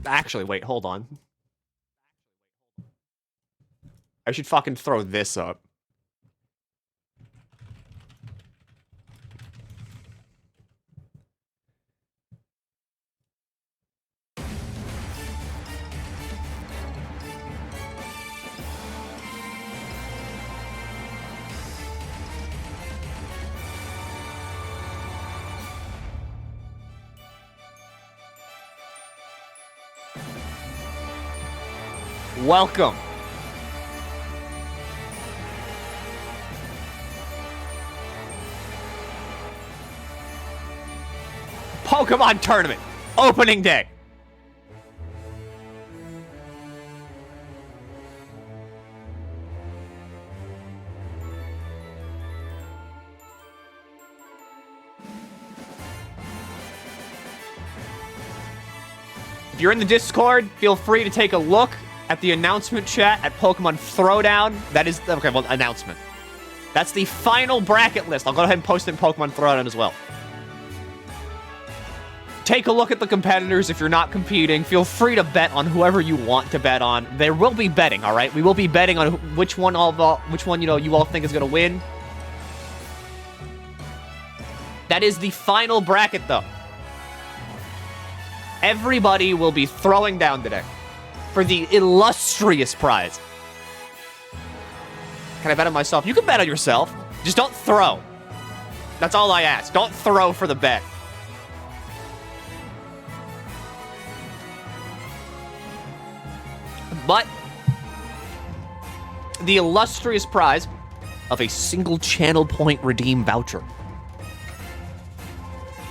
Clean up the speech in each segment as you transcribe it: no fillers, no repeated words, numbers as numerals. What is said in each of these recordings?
Actually, wait, hold on. I should fucking throw this up. Welcome. Pokemon Tournament. Opening day. If you're in the Discord, feel free to take a look at the announcement chat at Pokemon Throwdown. That is, okay, well, announcement. That's the final bracket list. I'll go ahead and post it in Pokemon Throwdown as well. Take a look at the competitors if you're not competing. Feel free to bet on whoever you want to bet on. There will be betting, all right? We will be betting on which one you know you all think is going to win. That is the final bracket, though. Everybody will be throwing down today for the illustrious prize. Can I bet on myself? You can bet on yourself. Just don't throw. That's all I ask. Don't throw for the bet. But the illustrious prize of a single channel point redeem voucher.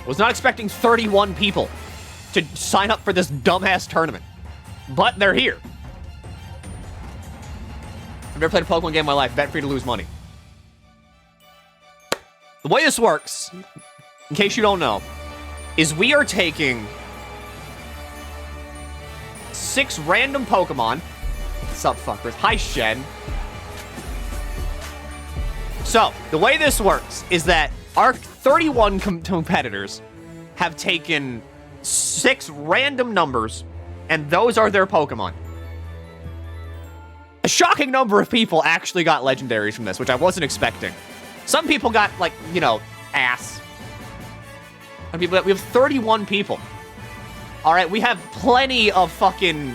Was not expecting 31 people to sign up for this dumbass tournament. But they're here. I've never played a Pokemon game in my life. Bet free to lose money. The way this works, in case you don't know, is we are taking 6 random Pokemon. What's up, fuckers? Hi, Shen. So, the way this works is that our 31 competitors have taken 6 random numbers, and those are their Pokemon. A shocking number of people actually got legendaries from this, which I wasn't expecting. Some people got, like, you know, ass. And we have 31 people. All right, we have plenty of fucking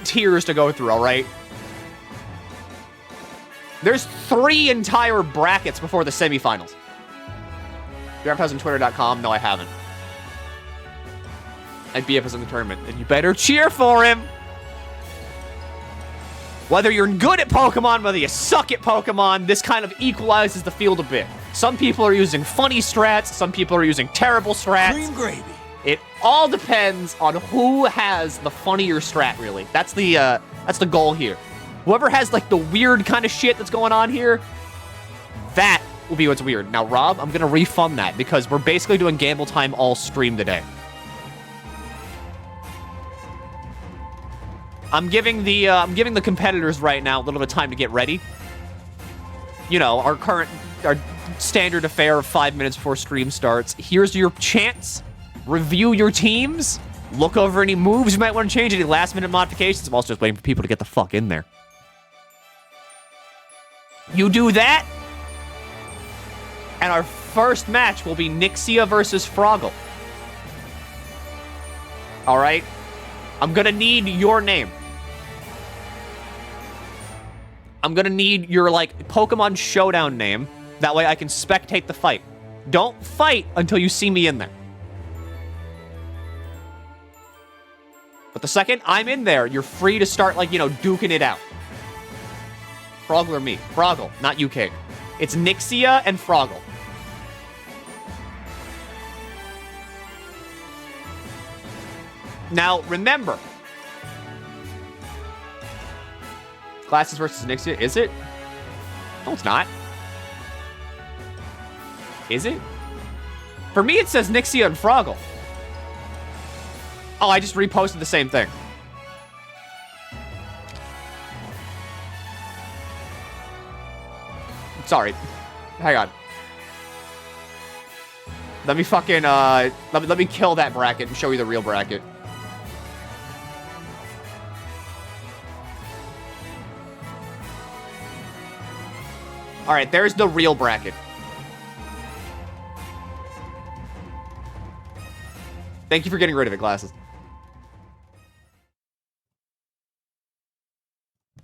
tiers to go through, all right? There's 3 entire brackets before the semifinals. You advertise on Twitter.com? No, I haven't. And BF is in the tournament, and you better cheer for him! Whether you're good at Pokemon, whether you suck at Pokemon, this kind of equalizes the field a bit. Some people are using funny strats, some people are using terrible strats. Cream gravy. It all depends on who has the funnier strat, really. That's the goal here. Whoever has, like, the weird kind of shit that's going on here, that will be what's weird. Now, Rob, I'm gonna refund that because we're basically doing gamble time all stream today. I'm giving the competitors right now a little bit of time to get ready. You know, our standard affair of 5 minutes before stream starts. Here's your chance. Review your teams. Look over any moves you might want to change, any last-minute modifications. I'm also just waiting for people to get the fuck in there. You do that, and our first match will be Nixia versus Froggle. All right? I'm gonna need your name. I'm gonna need your, like, Pokemon Showdown name. That way I can spectate the fight. Don't fight until you see me in there. But the second I'm in there, you're free to start, like, you know, duking it out. Froggle or me? Froggle, not you, King. It's Nixia and Froggle. Now, remember. Classes versus Nixia, is it? No, it's not. Is it? For me, it says Nixia and Froggle. Oh, I just reposted the same thing. Sorry. Hang on. Let me fucking, let me kill that bracket and show you the real bracket. All right, there's the real bracket. Thank you for getting rid of it, glasses.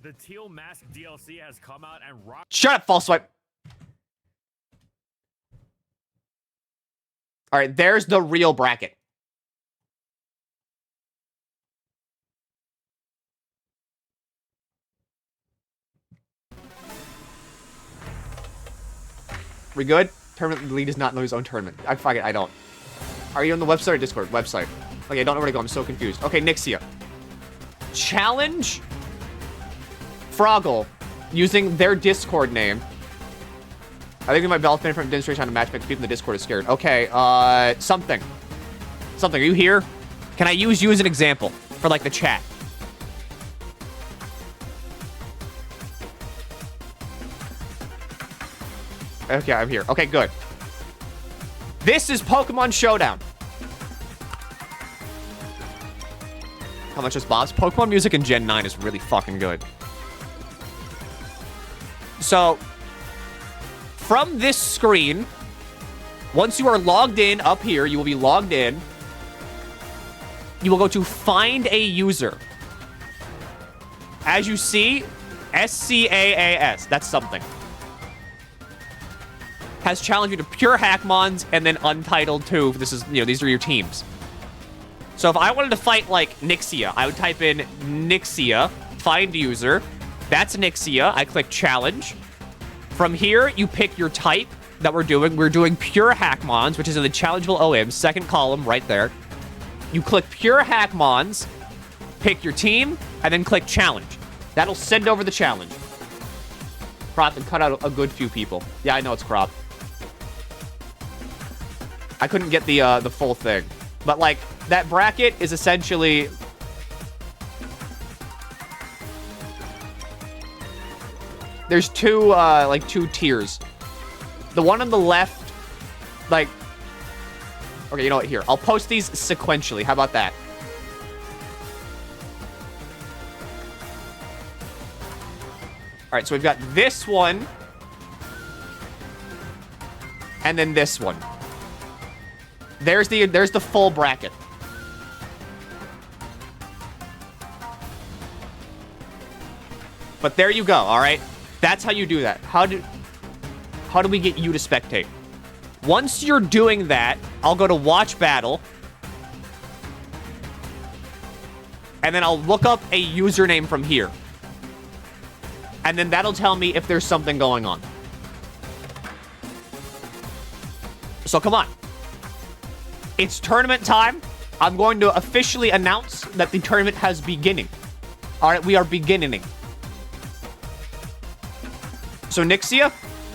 The Teal Mask DLC has come out and rock. Shut up, false swipe. All right, there's the real bracket. We good? Tournament lead does not know his own tournament. Fuck it, I don't. Are you on the website or Discord? Website. Okay, I don't know where to go. I'm so confused. Okay, Nixia. Challenge Froggle using their Discord name. I think we might benefit from demonstration on a match, but people in the Discord are scared. Okay, something. Something, are you here? Can I use you as an example for, like, the chat? Okay, I'm here. Okay, good. This is Pokemon Showdown. How much is Bob's? Pokemon music in Gen 9 is really fucking good. So, from this screen, once you are logged in up here, you will be logged in. You will go to find a user. As you see, SCAAS. That's something. Has challenged you to pure Hackmons and then Untitled 2. This is, you know, these are your teams. So if I wanted to fight, like, Nixia, I would type in Nixia, find user. That's Nixia. I click challenge. From here, you pick your type that we're doing. We're doing pure Hackmons, which is in the challengeable OM, second column right there. You click pure Hackmons, pick your team, and then click challenge. That'll send over the challenge. Crop and cut out a good few people. Yeah, I know it's crop. I couldn't get the full thing. But, like, that bracket is essentially... There's two tiers. The one on the left, like... Okay, you know what? Here, I'll post these sequentially. How about that? Alright, so we've got this one. And then this one. There's the full bracket. But there you go, all right? That's how you do that. How do we get you to spectate? Once you're doing that, I'll go to watch battle. And then I'll look up a username from here. And then that'll tell me if there's something going on. So come on. It's tournament time. I'm going to officially announce that the tournament has beginning. All right, we are beginning. So Nixia,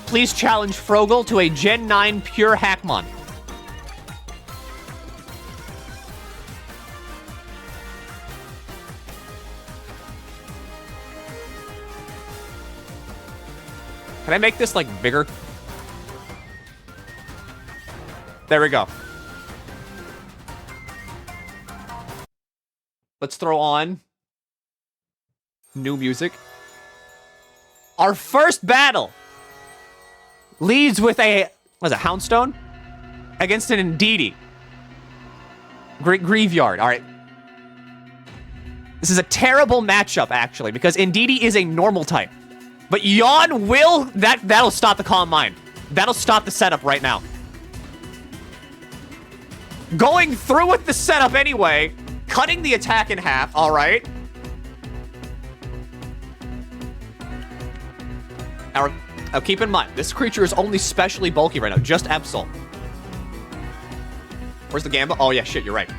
please challenge Froggle to a Gen 9 pure Hackmon. Can I make this, like, bigger? There we go. Let's throw on new music. Our first battle leads with a, what is it, Houndstone? Against an Indeedee. Graveyard, all right. This is a terrible matchup, actually, because Indeedee is a normal type. But Yawn will, that'll stop the calm mind. That'll stop the setup right now. Going through with the setup anyway, cutting the attack in half, all right. Now keep in mind, this creature is only specially bulky right now, just Absol. Where's the Gamba? Oh yeah, shit, you're right.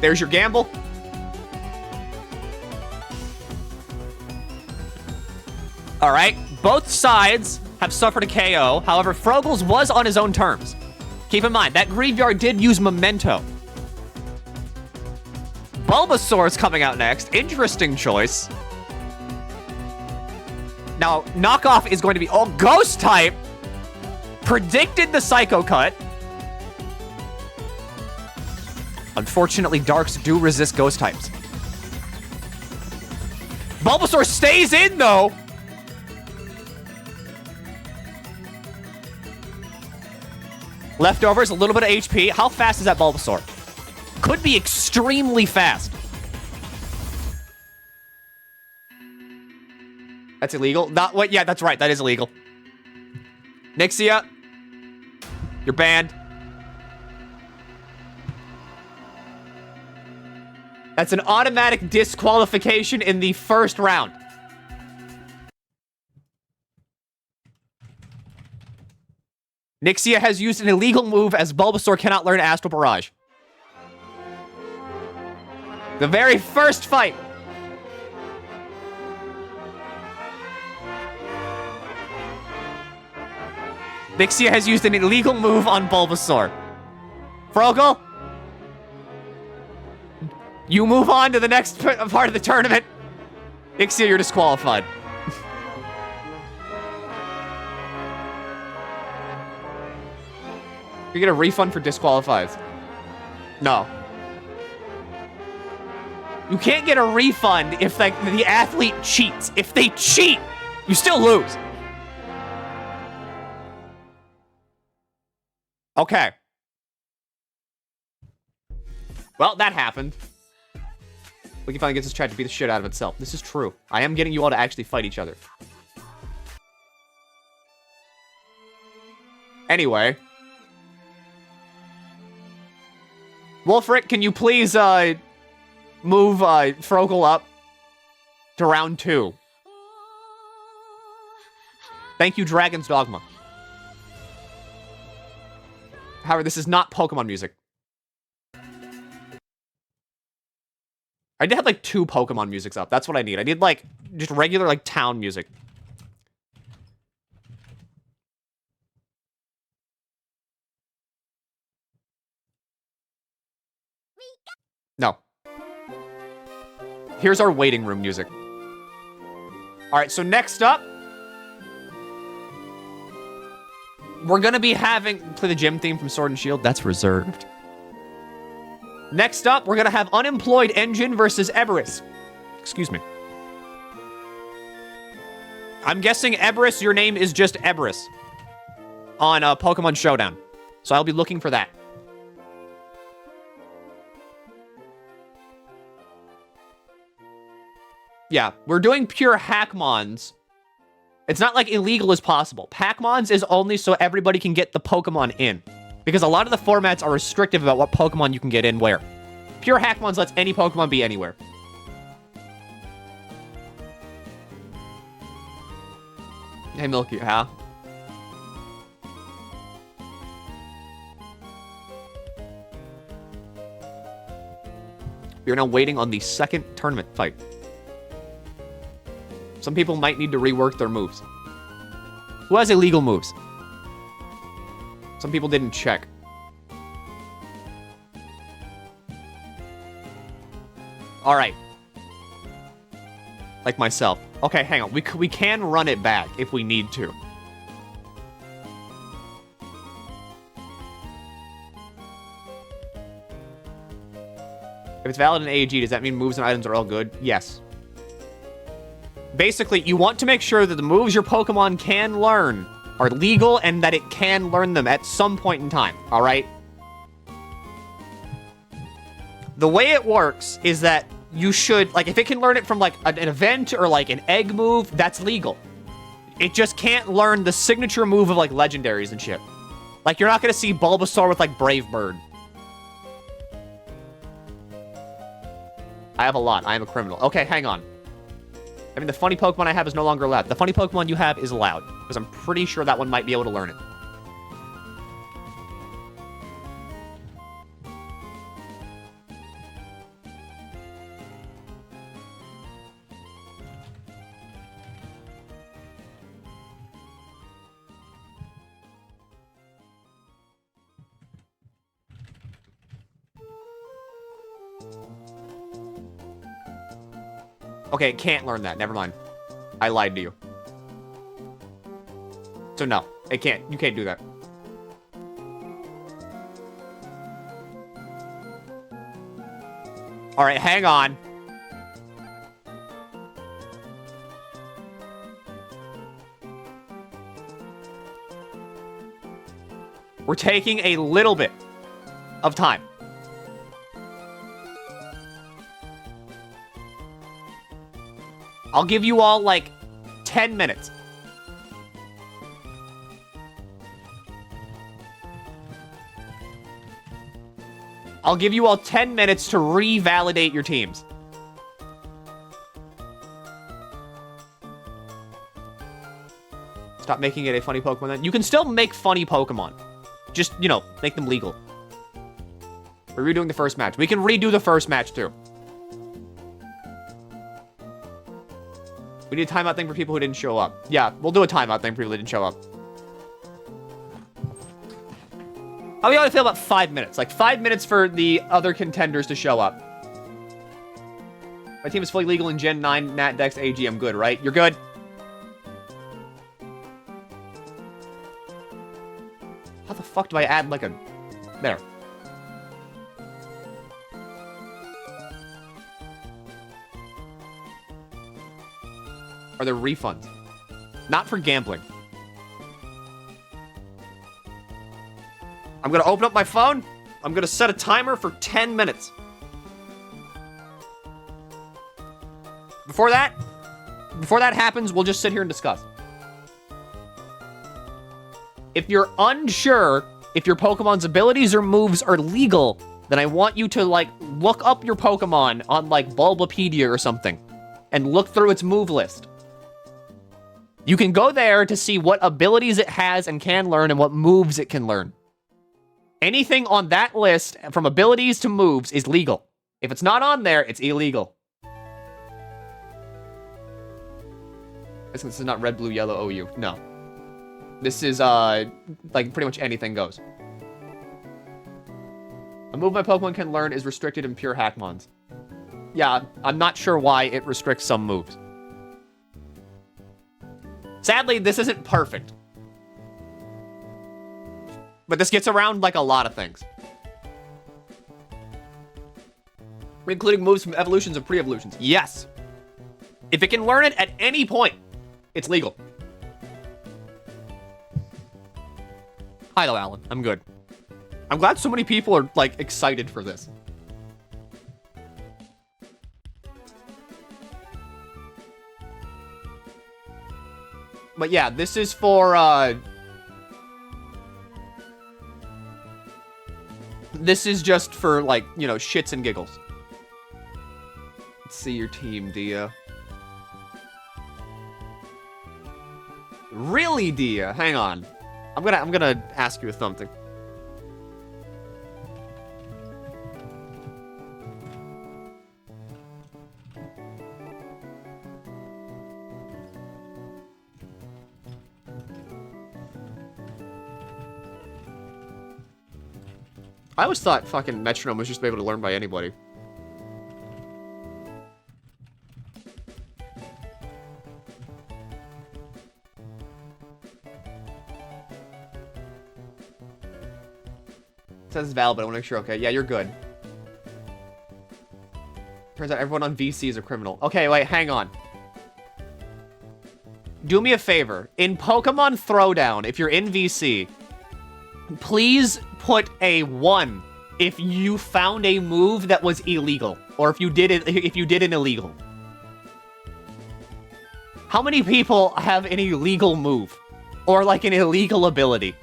There's your gamble. All right, both sides have suffered a KO. However, Froggle's was on his own terms. Keep in mind, that Graveyard did use Memento. Bulbasaur's coming out next. Interesting choice. Now, knockoff is going to be all Ghost type. Predicted the Psycho Cut. Unfortunately, Darks do resist ghost types. Bulbasaur stays in, though. Leftovers, a little bit of HP. How fast is that Bulbasaur? Could be extremely fast. That's illegal. Not what? Yeah, that's right. That is illegal. Nixia, you're banned. That's an automatic disqualification in the first round. Nixia has used an illegal move as Bulbasaur cannot learn Astral Barrage. The very first fight. Nixia has used an illegal move on Bulbasaur. Froggle, you move on to the next part of the tournament. Nixia, you're disqualified. You get a refund for disqualified. No. You can't get a refund if like the athlete cheats. If they cheat, you still lose. Okay. Well, that happened. Milky finally gets his chat to beat the shit out of itself. This is true. I am getting you all to actually fight each other. Anyway. Wolfric, can you please, move, Froggle up to round 2? Thank you, Dragon's Dogma. However, this is not Pokemon music. I did have, like, 2 Pokemon musics up. That's what I need. I need, like, just regular, like, town music. No. Here's our waiting room music. Alright, so next up, we're gonna be having... Play the gym theme from Sword and Shield. That's reserved. Next up, we're gonna have Unemployed Engine versus Eberus. Excuse me. I'm guessing Eberus, your name is just Eberus on Pokemon Showdown. So I'll be looking for that. Yeah, we're doing pure Hackmons. It's not like illegal as possible. Hackmons is only so everybody can get the Pokemon in. Because a lot of the formats are restrictive about what Pokemon you can get in where. Pure Hackmons lets any Pokemon be anywhere. Hey, Milky, huh? We're now waiting on the second tournament fight. Some people might need to rework their moves. Who has illegal moves? Some people didn't check. All right. Like myself. Okay, hang on. We can run it back if we need to. If it's valid in AAG, does that mean moves and items are all good? Yes. Basically, you want to make sure that the moves your Pokemon can learn are legal and that it can learn them at some point in time, all right? The way it works is that you should, like, if it can learn it from, like, an event or, like, an egg move, that's legal. It just can't learn the signature move of, like, legendaries and shit. Like, you're not gonna see Bulbasaur with, like, Brave Bird. I have a lot. I am a criminal. Okay, hang on. I mean, the funny Pokemon I have is no longer allowed. The funny Pokemon you have is allowed, because I'm pretty sure that one might be able to learn it. Okay, it can't learn that. Never mind. I lied to you. So no, it can't. You can't do that. All right, hang on. We're taking a little bit of time. I'll give you all, like, 10 minutes. I'll give you all 10 minutes to revalidate your teams. Stop making it a funny Pokemon then. You can still make funny Pokemon. Just, you know, make them legal. We're redoing the first match. We can redo the first match, too. We need a timeout thing for people who didn't show up. Yeah, we'll do a timeout thing for people who didn't show up. How do you feel about 5 minutes? Like, 5 minutes for the other contenders to show up. My team is fully legal in Gen 9, Nat, Dex, AG. I'm good, right? You're good? How the fuck do I add, like, a... There. Are there refunds? Not for gambling. I'm gonna open up my phone. I'm gonna set a timer for 10 minutes. Before that happens, we'll just sit here and discuss. If you're unsure if your Pokemon's abilities or moves are legal, then I want you to, like, look up your Pokemon on, like, Bulbapedia or something and look through its move list. You can go there to see what abilities it has and can learn and what moves it can learn. Anything on that list, from abilities to moves, is legal. If it's not on there, it's illegal. This is not red, blue, yellow, OU. No. This is, like, pretty much anything goes. A move my Pokemon can learn is restricted in pure Hackmons. Yeah, I'm not sure why it restricts some moves. Sadly, this isn't perfect. But this gets around, like, a lot of things. Including moves from evolutions and pre-evolutions. Yes. If it can learn it at any point, it's legal. Hi, though, Alan. I'm good. I'm glad so many people are, like, excited for this. But yeah, this is for, this is just for, like, you know, shits and giggles. Let's see your team, Dia. Really, Dia? Hang on. I'm gonna ask you something. I always thought fucking Metronome was just able to learn by anybody. It says it's valid, but I want to make sure. Okay, yeah, you're good. Turns out everyone on VC is a criminal. Okay, wait, hang on. Do me a favor. In Pokemon Throwdown, if you're in VC, please put a 1 if you found a move that was illegal, or if you did an illegal. How many people have an illegal move, or like an illegal ability?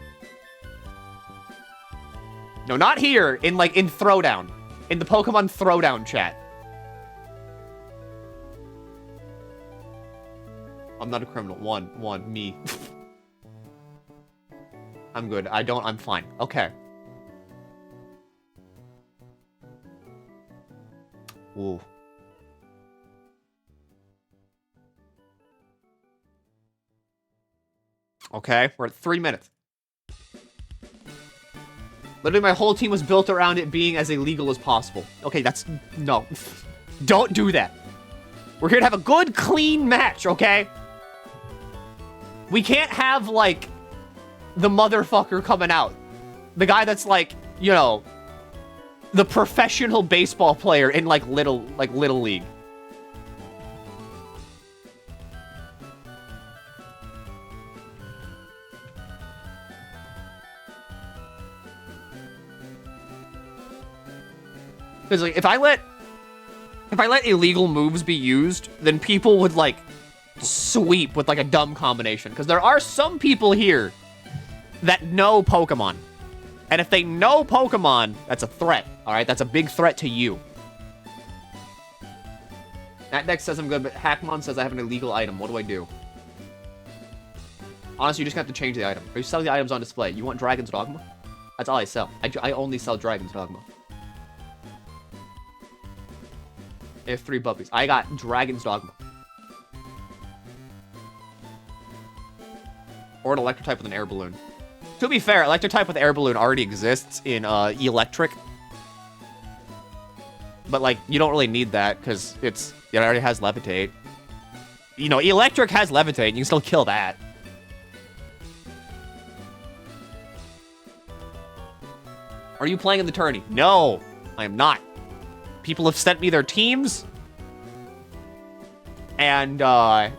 No, not here. In Throwdown, in the Pokemon Throwdown chat. I'm not a criminal. One, me. I'm good. I'm fine. Okay. Ooh. Okay, we're at 3 minutes. Literally, my whole team was built around it being as illegal as possible. Okay, no. Don't do that. We're here to have a good, clean match, okay? We can't have, like, the motherfucker coming out. The guy that's, like, you know, the professional baseball player in like little league. Because like if I let illegal moves be used, then people would like sweep with like a dumb combination. Because there are some people here that know Pokemon. And if they know Pokemon, that's a threat. Alright, that's a big threat to you. That deck says I'm good, but Hackmon says I have an illegal item. What do I do? Honestly, you just have to change the item. Or you sell the items on display. You want Dragon's Dogma? That's all I sell. I only sell Dragon's Dogma. I have 3 puppies. I got Dragon's Dogma. Or an electric type with an air balloon. To be fair, electric type with air balloon already exists in electric. But like, you don't really need that because it already has levitate. You know, electric has levitate. You can still kill that. Are you playing in the tourney? No, I am not. People have sent me their teams. And, I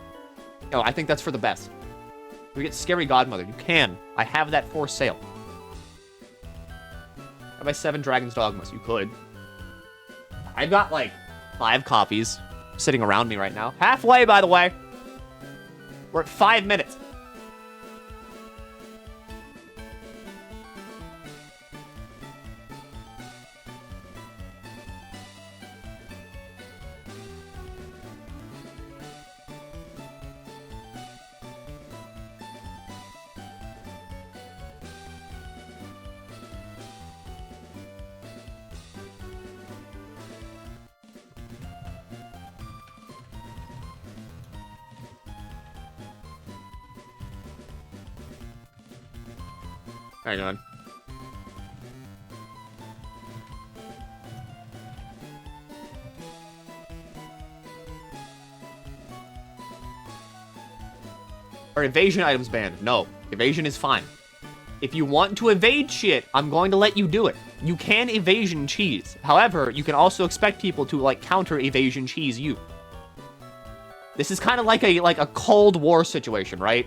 think that's for the best. We get Scary Godmother. You can. I have that for sale. Have I 7 Dragon's Dogmas? You could. I've got, like, 5 copies sitting around me right now. Halfway, by the way. We're at 5 minutes. Hang on. Are evasion items banned? No. Evasion is fine. If you want to evade shit, I'm going to let you do it. You can evasion cheese. However, you can also expect people to, like, counter evasion cheese you. This is kind of like a Cold War situation, right?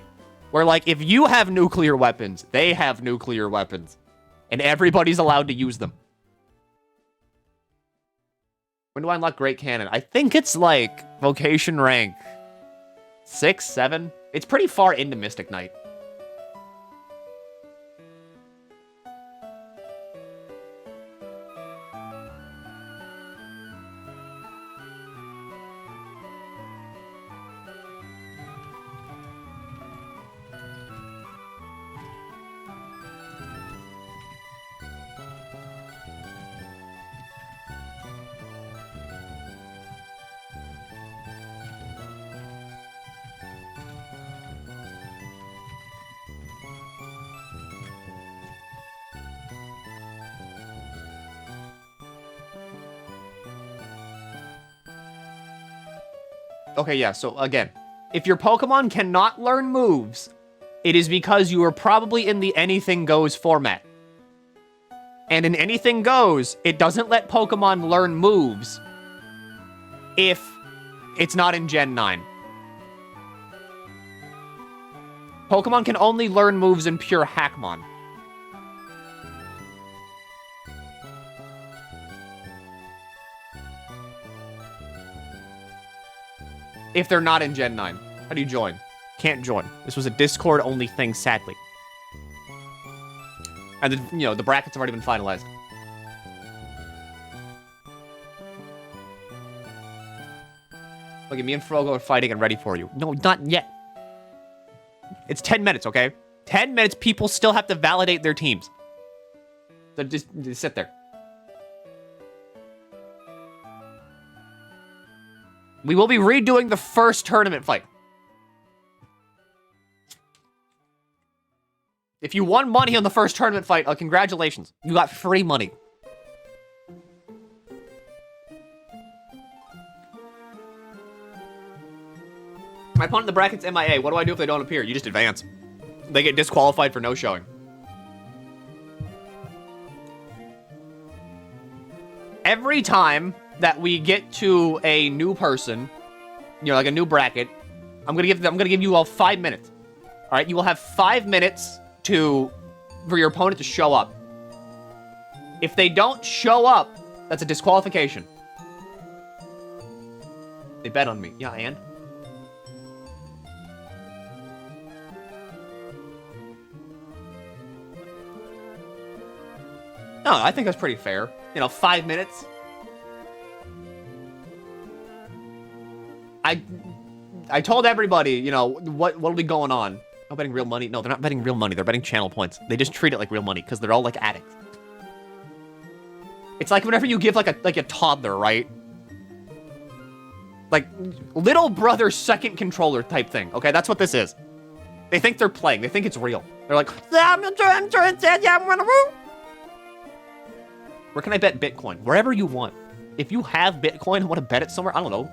Where, like, if you have nuclear weapons, they have nuclear weapons. And everybody's allowed to use them. When do I unlock Great Cannon? I think it's, like, Vocation rank 6, 7. It's pretty far into Mystic Knight. Okay, yeah, so again, if your Pokemon cannot learn moves, it is because you are probably in the Anything Goes format. And in Anything Goes, it doesn't let Pokemon learn moves if it's not in Gen 9. Pokemon can only learn moves in pure Hackmon. If they're not in Gen 9. How do you join? Can't join. This was a Discord-only thing, sadly. And, the brackets have already been finalized. Look, me and Frogo are fighting and ready for you. No, not yet. It's 10 minutes, okay? 10 minutes, people still have to validate their teams. So just sit there. We will be redoing the first tournament fight. If you won money on the first tournament fight, congratulations. You got free money. My opponent in the bracket's MIA. What do I do if they don't appear? You just advance. They get disqualified for no showing. every time that we get to a new person, you know, like a new bracket, I'm gonna give you all 5 minutes. All right, you will have 5 minutes for your opponent to show up. If they don't show up, that's a disqualification. They bet on me. Yeah, and? No, I think that's pretty fair. You know, 5 minutes. I told everybody, you know, what'll be going on. Oh, betting real money? No, they're not betting real money. They're betting channel points. They just treat it like real money because they're all like addicts. It's like whenever you give like a toddler, right? Like little brother second controller type thing. Okay, that's what this is. They think they're playing. They think it's real. They're like, where can I bet Bitcoin? Wherever you want. If you have Bitcoin and want to bet it somewhere, I don't know.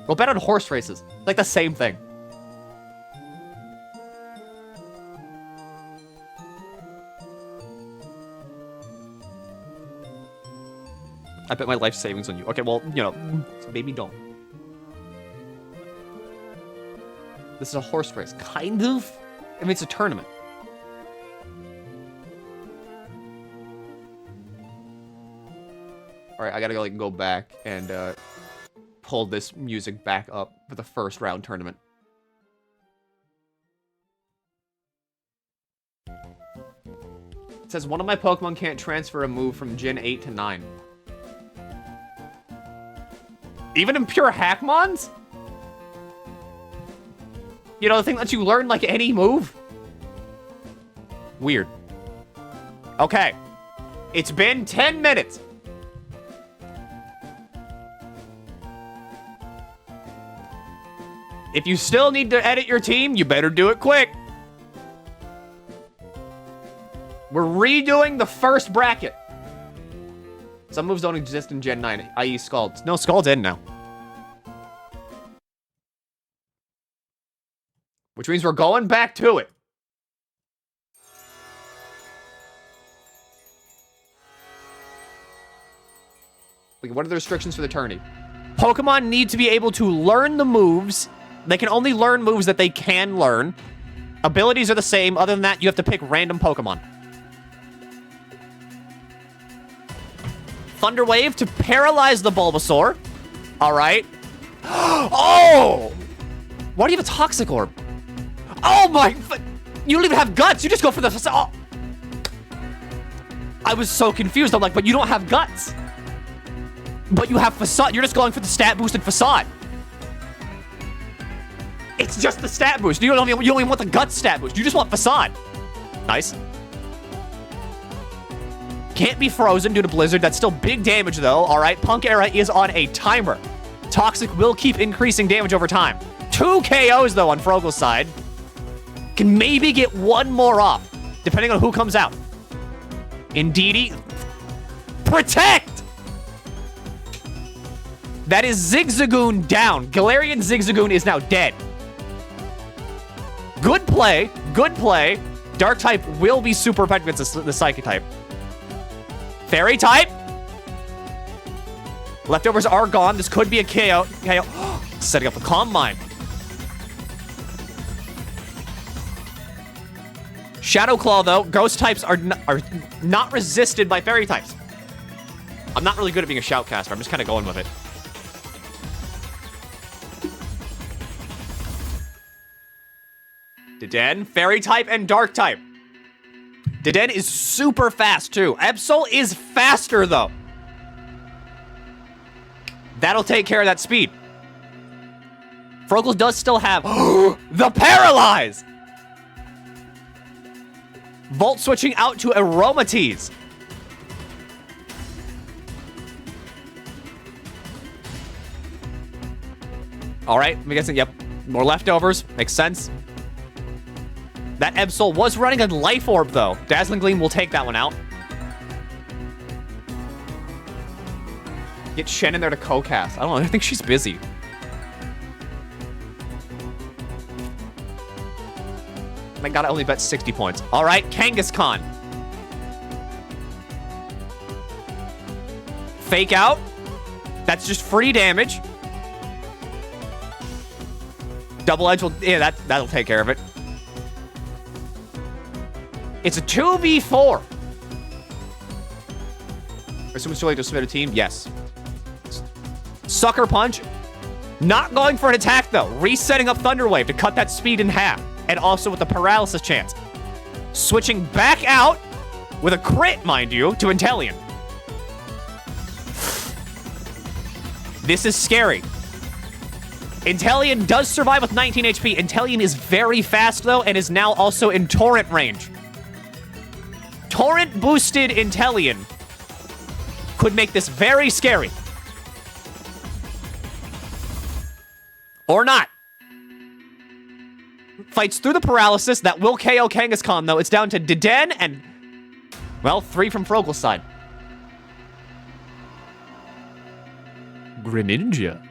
Go bet on horse races. It's like the same thing. I bet my life savings on you. Okay, well, you know, maybe don't. This is a horse race. Kind of. I mean, it's a tournament. All right, I gotta go back and pull this music back up for the first round tournament. It says one of my Pokemon can't transfer a move from Gen 8 to 9. Even in pure Hackmons? You know, the thing that you learn like any move? Weird. Okay. It's been 10 minutes. If you still need to edit your team, you better do it quick. We're redoing the first bracket. Some moves don't exist in Gen 9, i.e. Scald. No, Scald's in now. Which means we're going back to it. Like, what are the restrictions for the tourney? Pokemon need to be able to learn the moves. They can only learn moves that they can learn. Abilities are the same. Other than that, you have to pick random Pokemon. Thunder Wave to paralyze the Bulbasaur. All right. Oh! Why do you have a Toxic Orb? Oh my... You don't even have guts. You just go for the... Oh. I was so confused. I'm like, but you don't have guts. But you have Facade. You're just going for the stat boosted Facade. It's just the stat boost. You don't even want the guts stat boost. You just want Facade. Nice. Can't be frozen due to Blizzard. That's still big damage, though. All right, Punk Era is on a timer. Toxic will keep increasing damage over time. 2 KOs, though, on Frogel's side. Can maybe get one more off, depending on who comes out. Indeedee. Protect! That is Zigzagoon down. Galarian Zigzagoon is now dead. Good play. Good play. Dark type will be super effective against the Psychic type. Fairy type. Leftovers are gone. This could be a KO. Setting up the Calm Mind. Shadow Claw, though. Ghost types are not resisted by Fairy types. I'm not really good at being a Shoutcaster. I'm just kind of going with it. Deden, Fairy type, and Dark type. Deden is super fast, too. Absol is faster, though. That'll take care of that speed. Frogles does still have the Paralyze! Volt switching out to Aromatisse. All right, I'm guessing, yep. More leftovers. Makes sense. That Absol was running a Life Orb, though. Dazzling Gleam will take that one out. Get Shen in there to co-cast. I don't know. I think she's busy. My God, I only bet 60 points. All right, Kangaskhan. Fake out. That's just free damage. Double edge will... Yeah, that'll take care of it. It's a 2v4. I assume it's too late to submit a team? Yes. Sucker Punch. Not going for an attack, though. Resetting up Thunder Wave to cut that speed in half. And also with the paralysis chance. Switching back out with a crit, mind you, to Inteleon. This is scary. Inteleon does survive with 19 HP. Inteleon is very fast, though, and is now also in Torrent range. Torrent-boosted Inteleon could make this very scary. Or not. Fights through the paralysis. That will KO Kangaskhan, though. It's down to Deden and, well, 3 from Frogal's side. Greninja.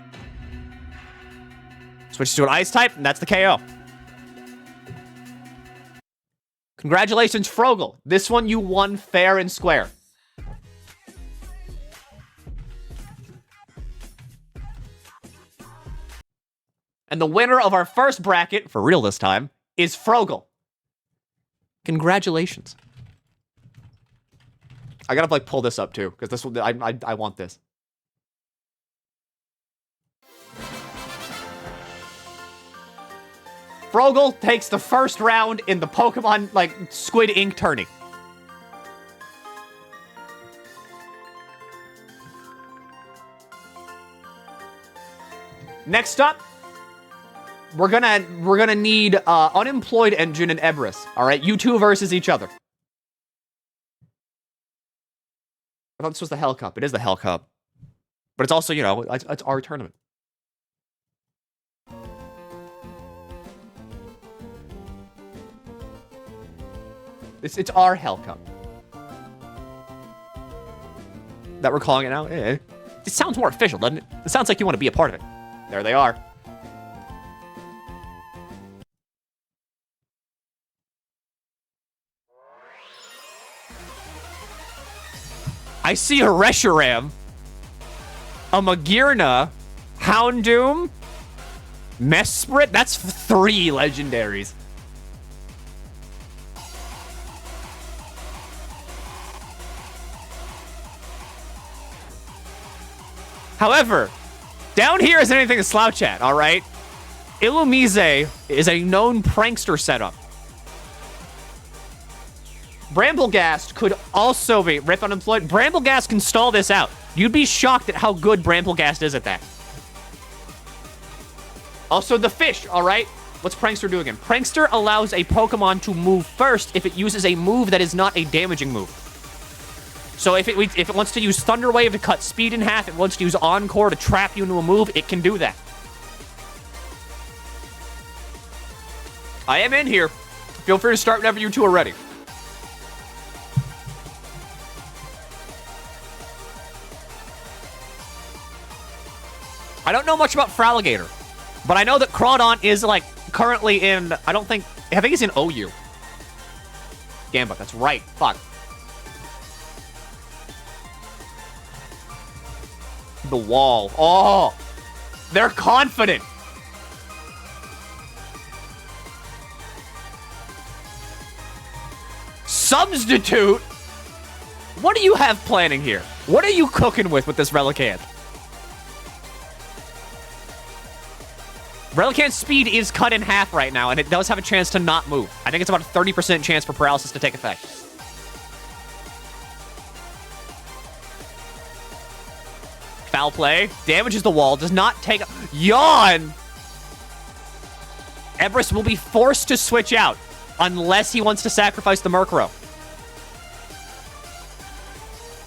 Switch to an Ice type, and that's the KO. Congratulations, Frogel. This one you won fair and square. And the winner of our first bracket, for real this time, is Frogel. Congratulations. I gotta, like, pull this up, too, because this will, I want this. Frogel takes the first round in the Pokemon, like, Squid Ink tourney. Next up, we're gonna need Unemployed Engine and Ebris. All right, you two versus each other. I thought this was the Hell Cup. It is the Hell Cup, but it's also, you know, it's our tournament. It's our Hell Cup that we're calling it now. It sounds more official, doesn't it? It sounds like you want to be a part of it. There they are. I see a Reshiram, a Magearna, Houndoom, Mesprit. That's 3 legendaries. However, down here isn't anything to slouch at, all right? Illumise is a known prankster setup. Bramblegast could also be... Rip Unemployed. Bramblegast can stall this out. You'd be shocked at how good Bramblegast is at that. Also, the fish, all right? What's Prankster do again? Prankster allows a Pokemon to move first if it uses a move that is not a damaging move. So if it wants to use Thunder Wave to cut speed in half, it wants to use Encore to trap you into a move, it can do that. I am in here. Feel free to start whenever you two are ready. I don't know much about Fraligator, but I know that Crawdon is, like, currently in, I think he's in OU. Gambit, that's right. Fuck. The wall. Oh, they're confident. Substitute? What do you have planning here? What are you cooking with this Relicanth? Relicanth's speed is cut in half right now, and it does have a chance to not move. I think it's about a 30% chance for paralysis to take effect. Foul play. Damages the wall. Does not take... Yawn! Ebris will be forced to switch out unless he wants to sacrifice the Murkrow.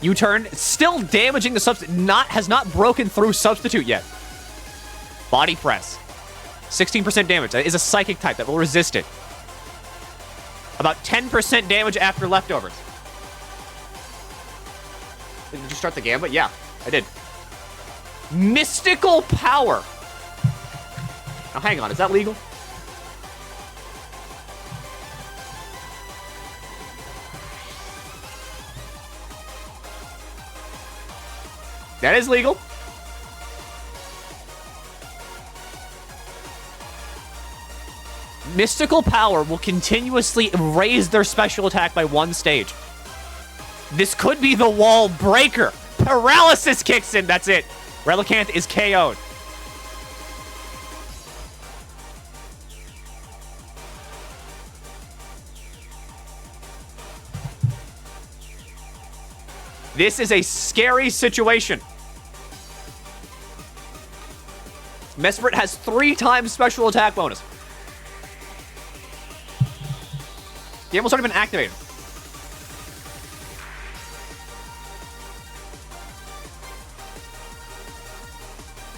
U-turn. Still damaging the substitute. Has not broken through substitute yet. Body press. 16% damage. That is a psychic type that will resist it. About 10% damage after leftovers. Did you start the Gambit? Yeah, I did. Mystical Power. Now, hang on. Is that legal? That is legal. Mystical Power will continuously raise their special attack by 1 stage. This could be the wall breaker. Paralysis kicks in. That's it. Relicanth is KO'd. This is a scary situation. Mesprit has 3 times special attack bonus. The almost already been activated.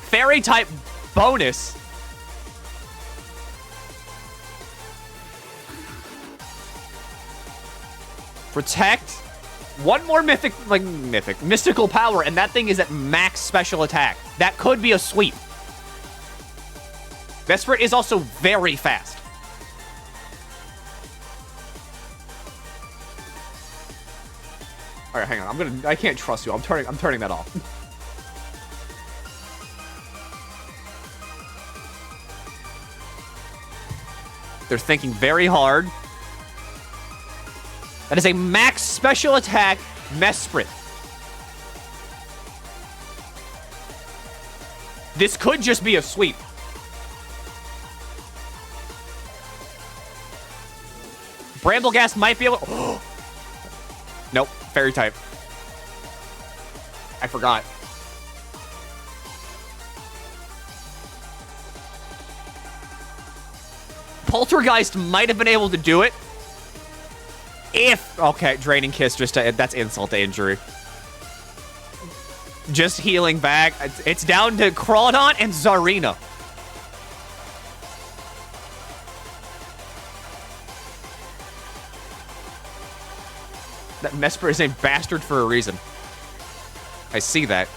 Fairy type bonus. Protect. 1 more mystical power, and that thing is at max special attack. That could be a sweep. Mesprit is also very fast. All right, hang on. I can't trust you. I'm turning that off. They're thinking very hard. That is a max special attack Mesprit. This could just be a sweep. Brambleghast might be able to... Nope, fairy type. I forgot. Poltergeist might have been able to do it. If... Okay, Draining Kiss, that's insult to injury. Just healing back. It's down to Crawdon and Zarina. That Mesprit is a bastard for a reason. I see that.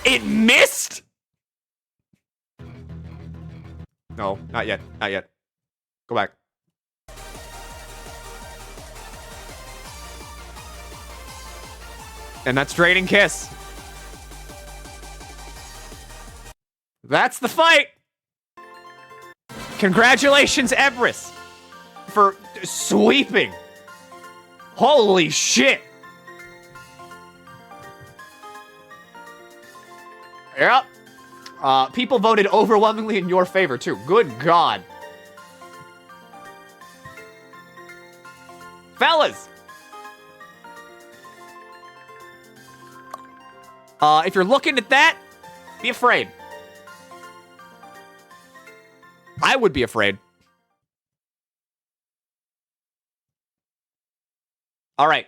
It missed? No, not yet. Not yet. Go back. And that's Draining Kiss. That's the fight! Congratulations, Ebris, for sweeping. Holy shit! Yep. People voted overwhelmingly in your favor, too. Good God. Fellas! If you're looking at that, be afraid. I would be afraid. All right.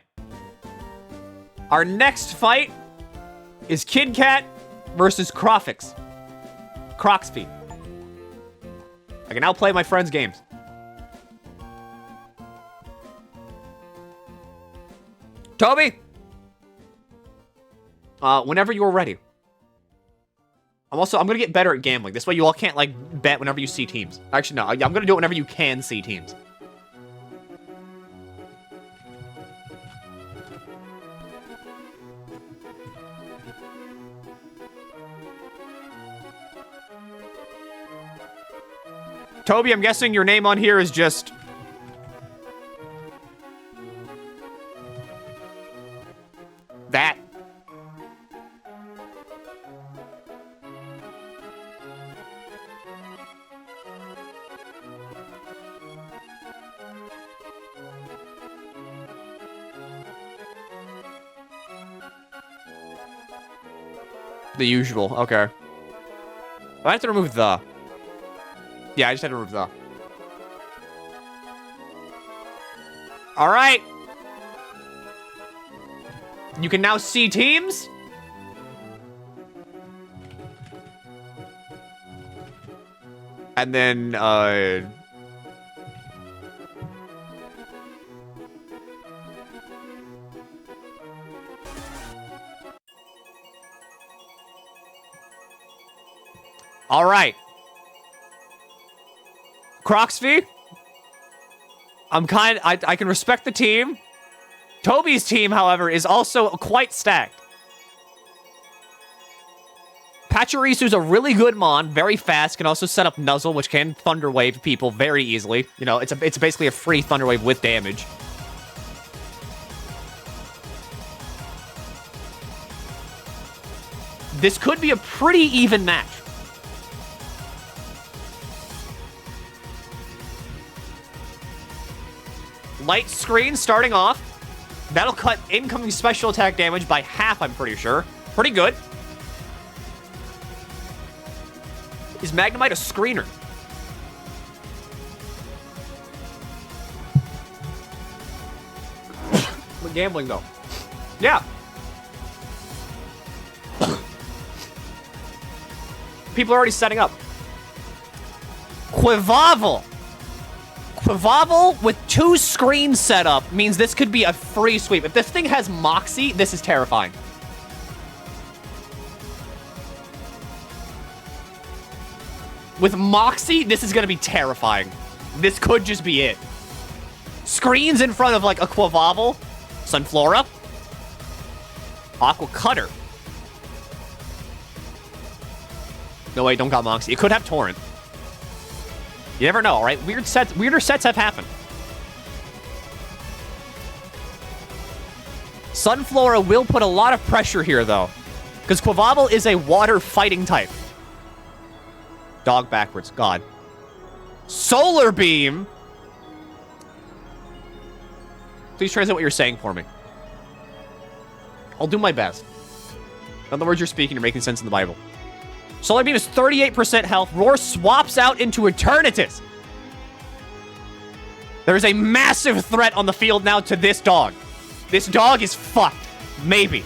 Our next fight is Kid Cat versus Crofix. Croxpy. I can now play my friend's games. Toby? Whenever you're ready. I'm gonna get better at gambling. This way you all can't, like, bet whenever you see teams. Actually, no. I'm gonna do it whenever you can see teams. Toby, I'm guessing your name on here is just... that. The usual, okay. I have to remove the. Yeah, I just had to remove the. All right. You can now see teams. And then, all right. Croxpy, I can respect the team. Toby's team, however, is also quite stacked. Pachirisu's a really good mon, very fast, can also set up Nuzzle, which can Thunder Wave people very easily. You know, it's basically a free Thunder Wave with damage. This could be a pretty even match. Light Screen starting off. That'll cut incoming special attack damage by half, I'm pretty sure. Pretty good. Is Magnemite a screener? We're gambling, though. Yeah. People are already setting up. Quivavle. Quivavle with 2 screens set up means this could be a free sweep. If this thing has Moxie, this is terrifying. With Moxie, this is going to be terrifying. This could just be it. Screens in front of, like, a Quivavle. Sunflora. Aqua Cutter. No, wait, don't got Moxie. It could have Torrent. You never know, right? Weirder sets have happened. Sunflora will put a lot of pressure here, though. Because Quivavle is a water fighting type. Dog backwards. God. Solar Beam. Please translate what you're saying for me. I'll do my best. In other words, you're speaking, you're making sense in the Bible. Solar Beam is 38% health. Roar swaps out into Eternatus. There is a massive threat on the field now to this dog. This dog is fucked. Maybe.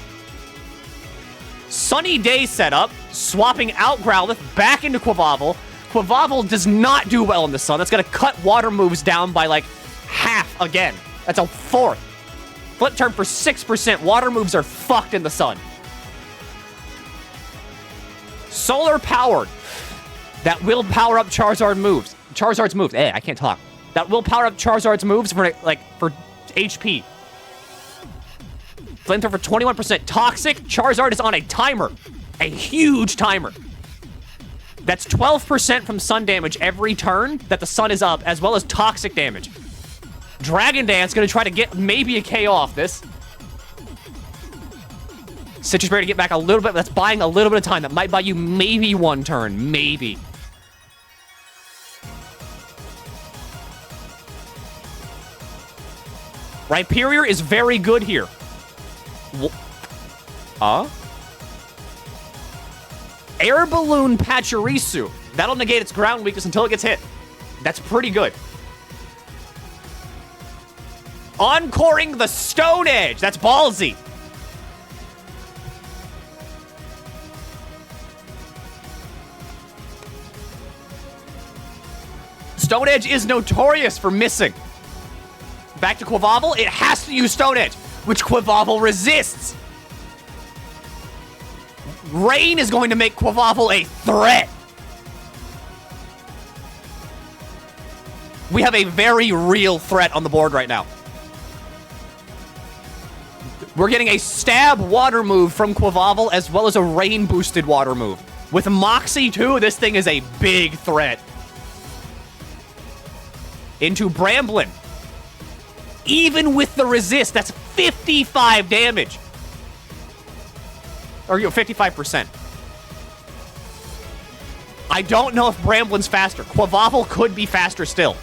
Sunny Day setup, swapping out Growlithe back into Quivavle. Quivavle does not do well in the sun. That's going to cut water moves down by like half again. That's a fourth. Flip turn for 6%. Water moves are fucked in the sun. Solar powered. That will power up Charizard's moves. I can't talk. That will power up Charizard's moves for HP. Flamethrower for 21%. Toxic. Charizard is on a timer. A huge timer. That's 12% from sun damage every turn that the sun is up, as well as toxic damage. Dragon Dance going to try to get maybe a KO off this. Citrus Berry to get back a little bit. That's buying a little bit of time. That might buy you maybe one turn. Maybe. Rhyperior is very good here. Air Balloon Pachirisu. That'll negate its ground weakness until it gets hit. That's pretty good. Encoring the Stone Edge. That's ballsy. Stone Edge is notorious for missing. Back to Quivavle. It has to use Stone Edge, which Quivavle resists. Rain is going to make Quivavle a threat. We have a very real threat on the board right now. We're getting a stab water move from Quivavle as well as a rain boosted water move. With Moxie too, this thing is a big threat. Into Bramblin. Even with the resist, that's 55 damage. Or 55%. I don't know if Bramblin's faster. Quivavle could be faster still.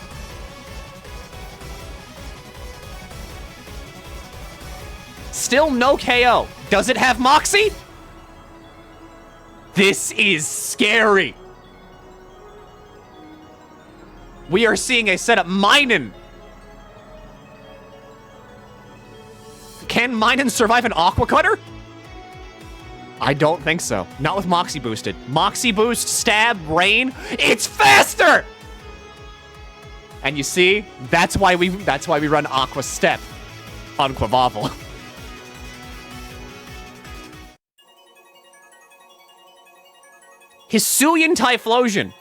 Still no KO. Does it have Moxie? This is scary. We are seeing a setup. Minun. Can Minun survive an Aqua Cutter? I don't think so. Not with Moxie boosted. Moxie boost, stab, rain. It's faster! And you see, that's why we run Aqua Step on Quivavle. Hisuian Typhlosion.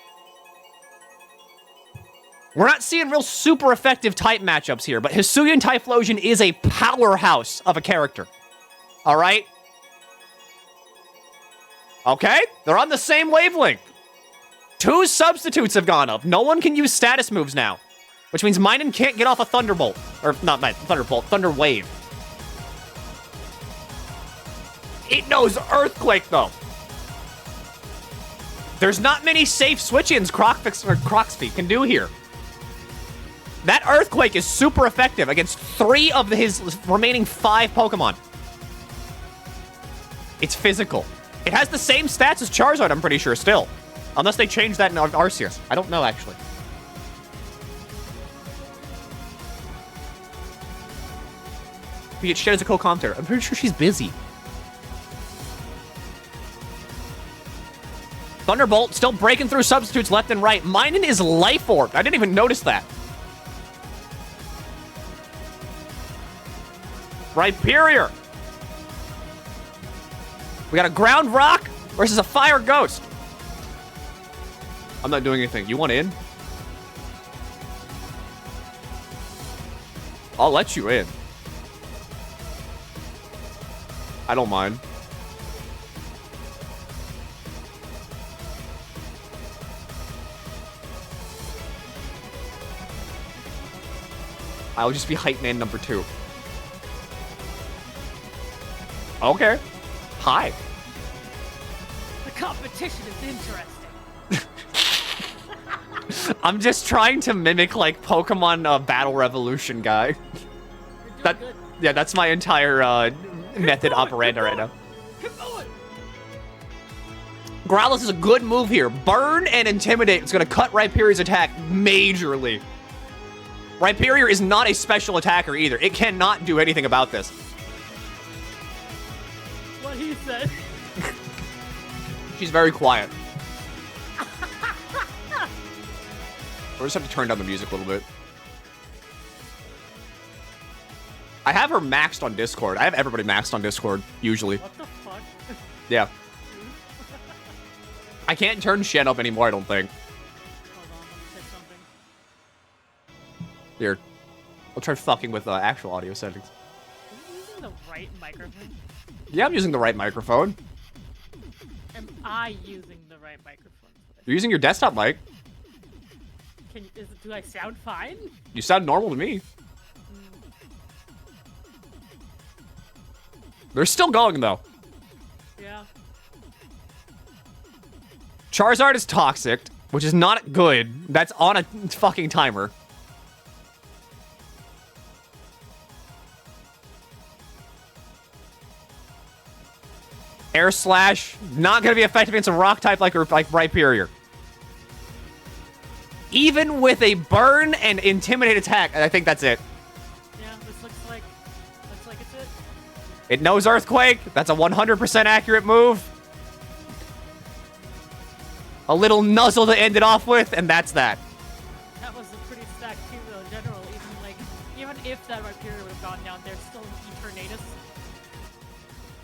We're not seeing real super effective type matchups here, but Hisuian Typhlosion is a powerhouse of a character. All right? Okay, they're on the same wavelength. 2 substitutes have gone up. No one can use status moves now, which means Minun can't get off a Thunderbolt. Or, not Thunderbolt, Thunder Wave. It knows Earthquake, though. There's not many safe switch-ins Croxfy can do here. That Earthquake is super effective against 3 of his remaining 5 Pokemon. It's physical. It has the same stats as Charizard, I'm pretty sure, still. Unless they changed that in Arceus. I don't know, actually. We get shit as a co-commentator. I'm pretty sure she's busy. Thunderbolt still breaking through substitutes left and right. Minun is Life Orb. I didn't even notice that. Rhyperior. We got a Ground Rock versus a Fire Ghost. I'm not doing anything. You want in? I'll let you in. I don't mind. I'll just be hype man number 2. Okay. Hi. The competition is interesting. I'm just trying to mimic, like, Pokemon Battle Revolution guy. You're doing good. Yeah, that's my entire method operandi right now. Keep going. Growlithe is a good move here. Burn and Intimidate is going to cut Rhyperior's attack majorly. Rhyperior is not a special attacker either. It cannot do anything about this. What he said. She's very quiet. We'll just have to turn down the music a little bit. I have her maxed on Discord. I have everybody maxed on Discord, usually. What the fuck? Yeah. I can't turn Shen up anymore, I don't think. Hold on, let me say something. Here. I'll try fucking with actual audio settings. Are you using the right microphone? Yeah, I'm using the right microphone. Am I using the right microphone? You're using your desktop mic. Do I sound fine? You sound normal to me. They're still going, though. Yeah. Charizard is toxic, which is not good. That's on a fucking timer. Air Slash, not going to be effective against a rock type like Rhyperior. Even with a Burn and Intimidate attack, I think that's it. Yeah, this looks like it's it. It knows Earthquake. That's a 100% accurate move. A little nuzzle to end it off with, and that's that. That was a pretty stacked team though in general. Even if that Rhyperior would have gone down, there's still an Eternatus.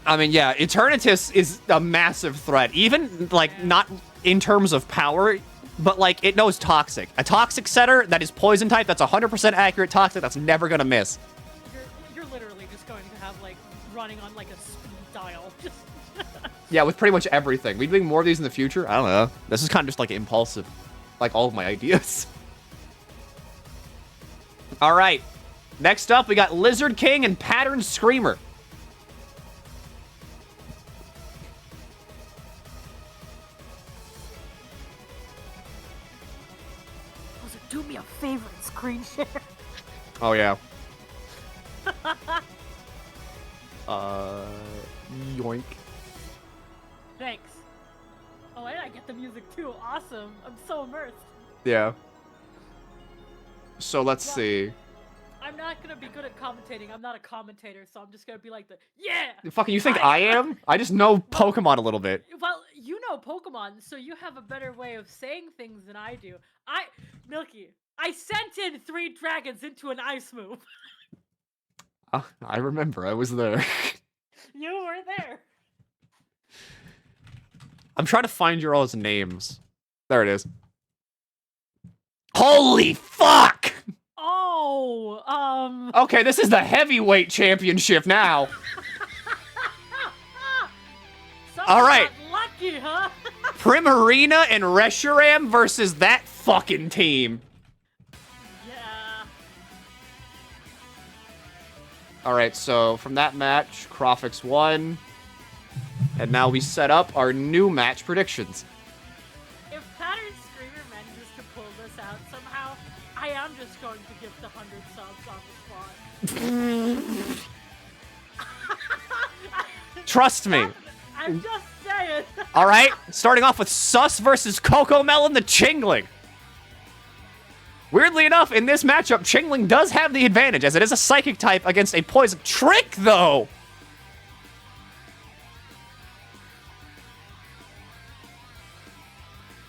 I mean, yeah, Eternatus is a massive threat. Even, like, not in terms of power, but, like, it knows Toxic. A Toxic setter that is Poison type, that's 100% accurate Toxic, that's never gonna miss. You're literally just going to have, like, running on, like, a speed dial. Yeah, with pretty much everything. We doing more of these in the future? I don't know. This is kind of just, like, impulsive. Like, all of my ideas. All right. Next up, we got Lizard King and Pattern Screamer. Do me a favor and screen share. Oh, yeah. Yoink. Thanks. Oh, and I get the music too. Awesome. I'm so immersed. Yeah. So let's see. I'm not gonna be good at commentating. I'm not a commentator, so I'm just gonna be like yeah! Fucking, you think I am? I just know Pokemon a little bit. Well, you know Pokemon, so you have a better way of saying things than I do. Milky, I sent in 3 dragons into an ice move. I remember. I was there. You were there. I'm trying to find your all's names. There it is. Holy fuck! Oh, Okay, this is the heavyweight championship now. All right. Got lucky, huh? Primarina and Reshiram versus that fucking team. Yeah. All right, so from that match, Crofix won. And now we set up our new match predictions. If Pattern Screamer manages to pull this out somehow, I am just going to give the 100 subs on the spot. Trust me. I'm just saying. All right, starting off with Sus versus Cocomelon the Chingling. Weirdly enough, in this matchup, Chingling does have the advantage, as it is a Psychic type against a Poison. Trick, though!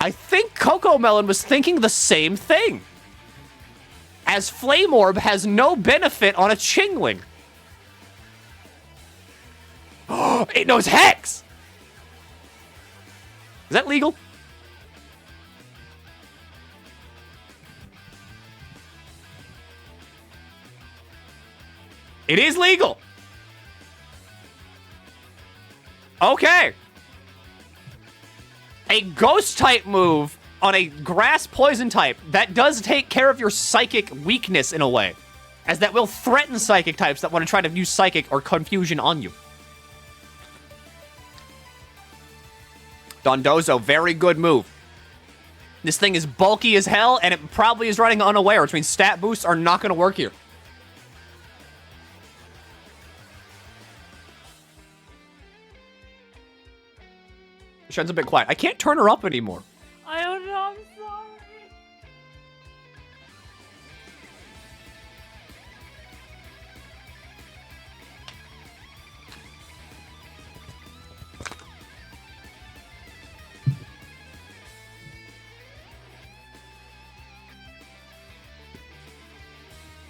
I think Cocomelon was thinking the same thing, as Flame Orb has no benefit on a Chingling. It knows Hex! Is that legal? It is legal. Okay. A ghost type move on a grass poison type that does take care of your psychic weakness in a way, as that will threaten psychic types that want to try to use psychic or confusion on you. Dondozo, very good move. This thing is bulky as hell, and it probably is running unaware, which means stat boosts are not going to work here. Shen's a bit quiet. I can't turn her up anymore. I don't know, I'm sorry.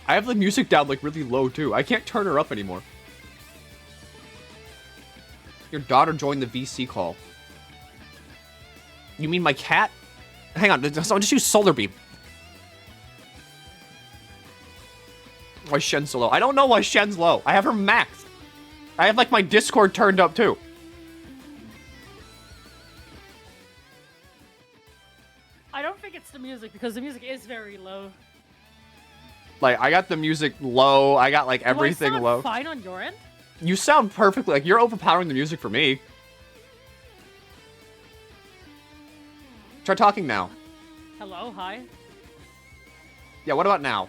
I have the music down, like, really low, too. I can't turn her up anymore. Your daughter joined the VC call. You mean my cat? Hang on, I'll just use Solar Beam. Why is Shen so low? I don't know why Shen's low. I have her maxed. I have, like, my Discord turned up, too. I don't think it's the music, because the music is very low. Like, I got the music low. I got, like, everything Do I sound low. fine on your end? You sound perfectly. Like, you're overpowering the music for me. Try talking now. Hello, hi. Yeah, what about now?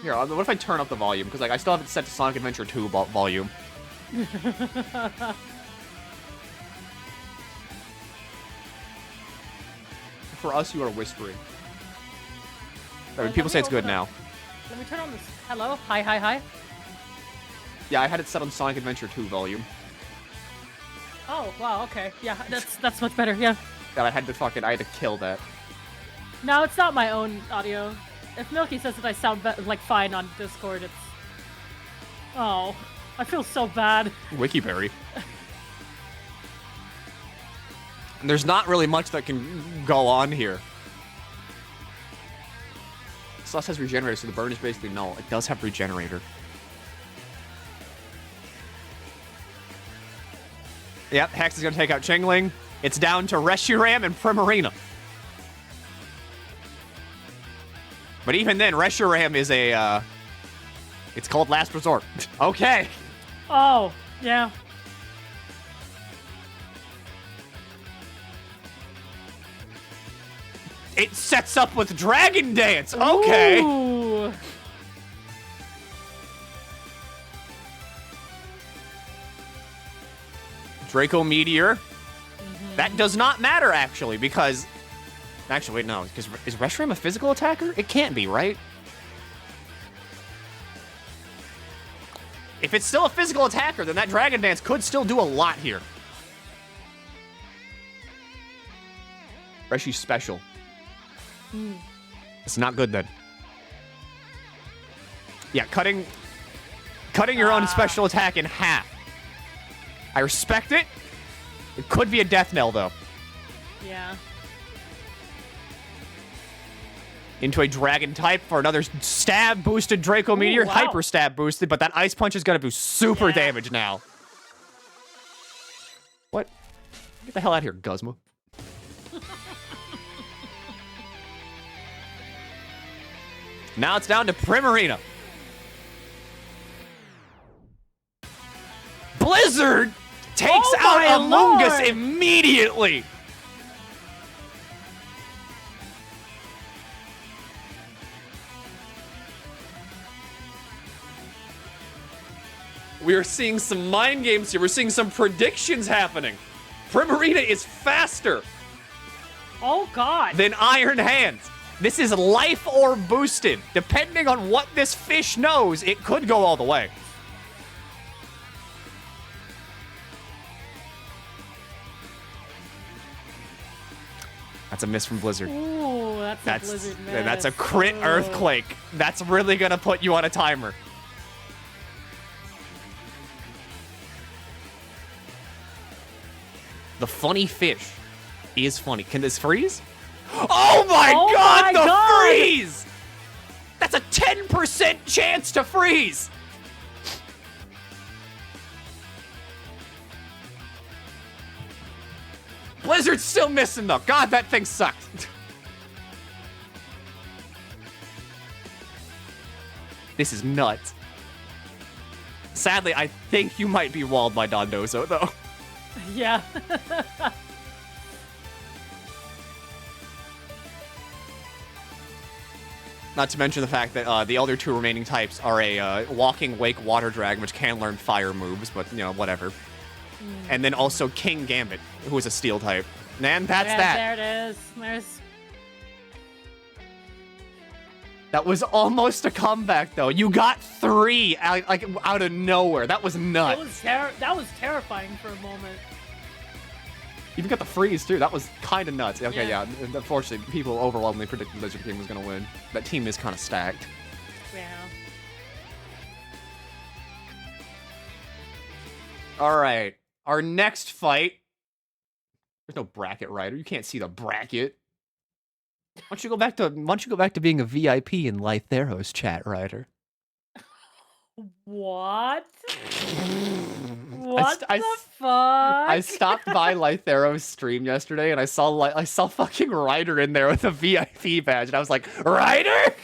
Here, what if I turn up the volume? Because, like, I still have it set to Sonic Adventure 2 volume. For us, you are whispering. I mean, people say it's good now. Let me turn on this. Hello, hi, hi, hi. Yeah, I had it set on Sonic Adventure 2 volume. Oh, wow, okay. Yeah, that's much better, yeah. Yeah, I had to kill that. No, it's not my own audio. If Milky says that I sound like fine on Discord, it's... Oh, I feel so bad. Wikiberry. There's not really much that can go on here. Sus has Regenerator, so the burn is basically null. It does have Regenerator. Yep, Hex is going to take out Chingling. It's down to Reshiram and Primarina. But even then, Reshiram is a, it's called Last Resort. Okay. Oh, yeah. It sets up with Dragon Dance. Okay. Ooh. Draco Meteor. That does not matter, actually, because... Actually, wait, no. Because is Reshiram a physical attacker? It can't be, right? If it's still a physical attacker, then that Dragon Dance could still do a lot here. Reshi's special. It's not good, then. Yeah, cutting your own special attack in half. I respect it. It could be a death knell, though. Yeah. into a dragon type for another stab boosted Draco Meteor. wow. Hyper stab boosted, but that ice punch is going to do super damage now. What? Get the hell out of here, Guzma. Now it's down to Primarina. Blizzard takes out Among Us immediately. We are seeing some mind games here. We're seeing some predictions happening. Primarina is faster Oh, God. than Iron Hands. This is life or boosted. Depending on what this fish knows, it could go all the way. That's a miss from Blizzard. Ooh, that's a Blizzard miss. That's a crit earthquake. That's really gonna put you on a timer. The funny fish is funny. Can this freeze? Oh my god, the freeze! That's a 10% chance to freeze! Blizzard's still missing though. God, that thing sucked. This is nuts. Sadly, I think you might be walled by Dondozo though. Yeah. Not to mention the fact that the other two remaining types are a Walking Wake Water Dragon, which can learn fire moves, but, you know, whatever. And then also King Gambit, who is a steel type. And that's that. There it is. There's... That was almost a comeback, though. You got 3 out of nowhere. That was nuts. That was terrifying for a moment. You even got the freeze, too. That was kind of nuts. Okay, Yeah. yeah. Unfortunately, people overwhelmingly predicted Blizzard King was going to win. That team is kind of stacked. Yeah. All right. Our next fight. There's no bracket, Ryder. You can't see the bracket. Why don't you go back to being a VIP in Lytheros chat, Ryder? What? What the fuck? I stopped by Lytheros stream yesterday and I saw fucking Ryder in there with a VIP badge and I was like, Ryder?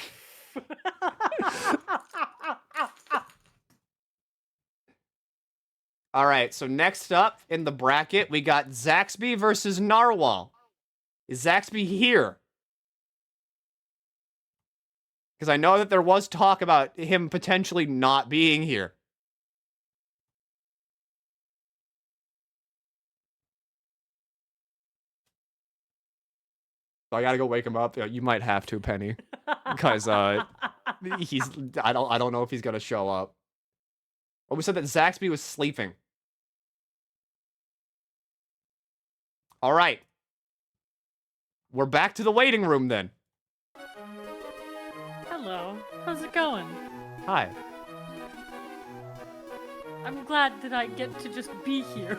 All right, so next up in the bracket, we got Zaxby versus Narwhal. Is Zaxby here? Because I know that there was talk about him potentially not being here. So I gotta go wake him up. You might have to, Penny, because I don't know if he's gonna show up. Well, we said that Zaxby was sleeping. All right, we're back to the waiting room then. Hello. How's it going? Hi. I'm glad that I get to just be here.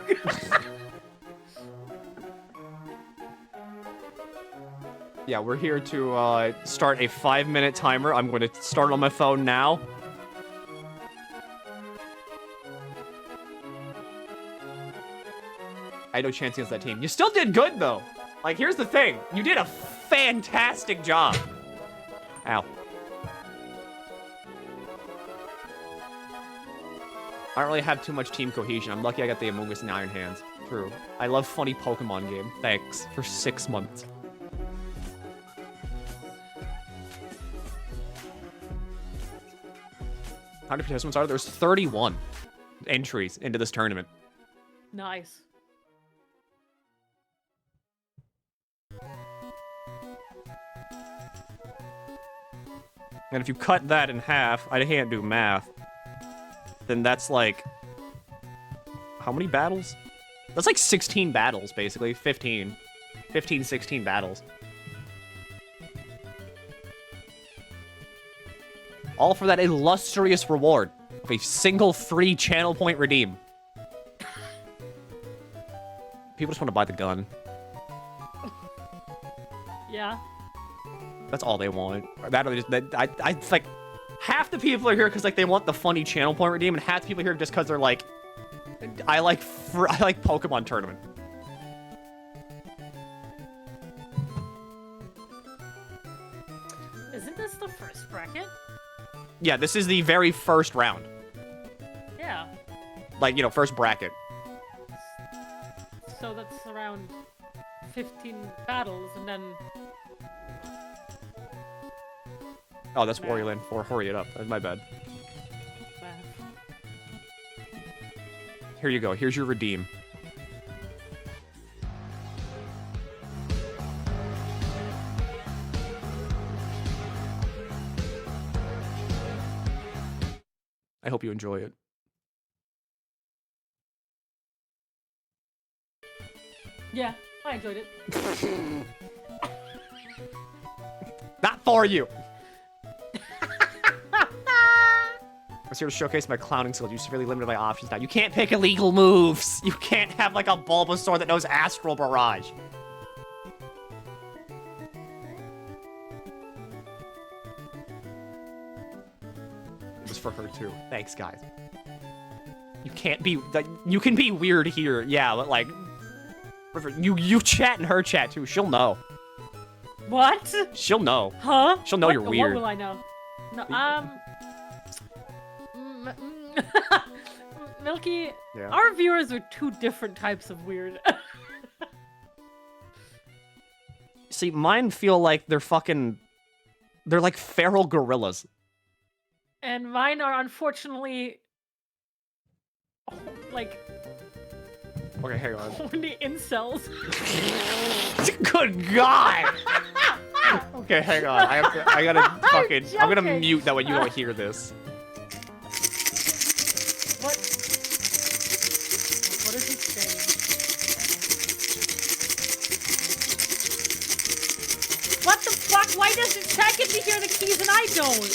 Yeah, we're here to start a 5-minute timer. I'm going to start on my phone now. I had no chance against that team. You still did good, though. Like, here's the thing. You did a fantastic job. Ow. I don't really have too much team cohesion. I'm lucky I got the Among Us and Iron Hands. True. I love funny Pokemon game. Thanks for 6 months. How many participants are there? There's 31 entries into this tournament. Nice. And if you cut that in half, I can't do math. Then that's like... How many battles? That's like 16 battles, basically. 15, 16 battles. All for that illustrious reward of a single free channel point redeem. People just want to buy the gun. Yeah. That's all they want. That, or just, I like, half the people are here because like they want the funny channel point redeem, and half the people are here just because they're like, I like Pokemon Tournament. Isn't this the first bracket? Yeah, this is the very first round. Yeah. Like, you know, first bracket. So that's around 15 battles, and then... Oh, that's Wario Land 4. Hurry it up. That's my bad. Here you go. Here's your redeem. I hope you enjoy it. Yeah, I enjoyed it. Not for you! I was here to showcase my clowning skills. You're severely limited by options now. You can't pick illegal moves! You can't have like a Bulbasaur that knows Astral Barrage. It was for her too. Thanks, guys. You can't be... You can be weird here, yeah, but like... You chat in her chat too. She'll know. What? She'll know. Huh? She'll know you're weird. What will I know? No, Milky, yeah. Our viewers are two different types of weird. See, mine feel like they're fucking... They're like feral gorillas. And mine are unfortunately... like... Okay, hang on. Horny incels. Good God! Okay, hang on. I gotta fucking... I'm gonna mute that way you don't hear this. What? What is he saying? What the fuck? Why does it chat get to hear the keys and I don't?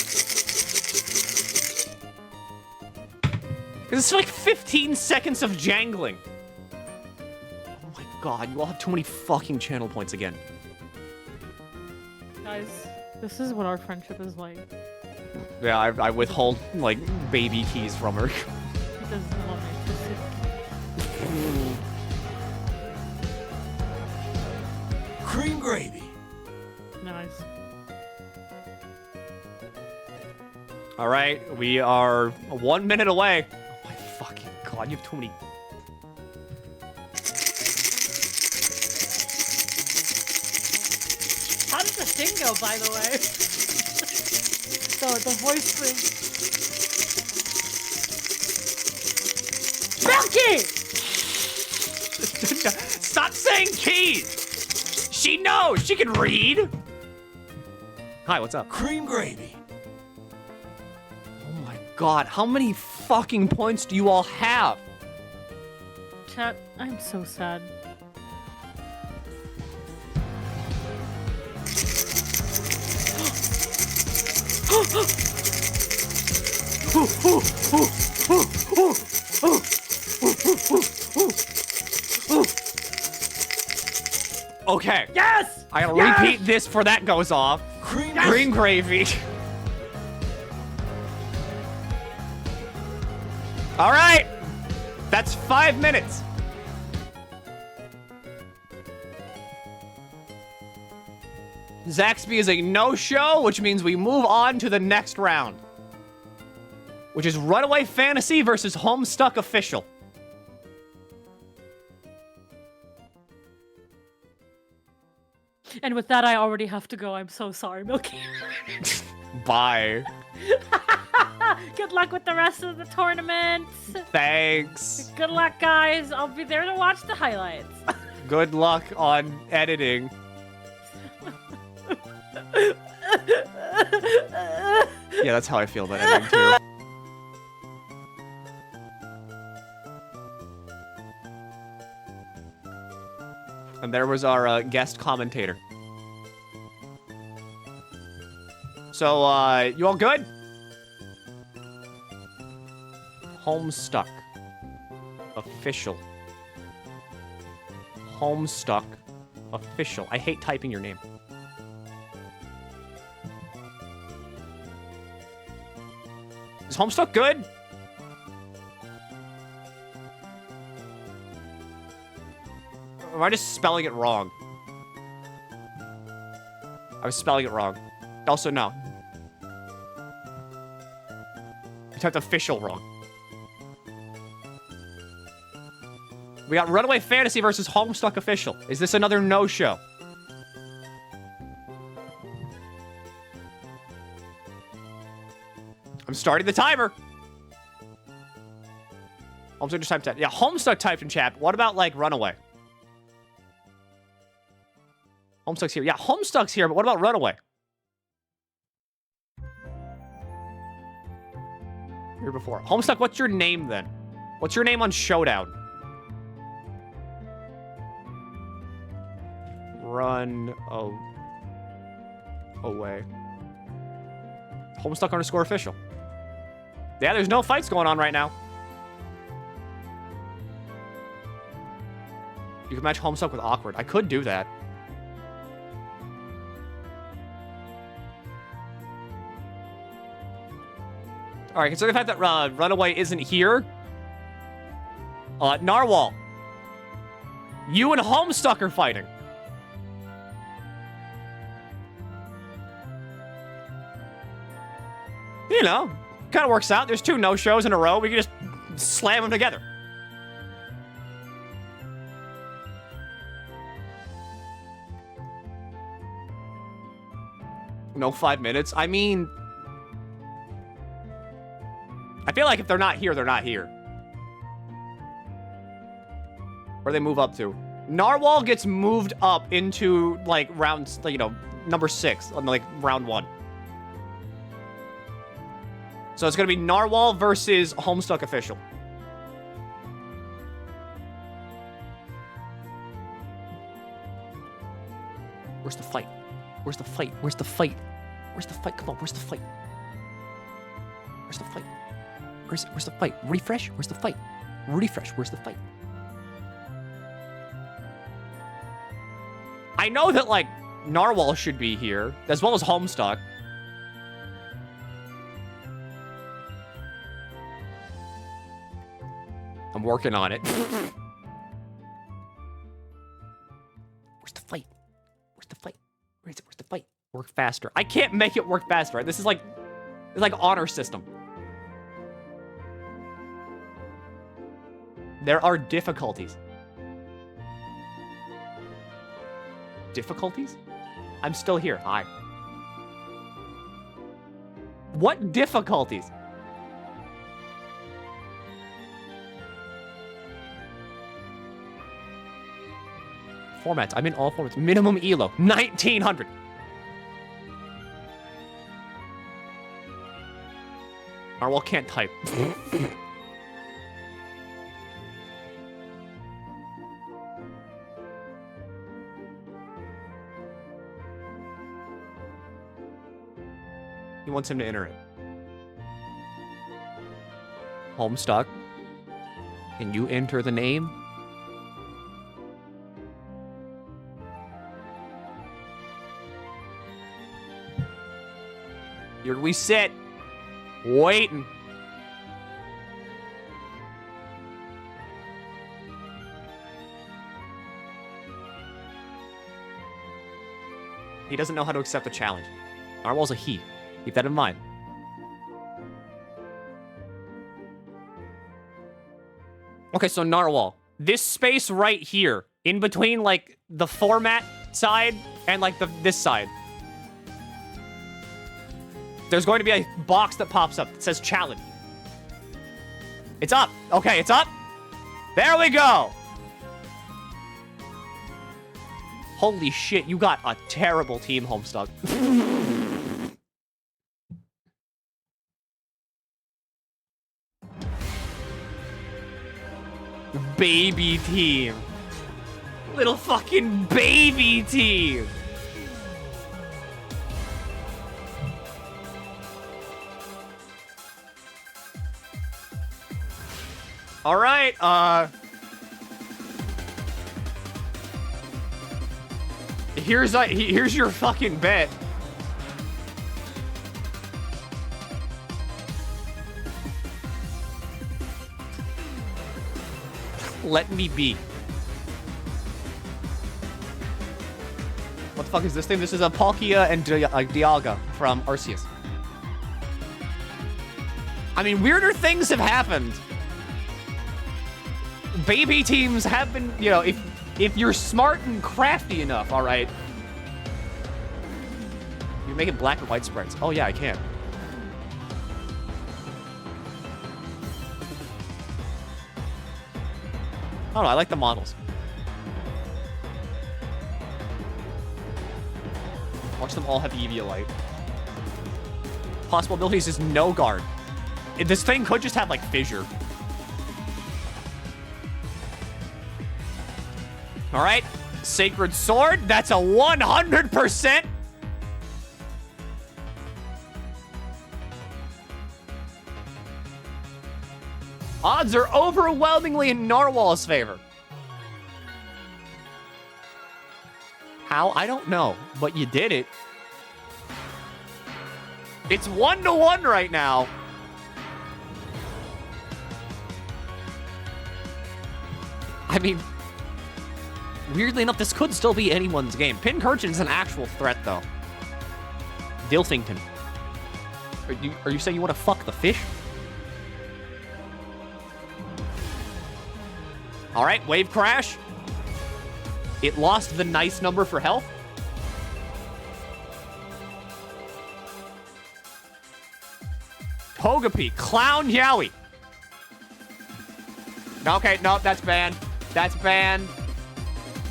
It's like 15 seconds of jangling. Oh my God, you all have too many fucking channel points again. Guys, this is what our friendship is like. Yeah, I withhold, like, baby keys from her. He doesn't want me to Cream gravy. Nice. All right, we are 1 minute away. Oh my fucking God, you have too many... How did the thing go, by the way? the voice thing. Milky! Stop saying keys! She knows! She can read! Hi, what's up? Cream gravy. Oh my God, how many fucking points do you all have? Chat, I'm so sad. Okay. Yes! I gotta Yes! repeat this before that goes off. Green gravy. All right. That's 5 minutes. Zaxby is a no-show, which means we move on to the next round, which is Runaway Fantasy versus Homestuck Official. And with that, I already have to go. I'm so sorry, Milky. Bye. Good luck with the rest of the tournament. Thanks. Good luck, guys. I'll be there to watch the highlights. Good luck on editing. Yeah, that's how I feel about editing, too. And there was our guest commentator. So, you all good? Homestuck. Official. Homestuck. Official. I hate typing your name. Is Homestuck good? Or am I just spelling it wrong? I was spelling it wrong. Also, no. I typed official wrong. We got Runaway Fantasy versus Homestuck Official. Is this another no-show? I'm starting the timer. Homestuck just typed that. Yeah, Homestuck typed in chat. What about, like, Runaway? Homestuck's here. Yeah, Homestuck's here, but what about Runaway? Here before. Homestuck, what's your name, then? What's your name on Showdown? Run away. Homestuck underscore official. Yeah, there's no fights going on right now. You can match Homestuck with Awkward. I could do that. All right, considering the fact that Runaway isn't here, Narwhal, you and Homestuck are fighting. You know, kind of works out. There's 2 no-shows in a row. We can just slam them together. No 5 minutes. I mean, I feel like if they're not here, they're not here. Where they move up to. Narwhal gets moved up into, like, rounds, you know, number 6 on, like, round 1. So it's going to be Narwhal versus Homestuck Official. Where's the fight? Where's the fight? Where's the fight? Where's the fight? Come on, where's the fight? Where's the fight? Where's the fight? Refresh? Where's the fight? Refresh? Where's the fight? I know that, like, Narwhal should be here, as well as Homestuck. I'm working on it. Where's the fight? Where's the fight? Where is it? Where's the fight? Work faster. I can't make it work faster, right? This is like, it's like honor system. There are difficulties. Difficulties? I'm still here. Hi. What difficulties? Formats. I'm in all formats. Minimum ELO. 1900. Narwhal can't type. He wants him to enter it. Homestuck. Can you enter the name? Here we sit. Waiting. He doesn't know how to accept the challenge. Narwhal's a he. Keep that in mind. Okay, so Narwhal. This space right here, in between, like, the format side and, like, this side. There's going to be a box that pops up that says challenge. It's up. Okay, it's up. There we go. Holy shit, you got a terrible team, Homestuck. Baby team. Little fucking baby team. All right, here's your fucking bet. Let me be. What the fuck is this thing? This is a Palkia and Dialga from Arceus. I mean, weirder things have happened. Baby teams have been, you know, if you're smart and crafty enough, all right. You make it black and white sprites. Oh yeah, I can. I don't know, I like the models. Watch them all have Eviolite. Possible abilities is no guard. This thing could just have, like, Fissure. All right. Sacred Sword. That's a 100%. Odds are overwhelmingly in Narwhal's favor. How? I don't know, but you did it. It's 1-1 right now. I mean, weirdly enough, this could still be anyone's game. Pincurchin's an actual threat, though. Dilfington. Are you saying you want to fuck the fish? All right, Wave Crash. It lost the nice number for health. Togepi, Clown Yowie. Okay, no, that's banned. That's banned.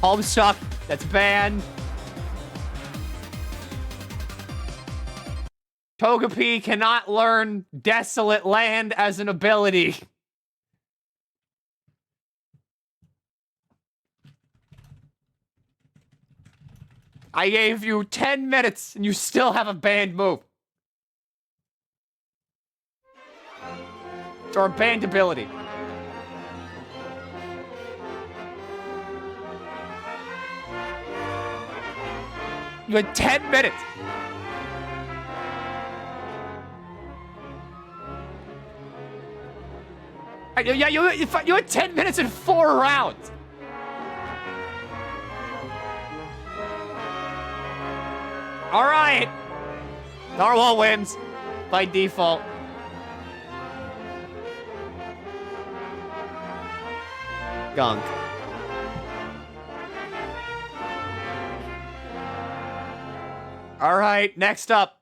Homestuck, that's banned. Togepi cannot learn Desolate Land as an ability. I gave you 10 minutes and you still have a banned move. Or a banned ability. You had 10 minutes. Yeah, you had 10 minutes and 4 rounds. All right. Narwhal wins by default. Gunk. All right, next up.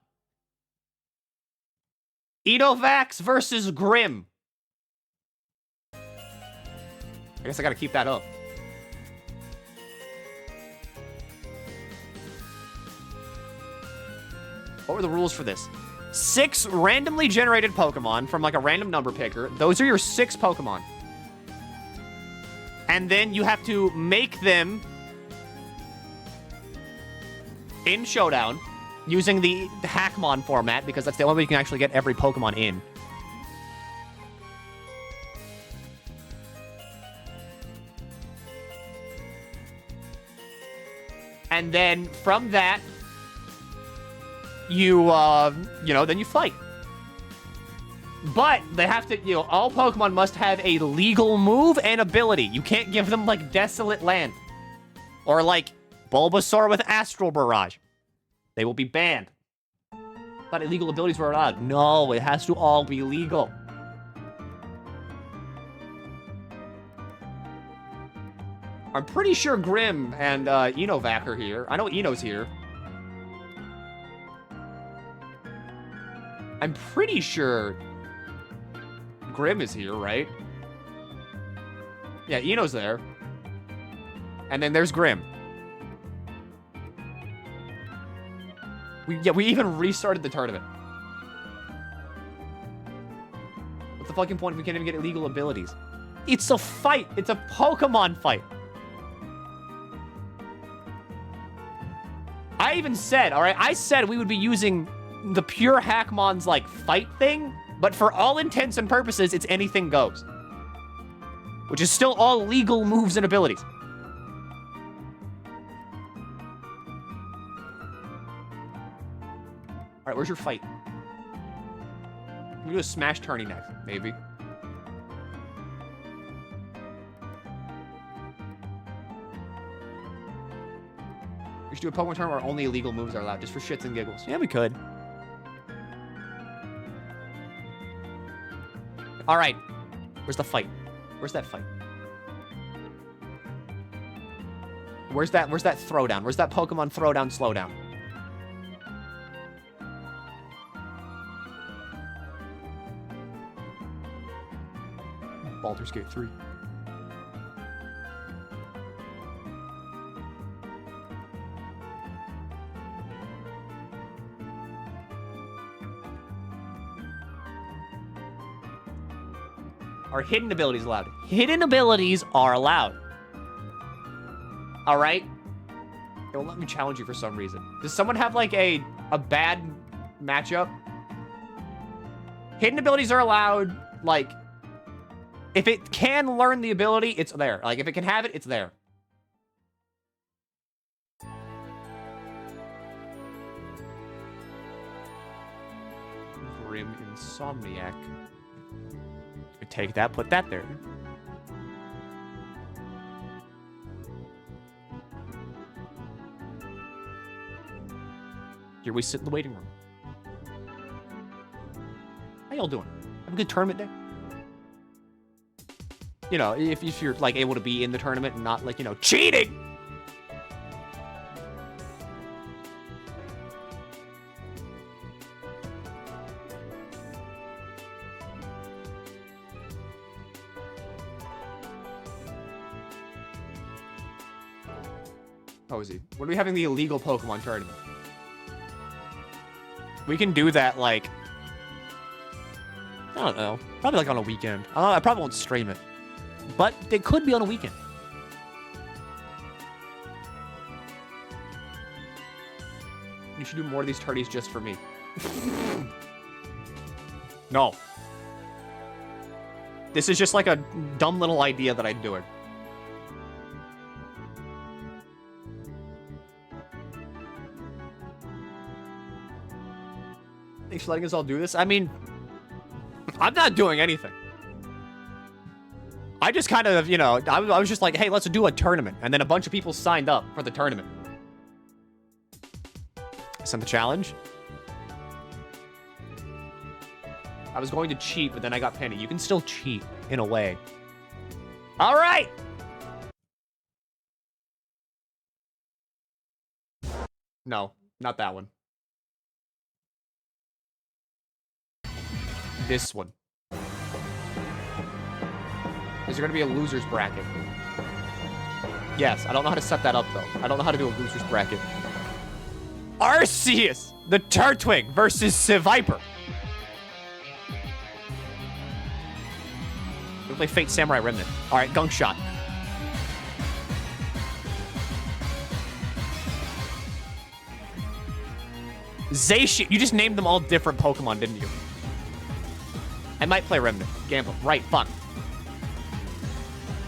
Edovax versus Grim. I guess I gotta keep that up. What were the rules for this? 6 randomly generated Pokemon from like a random number picker. Those are your 6 Pokemon. And then you have to make them in Showdown using the Hackmon format because that's the only way you can actually get every Pokemon in. And then from that, then you fight. But they have to, all Pokemon must have a legal move and ability. You can't give them, like, Desolate Land. Or, like, Bulbasaur with Astral Barrage. They will be banned. But illegal abilities were allowed. No, it has to all be legal. I'm pretty sure Grim and Enovac are here. I know Eno's here. I'm pretty sure Grim is here, right? Yeah, Eno's there. And then there's Grim. We even restarted the tournament. What's the fucking point if we can't even get illegal abilities? It's a fight. It's a Pokemon fight. I even said, all right, I said we would be using the pure Hackmon's, like, fight thing, but for all intents and purposes, it's anything goes. Which is still all legal moves and abilities. All right, where's your fight? Can we do a Smash Tourney next, maybe? We should do a Pokemon tournament where only illegal moves are allowed, just for shits and giggles. Yeah, we could. All right. Where's the fight? Where's that fight? Where's that throwdown? Where's that Pokemon throwdown slowdown? Baldur's Gate 3. Are hidden abilities allowed? Hidden abilities are allowed. All right? It won't let me challenge you for some reason. Does someone have, like, a bad matchup? Hidden abilities are allowed, like, if it can learn the ability, it's there. Like, if it can have it, it's there. Grim Insomniac. Take that, put that there. Here we sit in the waiting room. How y'all doing? Have a good tournament day? You know, if you're, like, able to be in the tournament and not, like, you know, cheating! Oh, is he? When are we having the illegal Pokemon tournament? We can do that, like... I don't know. Probably, like, on a weekend. I probably won't stream it. But it could be on a weekend. You should do more of these tourneys just for me. No. This is just, like, a dumb little idea that I'm doing. Thanks for letting us all do this. I mean, I'm not doing anything. I just kind of, you know, I was just like, hey, let's do a tournament. And then a bunch of people signed up for the tournament. Sent the challenge. I was going to cheat, but then I got Penny. You can still cheat, in a way. All right! No, not that one. This one. Is there going to be a loser's bracket? Yes, I don't know how to set that up, though. I don't know how to do a loser's bracket. Arceus, the Turtwig versus Seviper. We'll play Fate Samurai Remnant. All right, Gunk Shot. Zacian. You just named them all different Pokemon, didn't you? I might play Remnant. Gamble. Right, fuck.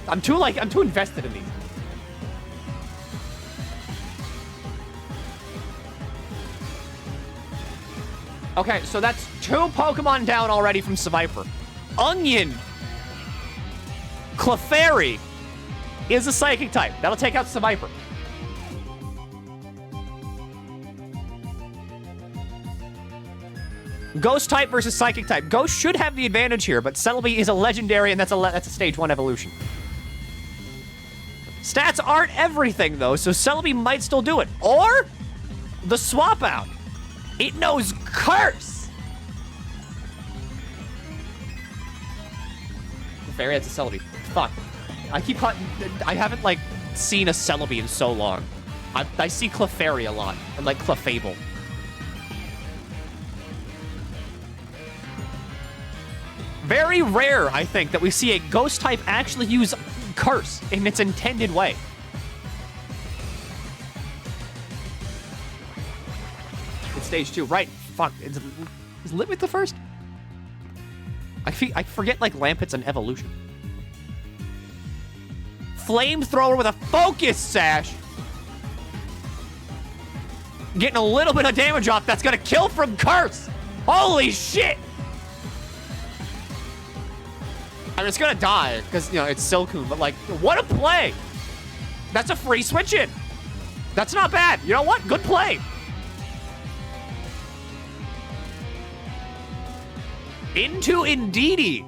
I'm too invested in these. Okay, so that's 2 Pokemon down already from Seviper. Onion Clefairy is a Psychic type. That'll take out Seviper. Ghost type versus Psychic type. Ghost should have the advantage here, but Celebi is a legendary, and that's a stage 1 evolution. Stats aren't everything, though, so Celebi might still do it. Or the swap out. It knows Curse. The fairy has a Celebi. Fuck. I haven't, like, seen a Celebi in so long. I see Clefairy a lot, and, like, Clefable. Very rare, I think, that we see a ghost type actually use Curse in its intended way. It's stage 2, right? Fuck, is Litwick the first? I forget, like, Lampet's an evolution. Flamethrower with a Focus Sash. Getting a little bit of damage off. That's gonna kill from Curse. Holy shit! I mean, it's gonna die, because, you know, it's Silcoon, but, like, what a play! That's a free switch-in! That's not bad. You know what? Good play. Into Indeedee.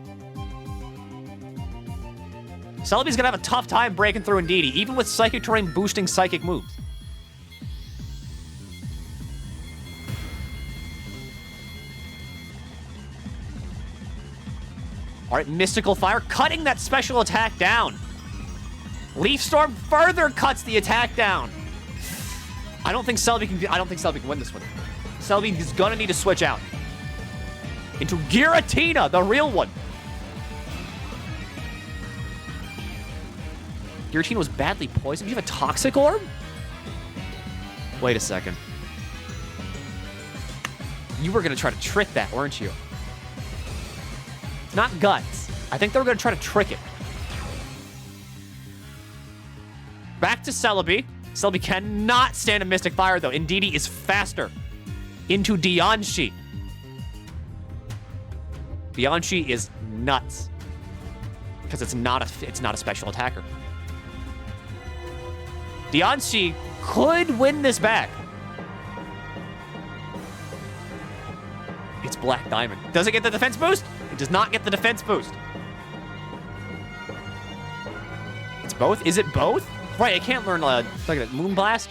Celebi's gonna have a tough time breaking through Indeedee, even with Psychic Terrain boosting psychic moves. All right, Mystical Fire, cutting that special attack down. Leaf Storm further cuts the attack down. I don't think Celebi can win this one. Celebi is gonna need to switch out into Giratina, the real one. Giratina was badly poisoned. You have a Toxic Orb? Wait a second. You were gonna try to trick that, weren't you? It's not Guts. I think they were gonna try to trick it. Back to Celebi. Celebi cannot stand a Mystic Fire, though. Indeedee is faster. Into Diancie. Diancie is nuts. Because it's not a special attacker. Diancie could win this back. It's Black Diamond. Does it get the defense boost? It does not get the defense boost. It's both? Is it both? Right, I can't learn like a Moonblast.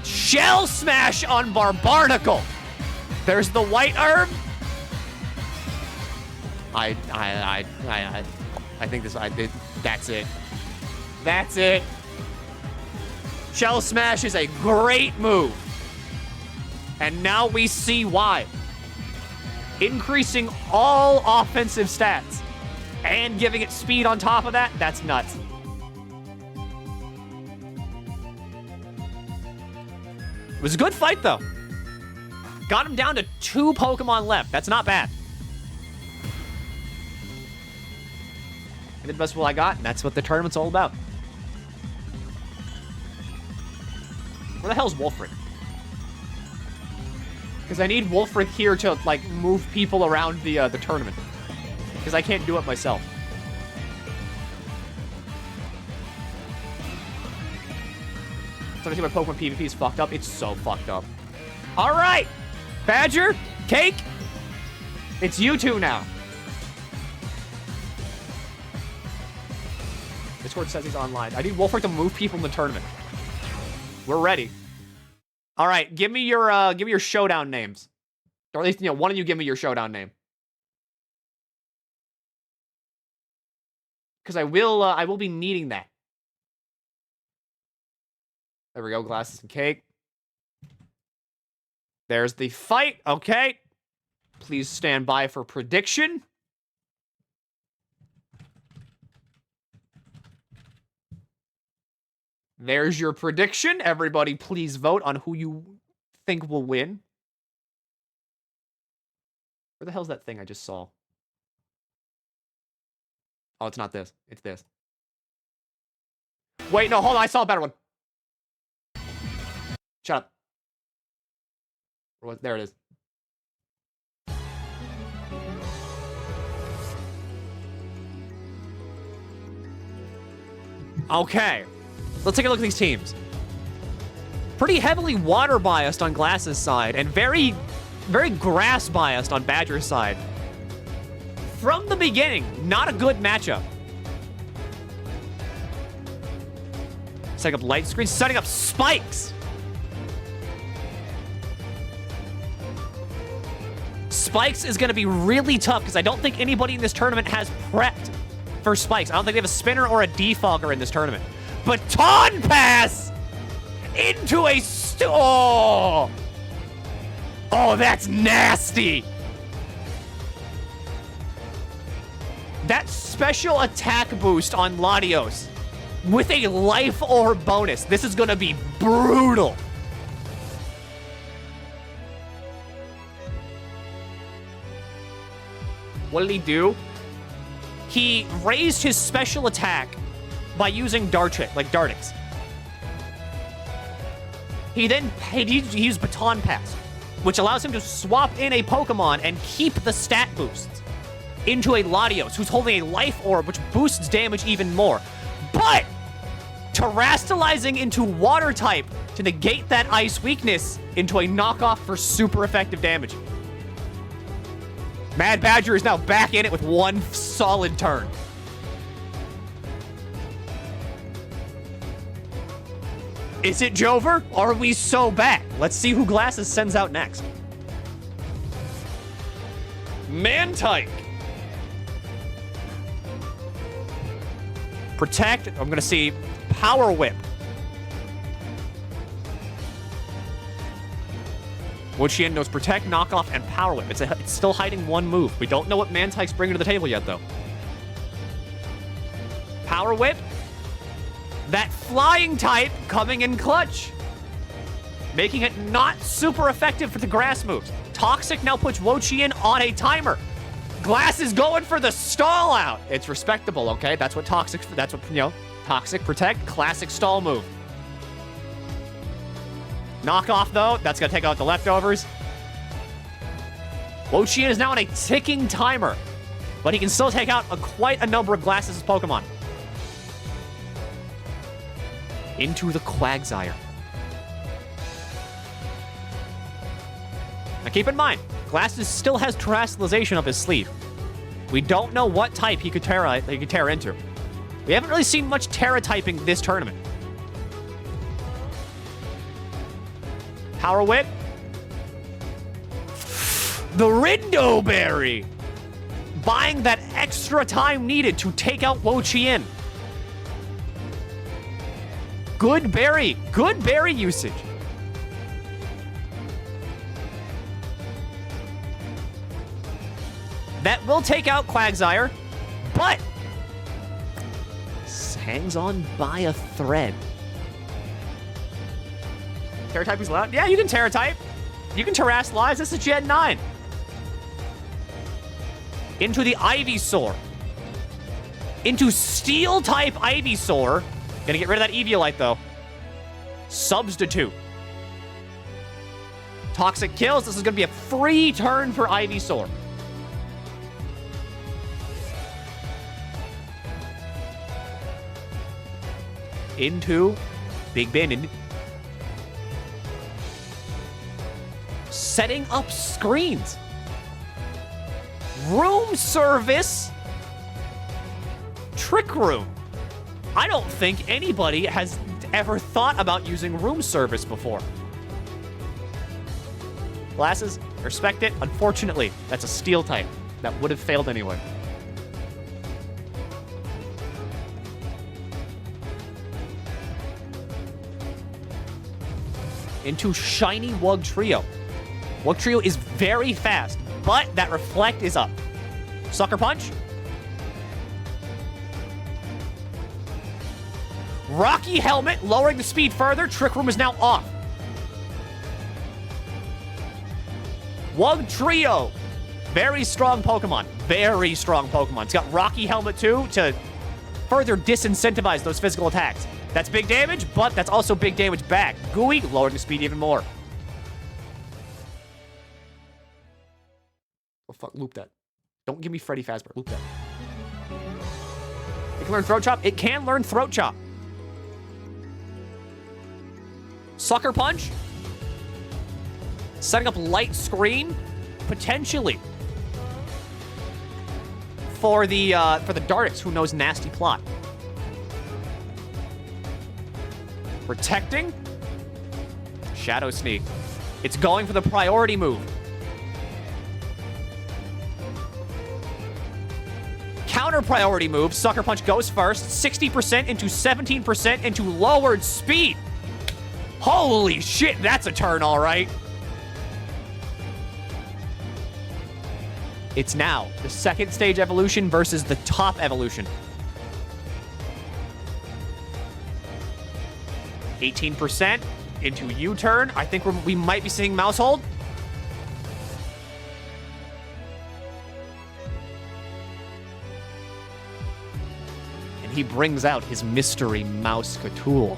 Shell Smash on Barbarnacle. There's the White Herb. I think that's it. That's it. Shell Smash is a great move. And now we see why. Increasing all offensive stats and giving it speed on top of that, that's nuts. It was a good fight, though. Got him down to 2 Pokemon left. That's not bad. I did the best I got, and that's what the tournament's all about. Where the hell's Wolfric? Because I need Wolfric here to, like, move people around the tournament. Because I can't do it myself. So I think my Pokemon PvP is fucked up. It's so fucked up. All right, Badger, Cake, it's you two now. Discord says he's online. I need Wolfric to move people in the tournament. We're ready. All right, give me your showdown names, or at least one of you give me your showdown name. Because I will be needing that. There we go, Glasses and Cake. There's the fight. Okay. Please stand by for prediction. There's your prediction. Everybody, please vote on who you think will win. Where the hell's that thing I just saw? Oh, it's not this. It's this. Wait, no, hold on. I saw a better one. Shut up. There it is. Okay. Let's take a look at these teams. Pretty heavily water biased on Glass's side, and very, very grass biased on Badger's side. From the beginning, not a good matchup. Setting up light screens, setting up spikes. Spikes is going to be really tough because I don't think anybody in this tournament has prepped for spikes. I don't think they have a spinner or a defogger in this tournament. Baton pass into a oh, that's nasty. That special attack boost on Latios with a life orb bonus. This is going to be brutal. What did he do? He raised his special attack by using Dartix. He then used Baton Pass, which allows him to swap in a Pokemon and keep the stat boosts into a Latios, who's holding a life orb, which boosts damage even more. But terastallizing into water type to negate that ice weakness into a knockoff for super effective damage. Mad Badger is now back in it with one solid turn. Is it Jover? Or are we so back? Let's see who Glasses sends out next. Mantike. Protect. I'm going to see Power Whip. Wo-Chien knows Protect, Knockoff, and Power Whip. It's still hiding one move. We don't know what Mantike's bringing to the table yet, though. Power Whip. That flying type coming in clutch. Making it not super effective for the grass moves. Toxic now puts Wo-Chien on a timer. Glass is going for the stall out. It's respectable, okay? That's what Toxic, Toxic, Protect, classic stall move. Knockoff, though, that's going to take out the leftovers. Wo-Chien is now on a ticking timer, but he can still take out quite a number of Glasses' Pokemon. Into the Quagsire. Now keep in mind, Glasses still has Terastallization up his sleeve. We don't know what type he could tear into. We haven't really seen much Terra typing this tournament. Power Whip. The Rindo Berry. Buying that extra time needed to take out Wo-Chien. Good berry usage. That will take out Quagsire, but hangs on by a thread. Terra type is allowed? Yeah, you can Terra type. You can Terrastallize. This is Gen 9. Into the Ivysaur. Into Steel type Ivysaur. Gonna get rid of that Eviolite, though. Substitute. Toxic kills. This is gonna be a free turn for Ivysaur. Into Big Bandit. Setting up screens. Room service. Trick Room. I don't think anybody has ever thought about using room service before. Glasses, respect it. Unfortunately, that's a Steel type. That would have failed anyway. Into Shiny Wugtrio. Wugtrio is very fast, but that Reflect is up. Sucker Punch. Rocky Helmet, lowering the speed further. Trick Room is now off. Wugtrio. Very strong Pokemon. Very strong Pokemon. It's got Rocky Helmet too to further disincentivize those physical attacks. That's big damage, but that's also big damage back. Gooey, lowering the speed even more. Oh, fuck, loop that. Don't give me Freddy Fazbear. Loop that. It can learn Throat Chop. It can learn Throat Chop. Sucker Punch. Setting up Light Screen. Potentially. For the Dartrix, who knows Nasty Plot. Protecting. Shadow Sneak. It's going for the priority move. Counter priority move. Sucker Punch goes first. 60% into 17% into lowered speed. Holy shit, that's a turn, all right. It's now the second stage evolution versus the top evolution. 18% into U-turn. I think we might be seeing Mouse Hold. And he brings out his mystery Mouse Catool.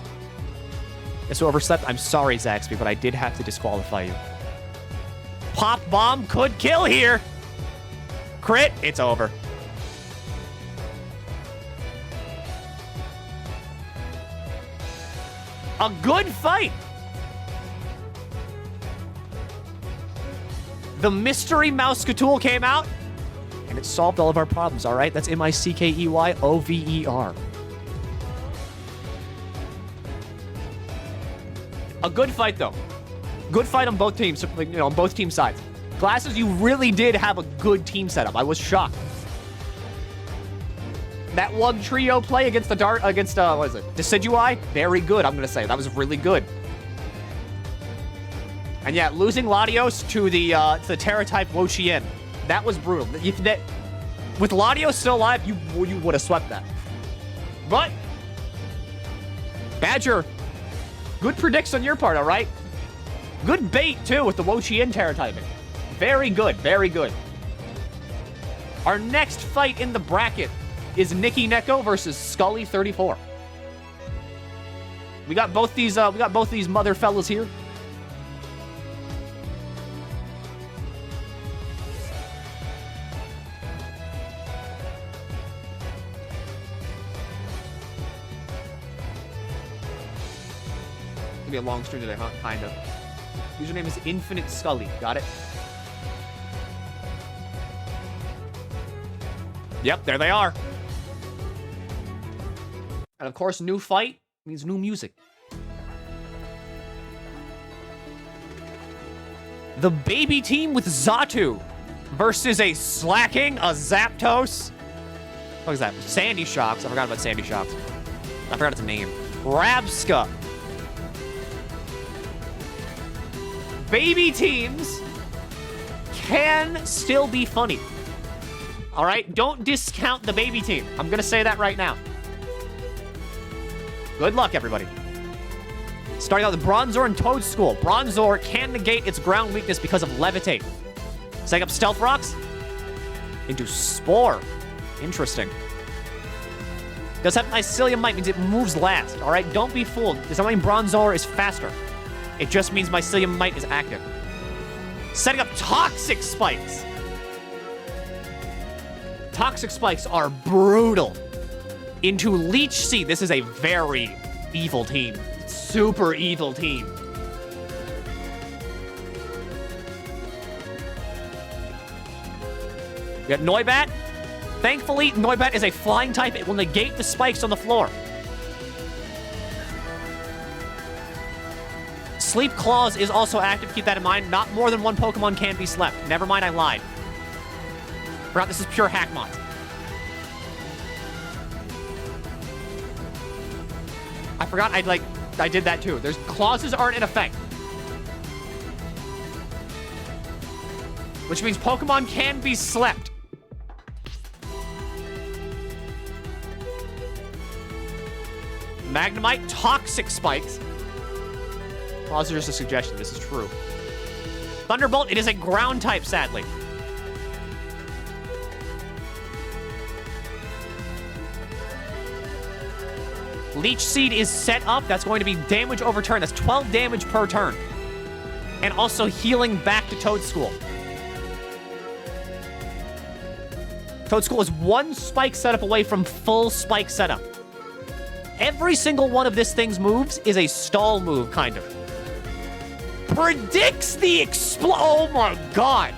Guess who overslept? I'm sorry, Zaxby, but I did have to disqualify you. Pop Bomb could kill here. Crit, it's over. A good fight. The mystery Mousecatool came out, and it solved all of our problems, all right? That's MICKEYOVER. A good fight, though. Good fight on both teams, you know, on both team sides. Glasses, you really did have a good team setup. I was shocked. That one trio play against the what is it? Decidui? Very good, I'm gonna say. That was really good. And yeah, losing Latios to the Terra-type Wo-Chien, that was brutal. With Latios still alive, you would have swept that. But Badger, good predicts on your part, all right? Good bait, too, with the Wo-Chien Terra-typing. Very good, very good. Our next fight in the bracket is Nicky Neko versus Scully 34. We got both these mother fellas here. Be a long stream today, huh? Kind of. Username is Infinite Scully. Got it? Yep, there they are. And of course, new fight means new music. The baby team with Xatu versus a slacking, a Zapdos. What is that? Sandy Shocks. I forgot about Sandy Shocks. I forgot its name. Rabska. Baby teams can still be funny. All right? Don't discount the baby team. I'm going to say that right now. Good luck, everybody. Starting out with Bronzor and Toadstool. Bronzor can negate its ground weakness because of Levitate. Setting up Stealth Rocks into Spore. Interesting. Does have Mycelium Might, means it moves last. All right? Don't be fooled. Does not mean Bronzor is faster. It just means Mycelium Might is active. Setting up Toxic Spikes. Toxic Spikes are brutal. Into Leech Seed. This is a very evil team. Super evil team. We got Noibat. Thankfully, Noibat is a flying type. It will negate the spikes on the floor. Sleep Claws is also active. Keep that in mind. Not more than one Pokemon can be slept. Never mind, I lied. Forgot this is pure Hackmont. I forgot I did that too. There's clauses aren't in effect. Which means Pokemon can be slept. Magnemite, Toxic Spikes. Clauses are just a suggestion. This is true. Thunderbolt, it is a ground type, sadly. Leech Seed is set up. That's going to be damage over turn. That's 12 damage per turn. And also healing back to Toadstool. Toadstool is one spike setup away from full spike setup. Every single one of this thing's moves is a stall move, kind of. Predicts the oh my god.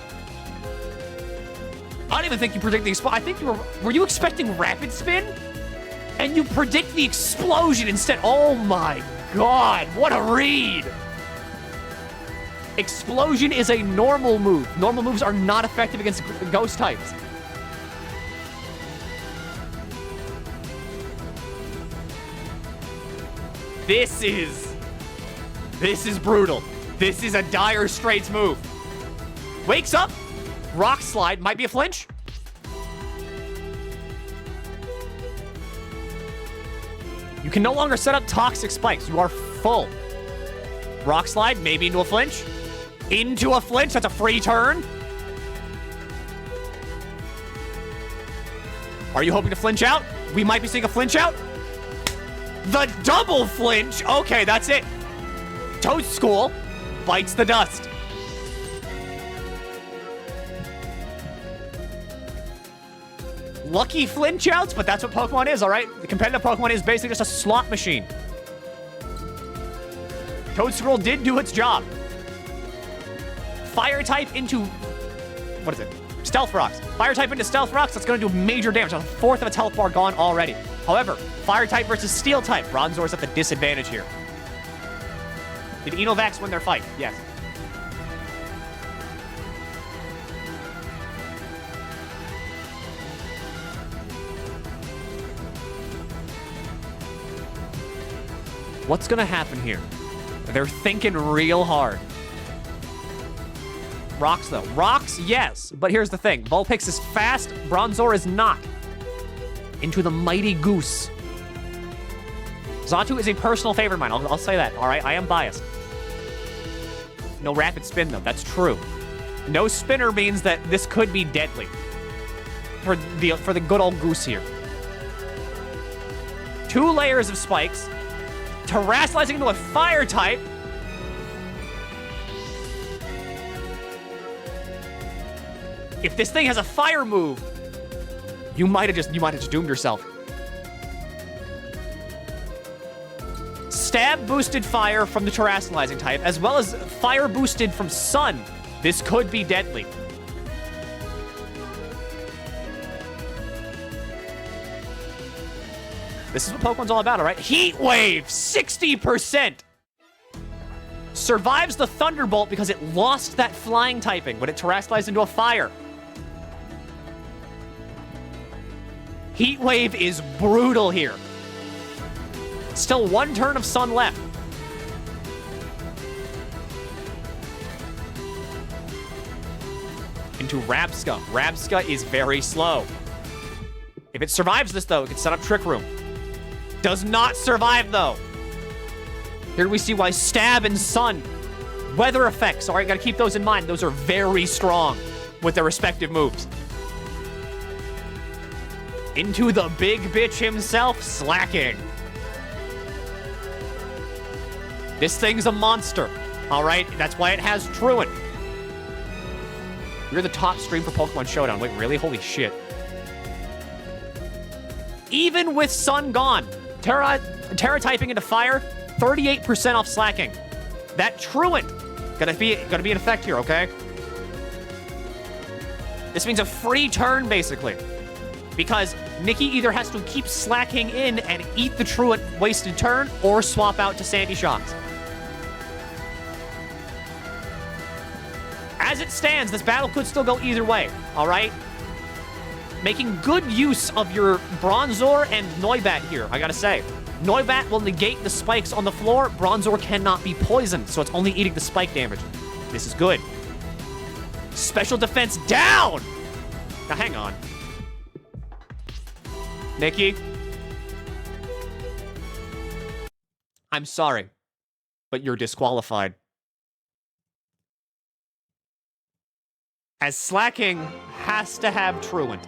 I don't even think you predict the I think you were you expecting Rapid Spin? And you predict the explosion instead. Oh my god, what a read. Explosion is a normal move. Normal moves are not effective against ghost types. This is brutal. This is a Dire Straits move. Wakes up. Rock Slide. Might be a flinch. You can no longer set up Toxic Spikes. You are full. Rock Slide. Maybe into a flinch. Into a flinch. That's a free turn. Are you hoping to flinch out? We might be seeing a flinch out. The double flinch. Okay, that's it. Toadstool bites the dust. Lucky flinch outs, but that's what Pokemon is, all right? The competitive Pokemon is basically just a slot machine. Toad did do its job. Fire type into... What is it? Stealth Rocks. Fire type into Stealth Rocks, that's going to do major damage. A fourth of its health bar gone already. However, Fire type versus Steel type. Bronzor's at the disadvantage here. Did Enovax win their fight? Yes. What's gonna happen here? They're thinking real hard. Rocks, though. Rocks, yes. But here's the thing. Vulpix is fast. Bronzor is not. Into the Mighty Goose. Xatu is a personal favorite of mine. I'll say that, all right? I am biased. No rapid spin, though. That's true. No spinner means that this could be deadly. For the good old Goose here. 2 layers of spikes. Terrassalizing into a fire type. If this thing has a fire move, you might have just doomed yourself. Stab boosted fire from the terrassalizing type, as well as fire boosted from Sun. This could be deadly. This is what Pokemon's all about, all right? Heat Wave, 60%. Survives the Thunderbolt because it lost that flying typing when it terrestrialized into a fire. Heat Wave is brutal here. Still 1 turn of Sun left. Into Rabsca. Rabsca is very slow. If it survives this, though, it can set up Trick Room. Does not survive, though. Here we see why Stab and Sun. Weather effects. All right, gotta keep those in mind. Those are very strong with their respective moves. Into the big bitch himself, Slacking. This thing's a monster. All right, that's why it has Truant. You're the top stream for Pokemon Showdown. Wait, really? Holy shit. Even with Sun gone, Terra typing into fire, 38% off Slacking. That Truant gonna be in effect here, okay? This means a free turn, basically. Because Nikki either has to keep Slacking in and eat the Truant wasted turn, or swap out to Sandy Shocks. As it stands, this battle could still go either way, all right? Making good use of your Bronzor and Noibat here, I gotta say. Noibat will negate the spikes on the floor. Bronzor cannot be poisoned, so it's only eating the spike damage. This is good. Special defense down! Now, hang on. Nikki? I'm sorry, but you're disqualified. As Slacking has to have Truant.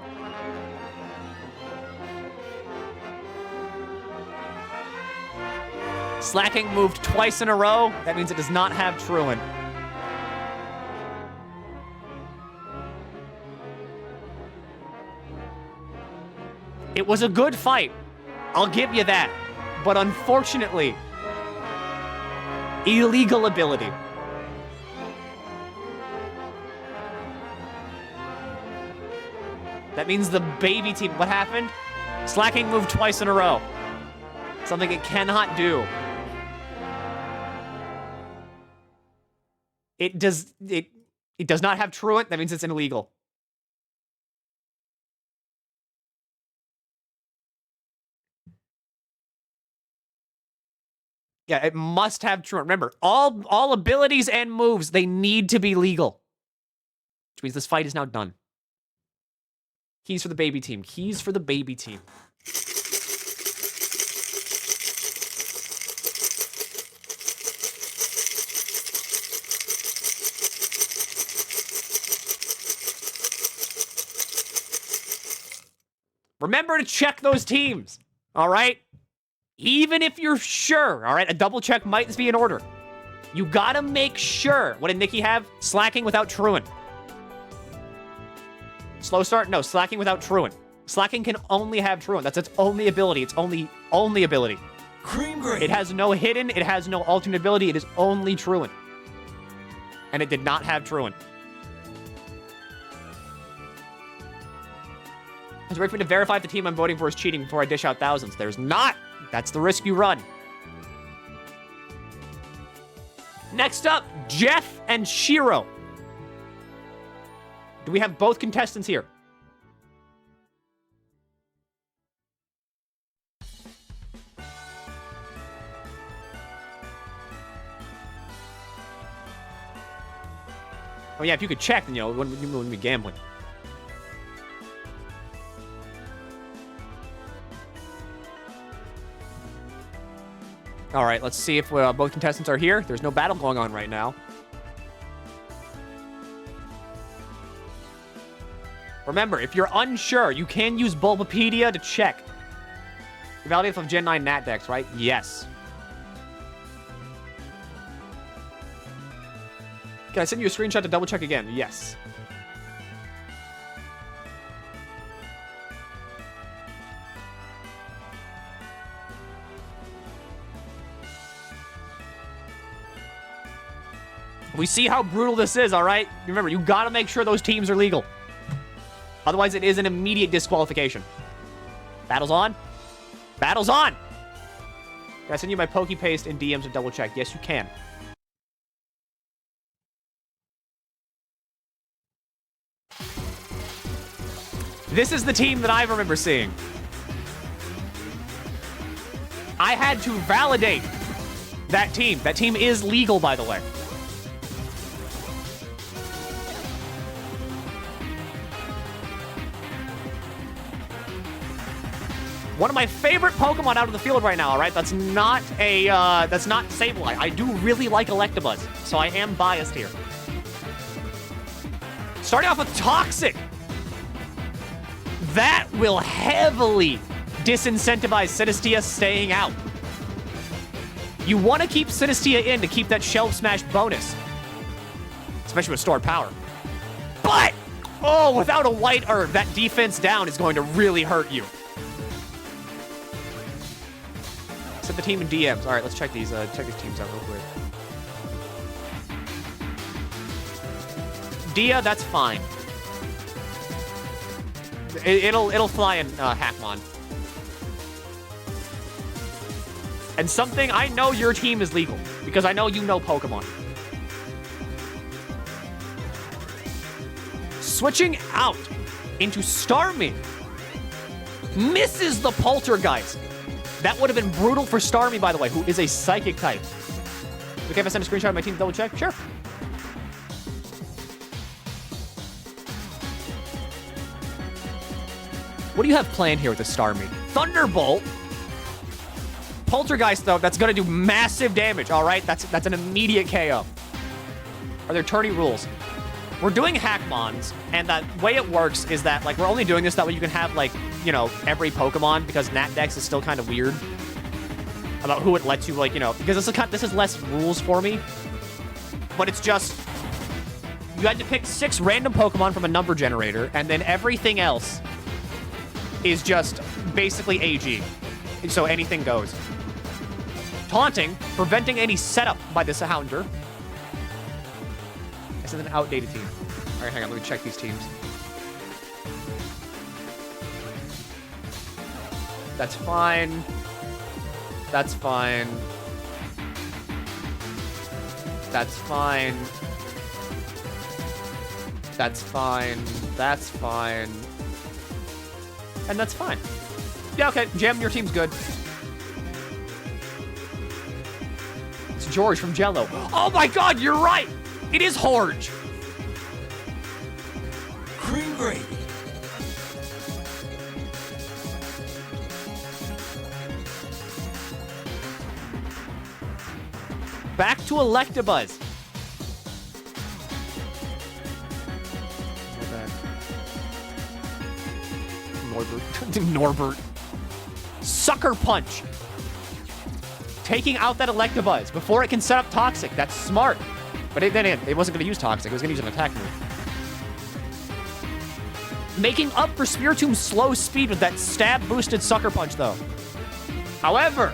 Slacking moved twice in a row. That means it does not have Truant. It was a good fight. I'll give you that. But unfortunately, illegal ability. That means the baby team... What happened? Slacking moved twice in a row. Something it cannot do. It does not have Truant. That means it's illegal. Yeah, it must have Truant. Remember, all abilities and moves, they need to be legal. Which means this fight is now done. Keys for the baby team. Keys for the baby team. Remember to check those teams, all right? Even if you're sure, all right? A double check might be in order. You gotta make sure. What did Nikki have? Slacking without Truant. Slow start? No, Slacking without Truant. Slacking can only have Truant. That's its only ability. Its only ability. Cream grade. It has no hidden. It has no alternate ability. It is only Truant. And it did not have Truant. I was waiting for me to verify if the team I'm voting for is cheating before I dish out thousands. There's not. That's the risk you run. Next up, Jeff and Shiro. Do we have both contestants here? Oh yeah, if you could check, then you wouldn't be gambling. All right, let's see if both contestants are here. There's no battle going on right now. Remember, if you're unsure, you can use Bulbapedia to check. Validate of Gen 9 Nat Dex, right? Yes. Can I send you a screenshot to double check again? Yes. We see how brutal this is, all right? Remember, you gotta make sure those teams are legal. Otherwise, it is an immediate disqualification. Battle's on. Battle's on! Can I send you my Pokepaste in DMs to double check? Yes, you can. This is the team that I remember seeing. I had to validate that team. That team is legal, by the way. One of my favorite Pokemon out of the field right now, all right? That's not Sableye. I do really like Electabuzz, so I am biased here. Starting off with Toxic. That will heavily disincentivize Sinistea staying out. You want to keep Sinistea in to keep that Shelf Smash bonus, especially with stored power. But, oh, without a White Herb, that defense down is going to really hurt you. Set the team in DMs. All right, let's check these teams out real quick. Dia, that's fine. It'll fly in Hackmon. And something, I know your team is legal because I know you know Pokemon. Switching out into Starmie. Misses the Poltergeist. That would have been brutal for Starmie, by the way, who is a Psychic type. Okay, if I send a screenshot of my team to double check? Sure. What do you have planned here with the Starmie? Thunderbolt. Poltergeist, though, that's going to do massive damage, all right? That's an immediate KO. Are there Tourney rules? We're doing Hackmons, and the way it works is that, like, we're only doing this that way you can have, like, you know, every Pokemon, because Nat Dex is still kind of weird about who it lets you, like, you know, because this is less rules for me, but it's just, you had to pick 6 random Pokemon from a number generator, and then everything else is just basically AG, so anything goes. Taunting, preventing any setup by this Houndour. This is an outdated team. All right, hang on, let me check these teams. That's fine. That's fine. That's fine. That's fine. That's fine. And that's fine. Yeah, okay, Gem, your team's good. It's George from Jello. Oh my god, you're right! It is Horge. Cream gravy. Back to Electabuzz. Norbert. Sucker Punch. Taking out that Electabuzz before it can set up Toxic. That's smart. But it wasn't going to use Toxic. It was going to use an attack move. Making up for Spiritom's slow speed with that stab-boosted Sucker Punch, though. However,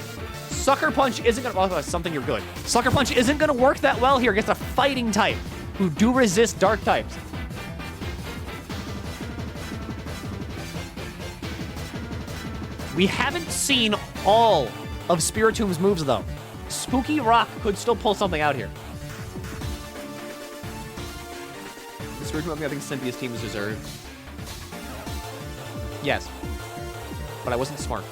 Sucker Punch isn't gonna... Oh, something you're good. Sucker Punch isn't gonna work that well here against a fighting type who do resist dark types. We haven't seen all of Spiritom's moves, though. Spooky Rock could still pull something out here. The Spiritomb, I think Cynthia's team is deserved. Yes. But I wasn't smart.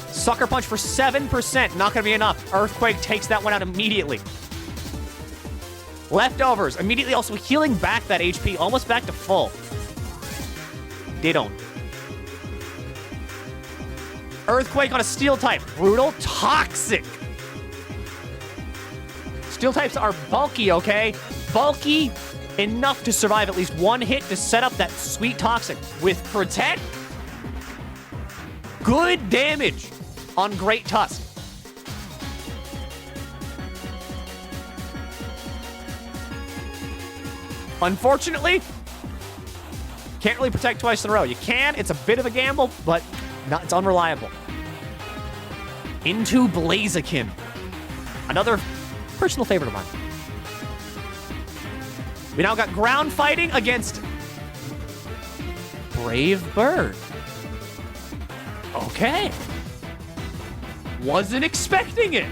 Sucker Punch for 7%. Not going to be enough. Earthquake takes that one out immediately. Leftovers. Immediately also healing back that HP. Almost back to full. They don't. Earthquake on a Steel type. Brutal. Toxic. Steel types are bulky, okay? Bulky enough to survive at least one hit to set up that sweet Toxic. With Protect, good damage on Great Tusk. Unfortunately, can't really protect twice in a row. You can, it's a bit of a gamble, but it's unreliable. Into Blaziken. Another personal favorite of mine. We now got ground fighting against Brave Bird. Okay. Wasn't expecting it.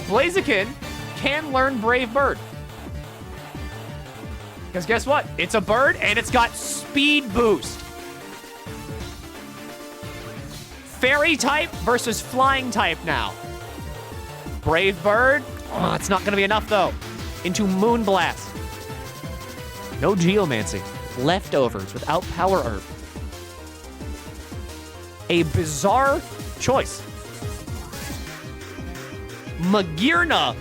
Blaziken can learn Brave Bird. Because guess what? It's a bird and it's got speed boost. Fairy type versus flying type now. Brave Bird. Oh, it's not going to be enough, though. Into Moonblast. No Geomancy. Leftovers without Power Herb. A bizarre choice. Magearna,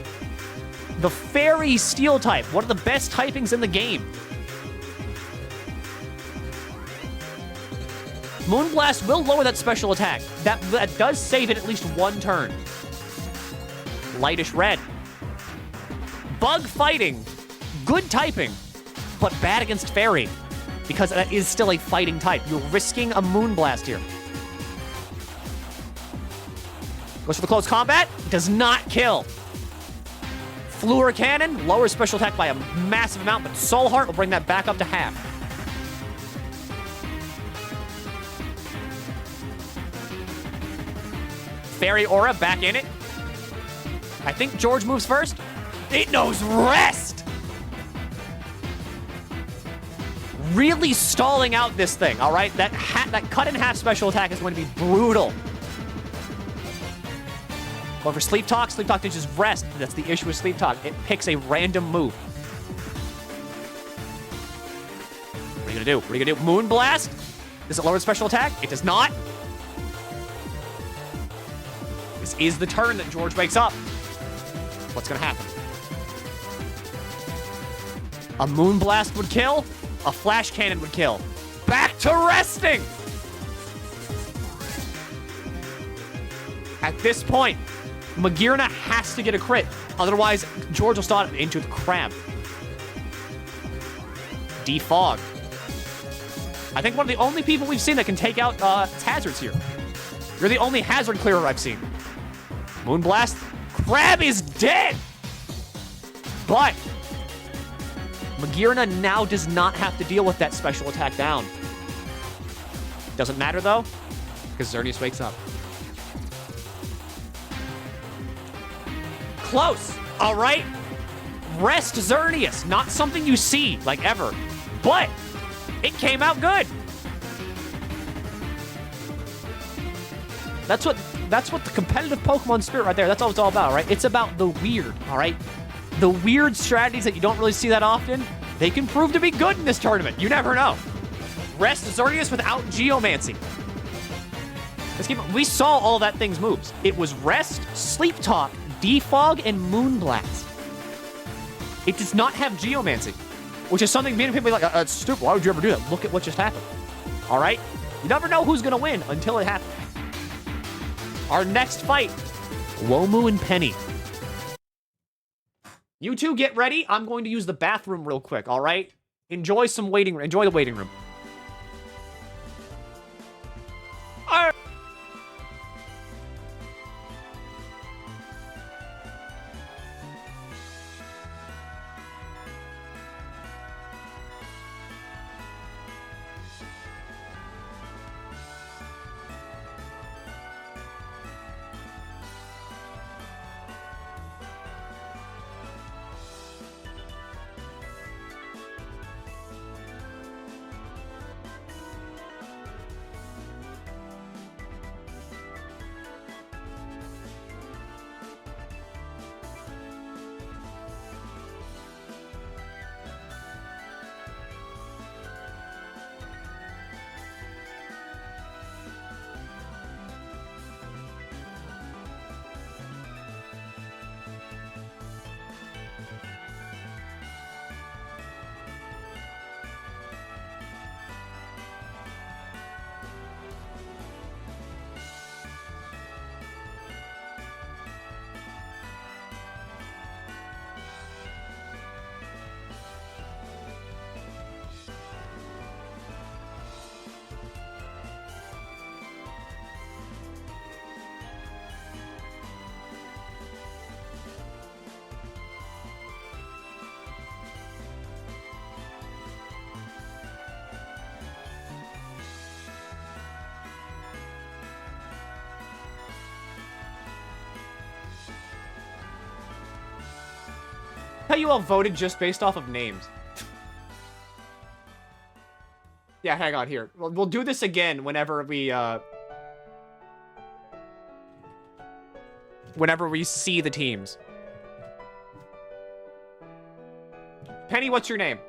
the Fairy Steel type. One of the best typings in the game. Moonblast will lower that special attack. That does save it at least one turn. Lightish Red. Bug Fighting. Good typing, but bad against Fairy. Because that is still a fighting type. You're risking a Moonblast here. Goes for the close combat. Does not kill. Fluor Cannon. Lowers special attack by a massive amount, but Soul Heart will bring that back up to half. Fairy Aura back in it. I think George moves first. It knows Rest! Really stalling out this thing, all right? That cut in half special attack is going to be brutal. Going for Sleep Talk. Sleep Talk ditches Rest. That's the issue with Sleep Talk. It picks a random move. What are you gonna do? What are you gonna do? Moonblast? Does it lower the special attack? It does not. This is the turn that George wakes up. What's gonna happen? A Moonblast would kill. A Flash Cannon would kill. Back to resting! At this point, Magearna has to get a crit. Otherwise, George will start into the crab. Defog. I think one of the only people we've seen that can take out hazards here. You're the only hazard clearer I've seen. Moonblast. Crab is dead! But Magearna now does not have to deal with that special attack down. Doesn't matter, though, because Xerneas wakes up. Close. All right. Rest Xerneas. Not something you see, like, ever. But it came out good. That's what the competitive Pokemon spirit right there, that's all it's all about, right? It's about the weird, all right? The weird strategies that you don't really see that often, they can prove to be good in this tournament. You never know. Rest Xerneas without Geomancy. We saw all that thing's moves. It was Rest, Sleep Talk, Defog, and Moonblast. It does not have Geomancy, which is something many people are like, it's stupid. Why would you ever do that? Look at what just happened. All right? You never know who's going to win until it happens. Our next fight, Womu and Penny. You two get ready. I'm going to use the bathroom real quick, all right? Enjoy some waiting room. Enjoy the waiting room. Arr! How you all voted just based off of names. Yeah, hang on here. We'll do this again whenever we see the teams. Penny, what's your name?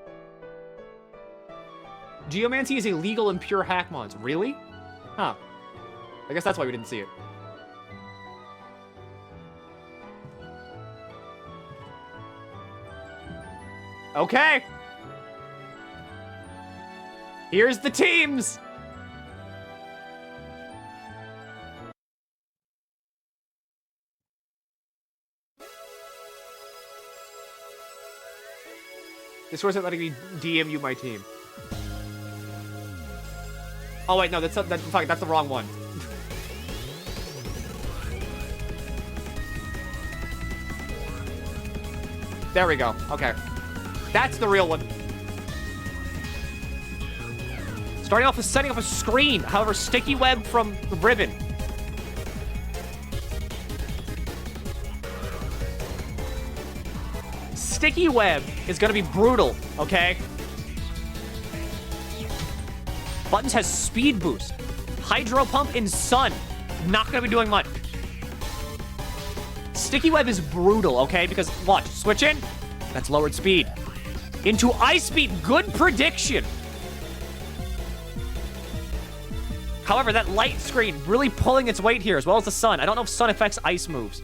Geomancy is illegal in pure Hackmons. Really? Huh. I guess that's why we didn't see it. Okay. Here's the teams. This wasn't letting me DM you my team. Oh wait, no, that's the wrong one. There we go. Okay. That's the real one. Starting off with setting up a screen. However, sticky web from the ribbon. Sticky web is gonna be brutal, okay? Buttons has speed boost. Hydro pump in sun. Not gonna be doing much. Sticky web is brutal, okay? Because watch, switch in. That's lowered speed. Into ice speed, good prediction. However, that light screen really pulling its weight here, as well as the sun. I don't know if sun affects ice moves.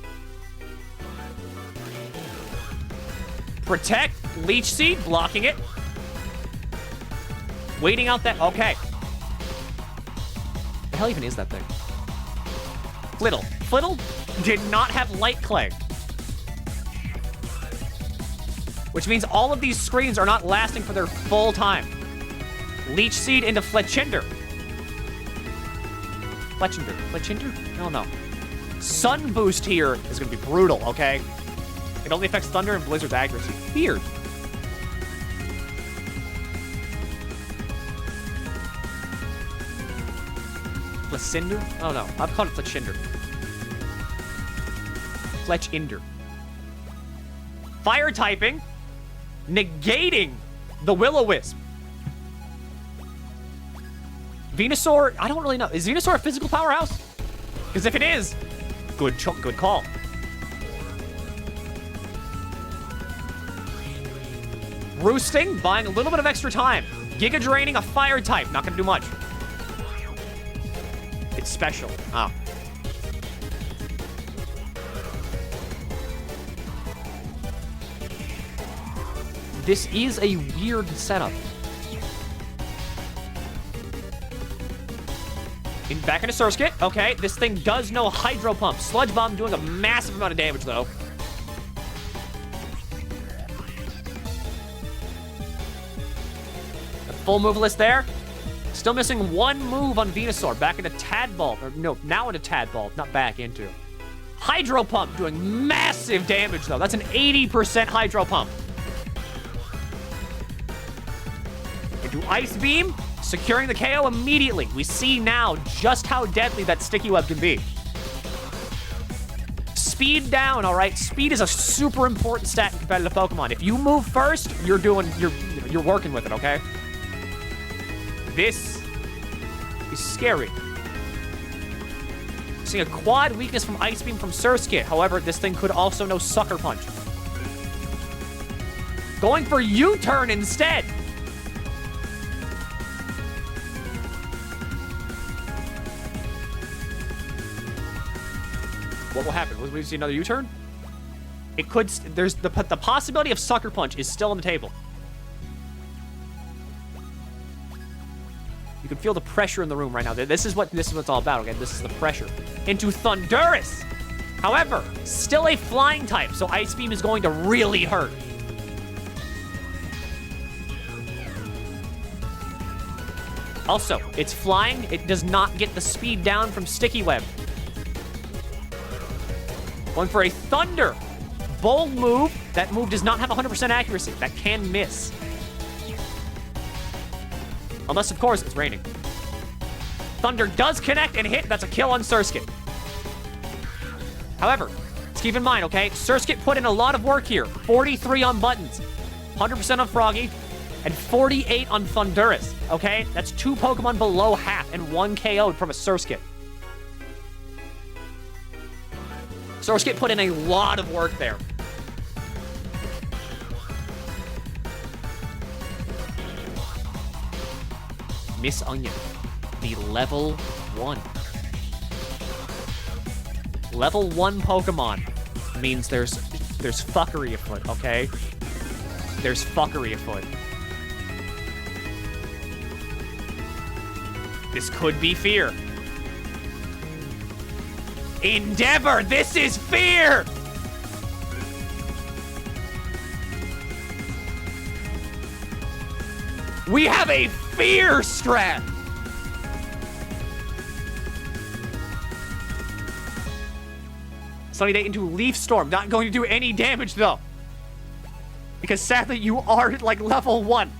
Protect, leech seed, blocking it. Waiting out that, okay. What the hell even is that thing? Flittle. Flittle did not have light clay. Which means all of these screens are not lasting for their full time. Leech Seed into Fletchinder. Fletchinder? I don't know. Sun Boost here is going to be brutal, okay? It only affects Thunder and Blizzard's accuracy. Weird. Fletchinder? Oh no, I've called it Fletchinder. Fletchinder. Fire typing. Negating the Will-O-Wisp. Venusaur, I don't really know. Is Venusaur a physical powerhouse? Because if it is, good call. Roosting, buying a little bit of extra time. Giga Draining, a fire type, not gonna do much. It's special. Ah. This is a weird setup. Back into Surskit. Okay, this thing does know Hydro Pump. Sludge Bomb doing a massive amount of damage, though. Full move list there. Still missing one move on Venusaur. Back into Tadball. Or no, now into Tadball, not back into. Hydro Pump doing massive damage, though. That's an 80% Hydro Pump. Into Ice Beam, securing the KO immediately. We see now just how deadly that Sticky Web can be. Speed down, all right? Speed is a super important stat in competitive Pokemon. If you move first, you're working with it, okay? This is scary. Seeing a quad weakness from Ice Beam from Surskit. However, this thing could also know Sucker Punch. Going for U-turn instead. What will happen? Will we see another U-turn? It could. There's the possibility of Sucker Punch is still on the table. You can feel the pressure in the room right now. This is what it's all about. Okay, this is the pressure. Into Thundurus. However, still a flying type, so Ice Beam is going to really hurt. Also, it's flying. It does not get the speed down from Sticky Web. Going for a Thunder. Bold move. That move does not have 100% accuracy. That can miss. Unless, of course, it's raining. Thunder does connect and hit. That's a kill on Surskit. However, let's keep in mind, okay? Surskit put in a lot of work here. 43 on Buttons, 100% on Froggy, and 48 on Thundurus, okay? That's 2 Pokemon below half and 1 KO'd from a Surskit. Surskit put in a lot of work there. Miss Onion, the level 1. Level 1 Pokemon means there's fuckery afoot, okay? There's fuckery afoot. This could be fear. Endeavor, this is fear! We have a fear strat! Sunny Day into Leaf Storm. Not going to do any damage, though. Because sadly, you are, like, level 1.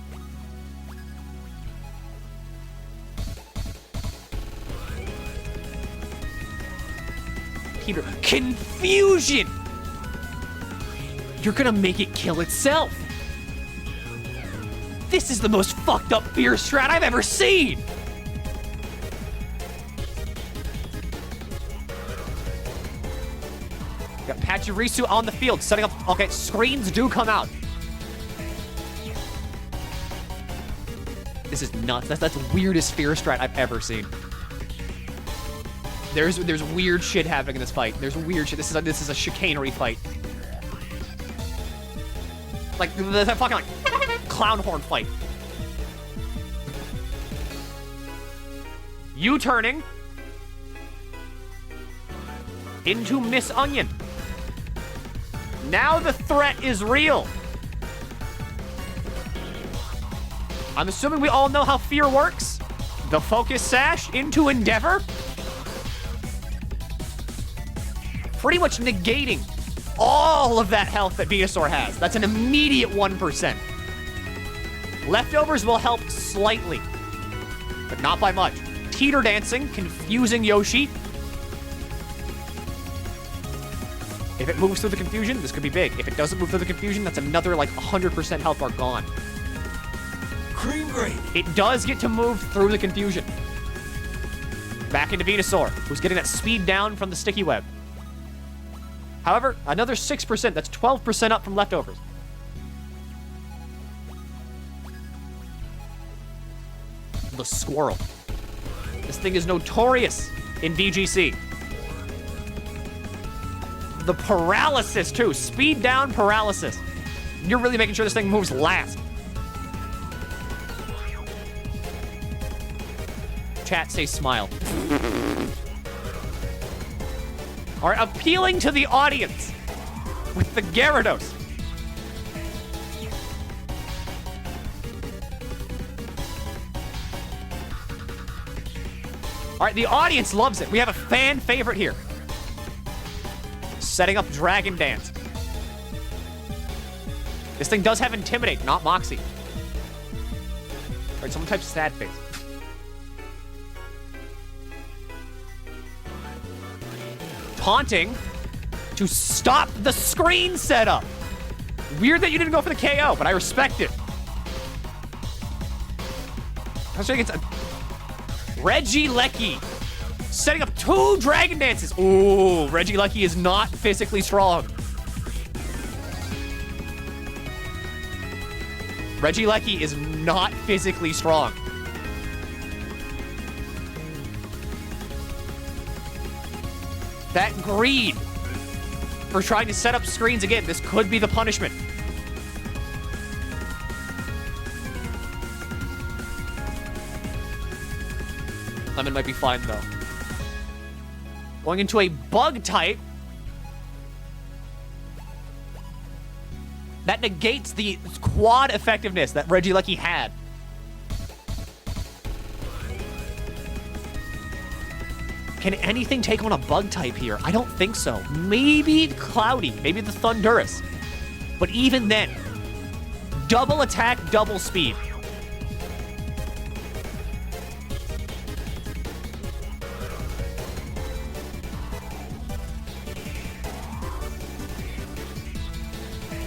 Peter. Confusion! You're gonna make it kill itself. This is the most fucked up fear strat I've ever seen! Got Pachirisu on the field, setting up... Okay, screens do come out. This is nuts. That's the weirdest fear strat I've ever seen. There's weird shit happening in this fight. There's weird shit. This is a chicanery fight. Like, there's a fucking, like, clown horn fight. U-turning into Miss Onion. Now the threat is real. I'm assuming we all know how fear works. The Focus Sash into Endeavor. Pretty much negating all of that health that Venusaur has. That's an immediate 1%. Leftovers will help slightly, but not by much. Teeter dancing, confusing Yoshi. If it moves through the confusion, this could be big. If it doesn't move through the confusion, that's another, like, 100% health bar gone. Cream gravy. It does get to move through the confusion. Back into Venusaur, who's getting that speed down from the Sticky Web. However, another 6%. That's 12% up from leftovers. The Squirrel. This thing is notorious in VGC. The Paralysis, too. Speed down Paralysis. You're really making sure this thing moves last. Chat, say smile. All right, appealing to the audience with the Gyarados. All right, the audience loves it. We have a fan favorite here. Setting up Dragon Dance. This thing does have Intimidate, not Moxie. All right, someone type sad face. Taunting to stop the screen setup. Weird that you didn't go for the KO, but I respect it. I was it's Regieleki setting up 2 Dragon Dances. Ooh, Regieleki is not physically strong. Regieleki is not physically strong. That greed for trying to set up screens again. This could be the punishment. Lemon might be fine, though. Going into a bug type. That negates the quad effectiveness that Regieleki had. Can anything take on a bug type here? I don't think so. Maybe Cloudy, maybe the Thundurus. But even then, double attack, double speed.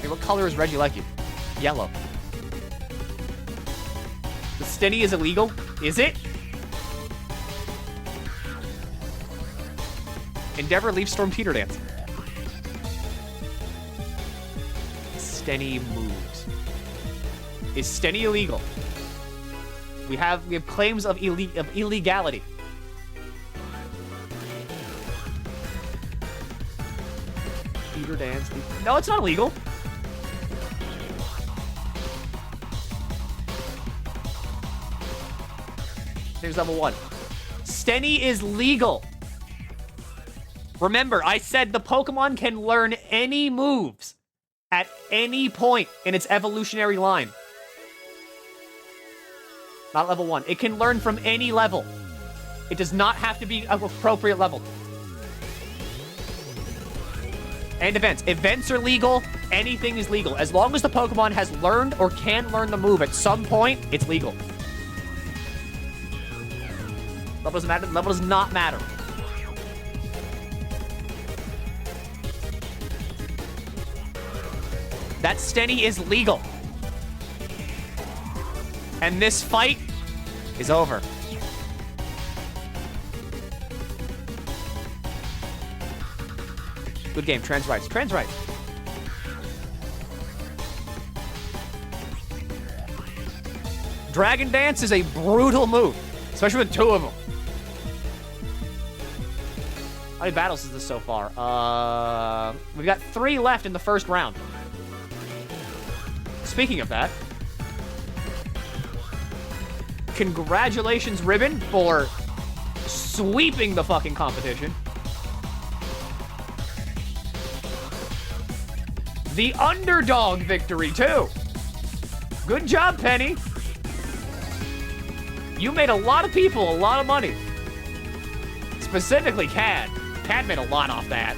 Hey, what color is Regieleki? Yellow. The Steny is illegal? Is it? Endeavor, Leaf Storm, Peter Dance. Steny moves. Is Steny illegal? We have claims of illegality. Peter Dance. No, it's not illegal. Here's level 1. Steny is legal. Remember, I said the Pokemon can learn any moves at any point in its evolutionary line. Not level 1. It can learn from any level. It does not have to be an appropriate level. And events. Events are legal. Anything is legal. As long as the Pokemon has learned or can learn the move at some point, it's legal. Level doesn't matter. Level does not matter. That Steny is legal. And this fight is over. Good game. Trans rights. Trans rights. Dragon Dance is a brutal move, especially with 2 of them. How many battles is this so far? We've got 3 left in the first round. Speaking of that, congratulations, Ribbon, for sweeping the fucking competition. The underdog victory, too. Good job, Penny. You made a lot of people a lot of money. Specifically, Cad. Cad made a lot off that.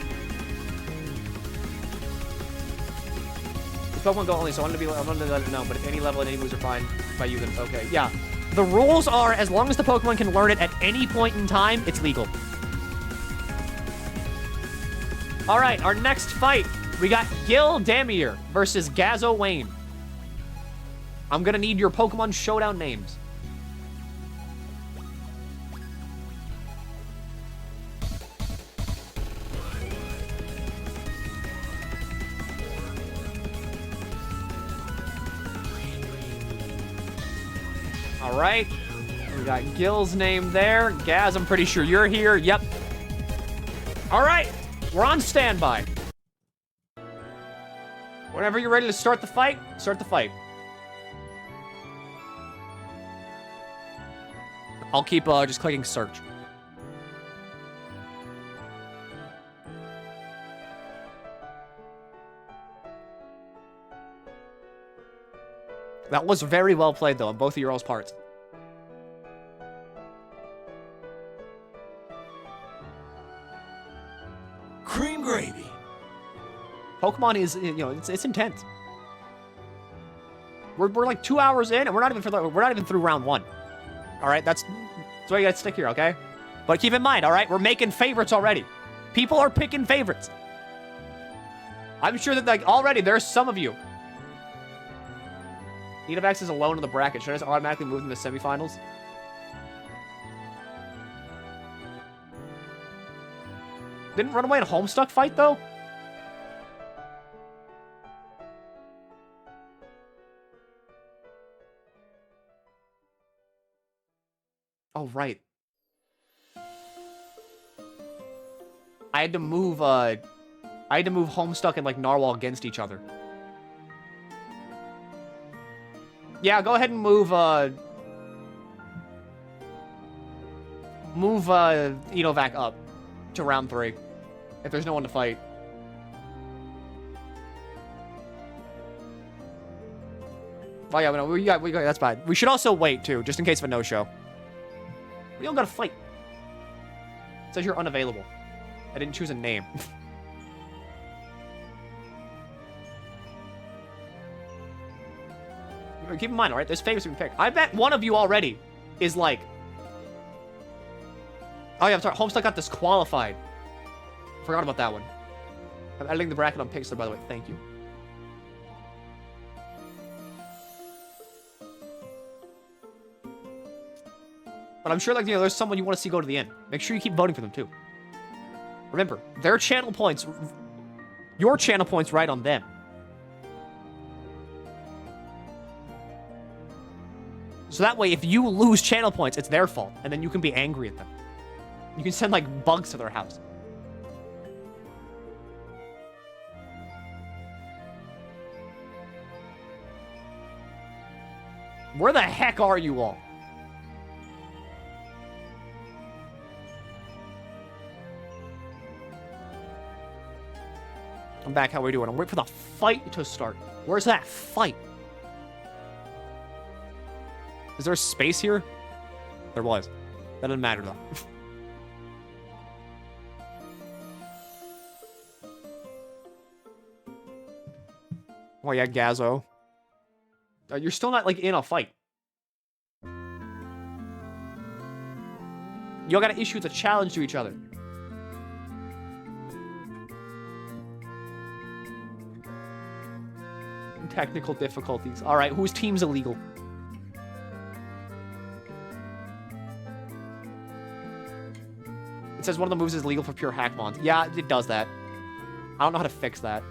Pokemon Go only, so I wanted to let it know, but if any level and any moves are fine by you, then it's okay. Yeah. The rules are, as long as the Pokemon can learn it at any point in time, it's legal. All right, our next fight, we got Gil Damier versus Gazo Wayne. I'm gonna need your Pokemon Showdown names. All right, we got Gil's name there. Gaz, I'm pretty sure you're here. Yep. All right, we're on standby. Whenever you're ready to start the fight, start the fight. I'll keep just clicking search. That was very well played, though, on both of your all's parts. Cream gravy. Pokemon is, you know, it's intense. We're like 2 hours in, and we're not even through round 1. All right, that's why you gotta stick here, okay? But keep in mind, all right, we're making favorites already. People are picking favorites. I'm sure that like already there's some of you. Nidovax is alone in the bracket. Should I just automatically move them to semifinals? Didn't Runaway and Homestuck fight though? Oh, right. I had to move Homestuck and, like, Narwhal against each other. Yeah, go ahead and move Edovac up to round 3. If there's no one to fight. Oh, yeah, no, we got, that's fine. We should also wait, too, just in case of a no-show. We don't gotta fight. It says you're unavailable. I didn't choose a name. Keep in mind, alright? There's favorites we can pick. I bet one of you already is like... Oh yeah, I'm sorry. Homestuck got disqualified. Forgot about that one. I'm editing the bracket on Pixar, by the way. Thank you. But I'm sure, like, you know, there's someone you want to see go to the end. Make sure you keep voting for them, too. Remember, their channel points... Your channel points right on them. So that way, if you lose channel points, it's their fault. And then you can be angry at them. You can send, like, bugs to their house. Where the heck are you all? I'm back. How are we doing? I'm waiting for the fight to start. Where's that fight? Is there a space here? There was. That doesn't matter, though. Oh, yeah, Gazzo. You're still not, like, in a fight. You all gotta issue the challenge to each other. Technical difficulties. All right, whose team's illegal? It says one of the moves is illegal for pure Hackmons. Yeah, it does that. I don't know how to fix that.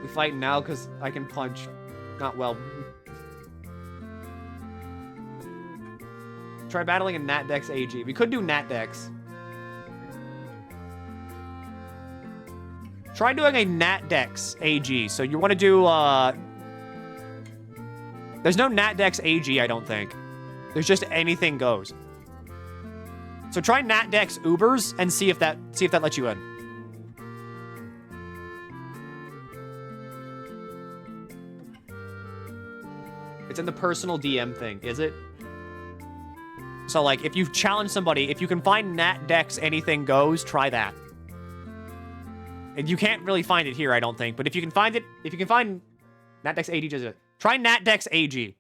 We fight now because I can punch. Not well. Try battling a Natdex AG. We could do Natdex. Try doing a Natdex AG. So you want to do, There's no Natdex AG, I don't think. There's just anything goes. So try Natdex Ubers and see if that lets you in. It's in the personal DM thing, is it? So, like, if you challenge somebody, if you can find Natdex anything goes, try that. And you can't really find it here, I don't think. But if you can find it, if you can find Natdex AG, just try Natdex AG.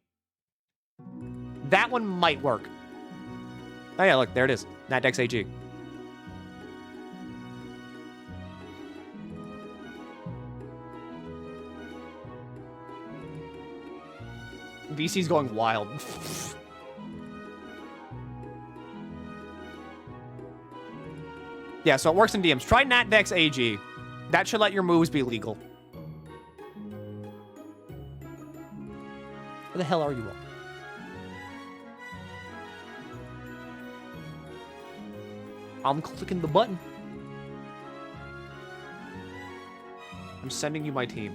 That one might work. Oh yeah, look, there it is. Natdex AG. VC's going wild. Yeah, so it works in DMs. Try Natdex AG. That should let your moves be legal. Where the hell are you all? I'm clicking the button. I'm sending you my team.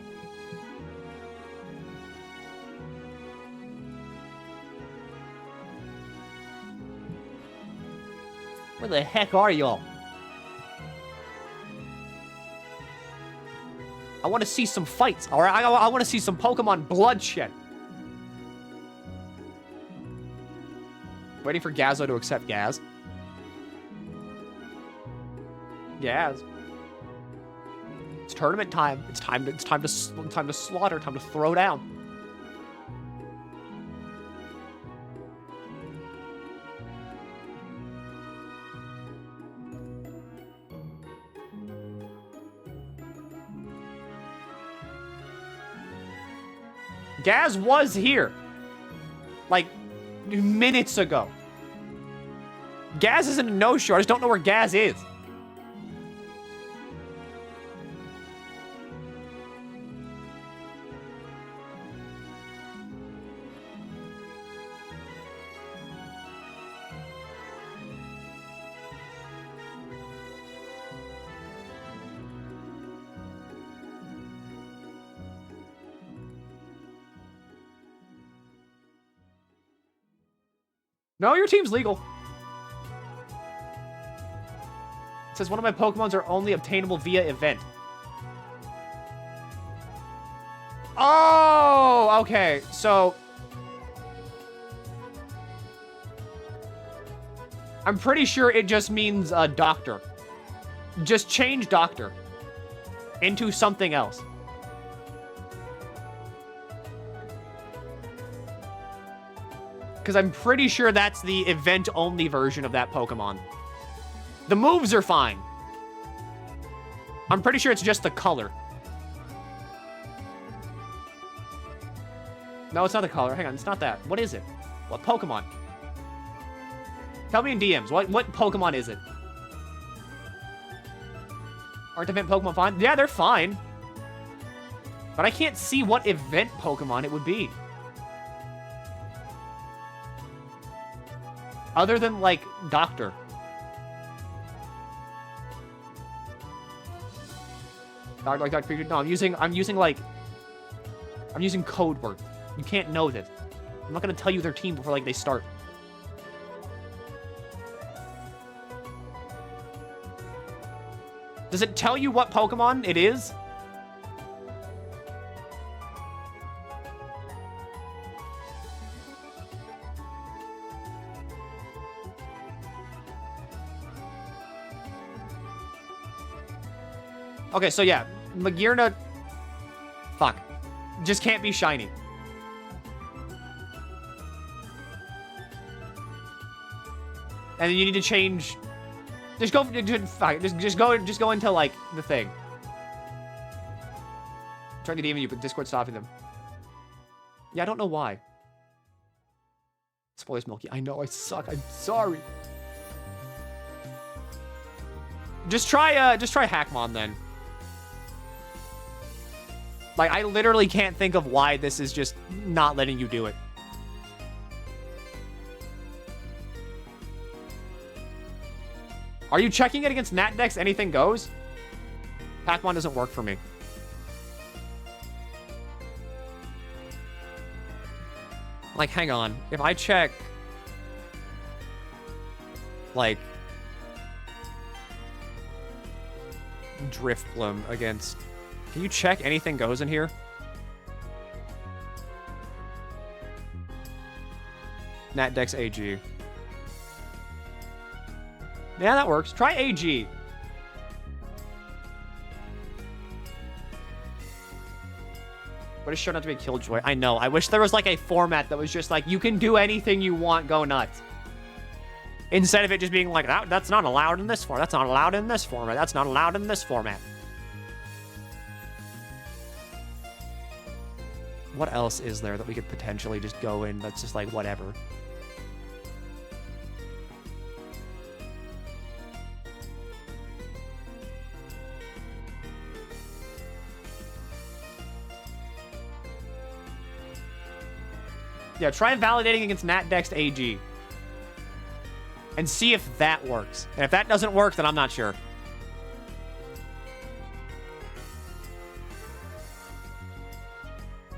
Where the heck are y'all? I want to see some fights, all right? I want to see some Pokemon bloodshed. Waiting for Gazzo to accept Gaz. Gaz. It's tournament time. It's time to slaughter. Time to throw down. Gaz was here. Like, minutes ago. Gaz isn't a no-show. I just don't know where Gaz is. No, your team's legal. It says one of my Pokemons are only obtainable via event. Oh, okay. So I'm pretty sure it just means doctor. Just change doctor into something else. Because I'm pretty sure that's the event-only version of that Pokemon. The moves are fine. I'm pretty sure it's just the color. No, it's not the color. Hang on, it's not that. What is it? What Pokemon? Tell me in DMs. What Pokemon is it? Aren't event Pokemon fine? Yeah, they're fine. But I can't see what event Pokemon it would be. Other than, like, Doctor. Like Dr. Pikachu. No, I'm using code word. You can't know this. I'm not gonna tell you their team before, like, they start. Does it tell you what Pokemon it is? Okay, so yeah, Magearna, fuck, just can't be shiny. And then you need to change. Just go. Just go into like the thing. Trying to DM you, but Discord stopping them. Yeah, I don't know why. Spoilers, Milky. I know I suck. I'm sorry. Just try Hackmon then. Like, I literally can't think of why this is just not letting you do it. Are you checking it against Natdex? Anything goes? Pac-Man doesn't work for me. Like, hang on. If I check... like... Driftbloom against... Can you check anything goes in here? Natdex AG. Yeah, that works. Try AG. But it's sure not to be Killjoy. I know. I wish there was like a format that was just like, you can do anything you want, go nuts. Instead of it just being like, that's not allowed in this format. That's not allowed in this format. That's not allowed in this format. What else is there that we could potentially just go in that's just like whatever? Yeah, try validating against Natdex AG. And see if that works. And if that doesn't work, then I'm not sure.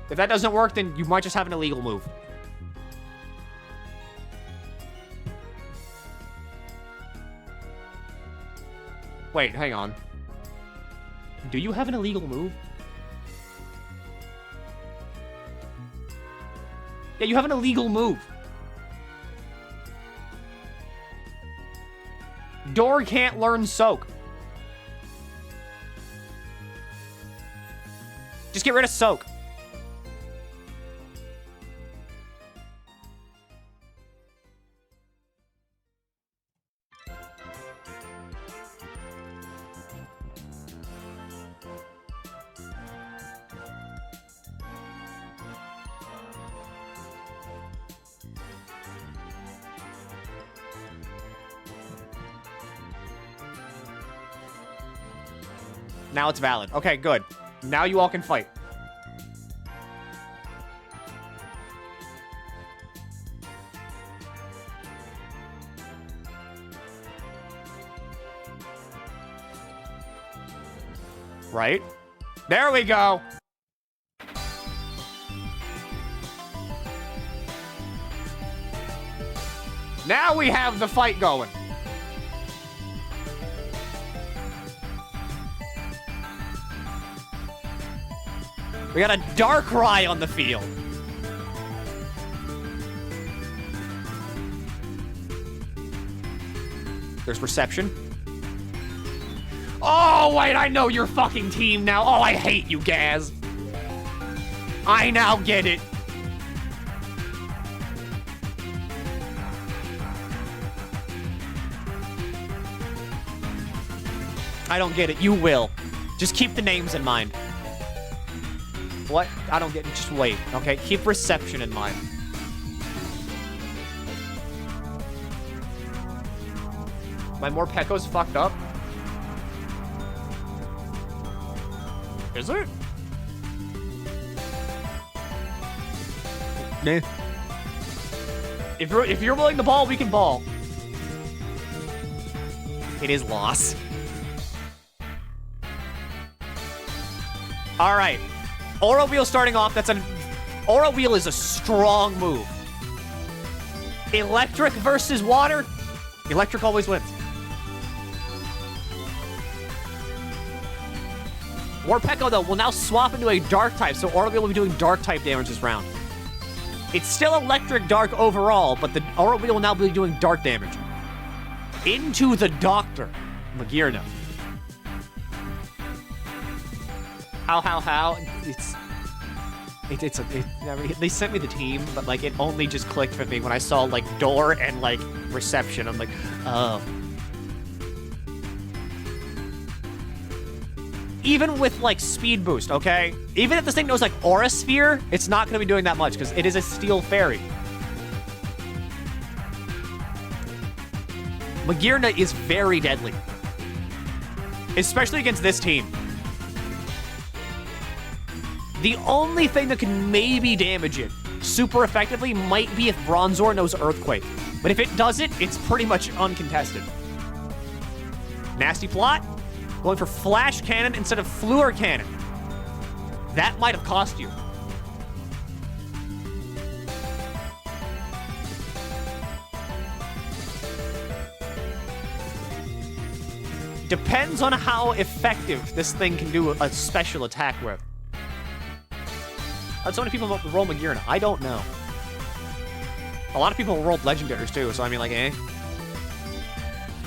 If that doesn't work, then you might just have an illegal move. Wait, hang on. Do you have an illegal move? Yeah, you have an illegal move. Door can't learn Soak. Just get rid of Soak. Now it's valid. Okay, good. Now you all can fight. Right? There we go. Now we have the fight going. We got a Darkrai on the field. There's reception. Oh, wait, I know your fucking team now. Oh, I hate you, Gaz. I now get it. I don't get it. You will. Just keep the names in mind. What? I don't get it. Just wait, okay? Keep reception in mind. My Morpeko's fucked up. Is it? Nah. If you're willing to ball, we can ball. It is loss. All right. Aura Wheel starting off. Aura Wheel is a strong move. Electric versus water. Electric always wins. Morpeko, though, will now swap into a dark type, so Aura Wheel will be doing dark type damage this round. It's still electric dark overall, but the Aura Wheel will now be doing dark damage. Into the Doctor. Magearna. How? They sent me the team, but like it only just clicked for me when I saw like door and like reception. I'm like, oh. Even with like speed boost, okay? Even if this thing knows like Aura Sphere, it's not gonna be doing that much because it is a Steel Fairy. Magearna is very deadly. Especially against this team. The only thing that can maybe damage it super effectively might be if Bronzor knows Earthquake. But if it doesn't, it's pretty much uncontested. Nasty plot. Going for Flash Cannon instead of Fluor Cannon. That might have cost you. Depends on how effective this thing can do a special attack with. How so many people roll Magearna? I don't know. A lot of people rolled Legendaries too, so I mean like, eh.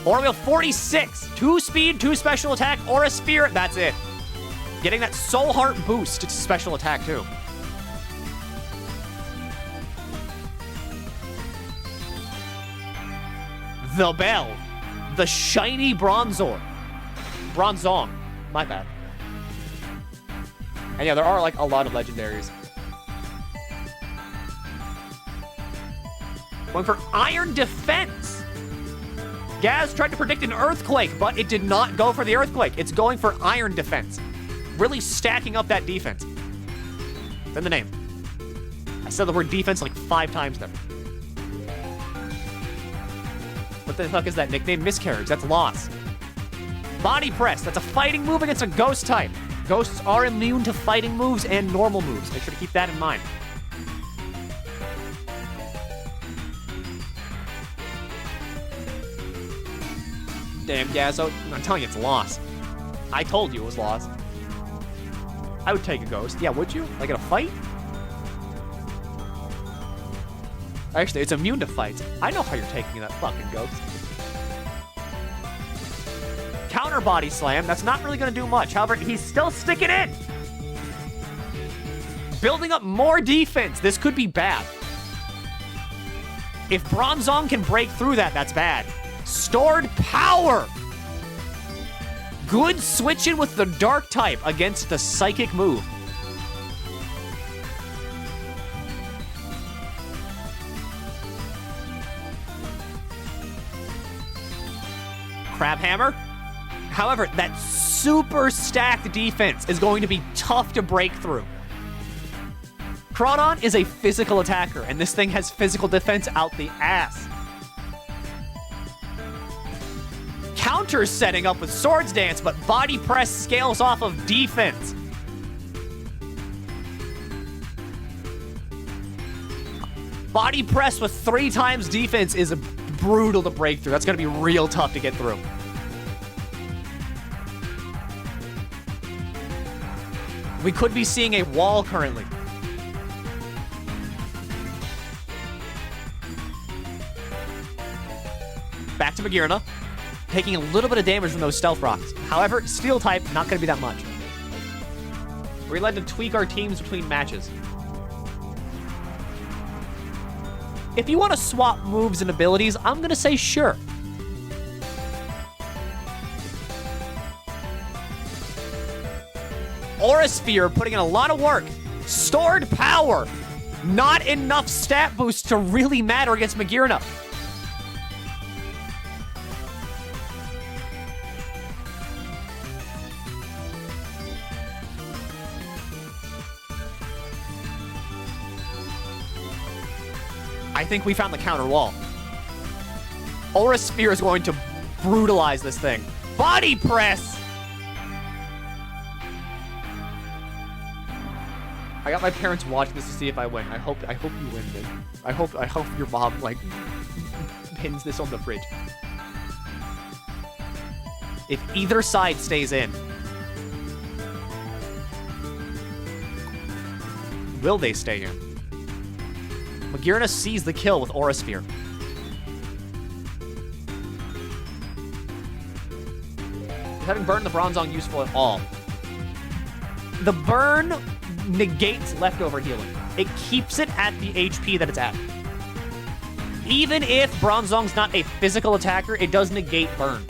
Aura Wheel 46. 2 speed, 2 special attack, Aura Sphere, that's it. Getting that Soul Heart boost, it's a special attack too. The Bell. The shiny Bronzor. Bronzong. My bad. And yeah, there are like a lot of legendaries. Going for Iron Defense. Gaz tried to predict an Earthquake, but it did not go for the Earthquake. It's going for Iron Defense. Really stacking up that defense. It's in the name. I said the word defense like 5 times now. What the fuck is that nickname? Miscarriage. That's loss. Body Press. That's a fighting move against a ghost type. Ghosts are immune to fighting moves and normal moves. Make sure to keep that in mind. Damn, Gazzo. I'm telling you, it's loss. I told you it was loss. I would take a ghost. Yeah, would you? Like in a fight? Actually, it's immune to fights. I know how you're taking that fucking ghost. Counter body slam. That's not really going to do much. However, he's still sticking in. Building up more defense. This could be bad. If Bronzong can break through that, that's bad. Stored power. Good switching with the dark type against the psychic move. Crab Hammer. However, that super stacked defense is going to be tough to break through. Crawdon is a physical attacker, and this thing has physical defense out the ass. Counters setting up with Swords Dance, but Body Press scales off of defense. Body Press with 3 times defense is brutal to break through. That's going to be real tough to get through. We could be seeing a wall currently. Back to Magearna, taking a little bit of damage from those Stealth Rocks. However, Steel type, not going to be that much. We're allowed to tweak our teams between matches. If you want to swap moves and abilities, I'm going to say sure. Aura Sphere putting in a lot of work. Stored power. Not enough stat boost to really matter against Magearna. I think we found the counter wall. Aura Sphere is going to brutalize this thing. Body Press! I got my parents watching this to see if I win. I hope you win, dude. I hope your mom, like, pins this on the fridge. If either side stays in, will they stay in? Magearna sees the kill with Aura Sphere. Is having Burn the Bronzong useful at all? The Burn negates leftover healing. It keeps it at the HP that it's at. Even if Bronzong's not a physical attacker, it does negate Burn.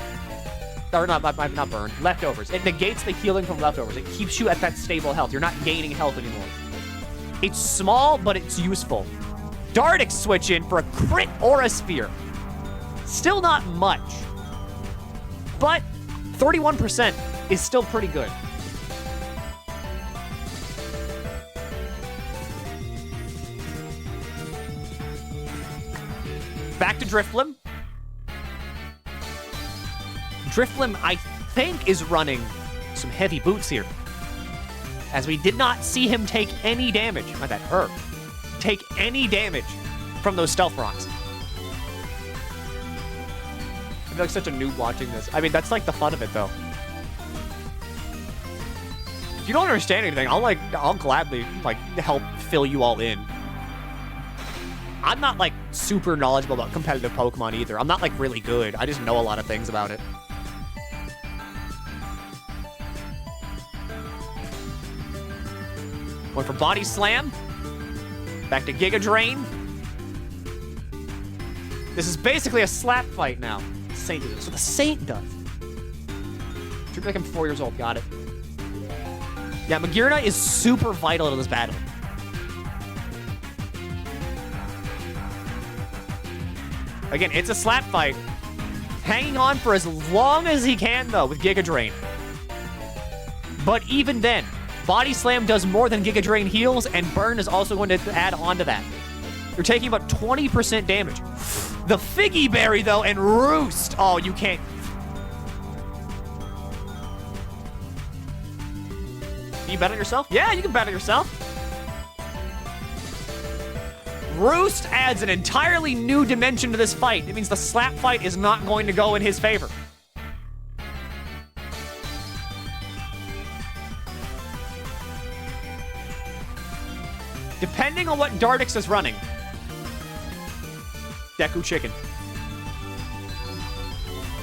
Or not Burn, leftovers. It negates the healing from leftovers. It keeps you at that stable health. You're not gaining health anymore. It's small, but it's useful. Dardic switch in for a crit Aura Sphere. Still not much. But 31% is still pretty good. Back to Drifblim. Drifblim, I think, is running some heavy boots here, as we did not see him take any damage. Not that hurt. Take any damage from those Stealth Rocks. I feel like such a noob watching this. I mean, that's like the fun of it, though. If you don't understand anything, I'll gladly, like, help fill you all in. I'm not, like, super knowledgeable about competitive Pokemon either. I'm not, like, really good. I just know a lot of things about it. Going for Body Slam. Back to Giga Drain. This is basically a slap fight now. Saint does it. So the Saint does. Treat me like I'm 4 years old. Got it. Yeah, Magearna is super vital to this battle. Again, it's a slap fight. Hanging on for as long as he can, though, with Giga Drain. But even then, Body Slam does more than Giga Drain heals, and Burn is also going to add on to that. You're taking about 20% damage. The Figgy Berry, though, and Roost. Oh, you can't. Can you bet on yourself? Yeah, you can bet on yourself. Roost adds an entirely new dimension to this fight. It means the slap fight is not going to go in his favor. Depending on what Dartrix is running, Deku Chicken.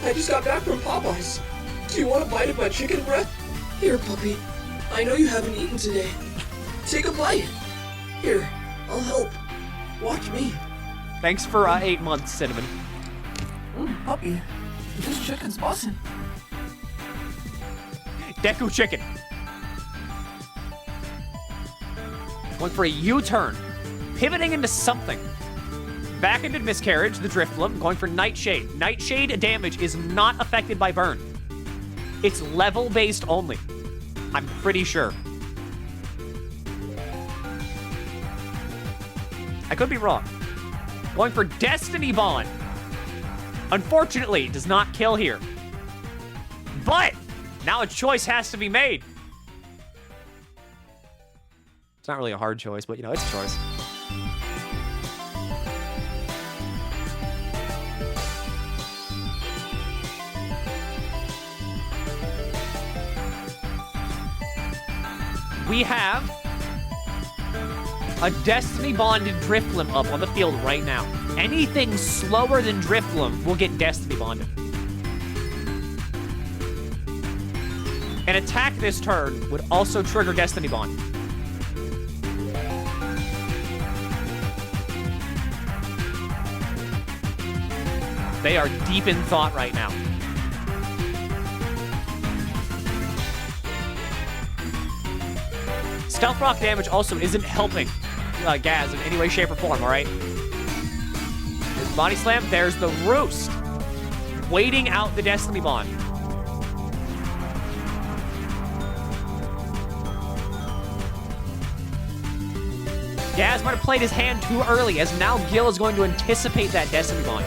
I just got back from Popeyes. Do you want a bite of my chicken breast? Here, puppy. I know you haven't eaten today. Take a bite. Here, I'll help. Watch me. Thanks for 8 months, Cinnamon. Puppy, this chicken's bussin'. Deku Chicken. Going for a U-turn. Pivoting into something. Back into Miscarriage, the Drifloon, going for Nightshade. Nightshade damage is not affected by burn. It's level-based only. I'm pretty sure. I could be wrong. Going for Destiny Bond. Unfortunately, does not kill here. But now a choice has to be made. It's not really a hard choice, but you know, it's a choice. We have a Destiny Bonded Drifloon up on the field right now. Anything slower than Drifloon will get Destiny Bonded. An attack this turn would also trigger Destiny Bond. They are deep in thought right now. Stealth Rock damage also isn't helping Gaz in any way, shape, or form, all right? There's Body Slam. There's the Roost. Waiting out the Destiny Bond. Gaz might have played his hand too early, as now Gil is going to anticipate that Destiny Bond.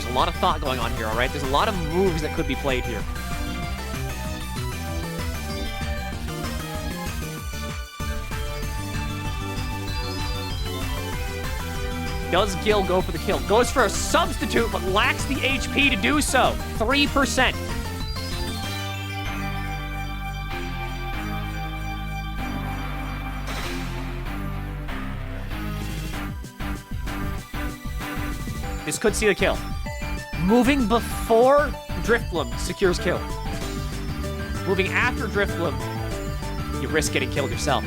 A lot of thought going on here, all right? There's a lot of moves that could be played here. Does Gil go for the kill? Goes for a substitute, but lacks the HP to do so. 3%. This could see the kill. Moving before Drifloon secures kill. Moving after Drifloon, you risk getting killed yourself.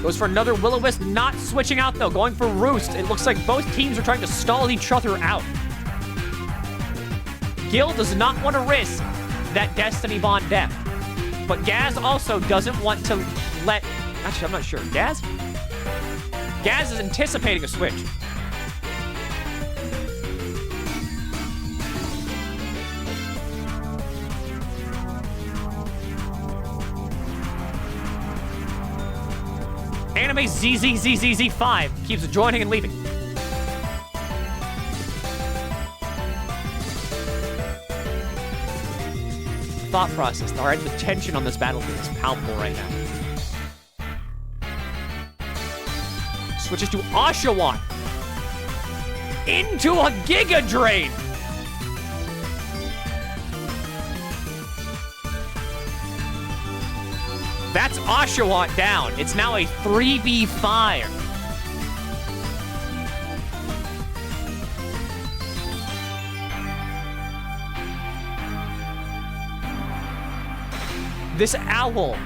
Goes for another Will-O-Wisp, not switching out though, going for Roost. It looks like both teams are trying to stall each other out. Gil does not want to risk that Destiny Bond death. But Gaz also doesn't want to let... Actually, I'm not sure. Gaz? Gaz is anticipating a switch. Anime ZZZZZ5 keeps joining and leaving. Thought process. All right, the tension on this battlefield is palpable right now. Switches to Oshawott. Into a Giga Drain. That's Oshawott down. It's now a 3v5. This owl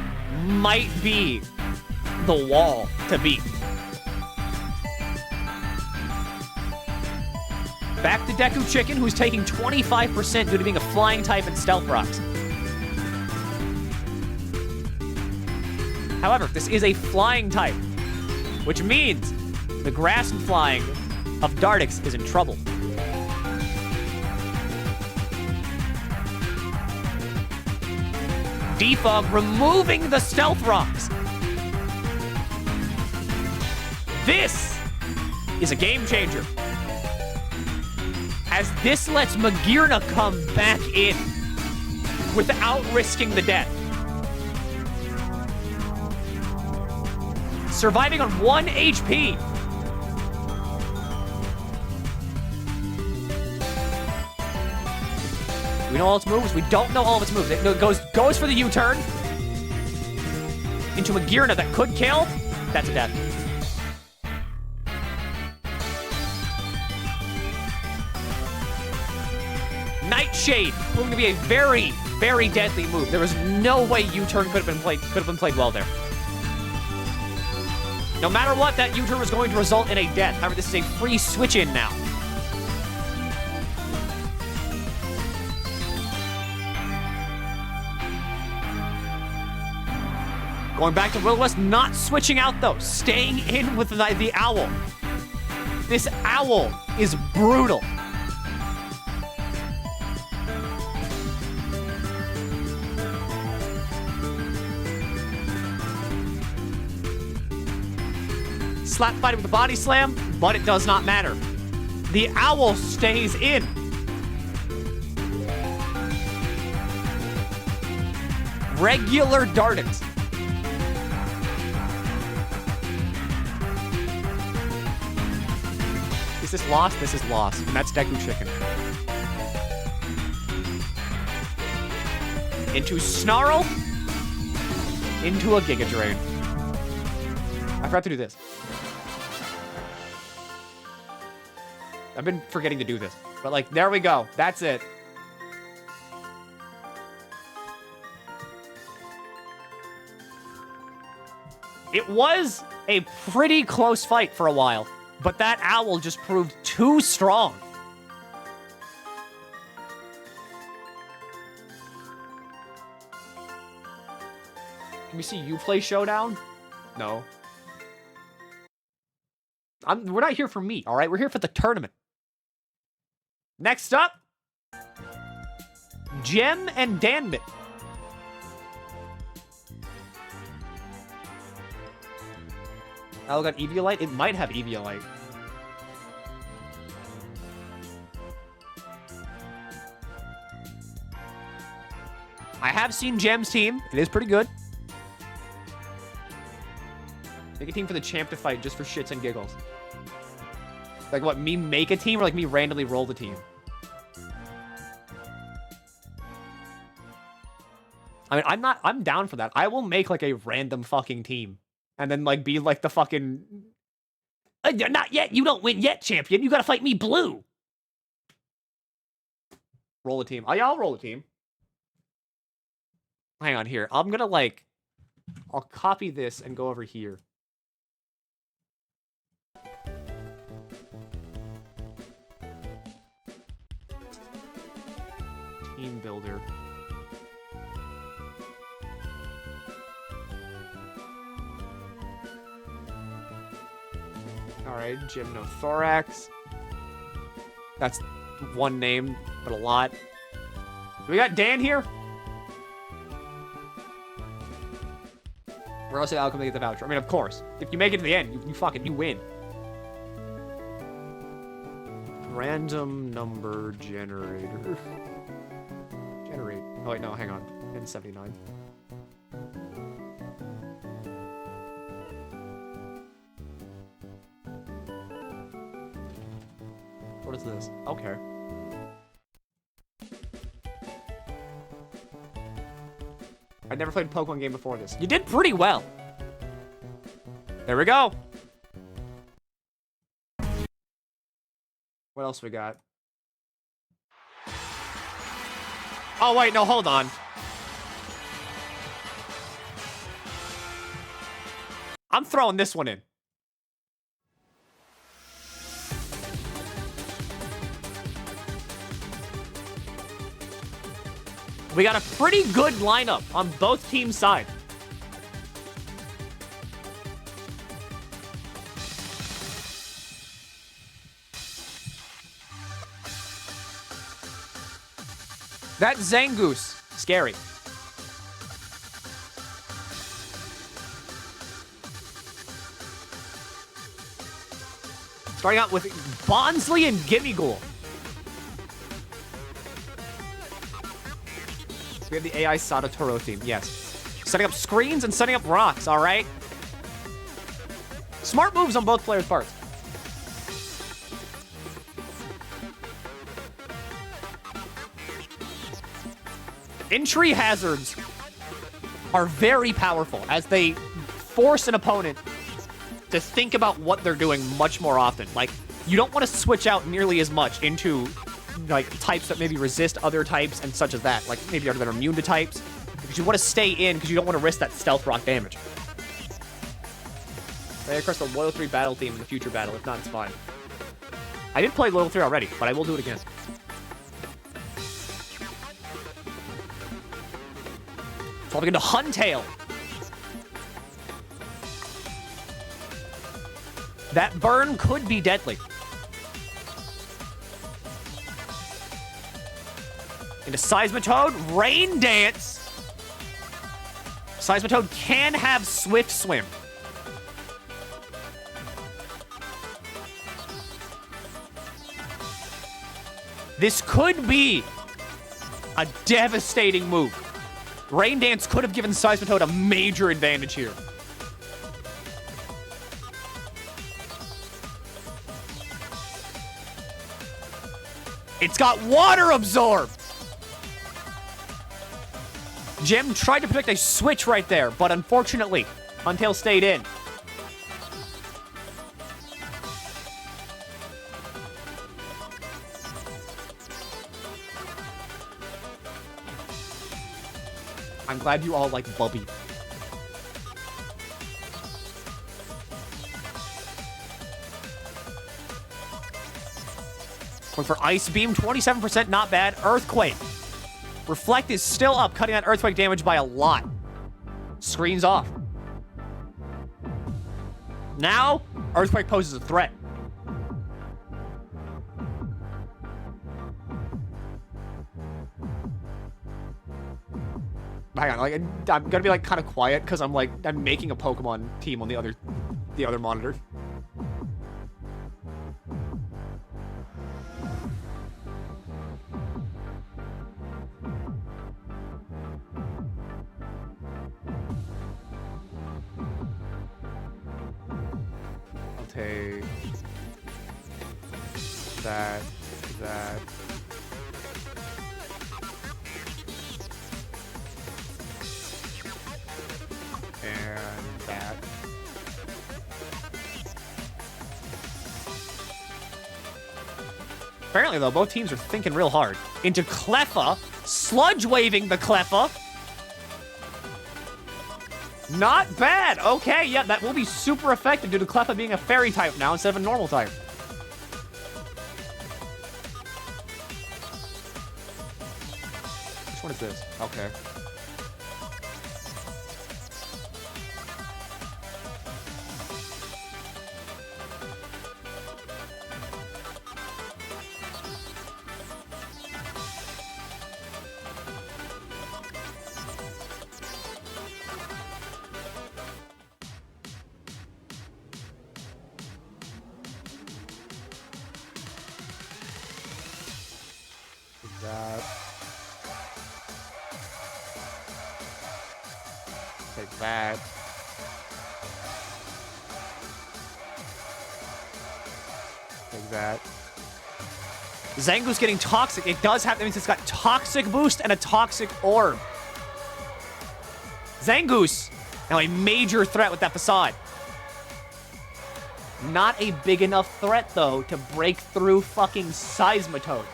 might be the wall to beat. Back to Deku Chicken, who's taking 25% due to being a flying type and stealth rocks. However, this is a flying type, which means the grass and flying of Dartix is in trouble. Defog removing the stealth rocks. This is a game changer, as this lets Magearna come back in without risking the death. Surviving on 1 HP. Do we know all its moves? We don't know all of its moves. It goes for the U-turn. Into a Gearna that could kill. That's a death. Nightshade, proving to be a very, very deadly move. There was no way U-turn could have been played well there. No matter what, that U-turn was going to result in a death. However, this is a free switch-in now. Going back to Will-O-Wisp, not switching out though. Staying in with the owl. This owl is brutal. Slap fighting with the body slam, but it does not matter. The owl stays in. Regular Dartix. Is this lost? This is lost. And that's Deku Chicken. Into Snarl. Into a Giga Drain. I forgot to do this. I've been forgetting to do this. But, like, there we go. That's it. It was a pretty close fight for a while. But that owl just proved too strong. Can we see you play Showdown? No. We're not here for me, all right? We're here for the tournament. Next up, Gem and Danbit. Oh, got Eviolite? It might have Eviolite. I have seen Gem's team. It is pretty good. Make a team for the champ to fight just for shits and giggles. Like what, me make a team or like me randomly roll the team? I mean, I'm down for that. I will make like a random fucking team. And then like be like the fucking... not yet, you don't win yet, champion. You gotta fight me blue. Roll a team. Oh yeah, I'll roll a team. Hang on here. I'm gonna like... I'll copy this and go over here. Team builder. Alright, Gymnothorax. That's one name, but a lot. We got Dan here? Where else did Alchemy get the voucher? I mean, of course. If you make it to the end, you win. Random number generator. Generate. Oh wait, no, hang on. N79. What is this? Okay. I never played a Pokemon game before this. You did pretty well. There we go. What else we got? Oh, wait, no, hold on. I'm throwing this one in. We got a pretty good lineup on both teams' side. That Zangoose, scary. Starting out with Bonsly and Gimmighoul. We have the AI Sadatoro theme, yes. Setting up screens and setting up rocks, all right? Smart moves on both players' parts. Entry hazards are very powerful as they force an opponent to think about what they're doing much more often. Like, you don't want to switch out nearly as much into, like, types that maybe resist other types and such as that. Like, maybe that are immune to types. Because you want to stay in because you don't want to risk that stealth rock damage. Play across the Loyal 3 battle theme in the future battle. If not, it's fine. I did play Loyal 3 already, but I will do it again. Evolving into Huntail. That burn could be deadly. Into Seismitoad, Rain Dance. Seismitoad can have Swift Swim. This could be a devastating move. Rain Dance could have given Seismitoad a major advantage here. It's got Water Absorb! Jim tried to predict a switch right there, but unfortunately, Huntail stayed in. I'm glad you all like Bubby. Going for Ice Beam, 27%, not bad. Earthquake. Reflect is still up, cutting out Earthquake damage by a lot. Screen's off. Now, Earthquake poses a threat. Hang on, like, I'm gonna be like kind of quiet because I'm making a Pokemon team on the other monitor. I'll take that. And that. Apparently, though, both teams are thinking real hard. Into Cleffa. Sludge waving the Cleffa. Not bad. Okay, yeah, that will be super effective due to Cleffa being a fairy type now instead of a normal type. Which one is this? Okay. That. Take that. Take that. Zangoose getting toxic. It does have, that means it's got toxic boost and a toxic orb. Zangoose, now a major threat with that facade. Not a big enough threat, though, to break through fucking Seismitoad.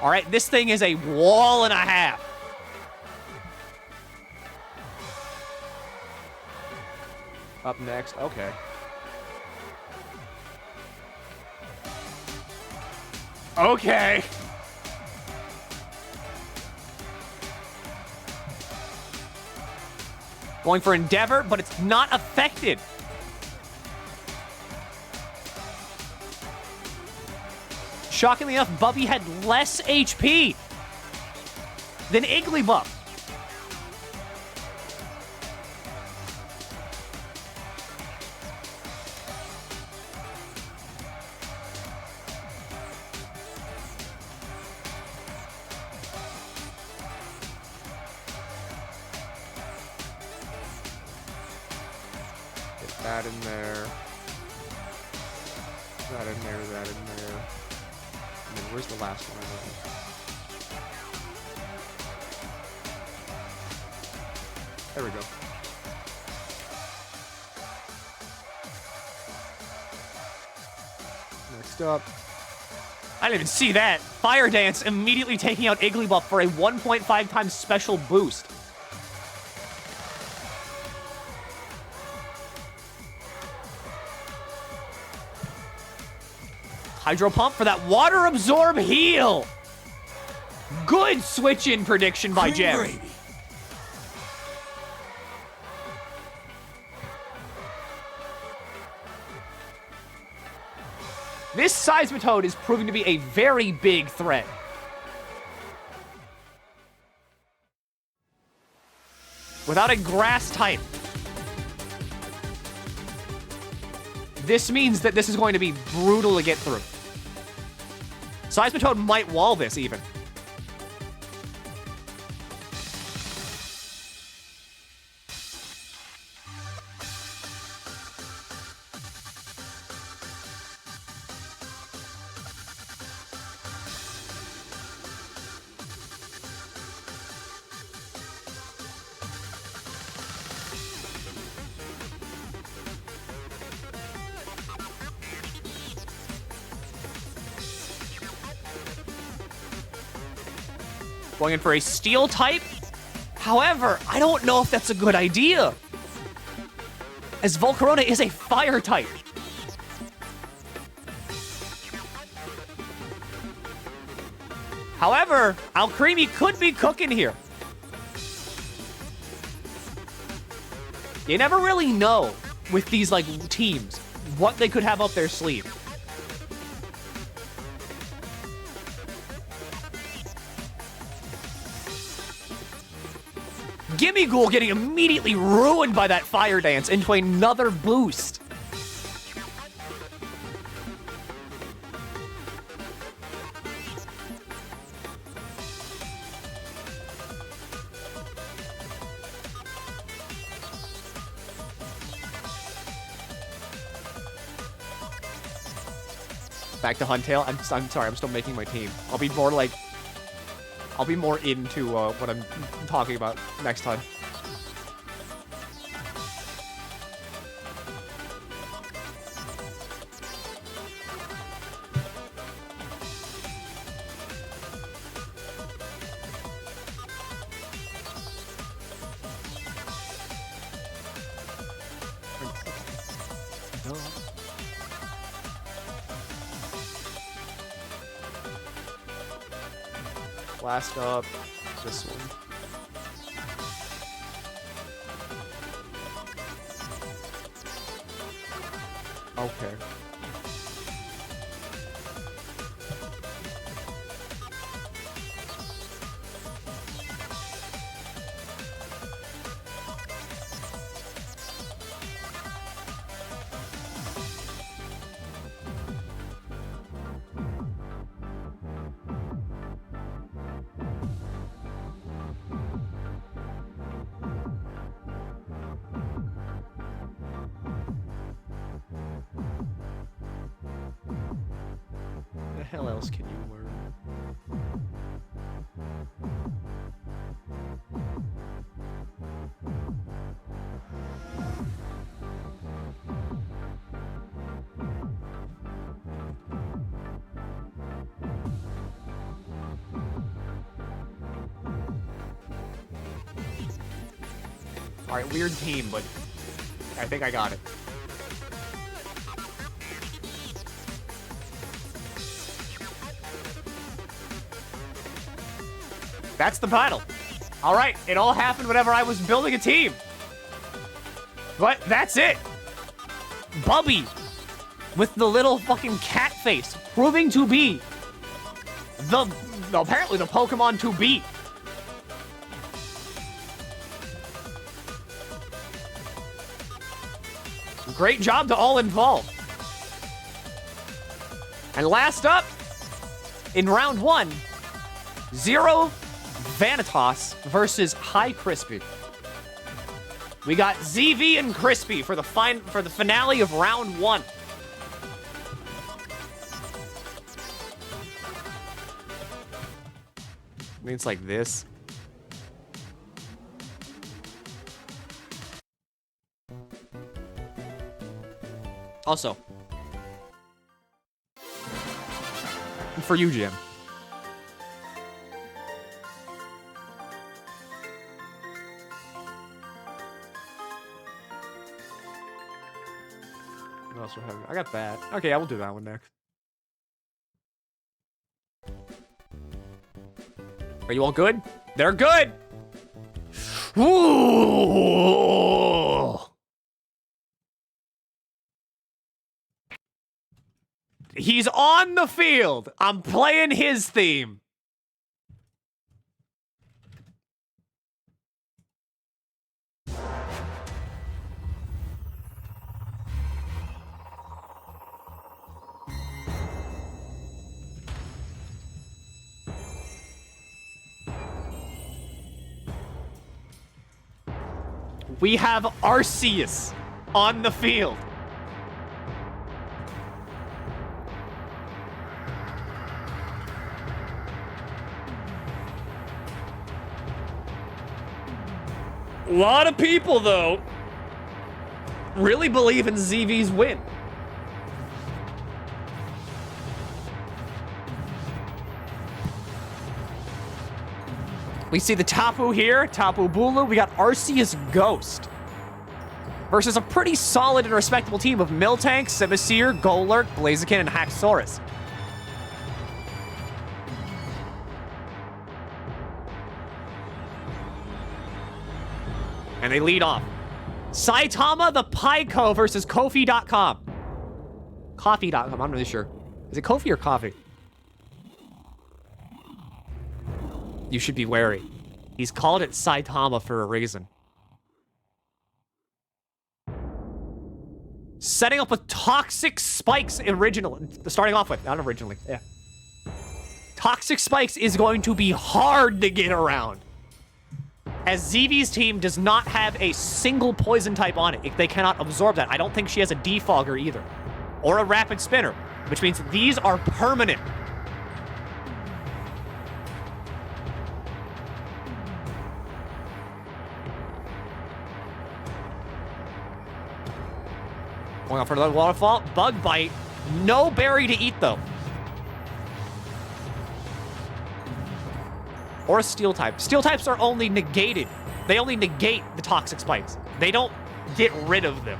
All right, this thing is a wall and a half. Up next, okay. Okay. Going for Endeavor, but it's not affected. Shockingly enough, Bubby had less HP than Igglybuff. Get that in there. That in there, that in there. And then where's the last one? There we go. Next up. I didn't even see that. Fire Dance immediately taking out Igglybuff for a 1.5 times special boost. Hydro Pump for that Water Absorb heal. Good switch-in prediction by Cream Jerry. gravy. This Seismitoad is proving to be a very big threat. Without a grass type, this means that this is going to be brutal to get through. Seismitoad might wall this even. Going in for a steel type. However, I don't know if that's a good idea, as Volcarona is a fire type. However, Alcremie could be cooking here. You never really know with these, like, teams what they could have up their sleeve. Gimmighoul getting immediately ruined by that Fire Dance into another boost. Back to Huntail. I'm sorry, I'm still making my team. I'll be more into what I'm talking about next time. Last up, this one. Okay. The hell else can you learn? Alright, weird team, but I think I got it. That's the battle. All right, it all happened whenever I was building a team. But that's it. Bubby, with the little fucking cat face, proving to be apparently the Pokemon to beat. Great job to all involved. And last up, in round 1, Zero Vanitas versus High Crispy. We got ZV and Crispy for the finale of round 1. I mean, it's like this. Also, for you, Jim. What else do I have? I got that. Okay, I will do that one next. Are you all good? They're good! Ooh. He's on the field. I'm playing his theme. We have Arceus on the field. A lot of people, though, really believe in ZV's win. We see the Tapu here, Tapu Bulu. We got Arceus Ghost versus a pretty solid and respectable team of Miltank, Simisear, Golurk, Blaziken, and Haxorus. And they lead off. Saitama the Pyko versus Kofi.com. Coffee.com, I'm not really sure. Is it Kofi or Coffee? You should be wary. He's called it Saitama for a reason. Setting up with Toxic Spikes original. Starting off with, not originally, yeah. Toxic Spikes is going to be hard to get around, as ZV's team does not have a single poison type on it. They cannot absorb that. I don't think she has a defogger either, or a rapid spinner, which means these are permanent. Going off for the waterfall. Bug bite. No berry to eat, though. Or a steel type. Steel types are only negated. They only negate the toxic spikes. They don't get rid of them.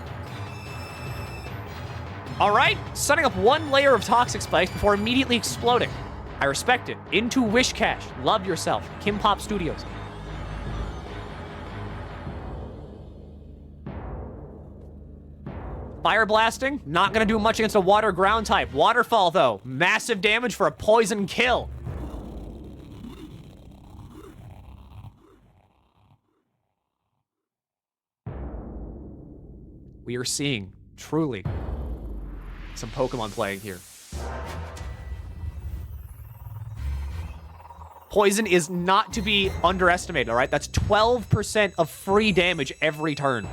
All right, setting up one layer of toxic spikes before immediately exploding. I respect it. Into Wish Cache. Love yourself. Kim Pop Studios. Fire blasting, not gonna do much against a water ground type. Waterfall, though, massive damage for a poison kill. We are seeing, truly, some Pokemon playing here. Poison is not to be underestimated, all right? That's 12% of free damage every turn.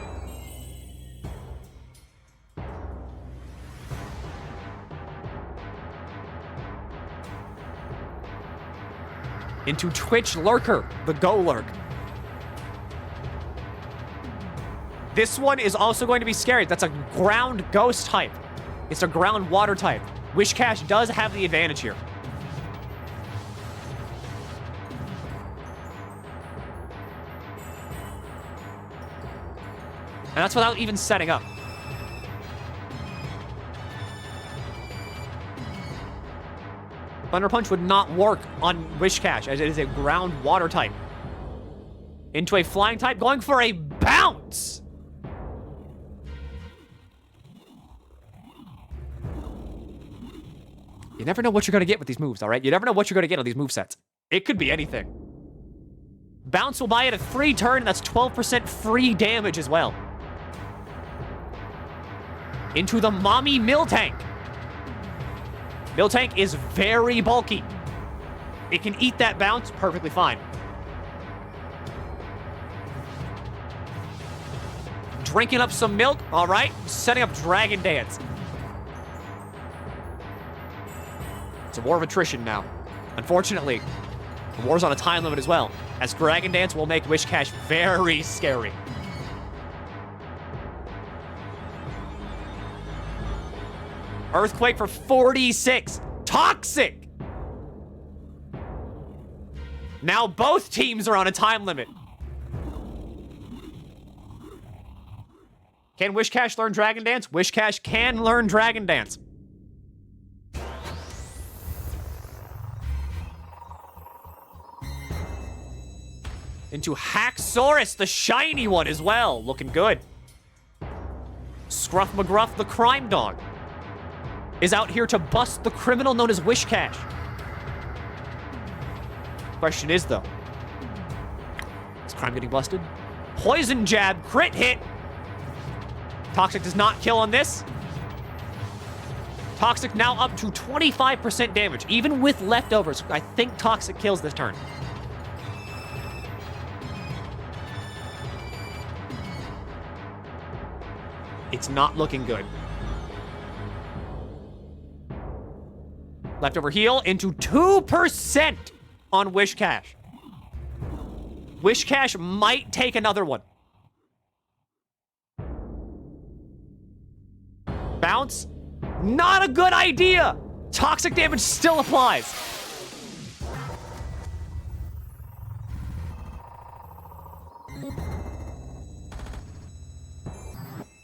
Into Twitch Lurker, the Golurk. This one is also going to be scary. That's a ground ghost type. It's a ground water type. Wish Cache does have the advantage here. And that's without even setting up. Thunder Punch would not work on Wish Cache, as it is a ground water type. Into a flying type, going for a bounce! You never know what you're going to get with these moves, all right? You never know what you're going to get on these movesets. It could be anything. Bounce will buy it a free turn, and that's 12% free damage as well. Into the Mommy Miltank. Miltank is very bulky. It can eat that bounce perfectly fine. Drinking up some milk, all right. Setting up Dragon Dance. It's a war of attrition now. Unfortunately, the war's on a time limit as well, as Dragon Dance will make Wish Cache very scary. Earthquake for 46. Toxic! Now both teams are on a time limit. Can Wishcash learn Dragon Dance? Wishcash can learn Dragon Dance. Into Haxorus, the shiny one as well. Looking good. Scruff McGruff, the crime dog, is out here to bust the criminal known as Wishcash. Question is, though, is crime getting busted? Poison jab, crit hit. Toxic does not kill on this. Toxic now up to 25% damage, even with leftovers. I think Toxic kills this turn. It's not looking good. Leftover heal into 2% on Wishcash. Wishcash might take another one. Bounce. Not a good idea. Toxic damage still applies.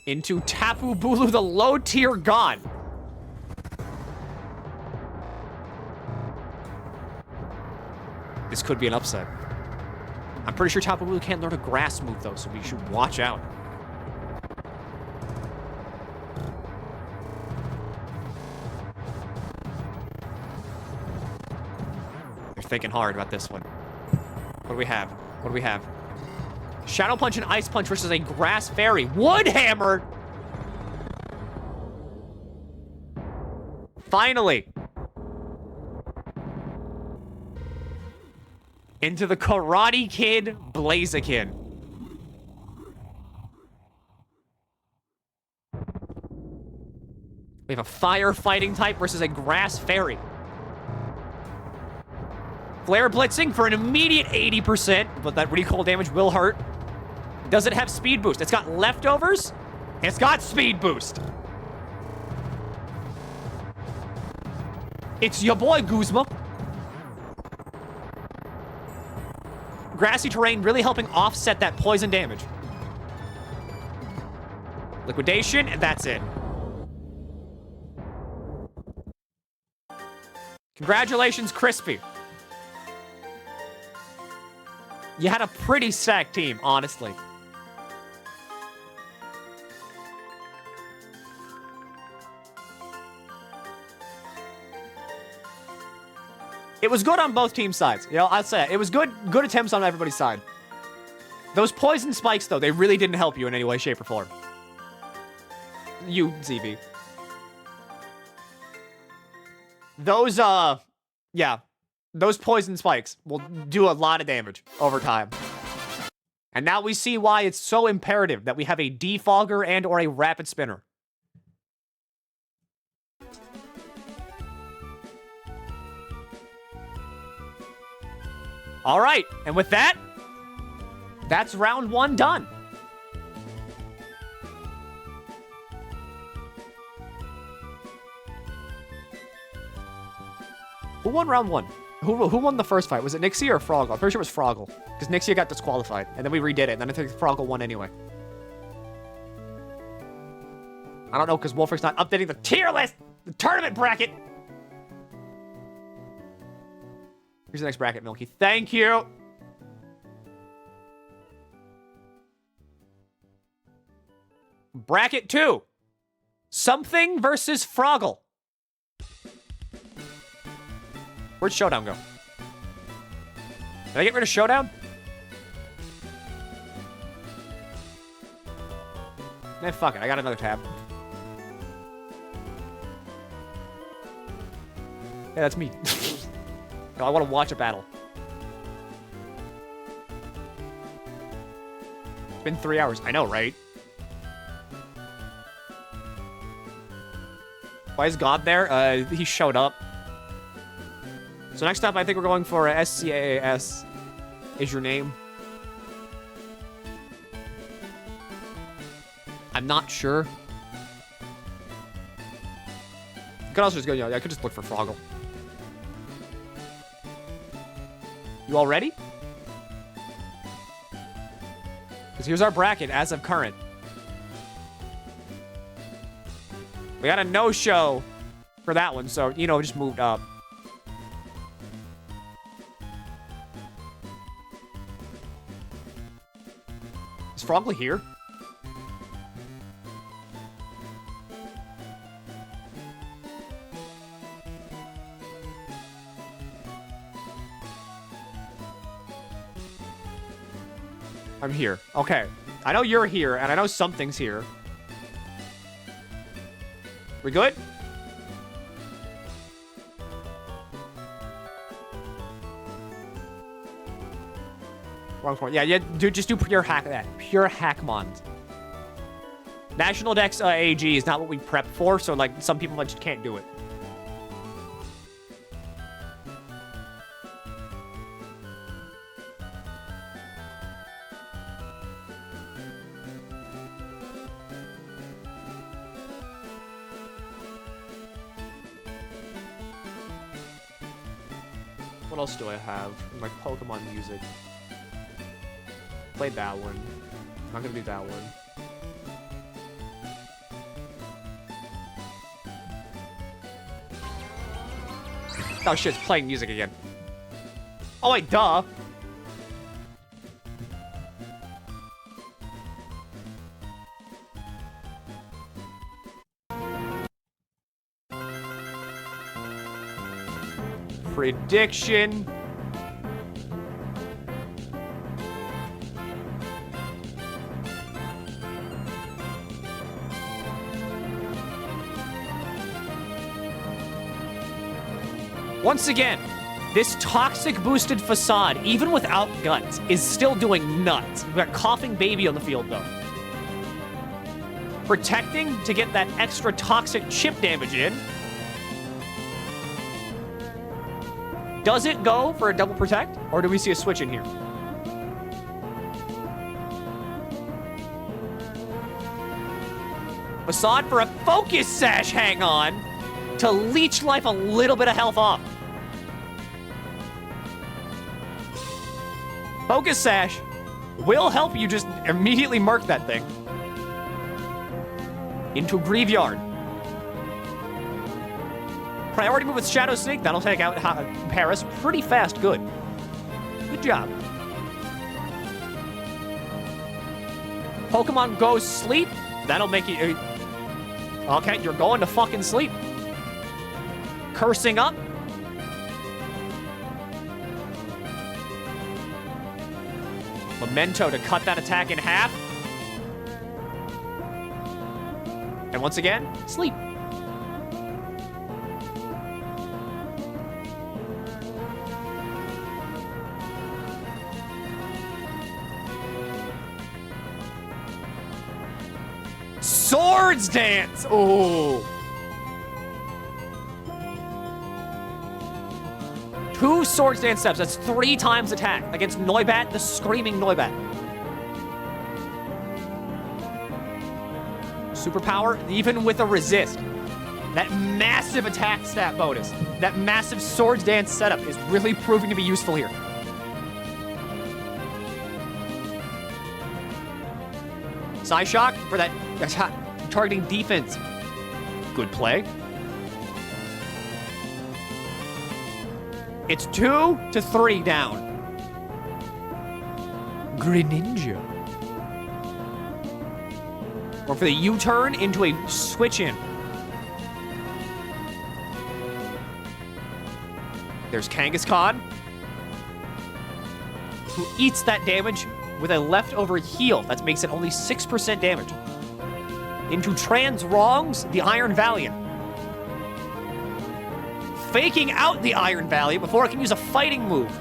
Into Tapu Bulu, the low-tier god. This could be an upset. I'm pretty sure Tapu Bulu can't learn a grass move, though, so we should watch out. They're thinking hard about this one. What do we have? What do we have? Shadow Punch and Ice Punch versus a Grass Fairy. Wood Hammer! Finally! Into the Karate Kid Blaziken. We have a Fire Fighting type versus a Grass Fairy. Flare Blitzing for an immediate 80%, but that recoil damage will hurt. Does it have Speed Boost? It's got Leftovers. It's got Speed Boost. It's your boy, Guzma. Grassy terrain really helping offset that poison damage. Liquidation, and that's it. Congratulations, Crispy. You had a pretty stacked team, honestly. It was good on both team sides. You know, I'll say it. It was good attempts on everybody's side. Those poison spikes, though, they really didn't help you in any way, shape, or form. You, ZB. Those, yeah. Those poison spikes will do a lot of damage over time. And now we see why it's so imperative that we have a defogger and or a rapid spinner. All right, and with that, that's round one done. Who won round one? Who won the first fight? Was it Nixie or Froggle? I'm pretty sure it was Froggle. Because Nixie got disqualified. And then we redid it. And then I think Froggle won anyway. I don't know, because Wolfrick's not updating the tier list! The tournament bracket! Here's the next bracket, Milky. Thank you! Bracket 2. Something versus Froggle. Where'd Showdown go? Did I get rid of Showdown? Nah, fuck it. I got another tab. Yeah, that's me. No, I want to watch a battle. It's been 3 hours. I know, right? Why is God there? He showed up. So next up, I think we're going for SCAAS is your name. I'm not sure. Could also just go, I could just look for Froggle. You all ready? Because here's our bracket as of current. We got a no-show for that one, so, just moved up. Is Froggle here? I'm here. Okay. I know you're here, and I know something's here. We good? Wrong point. Yeah, dude, just do pure hack that. Pure hackmon. National Dex AG is not what we prepped for, so, like, some people just can't do it. What else do I have in my Pokemon music? Played that one. Not gonna do that one. Oh shit, it's playing music again. Oh wait, duh. Prediction. Once again, this toxic boosted facade, even without guts, is still doing nuts. We've got Coughing Baby on the field, though. Protecting to get that extra toxic chip damage in. Does it go for a double protect, or do we see a switch in here? Facade for a Focus Sash, hang on, to leech life a little bit of health off. Focus Sash will help you just immediately mark that thing. Into Graveyard. Priority move with Shadow Sneak. That'll take out Paris pretty fast. Good. Good job. Pokemon Go Sleep. That'll make you... Okay, you're going to fucking sleep. Cursing up. Memento to cut that attack in half. And once again, sleep. Swords Dance! Oh. 2 Swords Dance steps. That's 3 times attack against Noibat, the Screaming Noibat. Superpower, even with a resist. That massive attack stat bonus, that massive Swords Dance setup is really proving to be useful here. Psyshock for that targeting defense. Good play. It's 2 to 3 down. Greninja. Or for the U-turn into a switch-in. There's Kangaskhan, who eats that damage with a leftover heal. That makes it only 6% damage. Into Trans Wrongs, the Iron Valiant. Faking out the Iron Valley before it can use a fighting move.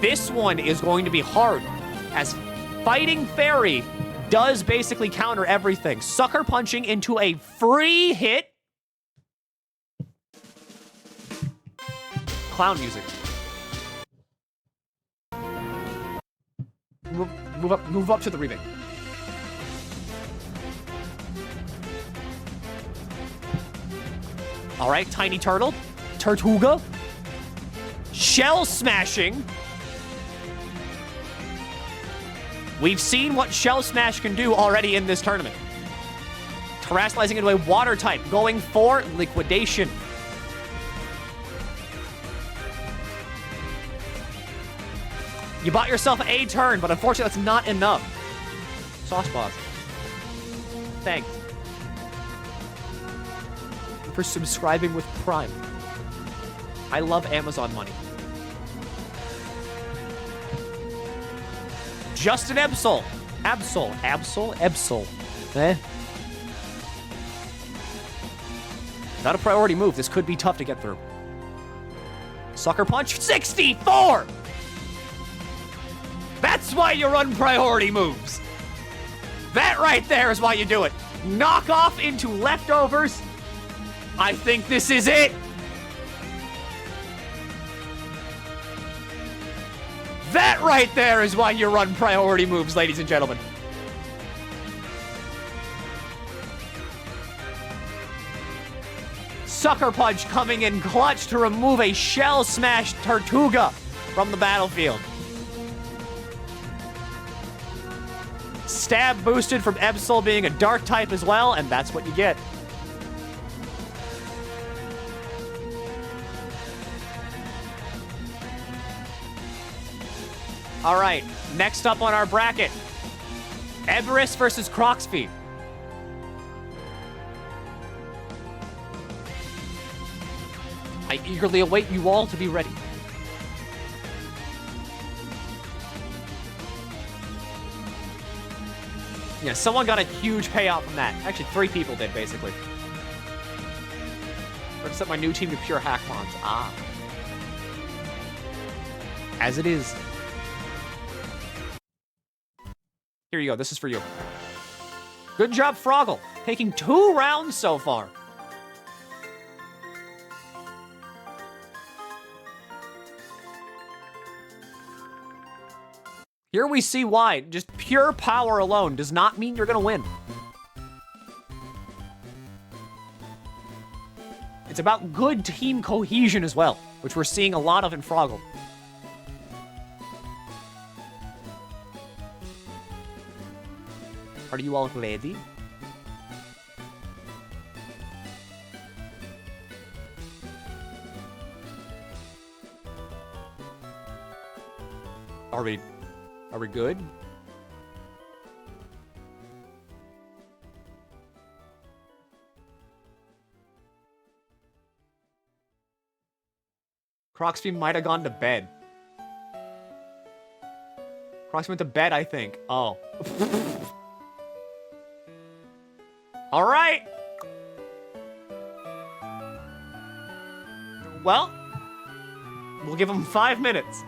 This one is going to be hard, as Fighting Fairy does basically counter everything. Sucker Punching into a free hit. Clown music. Move up to the remake. All right, Tiny Turtle. Tortuga. Shell Smashing. We've seen what Shell Smash can do already in this tournament. Terastallizing into a water type, going for Liquidation. You bought yourself a turn, but unfortunately that's not enough. Sauce Boss. Thanks. For subscribing with Prime. I love Amazon money. Justin Ebsol. Ebsol. Eh? Not a priority move. This could be tough to get through. Sucker Punch 64! That's why you run priority moves. That right there is why you do it. Knock off into leftovers. I think this is it. That right there is why you run priority moves, ladies and gentlemen. Sucker Punch coming in clutch to remove a Shell Smash Tortuga from the battlefield. Stab boosted from Ebsol being a dark type as well, and that's what you get. All right, next up on our bracket, Eberus versus Crocsfeet. I eagerly await you all to be ready. Yeah, someone got a huge payout from that. Actually, 3 people did, basically. We're gonna set my new team to pure Hackmons. Ah. As it is. Here you go. This is for you. Good job, Froggle. Taking 2 rounds so far. Here we see why. Just pure power alone does not mean you're gonna win. It's about good team cohesion as well, which we're seeing a lot of in Froggle. Are you all ready? Are we good? Crocsfeet might have gone to bed. Crocsfeet went to bed, I think. Oh. All right. Well, we'll give him 5 minutes.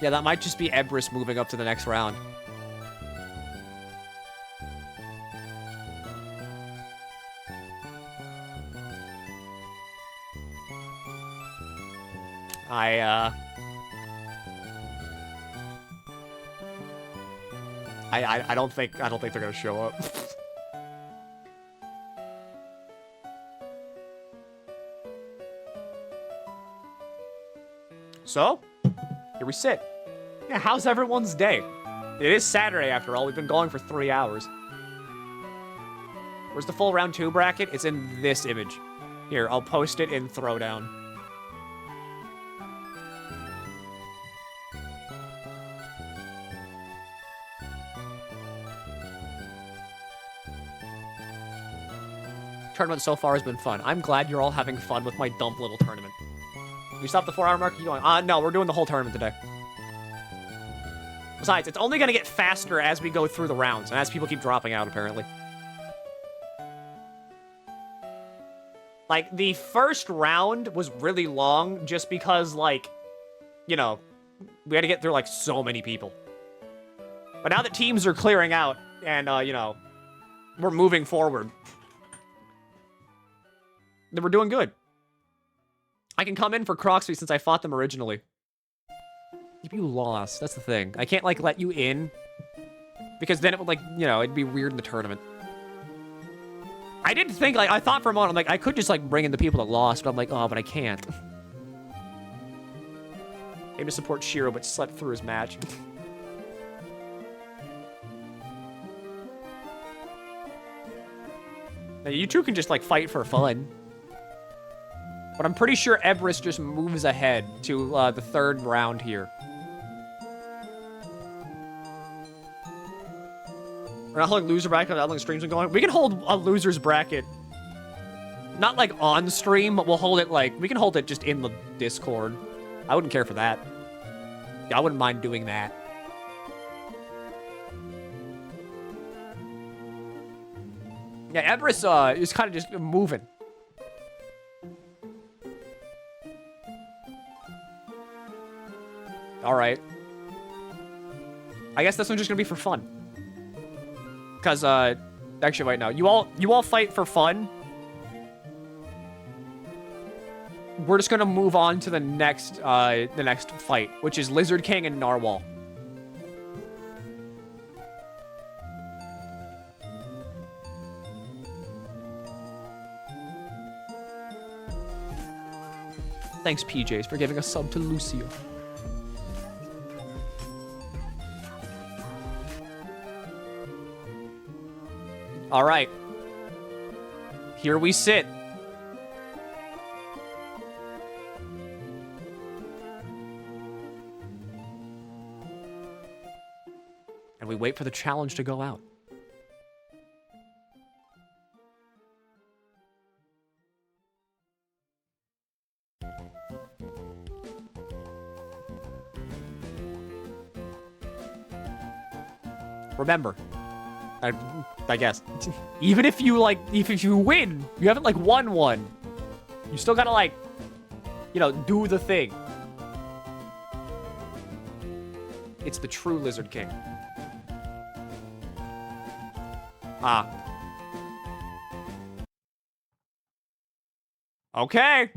Yeah, that might just be Eberus moving up to the next round. I don't think they're gonna show up. So, here we sit. Yeah, how's everyone's day? It is Saturday after all. We've been going for 3 hours. Where's the full round 2 bracket? It's in this image. Here, I'll post it in Throwdown. Tournament so far has been fun. I'm glad you're all having fun with my dump little tournament. You stopped the 4-hour mark? Are you going? No, we're doing the whole tournament today. Besides, it's only gonna get faster as we go through the rounds, and as people keep dropping out, apparently. Like, the first round was really long just because, like, you know, we had to get through, like, so many people. But now that teams are clearing out, and, you know, we're moving forward, then we're doing good. I can come in for Crocsfeet since I fought them originally. keep you lost. That's the thing. I can't, like, let you in. Because then it would, like, you know, it'd be weird in the tournament. I didn't think, like, I thought for a moment, I'm like, I could just, like, bring in the people that lost, but I'm like, oh, but I can't. Aim to support Shiro, but slept through his match. Now, you two can just, like, fight for fun. But I'm pretty sure Everest just moves ahead to the 3rd round here. We're not holding loser bracket, not like streams are going. We can hold a loser's bracket. Not like on stream, but we'll hold it like, we can hold it just in the Discord. I wouldn't care for that. Yeah, I wouldn't mind doing that. Yeah, Everest is kind of just moving. All right. I guess this one's just gonna be for fun. Cause actually, wait, no. You all fight for fun. We're just gonna move on to the next fight, which is Lizard King and Narwhal. Thanks, PJs, for giving a sub to Lucio. All right. Here we sit. And we wait for the challenge to go out. Remember, I guess, even if you like, if you win, you haven't like won one. You still gotta like, you know, do the thing. It's the true Lizard King. Ah. Okay.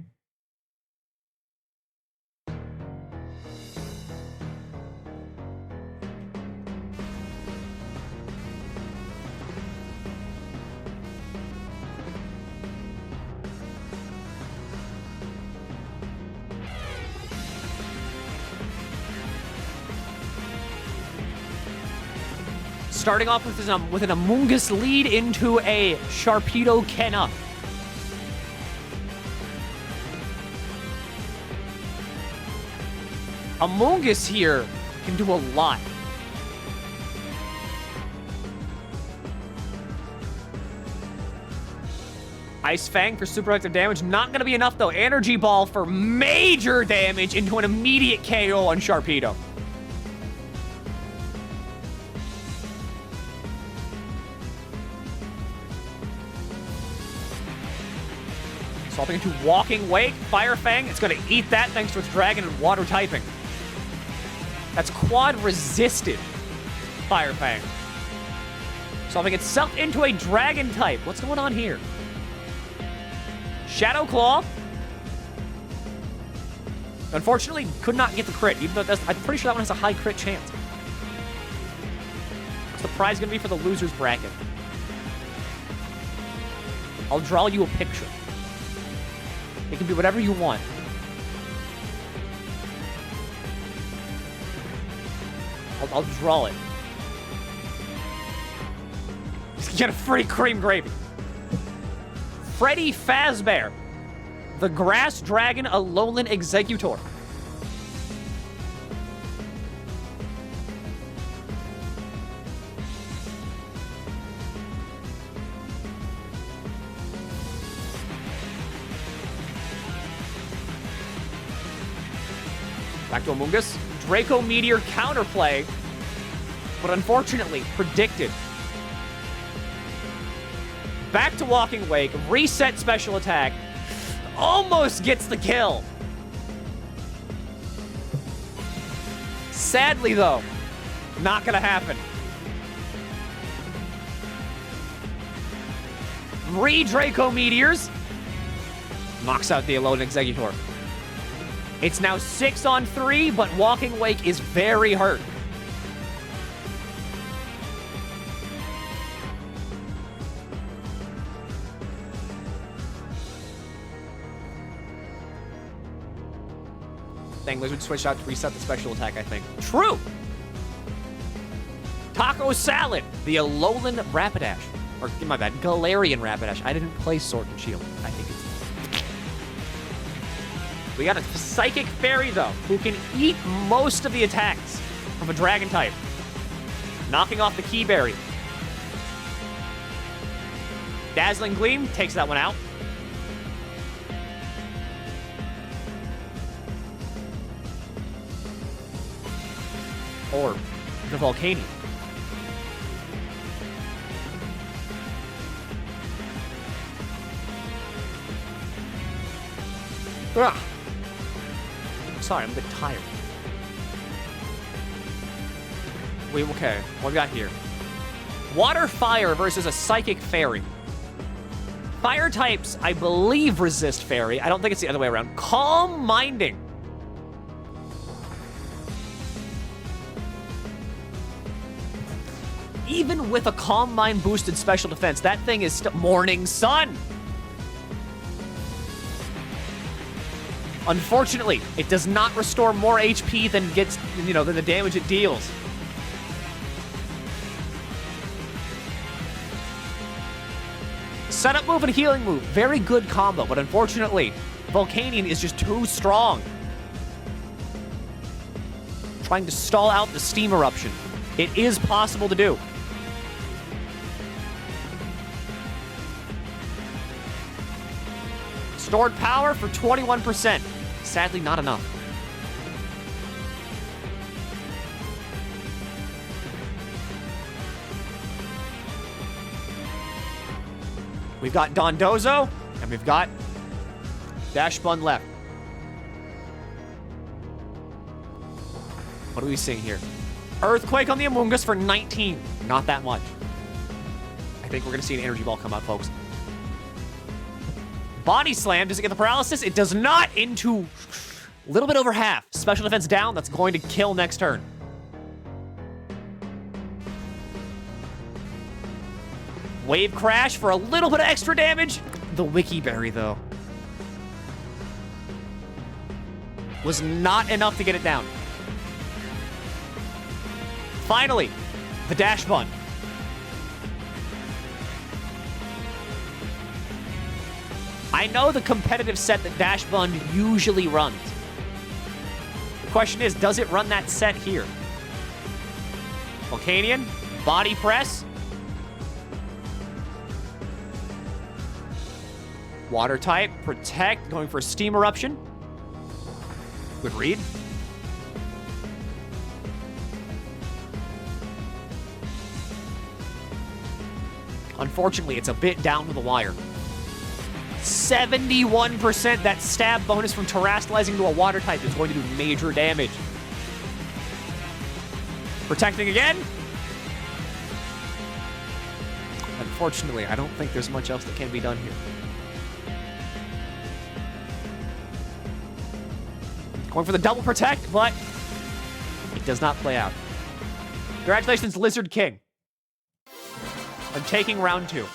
Starting off with an Amoonguss lead into a Sharpedo Kenna. Amoonguss here can do a lot. Ice Fang for super effective damage. Not going to be enough, though. Energy Ball for major damage into an immediate KO on Sharpedo. Swapping into Walking Wake. Fire Fang. It's going to eat that thanks to its Dragon and Water typing. That's quad resisted. Fire Fang. Swapping itself into a Dragon type. What's going on here? Shadow Claw. Unfortunately, could not get the crit, even though I'm pretty sure that one has a high crit chance. What's the prize going to be for the loser's bracket? I'll draw you a picture. It can be whatever you want. I'll draw it. Just get a free cream gravy. Freddy Fazbear, the Grass Dragon Alolan Executor. Back to Amoonguss. Draco Meteor counterplay, but unfortunately predicted. Back to Walking Wake, reset special attack. Almost gets the kill. Sadly, though, not gonna happen. Draco Meteors. Knocks out the Alolan Executor. It's now 6-on-3, but Walking Wake is very hurt. Dang, Lizard switched out to reset the special attack, I think. True! Taco Salad, the Alolan Rapidash. Or, my bad, Galarian Rapidash. I didn't play Sword and Shield. I think it's... We got a Psychic Fairy, though, who can eat most of the attacks from a Dragon type. Knocking off the Key Berry. Dazzling Gleam takes that one out. Or the Volcanion. Ugh. Sorry, I'm a bit tired. Wait, okay. What we got here? Water Fire versus a Psychic Fairy. Fire types, I believe, resist Fairy. I don't think it's the other way around. Calm Minding. Even with a Calm Mind boosted special defense, that thing is still Morning Sun. Unfortunately, it does not restore more HP than gets, than the damage it deals. Setup move and healing move, very good combo, but unfortunately, Volcanion is just too strong. Trying to stall out the Steam Eruption. It is possible to do. Stored power for 21%. Sadly, not enough. We've got Dondozo, and we've got Dash Bun left. What are we seeing here? Earthquake on the Amoonguss for 19. Not that much. I think we're going to see an Energy Ball come out, folks. Body Slam, does it get the paralysis? It does not, into a little bit over half. Special defense down, that's going to kill next turn. Wave Crash for a little bit of extra damage. The Wiki Berry, though, was not enough to get it down. Finally, the Dash Bun. I know the competitive set that Dash Bun usually runs. The question is, does it run that set here? Volcanion, Body Press. Water type, Protect, going for a Steam Eruption. Good read. Unfortunately, it's a bit down to the wire. 71%, that stab bonus from terastallizing to a water type is going to do major damage. Protecting again. Unfortunately, I don't think there's much else that can be done here. Going for the double protect, but it does not play out. Congratulations, Lizard King. I'm taking round 2.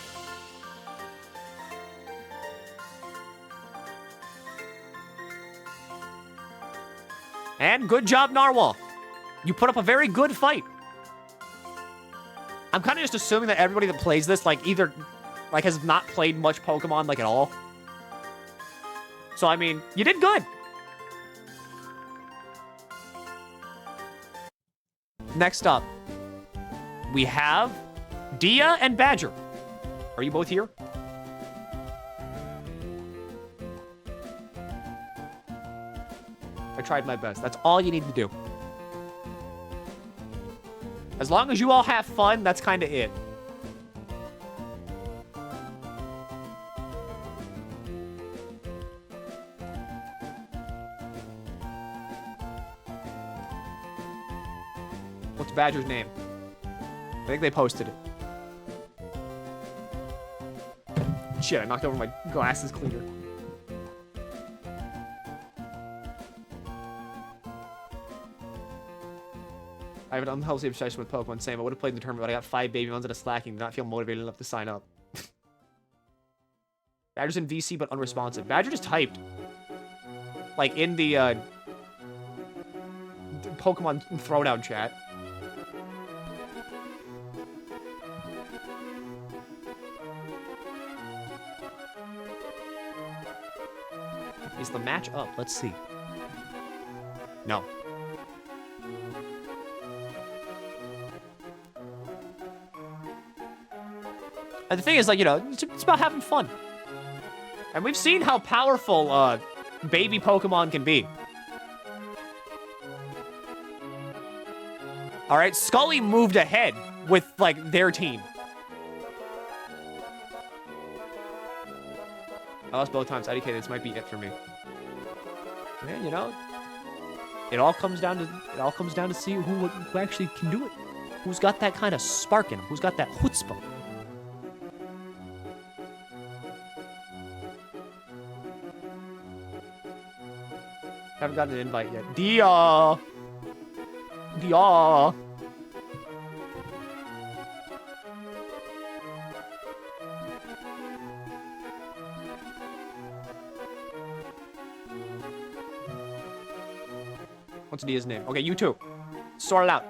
And good job, Narwhal. You put up a very good fight. I'm kind of just assuming that everybody that plays this, either has not played much Pokemon, at all. So, I mean, you did good. Next up, we have Dia and Badger. Are you both here? I tried my best. That's all you need to do. As long as you all have fun, that's kind of it. What's Badger's name? I think they posted it. Shit, I knocked over my glasses cleaner. I have an unhealthy obsession with Pokemon. Same. I would have played in the tournament, but I got 5 baby ones and a slacking. Did not feel motivated enough to sign up. Badger's in VC, but unresponsive. Badger just typed. Like, in the, Pokemon Throwdown chat. Is the match up? Let's see. No. And the thing is, like, you know, it's about having fun. And we've seen how powerful, baby Pokemon can be. Alright, Scully moved ahead with, like, their team. I lost both times. IDK, this might be it for me. Yeah, you know, it all comes down to see who actually can do it. Who's got that kind of spark in him? Who's got that chutzpah? Haven't gotten an invite yet. Dia. What's Dia's name? Okay, you too. Sort it out.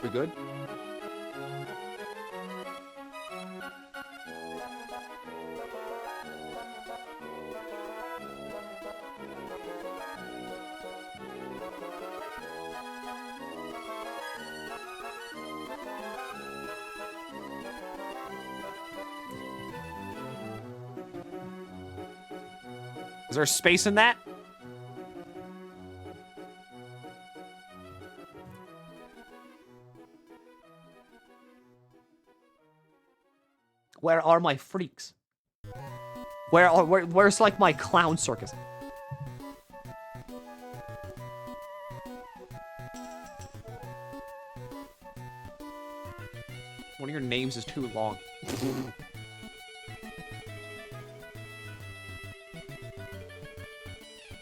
We good? Is there space in that? Where are my freaks? Where's like my clown circus? One of your names is too long.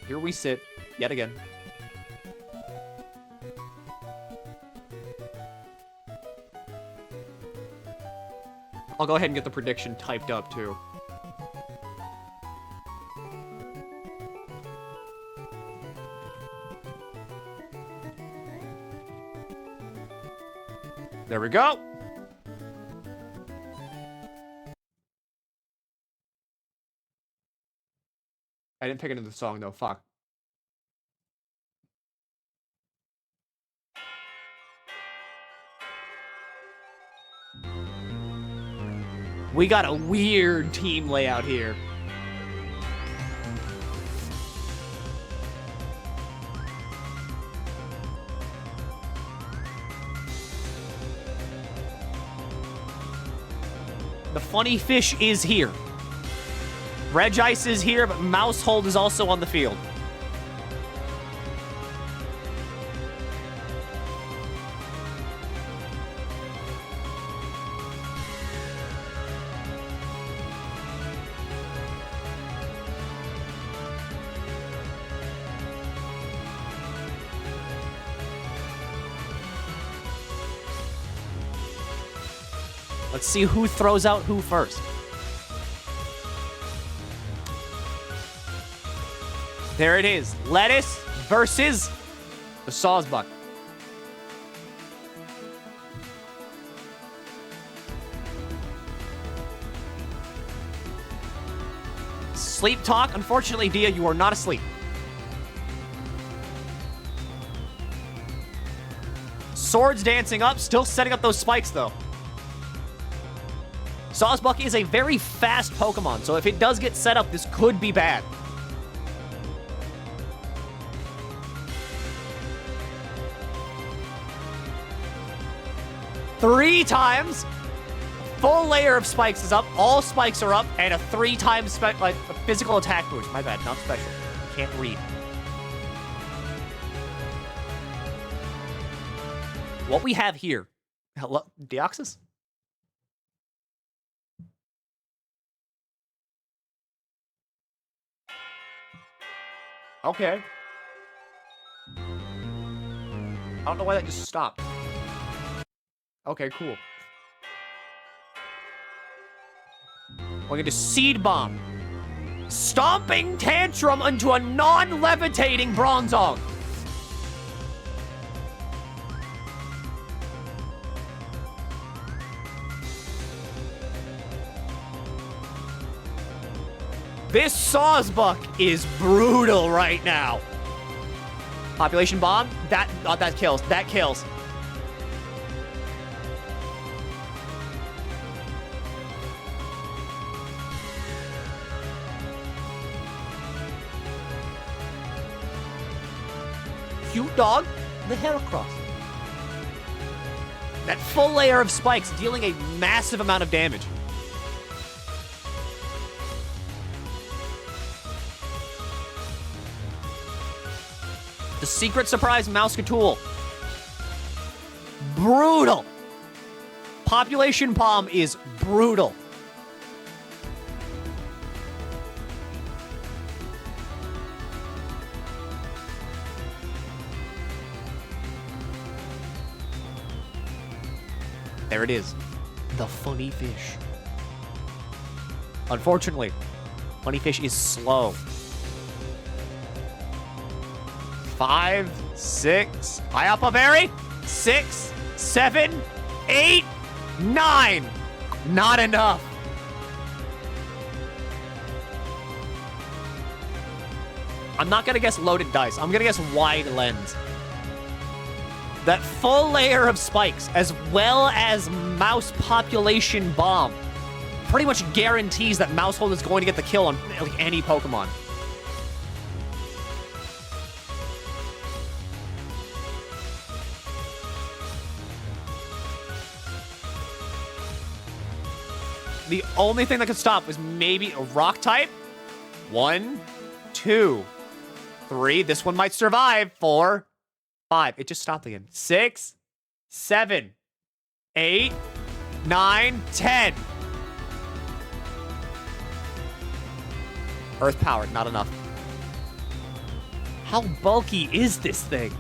Here we sit, yet again. I'll go ahead and get the prediction typed up, too. There we go! I didn't pick it into the song, though. Fuck. We got a weird team layout here. The funny fish is here. Regice is here, but Mousehold is also on the field. Let's see who throws out who first. There it is. Lettuce versus the Sawsbuck. Sleep talk. Unfortunately, Dia, you are not asleep. Swords dancing up. Still setting up those spikes, though. Sawsbuck is a very fast Pokemon, so if it does get set up, this could be bad. Three times. Full layer of spikes is up. All spikes are up, and a 3 times like a physical attack boost. My bad, not special. Can't read. What we have here. Hello, Deoxys? Okay. I don't know why that just stopped. Okay, cool. We're gonna Seed Bomb. Stomping Tantrum into a non-levitating Bronzong. This Sawsbuck is brutal right now. Population Bomb? That kills. That kills. Cute dog, the Heracross. That full layer of spikes dealing a massive amount of damage. The Secret Surprise Mousecatool. Brutal. Population Bomb is brutal. There it is. The Funny Fish. Unfortunately, Funny Fish is slow. 5, 6. High up a berry. 6, 7, 8, 9. Not enough. I'm not gonna guess loaded dice. I'm gonna guess wide lens. That full layer of spikes, as well as Mouse Population Bomb, pretty much guarantees that Mousehold is going to get the kill on like any Pokemon. The only thing that could stop was maybe a Rock type. 1, 2, 3. This one might survive. 4, 5. It just stopped again. 6, 7, 8, 9, 10. Earth powered, not enough. How bulky is this thing?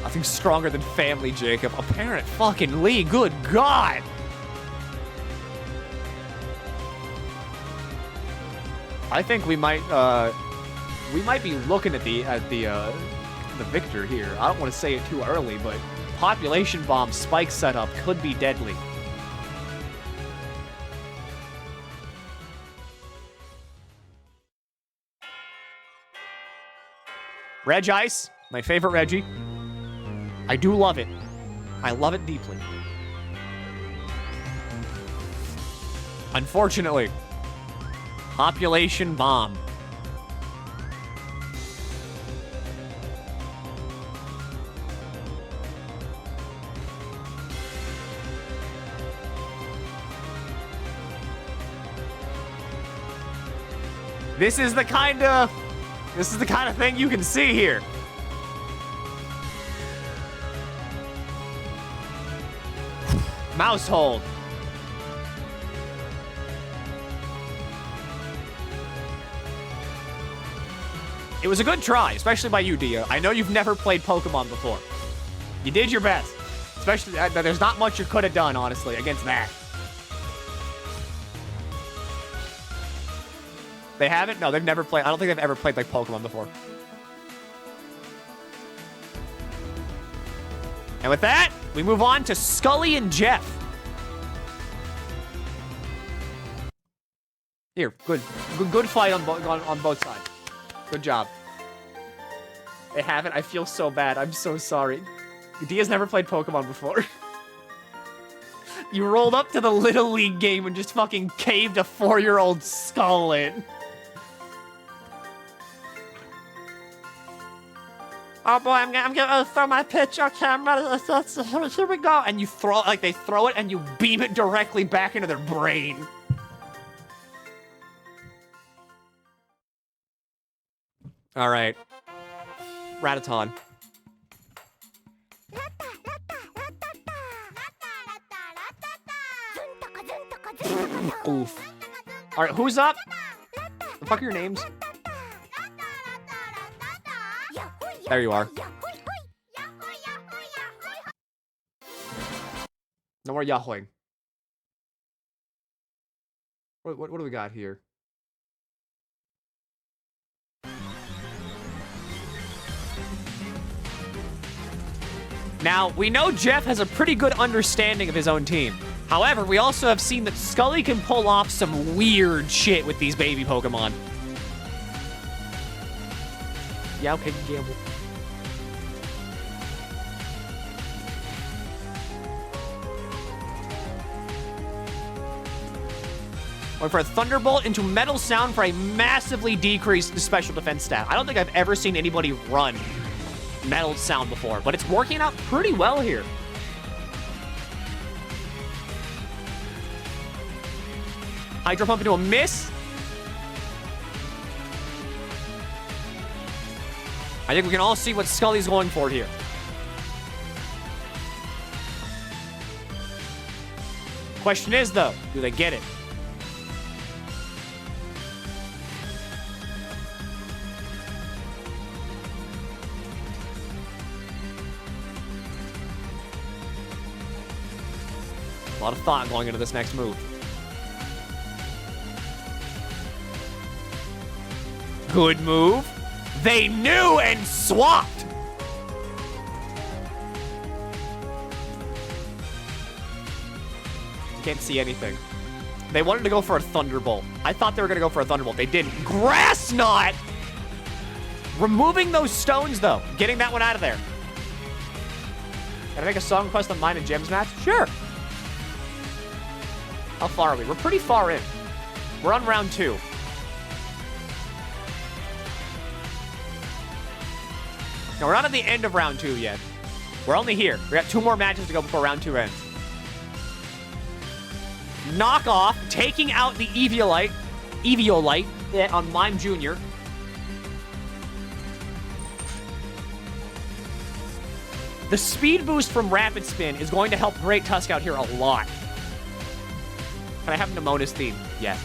Nothing stronger than family, Jacob. Apparent fucking Lee, good God! I think we might be looking at the victor here. I don't want to say it too early, but Population Bomb spike setup could be deadly. Regice, my favorite Reggie. I do love it. I love it deeply. Unfortunately, Population Bomb. This is the kind of thing you can see here. Mousehold. It was a good try, especially by you, Dia. I know you've never played Pokemon before. You did your best. Especially, there's not much you could have done, honestly, against that. They haven't? No, they've never played. I don't think they've ever played, like, Pokemon before. And with that, we move on to Scully and Jeff. Here, good fight on both sides. Good job. They haven't? I feel so bad. I'm so sorry. Dia's never played Pokemon before. You rolled up to the Little League game and just fucking caved a 4-year-old skull in. Oh boy, I'm gonna throw my pitch. Okay, I'm ready. Here we go. And you throw, like, they throw it and you beam it directly back into their brain. All right. Rattaton. Oof. All right, who's up? The fuck are your names? There you are. No more yahooing. What do we got here? Now, we know Jeff has a pretty good understanding of his own team. However, we also have seen that Scully can pull off some weird shit with these baby Pokemon. Yeah, okay, gamble. Going for a Thunderbolt into Metal Sound for a massively decreased special defense stat. I don't think I've ever seen anybody run Metal Sound before, but it's working out pretty well here. Hydro Pump into a miss. I think we can all see what Scully's going for here. Question is, though, do they get it? A lot of thought going into this next move. Good move. They knew and swapped. Can't see anything. They wanted to go for a Thunderbolt. I thought they were going to go for a Thunderbolt. They didn't. Grass Knot! Removing those stones, though. Getting that one out of there. Can I make a song request on mine and Jim's match? Sure. How far are we? We're pretty far in. We're on round 2. Now, we're not at the end of round 2 yet. We're only here. We got 2 more matches to go before round 2 ends. Knockoff, taking out the Eviolite on Mime Jr. The speed boost from Rapid Spin is going to help Great Tusk out here a lot. Can I have Nemona's theme? Yes.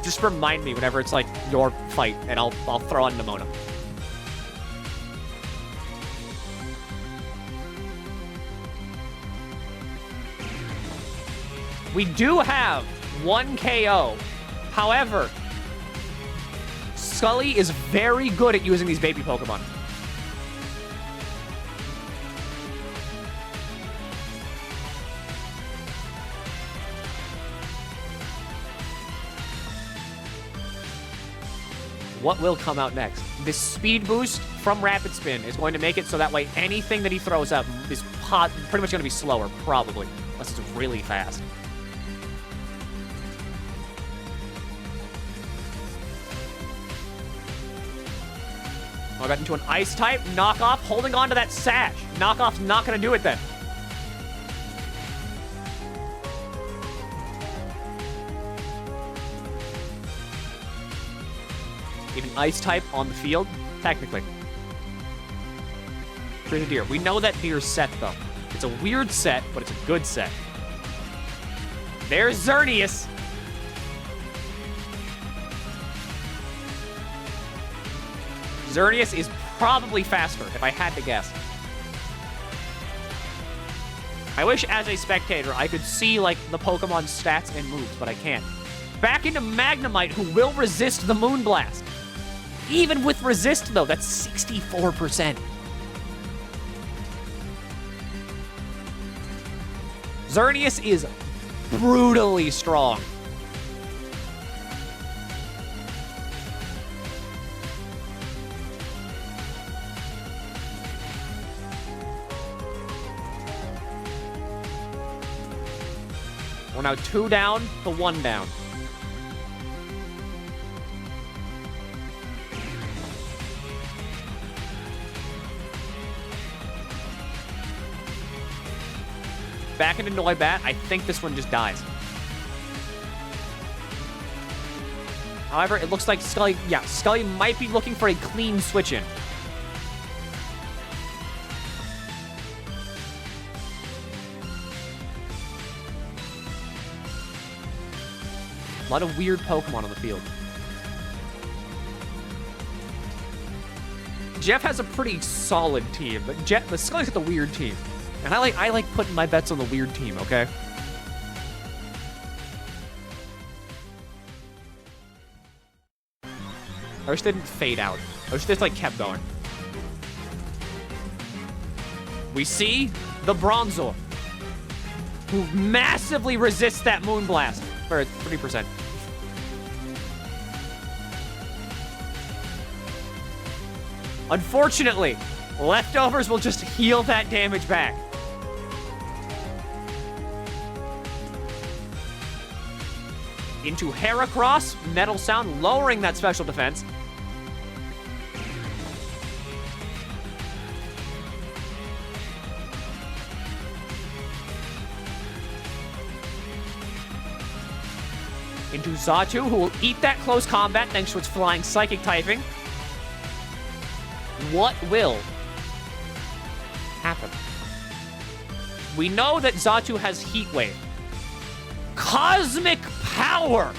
Just remind me whenever it's like your fight, and I'll throw on Nemona. We do have 1 KO. However, Scully is very good at using these baby Pokemon. What will come out next? This speed boost from Rapid Spin is going to make it so that way anything that he throws up is pretty much going to be slower, probably. Unless it's really fast. I got into an Ice type. Knockoff holding on to that Sash. Knockoff's not going to do it then. Even Ice type on the field, technically. Here's a Deer. We know that Deer's set, though. It's a weird set, but it's a good set. There's Xerneas. Xerneas is probably faster, if I had to guess. I wish, as a spectator, I could see, like, the Pokemon stats and moves, but I can't. Back into Magnemite, who will resist the Moonblast. Even with resist, though, that's 64%. Xerneas is brutally strong. We're now 2 down to 1 down. Back into Noibat. I think this one just dies. However, it looks like Scully might be looking for a clean switch in. A lot of weird Pokemon on the field. Jeff has a pretty solid team, but Scully's got the weird team. And I like putting my bets on the weird team, okay? I wish they didn't fade out. I wish they just, like, kept going. We see the Bronzor, who massively resists that Moonblast for 3%. Unfortunately, leftovers will just heal that damage back. Into Heracross, Metal Sound, lowering that special defense. Into Xatu, who will eat that close combat thanks to its flying psychic typing. What will happen? We know that Xatu has Heat Wave. Cosmic Power!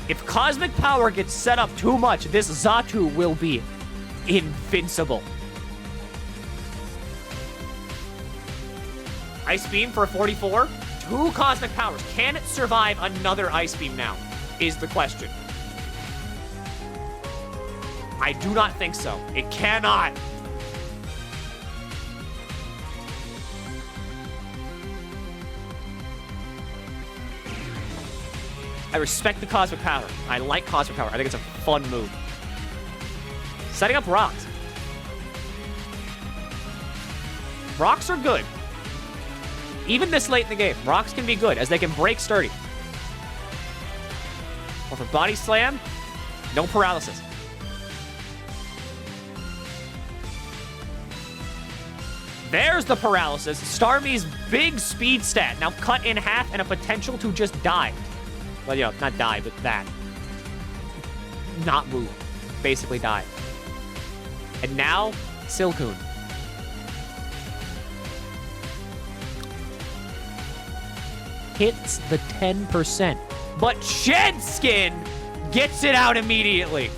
If Cosmic Power gets set up too much, this Xatu will be invincible. Ice Beam for a 44. 2 Cosmic Powers. Can it survive another Ice Beam now? Is the question. I do not think so. It cannot. I respect the Cosmic Power. I like Cosmic Power. I think it's a fun move. Setting up Rocks. Rocks are good. Even this late in the game, Rocks can be good, as they can break sturdy. Or for Body Slam, no paralysis. There's the paralysis. Starmie's big speed stat, now cut in half and a potential to just die. Well, you know, not die, but that. Not move. Basically die. And now, Silcoon. Hits the 10%. But Shed Skin gets it out immediately.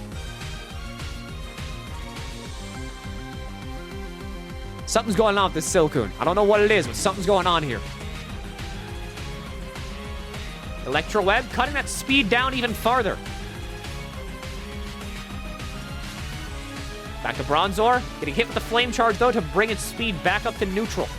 Something's going on with this Silcoon. I don't know what it is, but something's going on here. Electro Web, cutting that speed down even farther. Back to Bronzor. Getting hit with the Flame Charge, though, to bring its speed back up to neutral.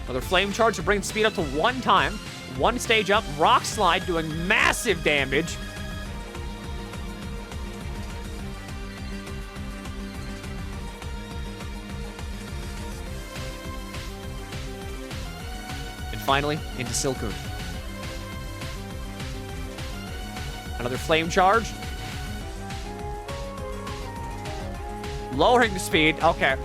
Another Flame Charge to bring speed up to 1 time. 1 stage up. Rock Slide doing massive damage. And finally, into Silcoon. Another Flame Charge. Lowering the speed. Okay.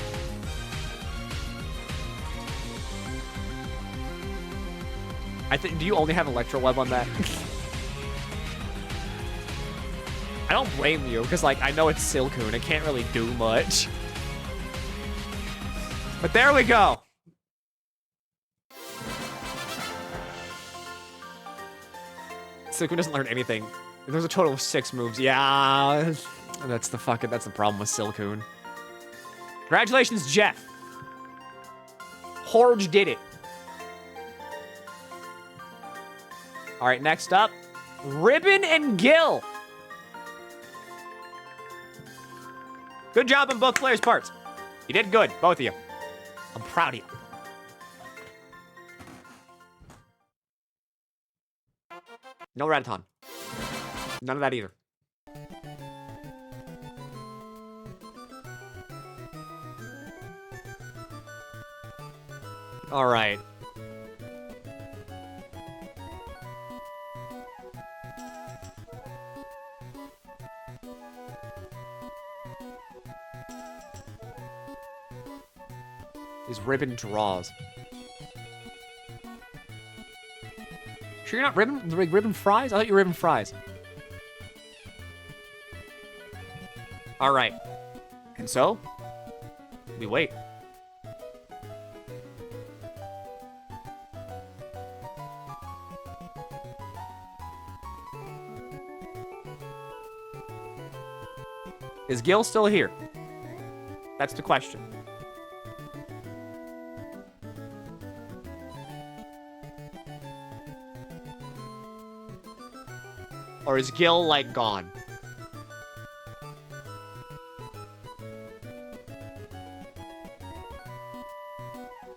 I think, do you only have Electro Web on that? I don't blame you, because, like, I know it's Silcoon. It can't really do much. But there we go. Silcoon doesn't learn anything. There's a total of 6 moves. Yeah, that's the problem with Silcoon. Congratulations, Jeff. Horge did it. All right, next up, Ribbon and Gil. Good job on both players' parts. You did good, both of you. I'm proud of you. No Rataton. None of that either. All right. These ribbon draws. Sure you're not ribbon? Like ribbon fries? I thought you were ribbon fries. All right. And so, We wait. Is Gil still here? That's the question. Or is Gil, like, gone?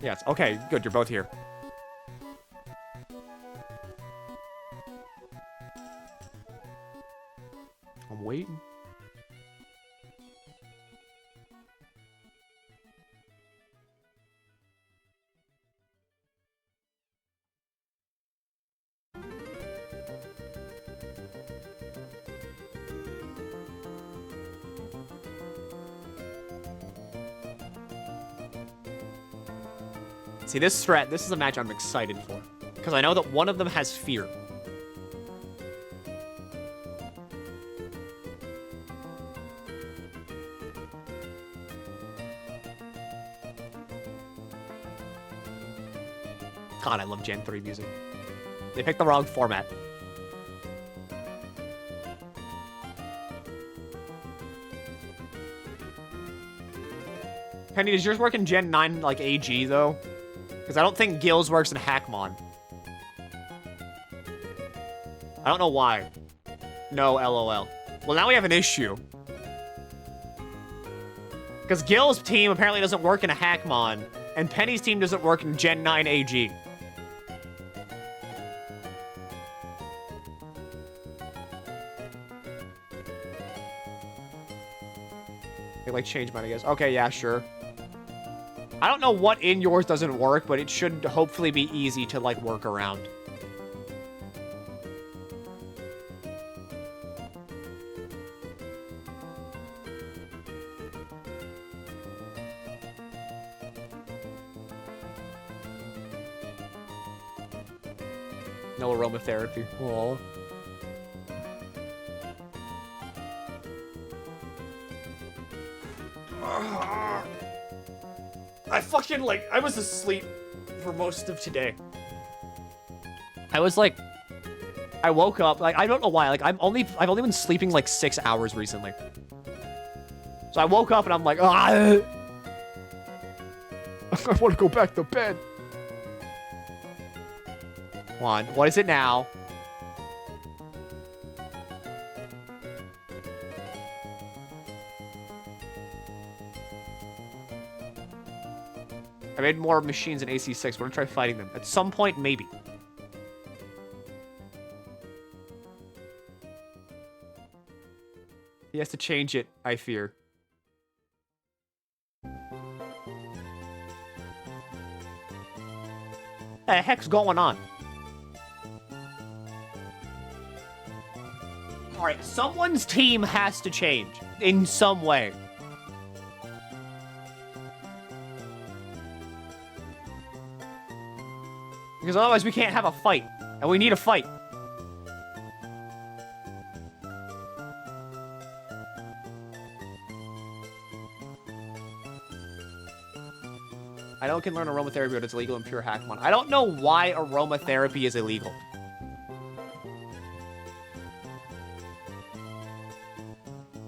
Yes, okay, good, you're both here. I'm waiting. See, this is a match I'm excited for. Because I know that one of them has fear. God, I love Gen 3 music. They picked the wrong format. Penny, does yours work in Gen 9, like, AG, though? Because I don't think Gil's works in Hackmon. I don't know why. No, LOL. Well, now we have an issue. Because Gil's team apparently doesn't work in a Hackmon, and Penny's team doesn't work in Gen 9 AG. They, like, change mine, I guess. Okay, yeah, sure. I don't know what in yours doesn't work, but it should hopefully be easy to, like, work around. No aromatherapy. Aww. I fucking, like, I was asleep for most of today. I was, like, I woke up, like, I don't know why, like, I've only been sleeping, like, 6 hours recently. So I woke up and I'm like, ah, I want to go back to bed. Come on, what is it now? I made more machines in AC6. We're gonna try fighting them. At some point, maybe. He has to change it, I fear. What the heck's going on? Alright, someone's team has to change. In some way. Because otherwise we can't have a fight. And we need a fight. I know it can learn aromatherapy, but it's illegal in pure Hackmon. I don't know why aromatherapy is illegal.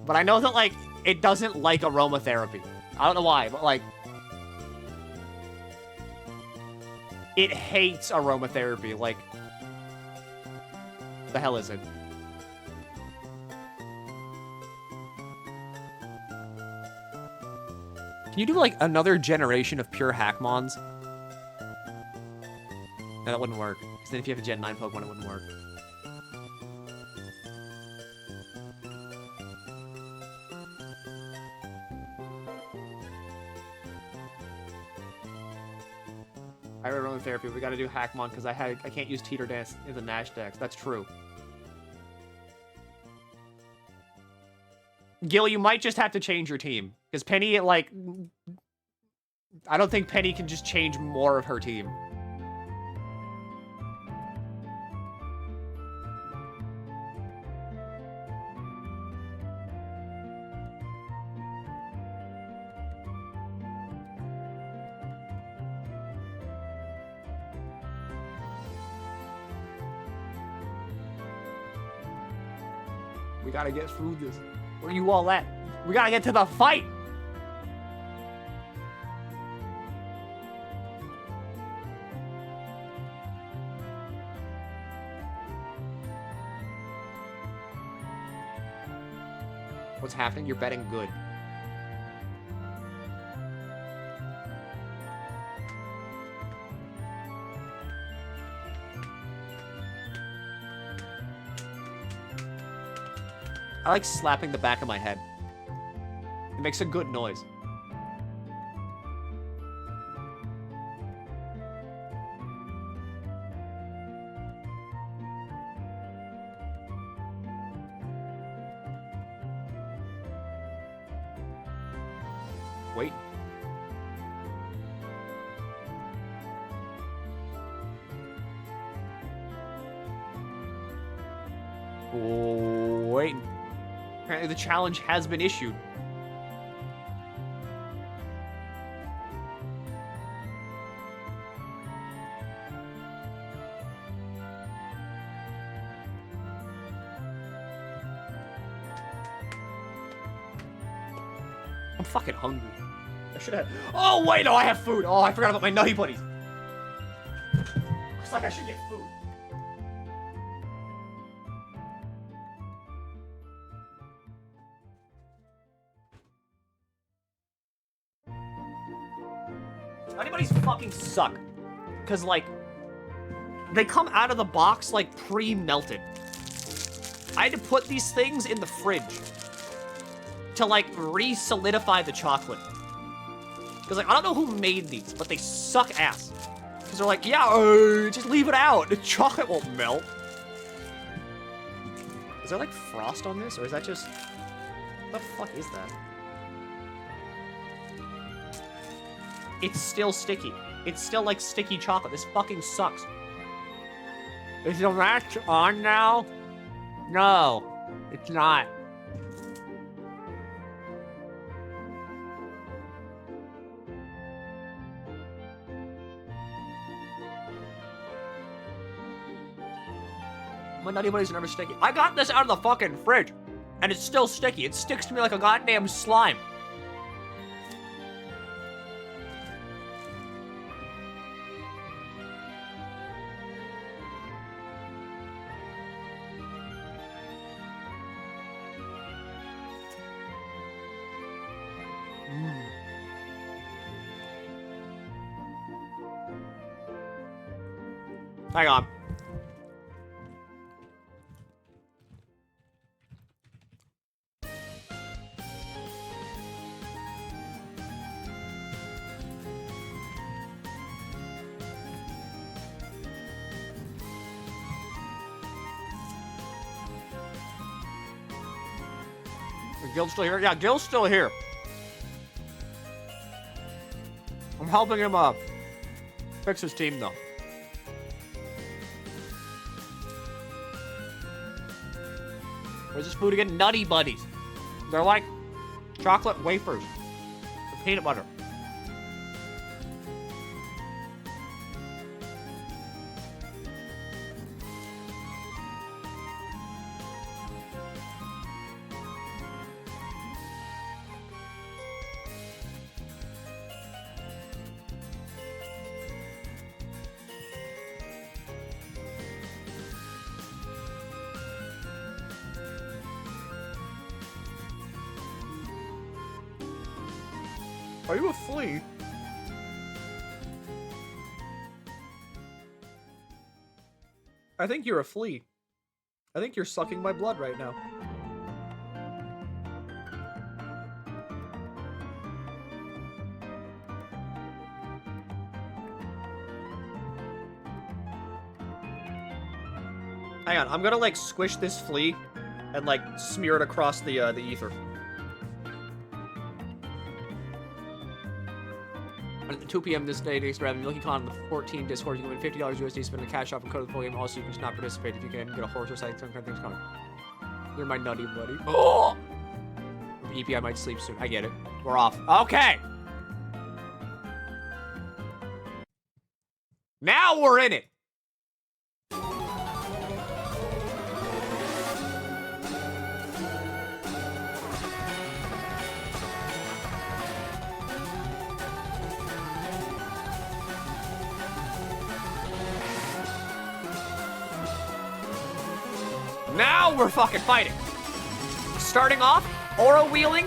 But I know that, like, it doesn't like aromatherapy. I don't know why, but, like... It hates aromatherapy, like... The hell is it? Can you do, like, another generation of pure Hackmons? No, that wouldn't work. Because then if you have a Gen 9 Pokemon, it wouldn't work. I read aromatherapy. We gotta do Hackmon because I can't use Teeter Dance in the Nash decks. That's true. Gil, you might just have to change your team. Because Penny, like... I don't think Penny can just change more of her team. We gotta get through this. Where you all at? We gotta get to the fight! What's happening? You're betting good. I like slapping the back of my head. It makes a good noise. Wait. Wait. Apparently the challenge has been issued. I'm fucking hungry. I should have. Oh, wait, no, I have food. Oh, I forgot about my Nutty Buddies. Looks like I should get food. Nutty Buddies fucking suck. Because, like, they come out of the box, like, pre-melted. I had to put these things in the fridge to, like, re-solidify the chocolate. Because, like, I don't know who made these, but they suck ass. Because they're like, yeah, just leave it out. The chocolate won't melt. Is there, like, frost on this? Or is that just... What the fuck is that? It's still sticky. It's still, like, sticky chocolate. This fucking sucks. Is the match on now? No, it's not. My Nutty Buddies are never sticky. I got this out of the fucking fridge, and it's still sticky. It sticks to me like a goddamn slime. Hang on. Is Gil's still here? Yeah, Gil's still here. I'm helping him fix his team though. Where's this food again? Nutty Buddies. They're like chocolate wafers with peanut butter. Are you a flea? I think you're a flea. I think you're sucking my blood right now. Hang on, I'm gonna like squish this flea and like smear it across the ether. At 2 p.m. this day, thanks for having MilkyCon on the 14 Discord. You can win $50 USD, spend a cash shop and code of the full game. Also, you can not participate if you can get a horse or something. Some kind of things coming. You're my Nutty Buddy. Oh! EP, I might sleep soon. I get it. We're off. Okay! Now we're in it! Now we're fucking fighting. Starting off, aura wheeling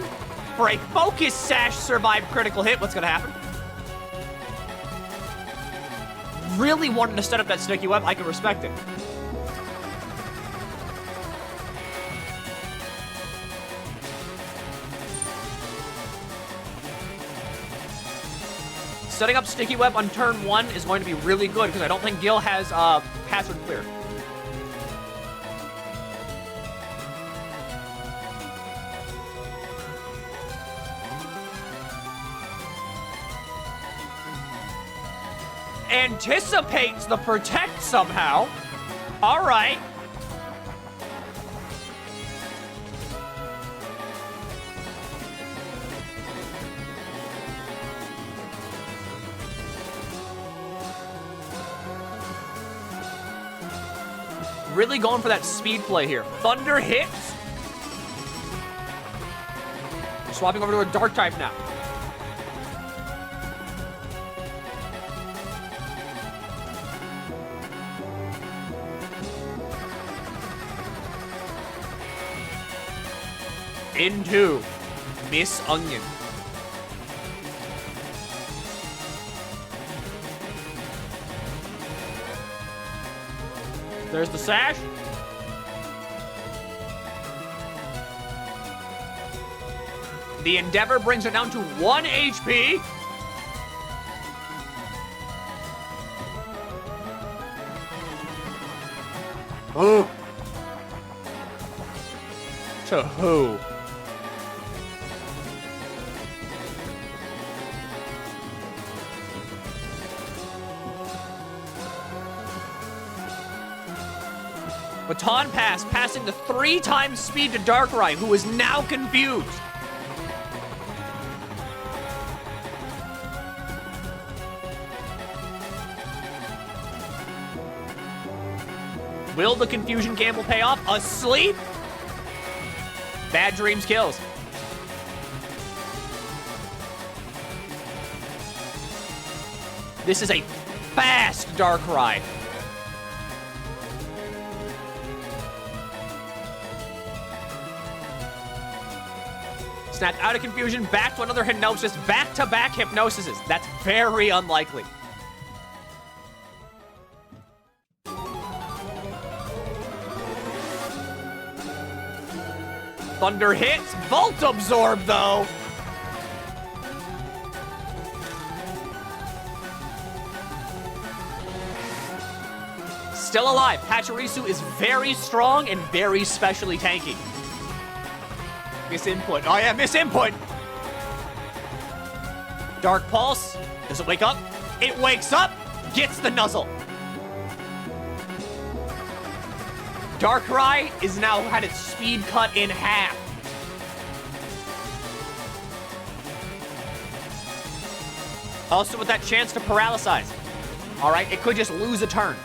for a focus sash survive critical hit. What's gonna happen? Really wanting to set up that sticky web. I can respect it. Setting up sticky web on turn 1 is going to be really good because I don't think Gil has hazard clear. Anticipates the protect somehow. All right. Really going for that speed play here. Thunder hits. We're swapping over to a dark type now. Into Miss Onion. There's the sash. The Endeavor brings it down to 1 HP. Oh. To who? Baton pass, passing the 3 times speed to Darkrai, who is now confused. Will the confusion gamble pay off? Asleep? Bad dreams kills. This is a fast Darkrai. Snapped out of confusion, back to another hypnosis, back-to-back hypnosises. That's very unlikely. Thunder hits, Volt Absorb though. Still alive. Pachirisu is very strong and very specially tanky. Miss input. Oh yeah, miss input. Dark Pulse. Does it wake up? It wakes up. Gets the nuzzle. Darkrai is now had its speed cut in half. Also with that chance to paralyze. All right, it could just lose a turn.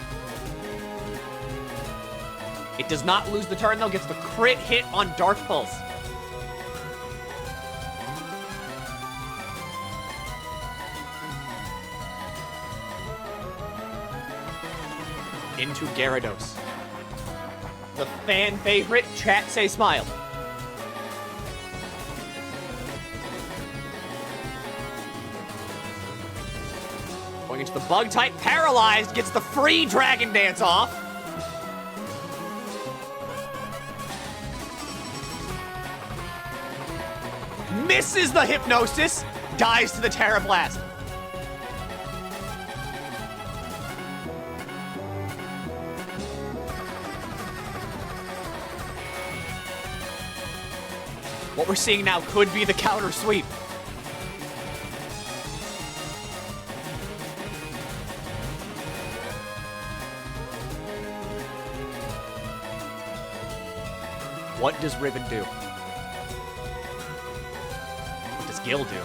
It does not lose the turn though, gets the crit hit on Dark Pulse. Into Gyarados. The fan favorite, chat say smile. Going into the bug type, paralyzed, gets the free Dragon Dance off. Misses the hypnosis, dies to the Terra Blast. What we're seeing now could be the counter sweep. What does Ribbon do? What does Gil do?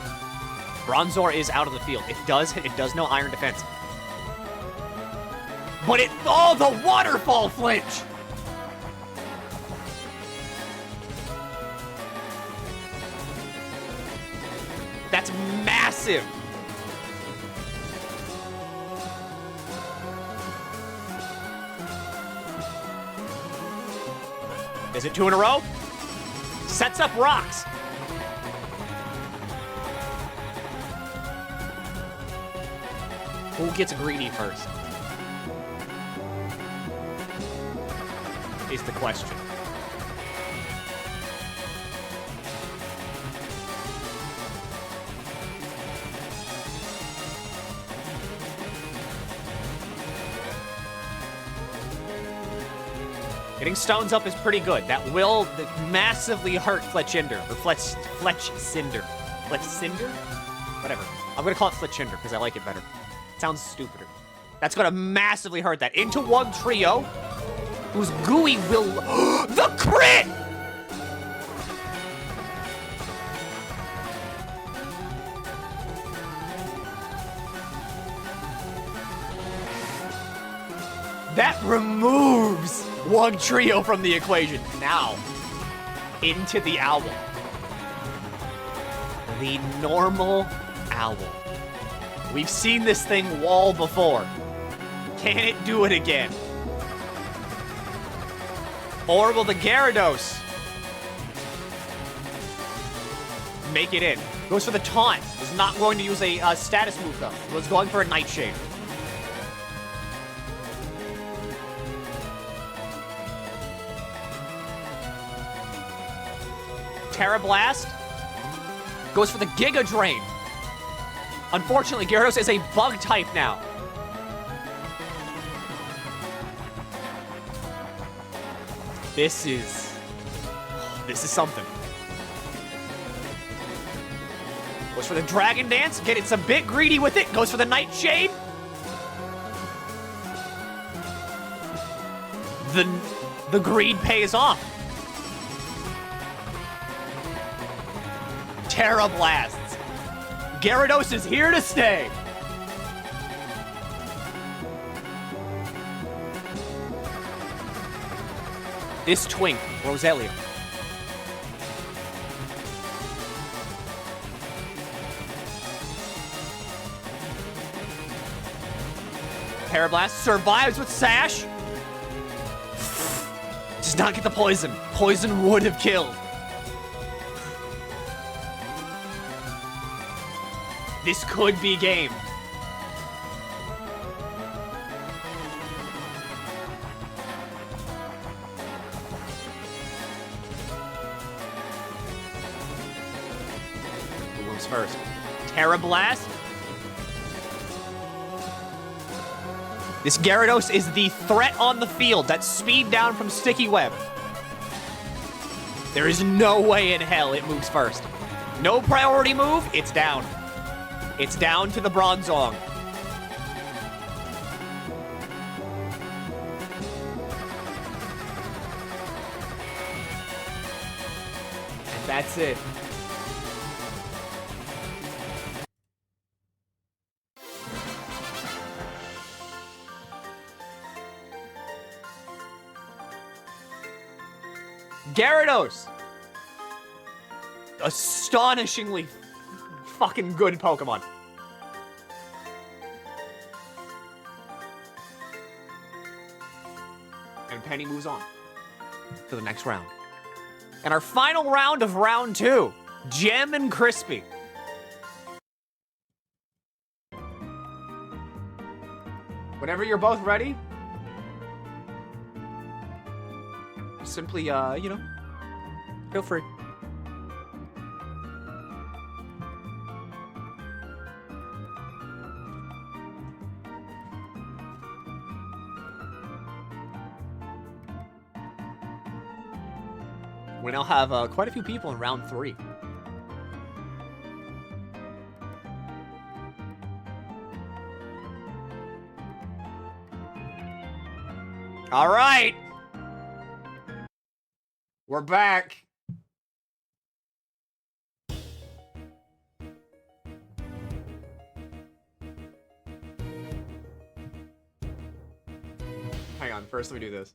Bronzor is out of the field. It does no iron defense. But oh, the waterfall flinch! That's massive. Is it 2 in a row? Sets up rocks. Who gets greedy first? Is the question. Getting stones up is pretty good. That will massively hurt Fletchinder. Or Fletchcinder. Fletchcinder? Whatever. I'm gonna call it Fletchinder because I like it better. It sounds stupider. That's gonna massively hurt that. Into one trio, whose gooey will... The crit! That removes one trio from the equation. Now, into the owl. The normal owl. We've seen this thing wall before. Can it do it again? Or will the Gyarados make it in? Goes for the taunt. Was not going to use a status move though. Was going for a Nightshade. Terra Blast goes for the Giga Drain. Unfortunately, Gyarados is a bug type now. This is something. Goes for the Dragon Dance. Get it's a bit greedy with it. Goes for the Nightshade. The greed pays off. Terra Blasts. Gyarados is here to stay. This twink, Roselia. Terra Blast survives with Sash. Does not get the poison. Poison would have killed. This could be game. Who moves first? Terra Blast. This Gyarados is the threat on the field. That's speed down from Sticky Web. There is no way in hell it moves first. No priority move, it's down. It's down to the Bronzong. And that's it. Gyarados! Astonishingly fucking good Pokemon. And Penny moves on to the next round. And our final round of round 2, Gem and Crispy. Whenever you're both ready, simply, feel free. We now have quite a few people in round 3. All right. We're back. Hang on, first let me do this.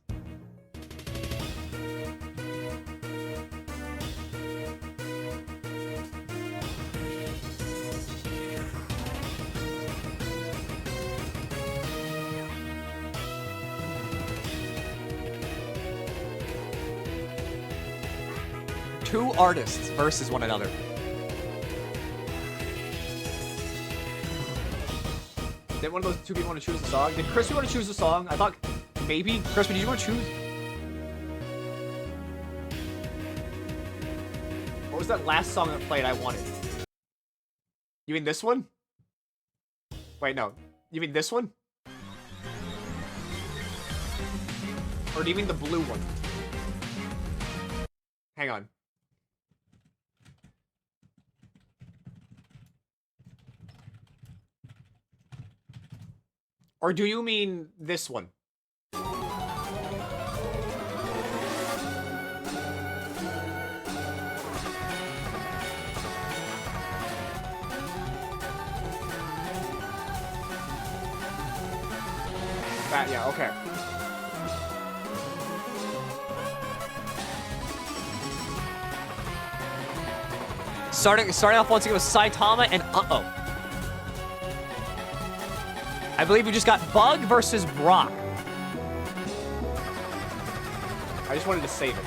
two artists versus one another. Did one of those two people want to choose a song? Did Crispy want to choose a song? I thought maybe. Crispy, did you want to choose? What was that last song that played I wanted? You mean this one? Wait, no. You mean this one? Or do you mean the blue one? Hang on. Or do you mean this one? That, yeah, okay. Starting off once again with Saitama and uh-oh. I believe we just got Bug versus Brock. I just wanted to save it.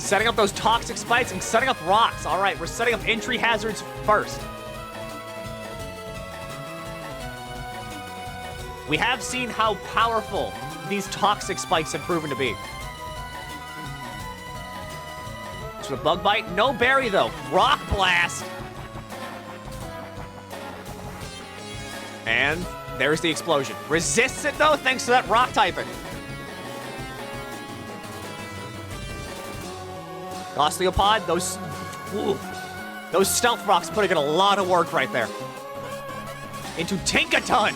Setting up those toxic spikes and setting up rocks. All right, we're setting up entry hazards first. We have seen how powerful these toxic spikes have proven to be. So the bug bite, no berry though. Rock blast. And there's the explosion. Resists it though, thanks to that rock typing. Osteopod, those stealth rocks putting in a lot of work right there. Into Tinkaton.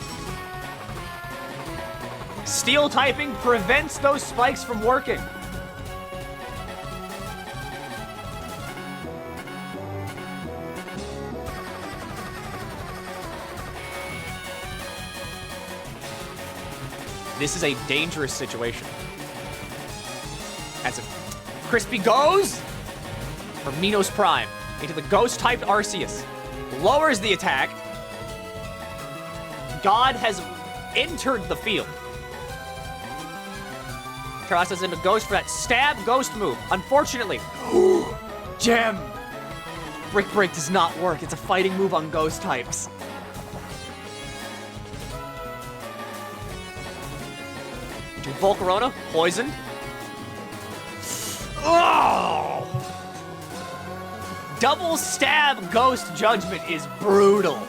Steel typing prevents those spikes from working. This is a dangerous situation. As if Crispy goes for Minos Prime into the ghost-typed Arceus. Lowers the attack. God has entered the field. Crosses into Ghost for that stab Ghost move. Unfortunately, Gem. Brick Break does not work. It's a fighting move on Ghost types. Into Volcarona, poisoned. Oh! Double stab Ghost Judgment is brutal.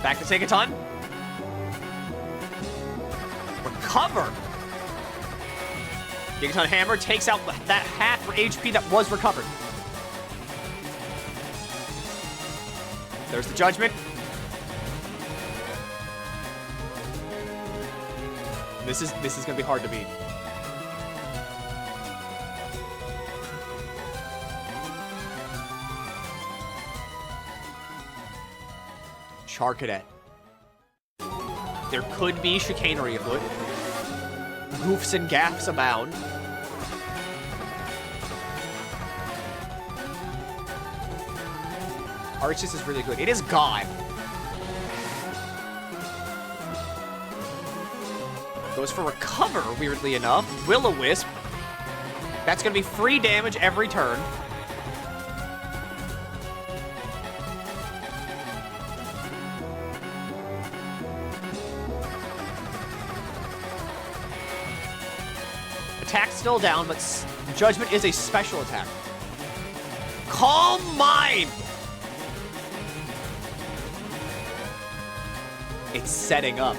Back to Tinkaton. Recover. Tinkaton Hammer takes out that half HP that was recovered. There's the Judgment. This is gonna be hard to beat. Charcadet. There could be chicanery afoot. Goofs and gaffs abound. Arceus is really good. It is God. Goes for recover, weirdly enough. Will-O-Wisp. That's gonna be free damage every turn. Attack still down, but Judgment is a special attack. Calm Mind! It's setting up.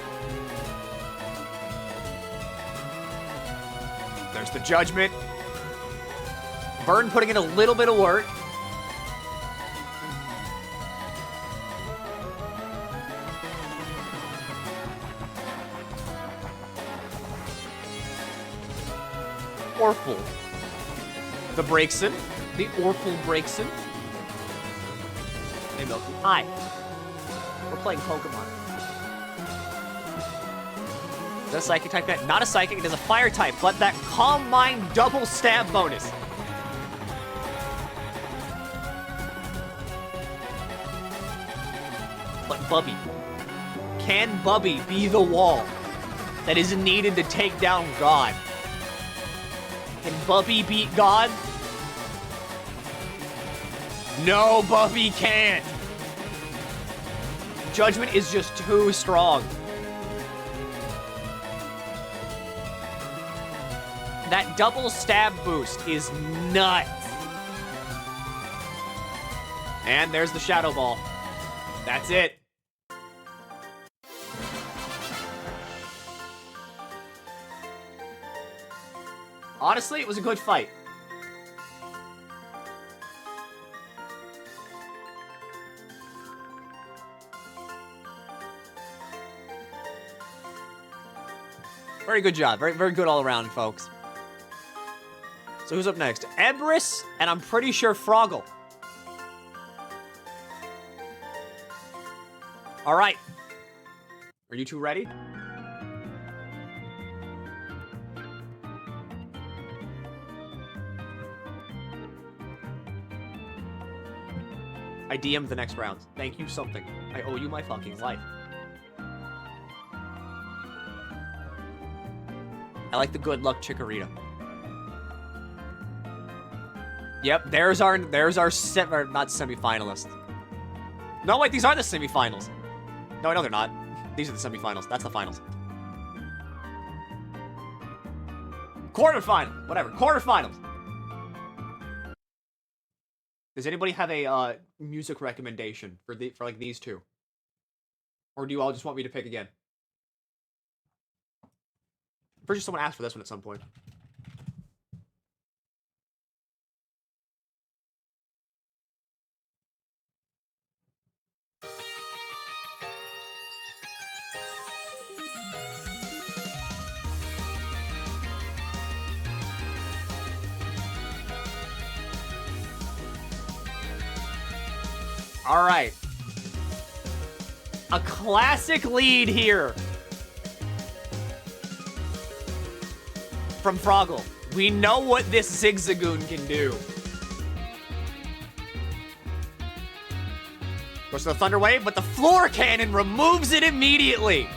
There's the Judgment. Burn putting in a little bit of work. Orphle. The Breakson. The Orphle Breakson. Hey, Milky. Hi. We're playing Pokemon. Is that a psychic type? Not a psychic, it is a fire type, but that Calm Mind double stab bonus. But Bubby. Can Bubby be the wall that is needed to take down God? Can Bubby beat God? No, Bubby can't. Judgment is just too strong. That double stab boost is nuts. And there's the Shadow Ball. That's it. Honestly, it was a good fight. Very good job. Very, very good all around, folks. So who's up next? Ebris, and I'm pretty sure Froggle. All right. Are you two ready? I DM'd the next round. Thank you something. I owe you my fucking life. I like the good luck Chikorita. Yep, there's our not semifinalist. No, wait, these are the semifinals. No, they're not. These are the semifinals. That's the finals. Quarterfinal. Whatever. Quarterfinals. Does anybody have a music recommendation for like these two? Or do you all just want me to pick again? I'm pretty sure someone asked for this one at some point. All right. A classic lead here from Froggle. We know what this Zigzagoon can do. Goes to the Thunder Wave, but the Floor Cannon removes it immediately.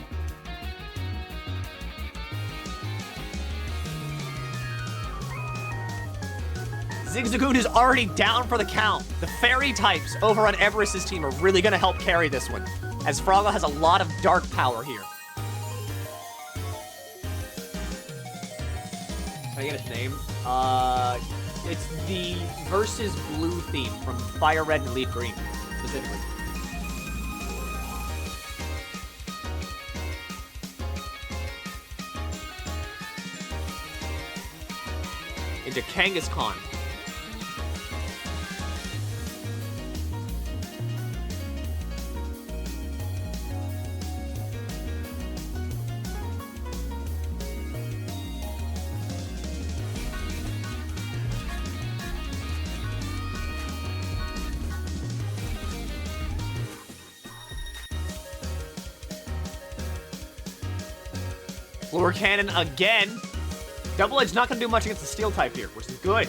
Zigzagoon is already down for the count. The Fairy types over on Everest's team are really going to help carry this one, as Froggle has a lot of dark power here. Can I get its name? It's the Versus Blue theme from Fire Red and Leaf Green, specifically. Into Kangaskhan. Floor Cannon again. Double Edge not going to do much against the Steel type here, which is good.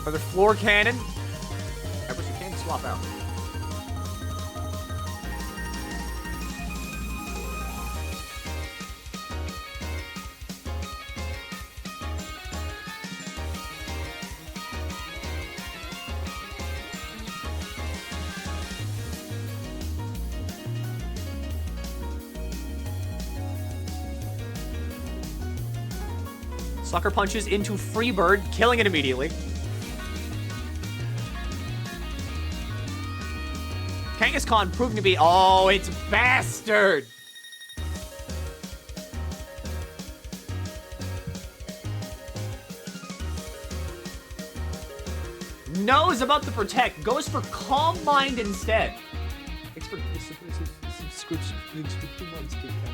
Another Floor Cannon. Everest, you can swap out. Sucker punches into Freebird, killing it immediately. Kangaskhan proving to be... Oh, it's Bastard! knows about the protect, goes for Calm Mind instead. Thanks for the subscription. Thanks for 2 months, Big Cat.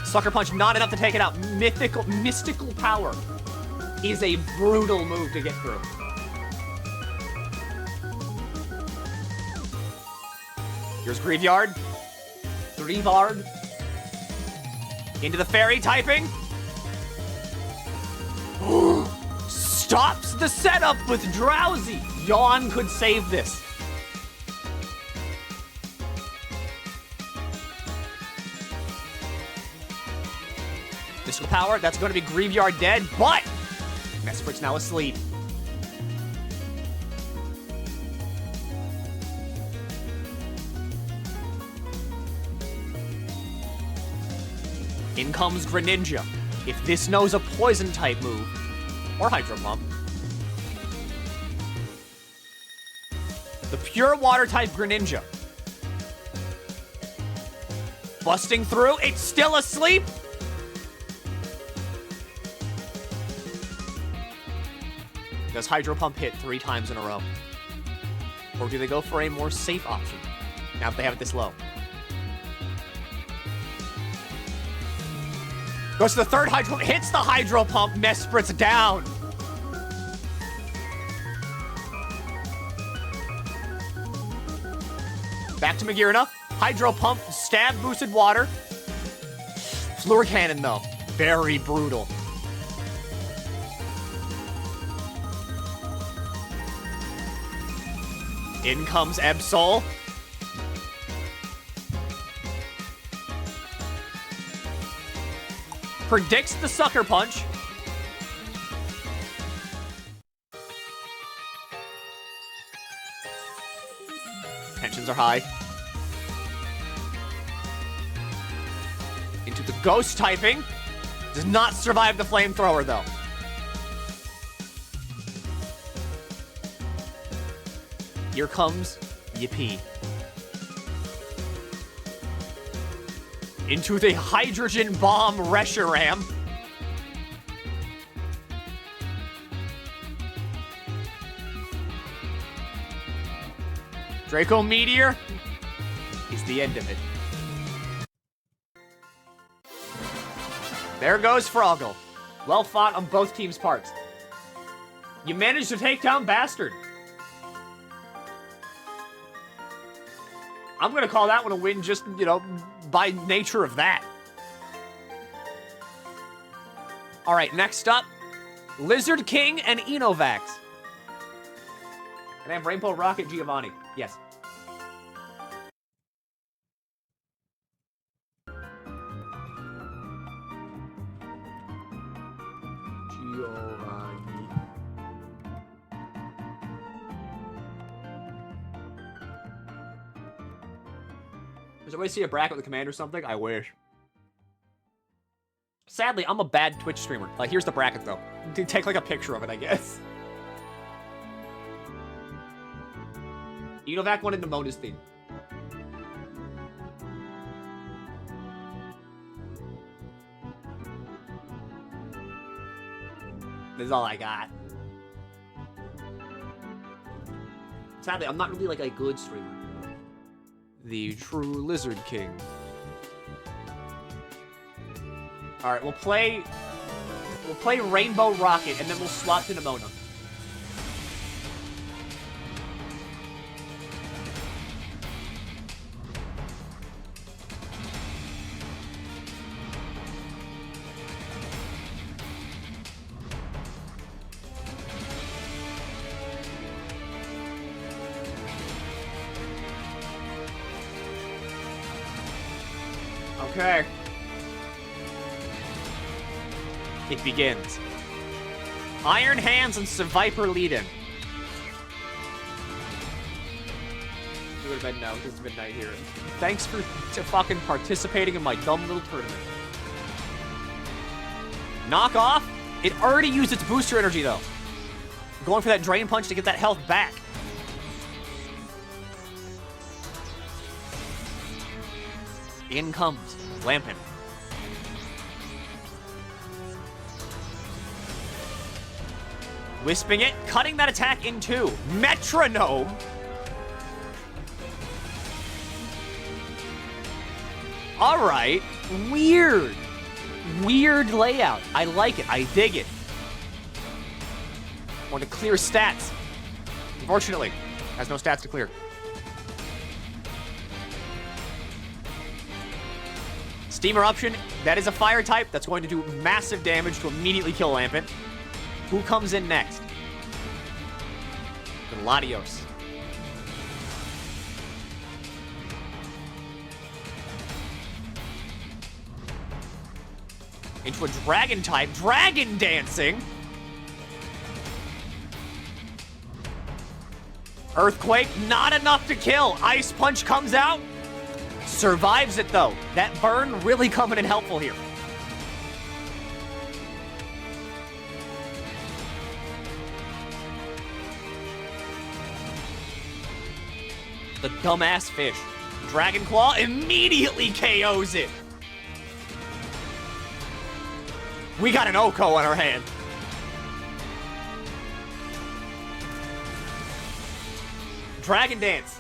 Sucker Punch, not enough to take it out. Mystical Power is a brutal move to get through. Here's Graveyard. Into the Fairy typing. Stops the setup with Drowsy. Yawn could save this. Mystical Power, that's going to be Graveyard dead, but Mesprit's now asleep. In comes Greninja. If this knows a poison type move, or Hydro Pump. The pure water type Greninja. Busting through, it's still asleep. Does Hydro Pump hit 3 times in a row? Or do they go for a more safe option now that they have it this low? Goes to the third Hydro, hits the Hydro Pump, Mesprit's down. Back to Magearna. Hydro Pump, stab boosted water. Floor Cannon though, very brutal. In comes Absol. Predicts the Sucker Punch. Tensions are high. Into the Ghost typing. Does not survive the Flamethrower though. Here comes Yippee. Into the Hydrogen Bomb Reshiram. Draco Meteor is the end of it. There goes Froggle. Well fought on both teams' parts. You managed to take down Bastard. I'm gonna call that one a win just, you know, by nature of that. All right, next up, Lizard King and Enovax. And I have Rainbow Rocket Giovanni. Yes. Giovanni. Does anybody see a bracket with a command or something? I wish. Sadly, I'm a bad Twitch streamer. Like, here's the bracket, though. Take, like, a picture of it, I guess. Enovac wanted Nemona's theme. This is all I got. Sadly, I'm not really, like, a good streamer. The true Lizard King. Alright, we'll play Rainbow Rocket, and then we'll swap to Nemona. Okay. It begins. Iron Hands and Seviper lead in. It would have been no, because it's midnight here. Thanks for fucking participating in my dumb little tournament. Knock off? It already used its booster energy though. Going for that Drain Punch to get that health back. In comes Lampin. Wisping it, cutting that attack in two. Metronome. All right. Weird. Weird layout. I like it. I dig it. Want to clear stats. Unfortunately, has no stats to clear. Steam Eruption, that is a fire type. That's going to do massive damage to immediately kill Lampent. Who comes in next? Gladios. Into a dragon type. Dragon Dancing. Earthquake, not enough to kill. Ice Punch comes out. Survives it, though. That burn really coming in helpful here. The dumbass fish. Dragon Claw immediately KOs it. We got an Oko on our hand. Dragon Dance.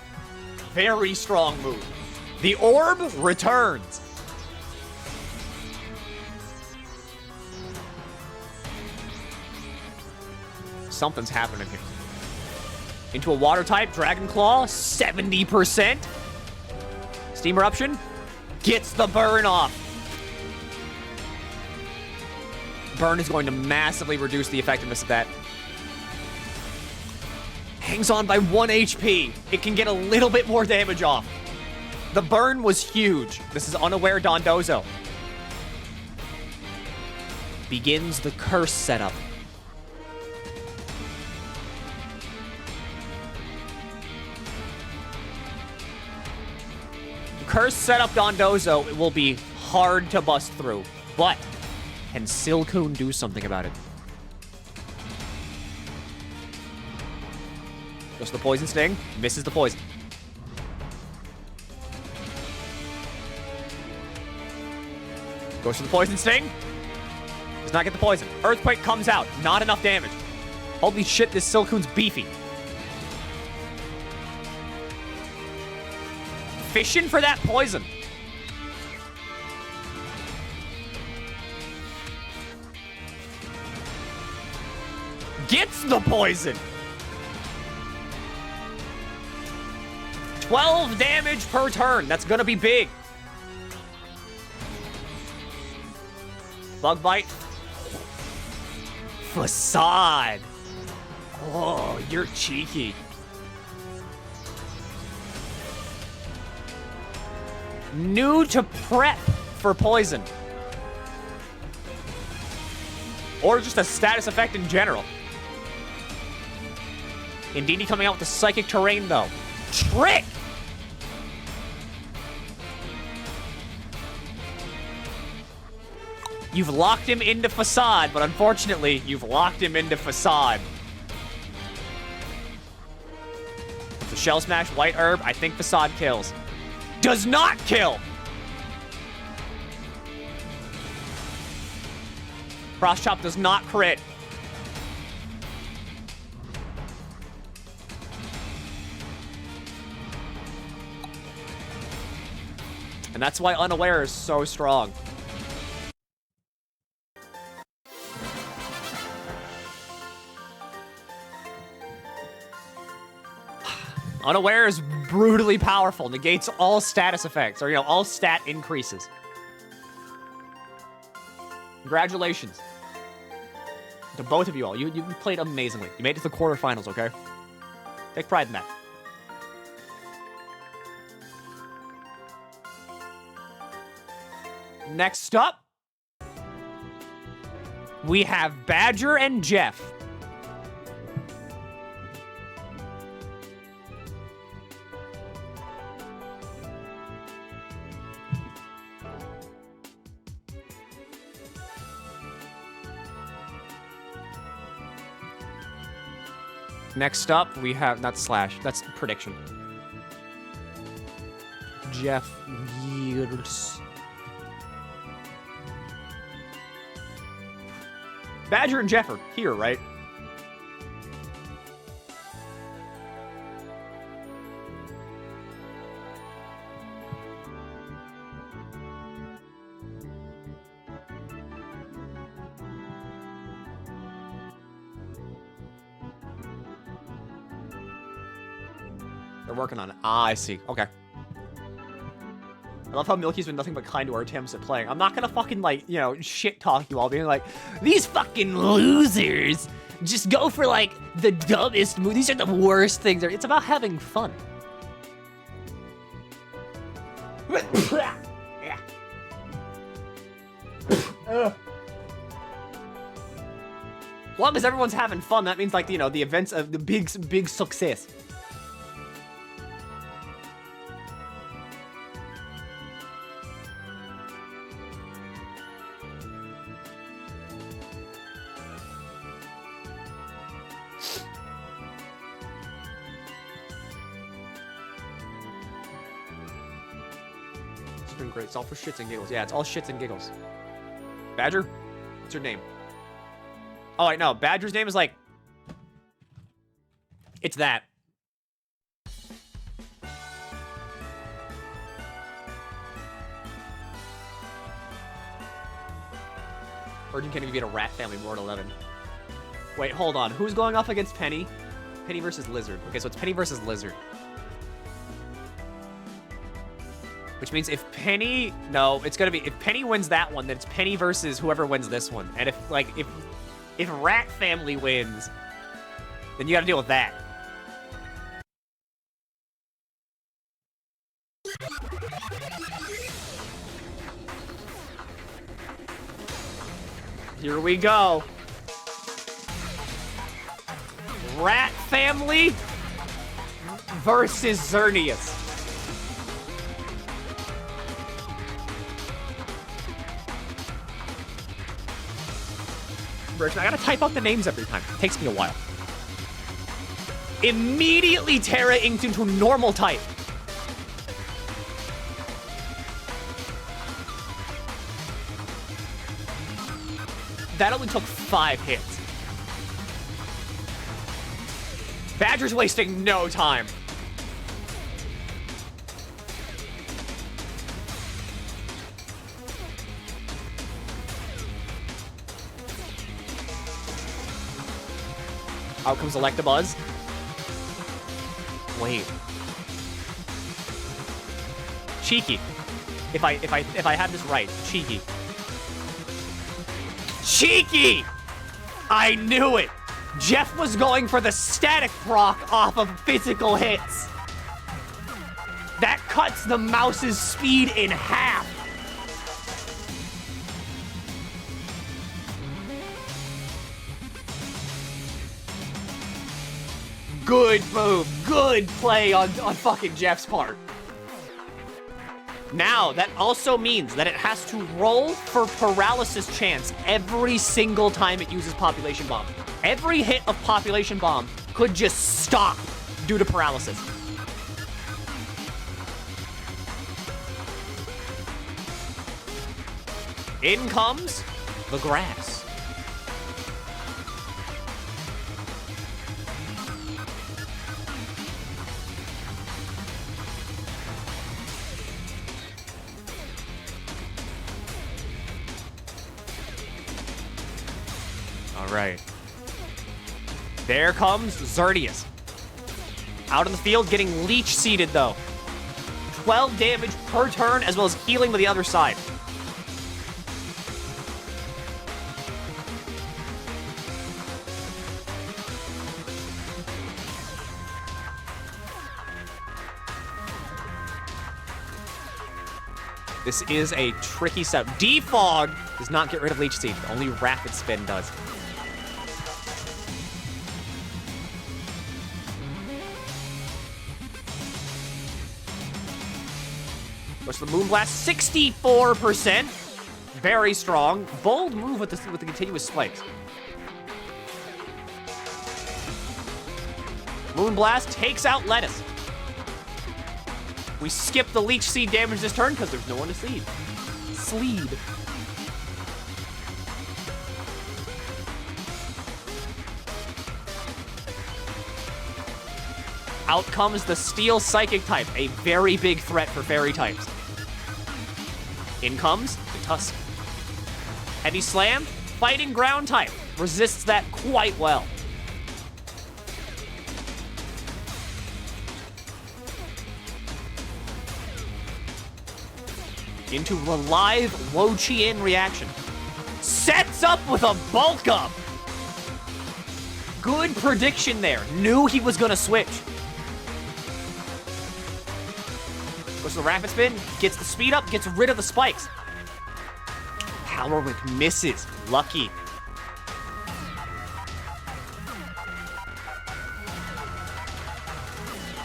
Very strong move. The orb returns. Something's happening here. Into a water type, Dragon Claw, 70%. Steam Eruption gets the burn off. Burn is going to massively reduce the effectiveness of that. Hangs on by 1 HP. It can get a little bit more damage off. The burn was huge. This is Unaware Dondozo. Begins the curse setup. Curse setup Dondozo, it will be hard to bust through, but can Silcoon do something about it? Goes to the Poison Sting, misses the poison. Goes to the Poison Sting, does not get the poison. Earthquake comes out, not enough damage. Holy shit, this Silcoon's beefy. Fishing for that poison. Gets the poison. 12 damage per turn. That's gonna be big. Bug Bite. Facade. Oh, you're cheeky. New to prep for poison. Or just a status effect in general. Indeedee coming out with the Psychic Terrain, though. Trick! You've locked him into Facade, but unfortunately, you've locked him into Facade. The Shell Smash, White Herb, I think Facade kills. Does not kill! Frost Chop does not crit. And that's why Unaware is so strong. Unaware is brutally powerful. Negates all status effects, or, all stat increases. Congratulations to both of you all. You played amazingly. You made it to the quarterfinals, okay? Take pride in that. Next up, we have Badger and Jeff. Next up, we have, not Slash, that's prediction. Jeff Years. Badger and Jeff are here, right? They're working on it. Ah, I see. Okay. I love how Milky's been nothing but kind to our attempts at playing. I'm not gonna fucking, like, you know, shit talk you all, being like, these fucking losers just go for, like, the dumbest moves. These are the worst things. It's about having fun. Yeah. As long as everyone's having fun, that means, like, you know, the events of the big success. It's been great. It's all for shits and giggles. Yeah, it's all shits and giggles. Badger? What's your name? Oh, wait, no. Badger's name is like... It's that. Virgin can't even beat a rat family more than 11. Wait, hold on. Who's going off against Penny? Penny versus Lizard. Okay, so it's Penny versus Lizard. Which means if Penny... No, it's gonna be... If Penny wins that one, then it's Penny versus whoever wins this one. And if, like, if Rat Family wins, then you gotta deal with that. Here we go. Rat Family versus Xerneas. I gotta type out the names every time. It takes me a while. Immediately Terra inked into normal type. That only took 5 hits. Badger's wasting no time. Out comes Electabuzz. Wait. Cheeky. If I have this right, Cheeky. Cheeky! I knew it! Jeff was going for the static proc off of physical hits. That cuts the mouse's speed in half. Good move. Good play on fucking Jeff's part. Now, that also means that it has to roll for paralysis chance every single time it uses Population Bomb. Every hit of Population Bomb could just stop due to paralysis. In comes the grass. All right. There comes Xerneas. Out in the field, getting leech seeded though. 12 damage per turn, as well as healing to the other side. This is a tricky setup. Defog does not get rid of Leech Seed. Only Rapid Spin does. What's the Moonblast? 64%. Very strong. Bold move with the continuous spikes. Moonblast takes out Lettuce. We skip the Leech Seed damage this turn because there's no one to seed. Sleed. Out comes the Steel Psychic type, a very big threat for Fairy types. In comes the Tusk. Heavy Slam, Fighting Ground type, resists that quite well. into the live Wo-Chien reaction. Sets up with a bulk up. Good prediction there. Knew he was gonna switch. Goes to the rapid spin, gets the speed up, gets rid of the spikes. Power Whip misses. Lucky.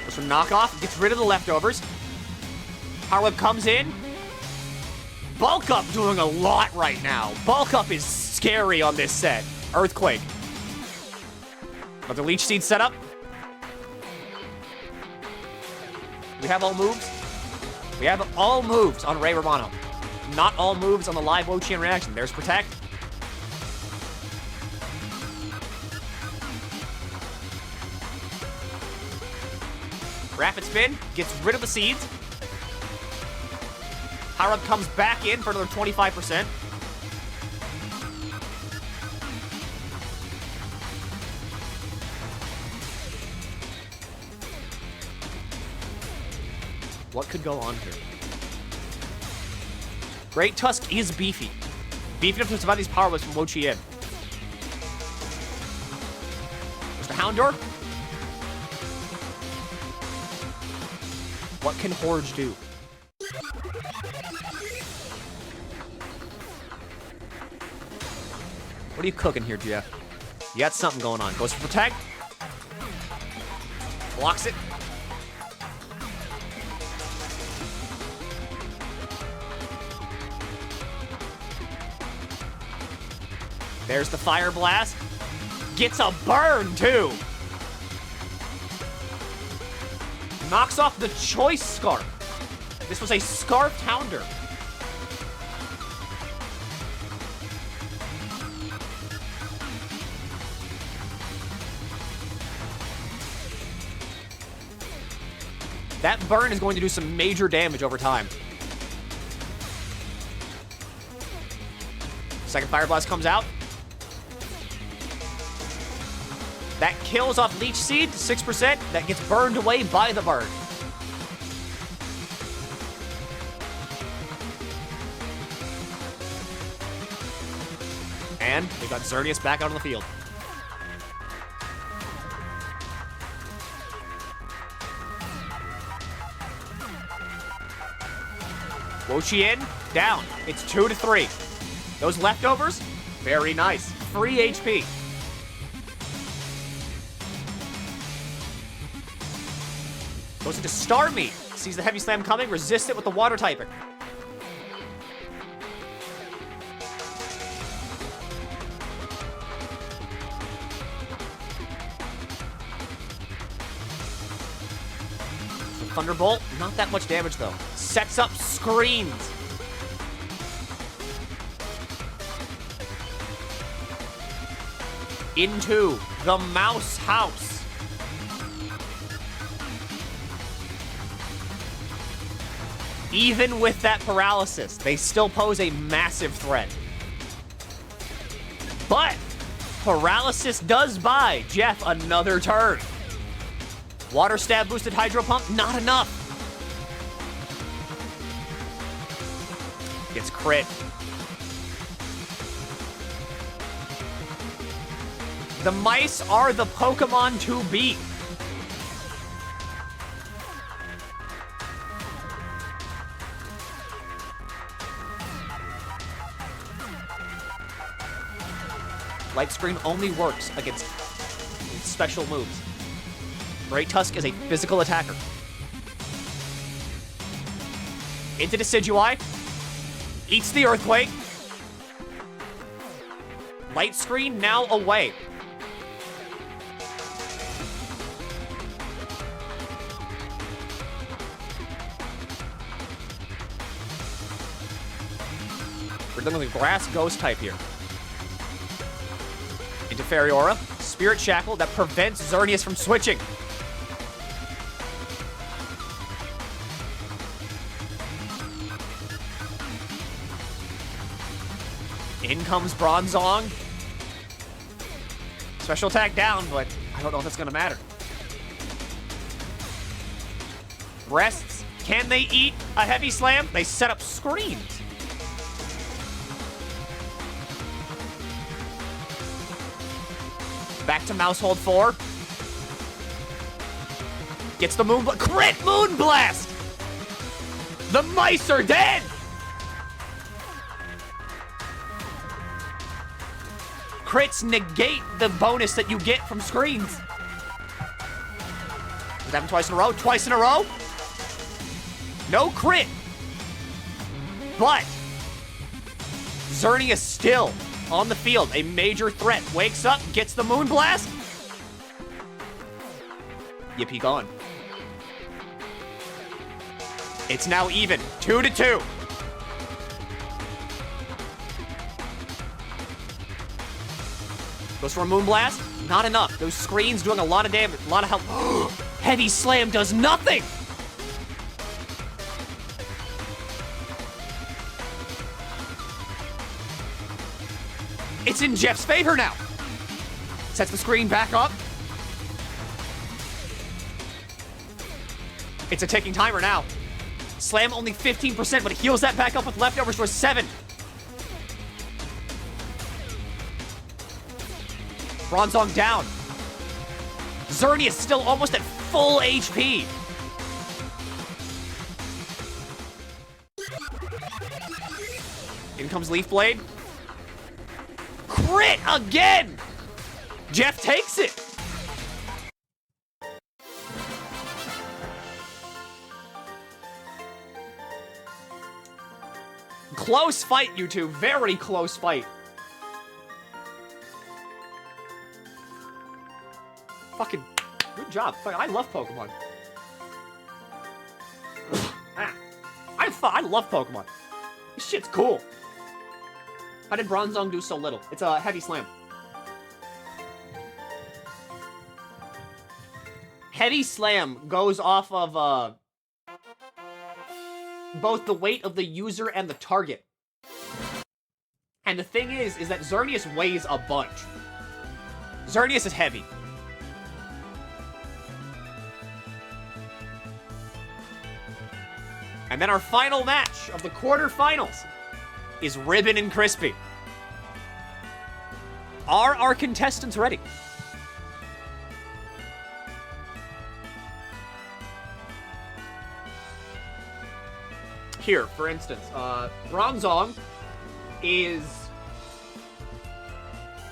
Goes for knockoff, gets rid of the leftovers. Power Whip comes in. Bulk Up doing a lot right now. Bulk Up is scary on this set. Earthquake. But the Leech Seed set up. We have all moves. We have all moves on Ray Romano. Not all moves on the live Wo-Chien reaction. There's Protect. Rapid Spin. Gets rid of the seeds. Power Up comes back in for another 25%. What could go on here? Great Tusk is beefy. Beefy enough to survive these power whips from Wo-Chien. There's the Houndour. What can Horge do? What are you cooking here, Jeff? You got something going on. Goes for Protect. Blocks it. There's the Fire Blast. Gets a burn, too. Knocks off the Choice Scarf. This was a Scarfed Houndour. That burn is going to do some major damage over time. Second Fire Blast comes out. That kills off Leech Seed, 6%. That gets burned away by the burn. And they got Xerneas back out on the field. Wo-Chien down. It's 2-3. Those leftovers, very nice. Free HP. Goes into Starmie. Sees the Heavy Slam coming, resists it with the Water typing. Thunderbolt, not that much damage though. Sets up screens. Into the Mouse House. Even with that paralysis, they still pose a massive threat. But paralysis does buy Jeff another turn. Water Stab boosted Hydro Pump, not enough. Gets crit. The mice are the Pokemon to beat. Light Screen only works against special moves. Great Tusk is a physical attacker. Into Decidueye. Eats the Earthquake. Light Screen now away. We're dealing with a Grass Ghost type here. Into Fairy-Aura. Spirit Shackle that prevents Xerneas from switching. In comes Bronzong. Special attack down, but I don't know if it's gonna matter. Rests. Can they eat? a heavy slam. They set up screens. Back to mouse hold 4. Gets the moon crit moon blast. The mice are dead. Crits negate the bonus that you get from screens. Does that happen twice in a row? Twice in a row? No crit. But Xerneas still on the field, a major threat. Wakes up, gets the moon blast. Yippee gone. It's now even, 2-2. Goes for a moon blast, not enough. Those screens doing a lot of damage, a lot of help. Heavy slam does nothing. It's in Jeff's favor now. Sets the screen back up. It's a ticking timer now. Slam only 15%, but it heals that back up with leftovers for 7. Bronzong down. Xerneas still almost at full HP. In comes Leaf Blade. Crit again! Jeff takes it. Close fight, you two. Very close fight. Fucking good job. I love Pokemon. I love Pokemon. This shit's cool. How did Bronzong do so little? It's a heavy slam. Heavy slam goes off of both the weight of the user and the target. And the thing is that Xerneas weighs a bunch. Xerneas is heavy. And then our final match of the quarterfinals is Ribbon and Crispy. Are our contestants ready? Here, for instance, Bronzong is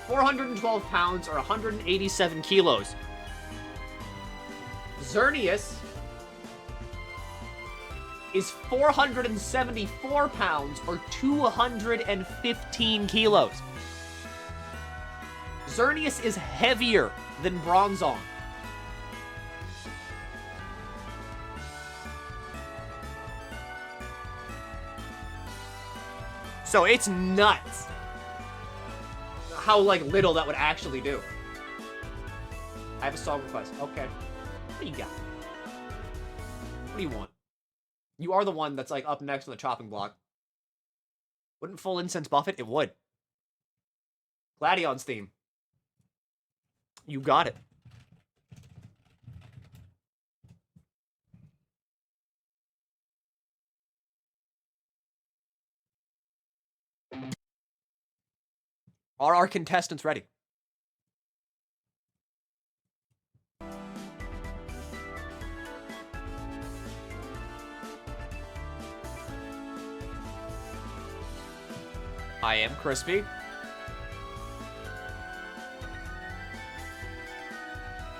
412 pounds or 187 kilos. Xerneas is 474 pounds or 215 kilos. Xerneas is heavier than Bronzong. So it's nuts how, like, little that would actually do. I have a song request. Okay. What do you got? What do you want? You are the one that's, like, up next on the chopping block. Wouldn't Full Incense buff it? It would. Gladion's theme. You got it. Are our contestants ready? I am Crispy.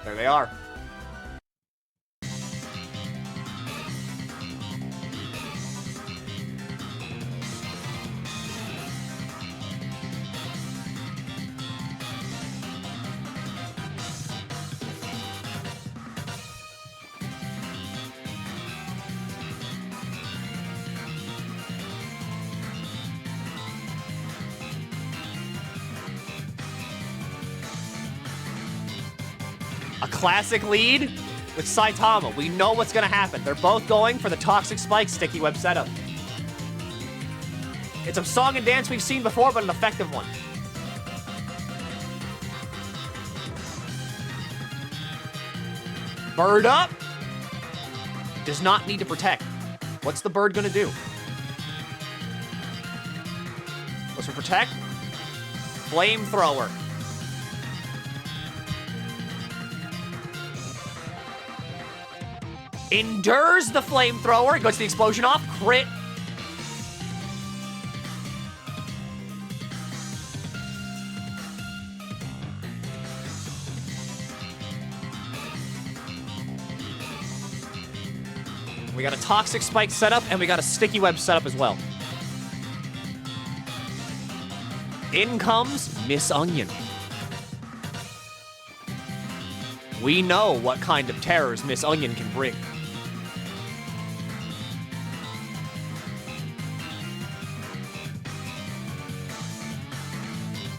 There they are. A classic lead with Saitama. We know what's going to happen. They're both going for the Toxic Spike Sticky Web setup. It's a song and dance we've seen before, but an effective one. Bird up. Does not need to protect. What's the bird gonna do? Goes for Protect. Flamethrower. Endures the Flamethrower. Goes the explosion off. Crit. We got a Toxic Spike setup, and we got a Sticky Web setup as well. In comes Miss Onion. We know what kind of terrors Miss Onion can bring.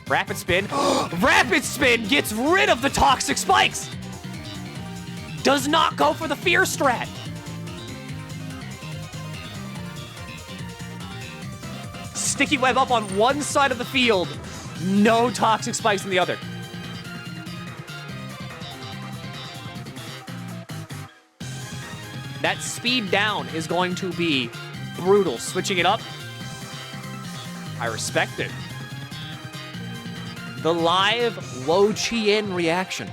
Rapid Spin. Rapid Spin gets rid of the Toxic Spikes! Does not go for the Fear Strat. Sticky Web up on one side of the field. No Toxic Spikes on the other. That speed down is going to be brutal. Switching it up. I respect it. The live Wo Chien reaction.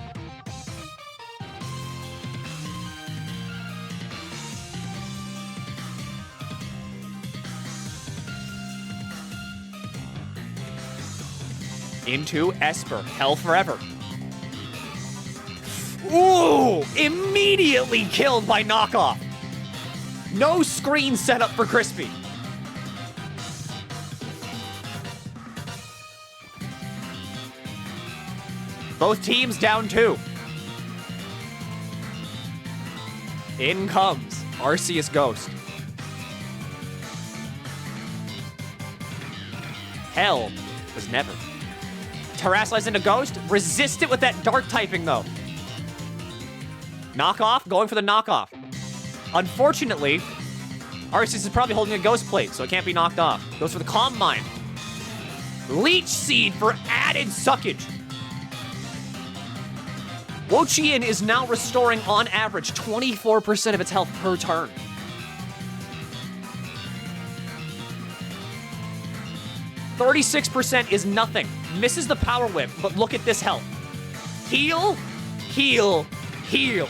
Into Esper. Hell forever. Ooh! Immediately killed by knockoff. No screen setup for Crispy. Both teams down 2. In comes Arceus Ghost. Hell was never. Terrasilize into Ghost. Resist it with that Dark typing, though. Knockoff, going for the knockoff. Unfortunately, Arceus is probably holding a Ghost Plate, so it can't be knocked off. Goes for the Calm Mind. Leech Seed for added suckage. Wo Chien is now restoring, on average, 24% of its health per turn. %36 is nothing. Misses the Power Whip, but look at this health. Heal, heal, heal.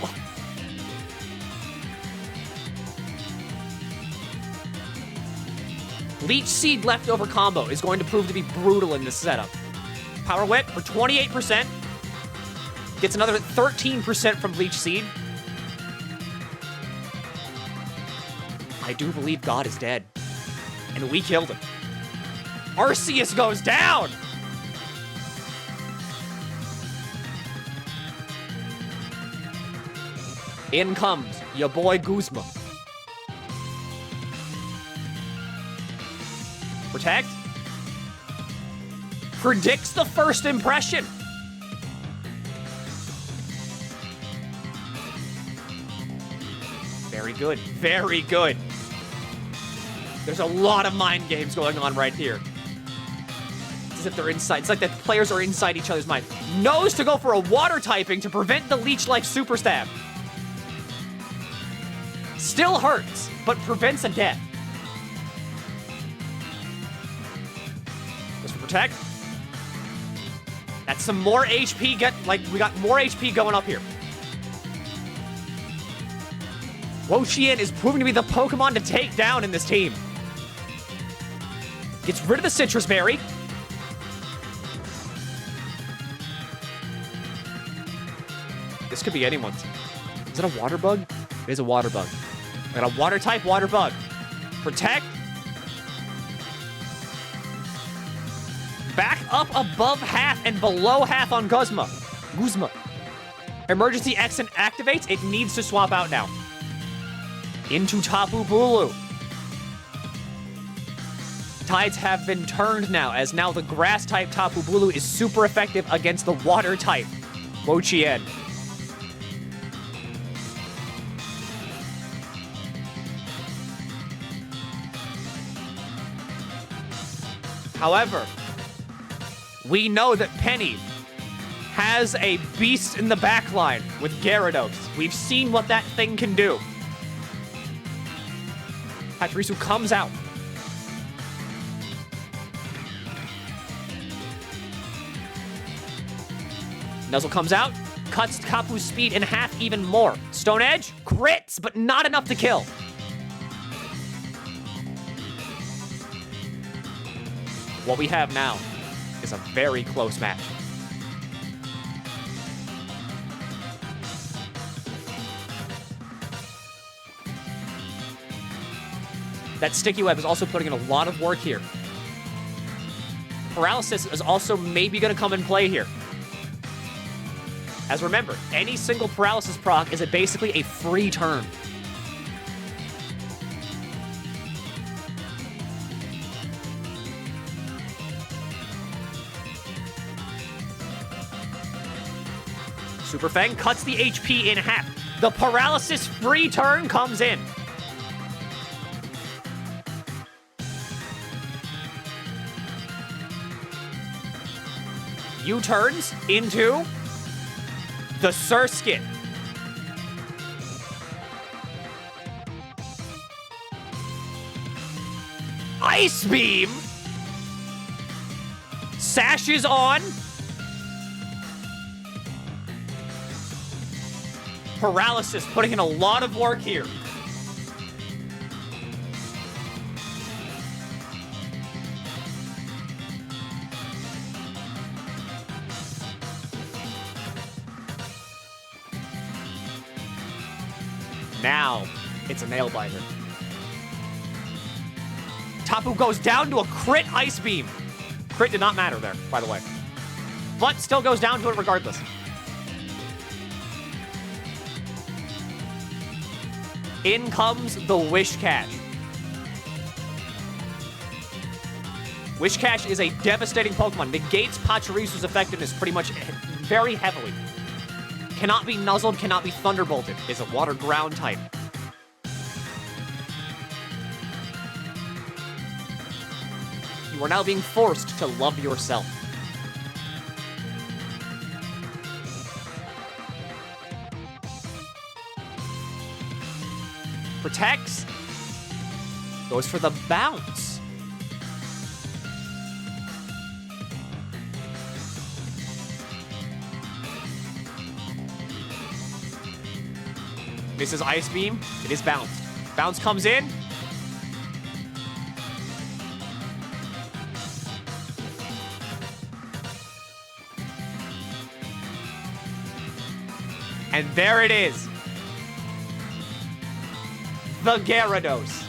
Leech Seed leftover combo is going to prove to be brutal in this setup. Power Whip for 28%. Gets another 13% from Leech Seed. I do believe God is dead. And we killed him. Arceus goes down! In comes your boy Guzma. Protect. Predicts the first impression. Very good. Very good. There's a lot of mind games going on right here. It's as if they're inside. It's like the players are inside each other's mind. Knows to go for a water typing to prevent the Leech Life Super Stab. Still hurts, but prevents a death. Goes for Protect. That's some more HP. We got more HP going up here. Wo Chien is proving to be the Pokemon to take down in this team. Gets rid of the Citrus Berry. This could be anyone's. Is it a water bug? It is a water bug. I got a water type water bug. Protect. Back up above half and below half on Guzma. Emergency Exit activates. It needs to swap out now. Into Tapu Bulu. Tides have been turned now, as now the grass type Tapu Bulu is super effective against the water type Wo Chien. However, we know that Penny has a beast in the backline with Gyarados. We've seen what that thing can do. Pachirisu comes out. Nuzzle comes out, cuts Kapu's speed in half even more. Stone Edge, crits, but not enough to kill. What we have now is a very close match. That sticky web is also putting in a lot of work here. Paralysis is also maybe going to come in play here. As remember, any single paralysis proc is basically a free turn. Super Fang cuts the HP in half. The paralysis free turn comes in. U-turns into the Surskit. Ice Beam sashes on. Paralysis putting in a lot of work here. Now, it's a nail biter. Tapu goes down to a crit Ice Beam. Crit did not matter there, by the way. But still goes down to it regardless. In comes the Wish Cash. Wish Cash is a devastating Pokemon. Negates Pachirisu's effectiveness pretty much very heavily. Cannot be nuzzled, cannot be thunderbolted. Is a water ground type. You are now being forced to love yourself. Protects. Goes for the bounce. Misses Ice Beam. It is bounced. Bounce comes in. And there it is. The Gyarados.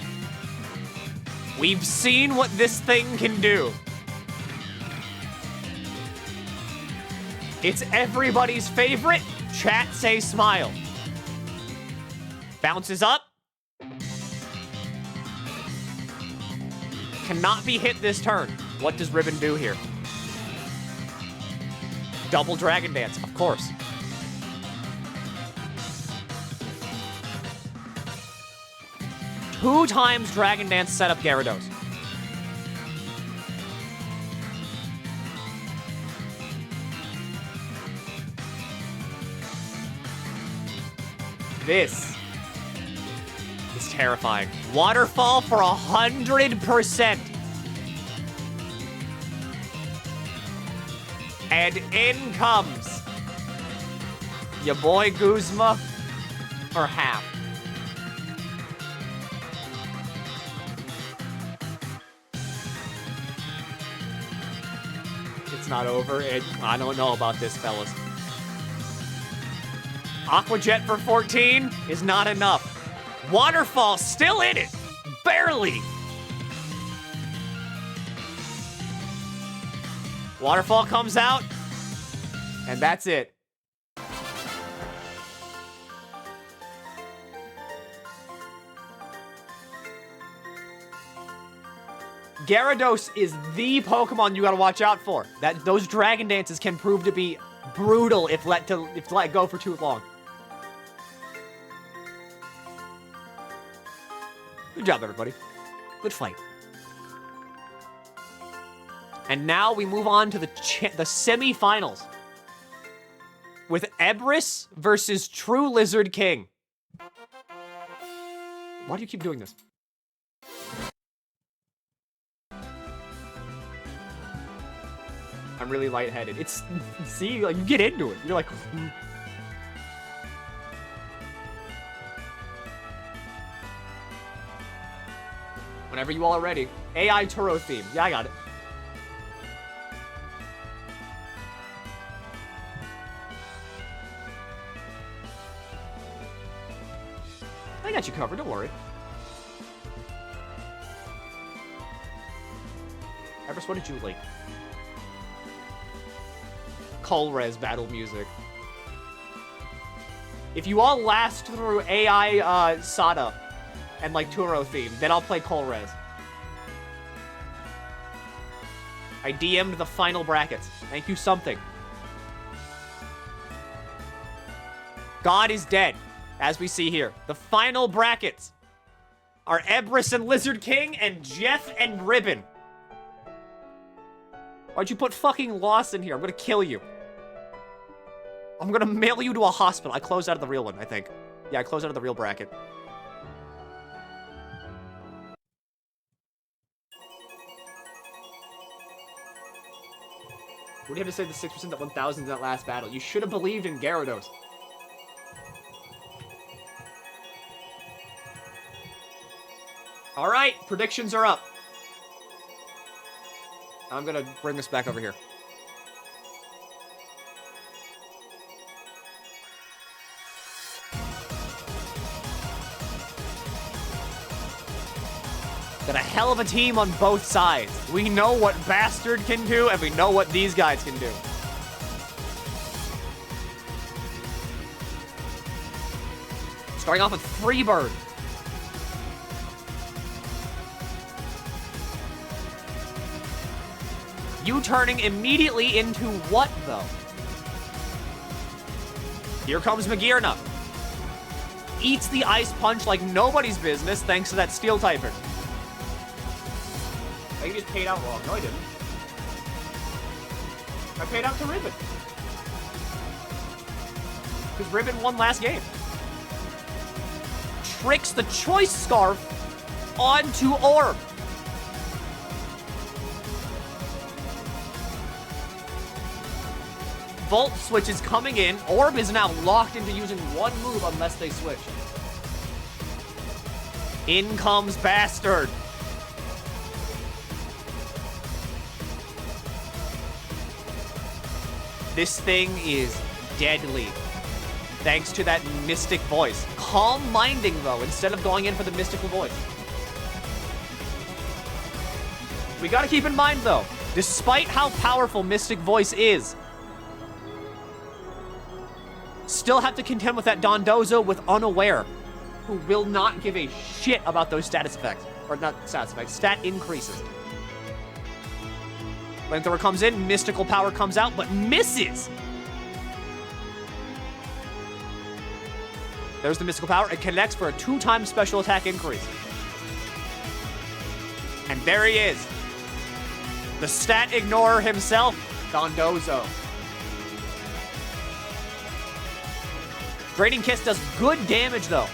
We've seen what this thing can do. It's everybody's favorite. Chat say smile. Bounces up. Cannot be hit this turn. What does Ribbon do here? Double Dragon Dance, of course. Two times Dragon Dance set up Gyarados. This is terrifying. Waterfall for 100%. And in comes your boy Guzma for half. It's not over. I don't know about this, fellas. Aqua Jet for 14 is not enough. Waterfall still in it. Barely. Waterfall comes out. And that's it. Gyarados is the Pokemon you gotta watch out for. Those Dragon Dances can prove to be brutal if let go for too long. Good job, everybody. Good fight. And now we move on to the semifinals with Ebris versus True Lizard King. Why do you keep doing this? I'm really lightheaded. It's, see, like, you get into it. You're like... Whenever you all are ready. AI Turo theme. Yeah, I got it. I got you covered, don't worry. Everest, what did you like? Colrez battle music. If you all last through AI Sada and like Turo theme, then I'll play Colrez. I DM'd the final brackets. Thank you, something. God is dead, as we see here. The final brackets are Ebris and Lizard King and Jeff and Ribbon. Why'd you put fucking Lost in here? I'm gonna kill you. I'm gonna mail you to a hospital. I closed out of the real one, I think. Yeah, I closed out of the real bracket. What do you have to say the 6% that 1,000 in that last battle? You should have believed in Gyarados. Alright, predictions are up. I'm gonna bring this back over here. Got a hell of a team on both sides. We know what Bastard can do, and we know what these guys can do. Starting off with Freebird. U-turning immediately into what, though? Here comes Magearna. Eats the Ice Punch like nobody's business thanks to that Steel typing. I just paid out wrong. No, I didn't. I paid out to Ribbon. Because Ribbon won last game. Tricks the Choice Scarf onto Orb. Volt Switch is coming in. Orb is now locked into using one move unless they switch. In comes Bastard. This thing is deadly. Thanks to that Mystic Voice. Calm-minding, though, instead of going in for the Mystical Voice. We gotta keep in mind, though, despite how powerful Mystic Voice is, still have to contend with that Dondozo with Unaware, who will not give a shit about those status effects. Or not status effects, stat increases. Flamethrower comes in, Mystical Power comes out, but misses! There's the Mystical Power. It connects for a 2-time special attack increase. And there he is. The stat ignorer himself, Dondozo. Draining Kiss does good damage, though.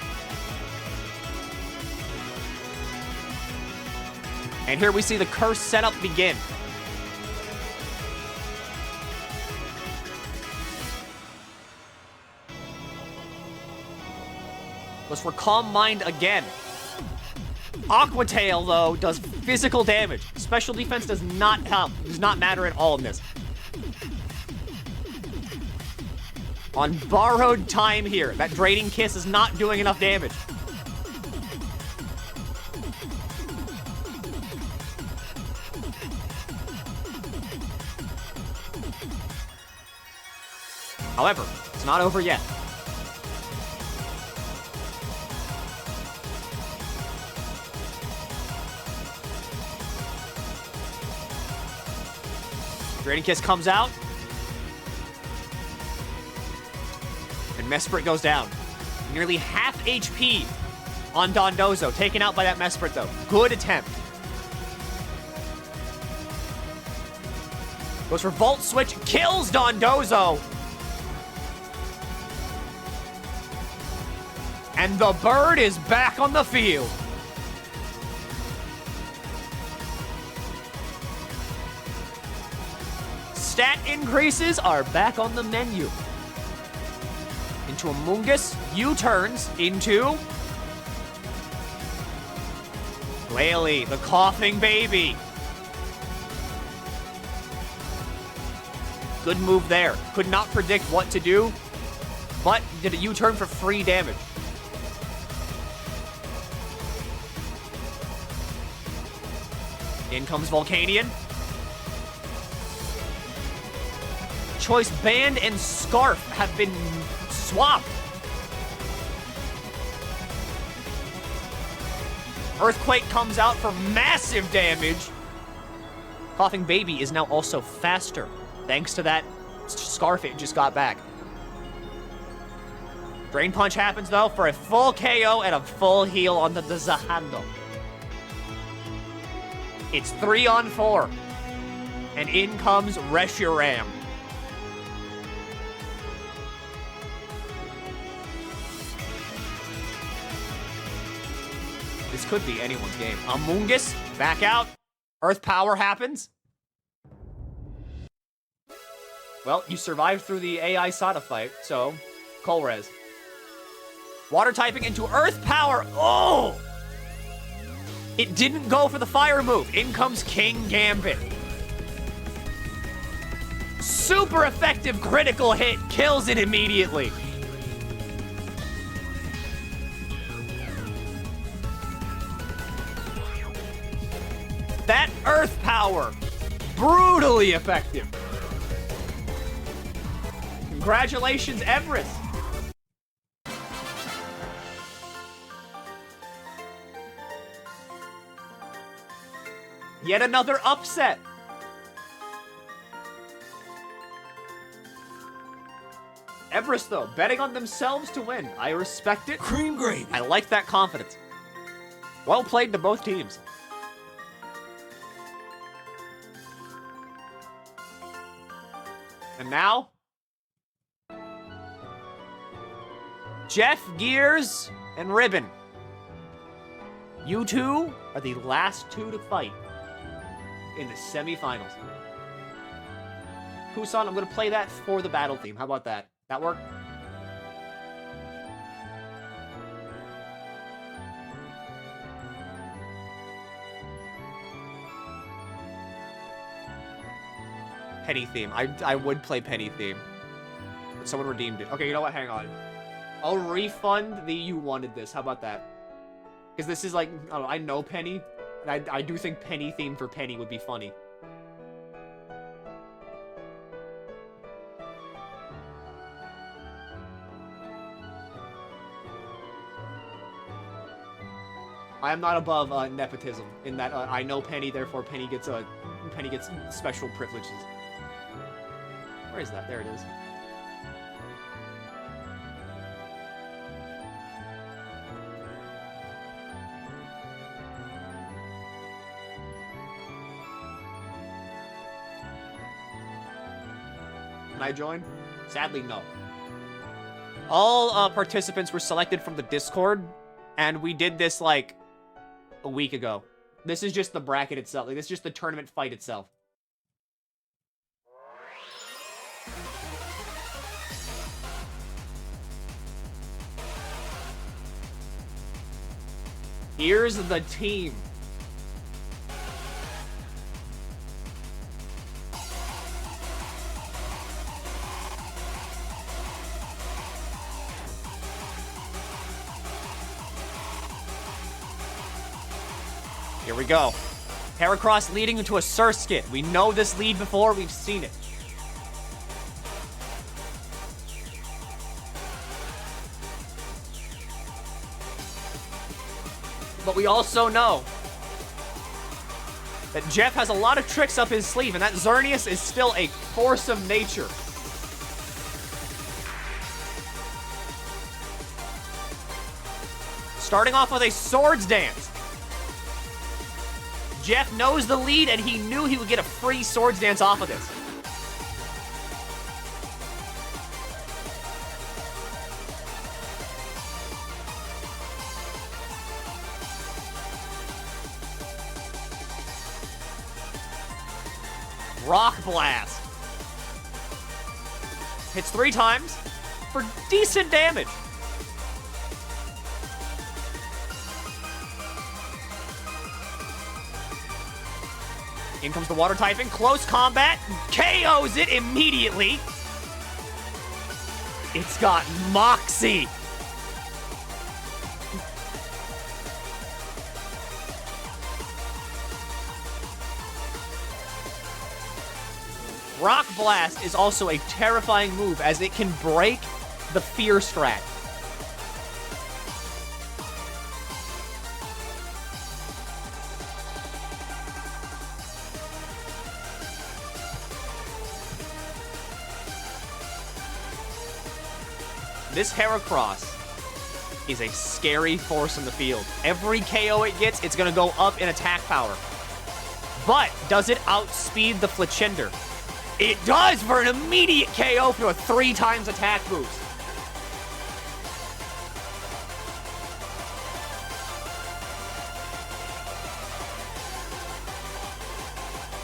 And here we see the curse setup begin. Goes for Calm Mind again. Aqua Tail, though, does physical damage. Special defense does not help. Does not matter at all in this. On borrowed time here. That Draining Kiss is not doing enough damage. However, it's not over yet. Draining Kiss comes out. And Mesprit goes down. Nearly half HP on Dondozo. Taken out by that Mesprit, though. Good attempt. Goes for Volt Switch. Kills Dondozo. And the bird is back on the field. stat increases are back on the menu. Into Amoonguss, U-turns into Glalie, the coughing baby. Good move there. Could not predict what to do, but did a U-turn for free damage. In comes Volcanion. Choice Band and Scarf have been swapped. Earthquake comes out for massive damage. Coughing Baby is now also faster, thanks to that Scarf it just got back. Drain Punch happens, though, for a full KO and a full heal on the Zahando. It's 3-on-4. And in comes Reshiram. This could be anyone's game. Amoonguss, back out. Earth Power happens. Well, you survived through the AI Sada fight, so Colrez. Water typing into Earth Power. Oh! It didn't go for the fire move. In comes King Gambit. Super effective critical hit. Kills it immediately. That Earth Power. Brutally effective. Congratulations, Everest. Yet another upset. Everest, though, betting on themselves to win. I respect it. Cream gravy. I like that confidence. Well played to both teams. And now, Jeff, Gears, and Ribbon. You two are the last two to fight in the semifinals. Kusan, I'm going to play that for the battle theme. How about that? That work? Penny theme. I would play Penny theme. But someone redeemed it. Okay, you know what? Hang on. I'll refund the you wanted this. How about that? Because this is like, I know Penny. And I do think Penny theme for Penny would be funny. I am not above nepotism in that I know Penny, therefore Penny gets special privileges. Where is that? There it is. Can I join? Sadly, no. All participants were selected from the Discord, and we did this like a week ago. This is just the bracket itself. Like, this is just the tournament fight itself. Here's the team. Here we go. Heracross leading into a Surskit. We know this lead before. We've seen it. But we also know that Jeff has a lot of tricks up his sleeve, and that Xerneas is still a force of nature. Starting off with a Swords Dance. Jeff knows the lead, and he knew he would get a free Swords Dance off of this. Rock Blast. Hits 3 times for decent damage. In comes the water typing. Close combat. KOs it immediately. It's got Moxie. Rock Blast is also a terrifying move as it can break the Fear strat. This Heracross is a scary force in the field. Every KO it gets, it's going to go up in attack power. But does it outspeed the Fletchinder? It does for an immediate KO for a 3 times attack boost.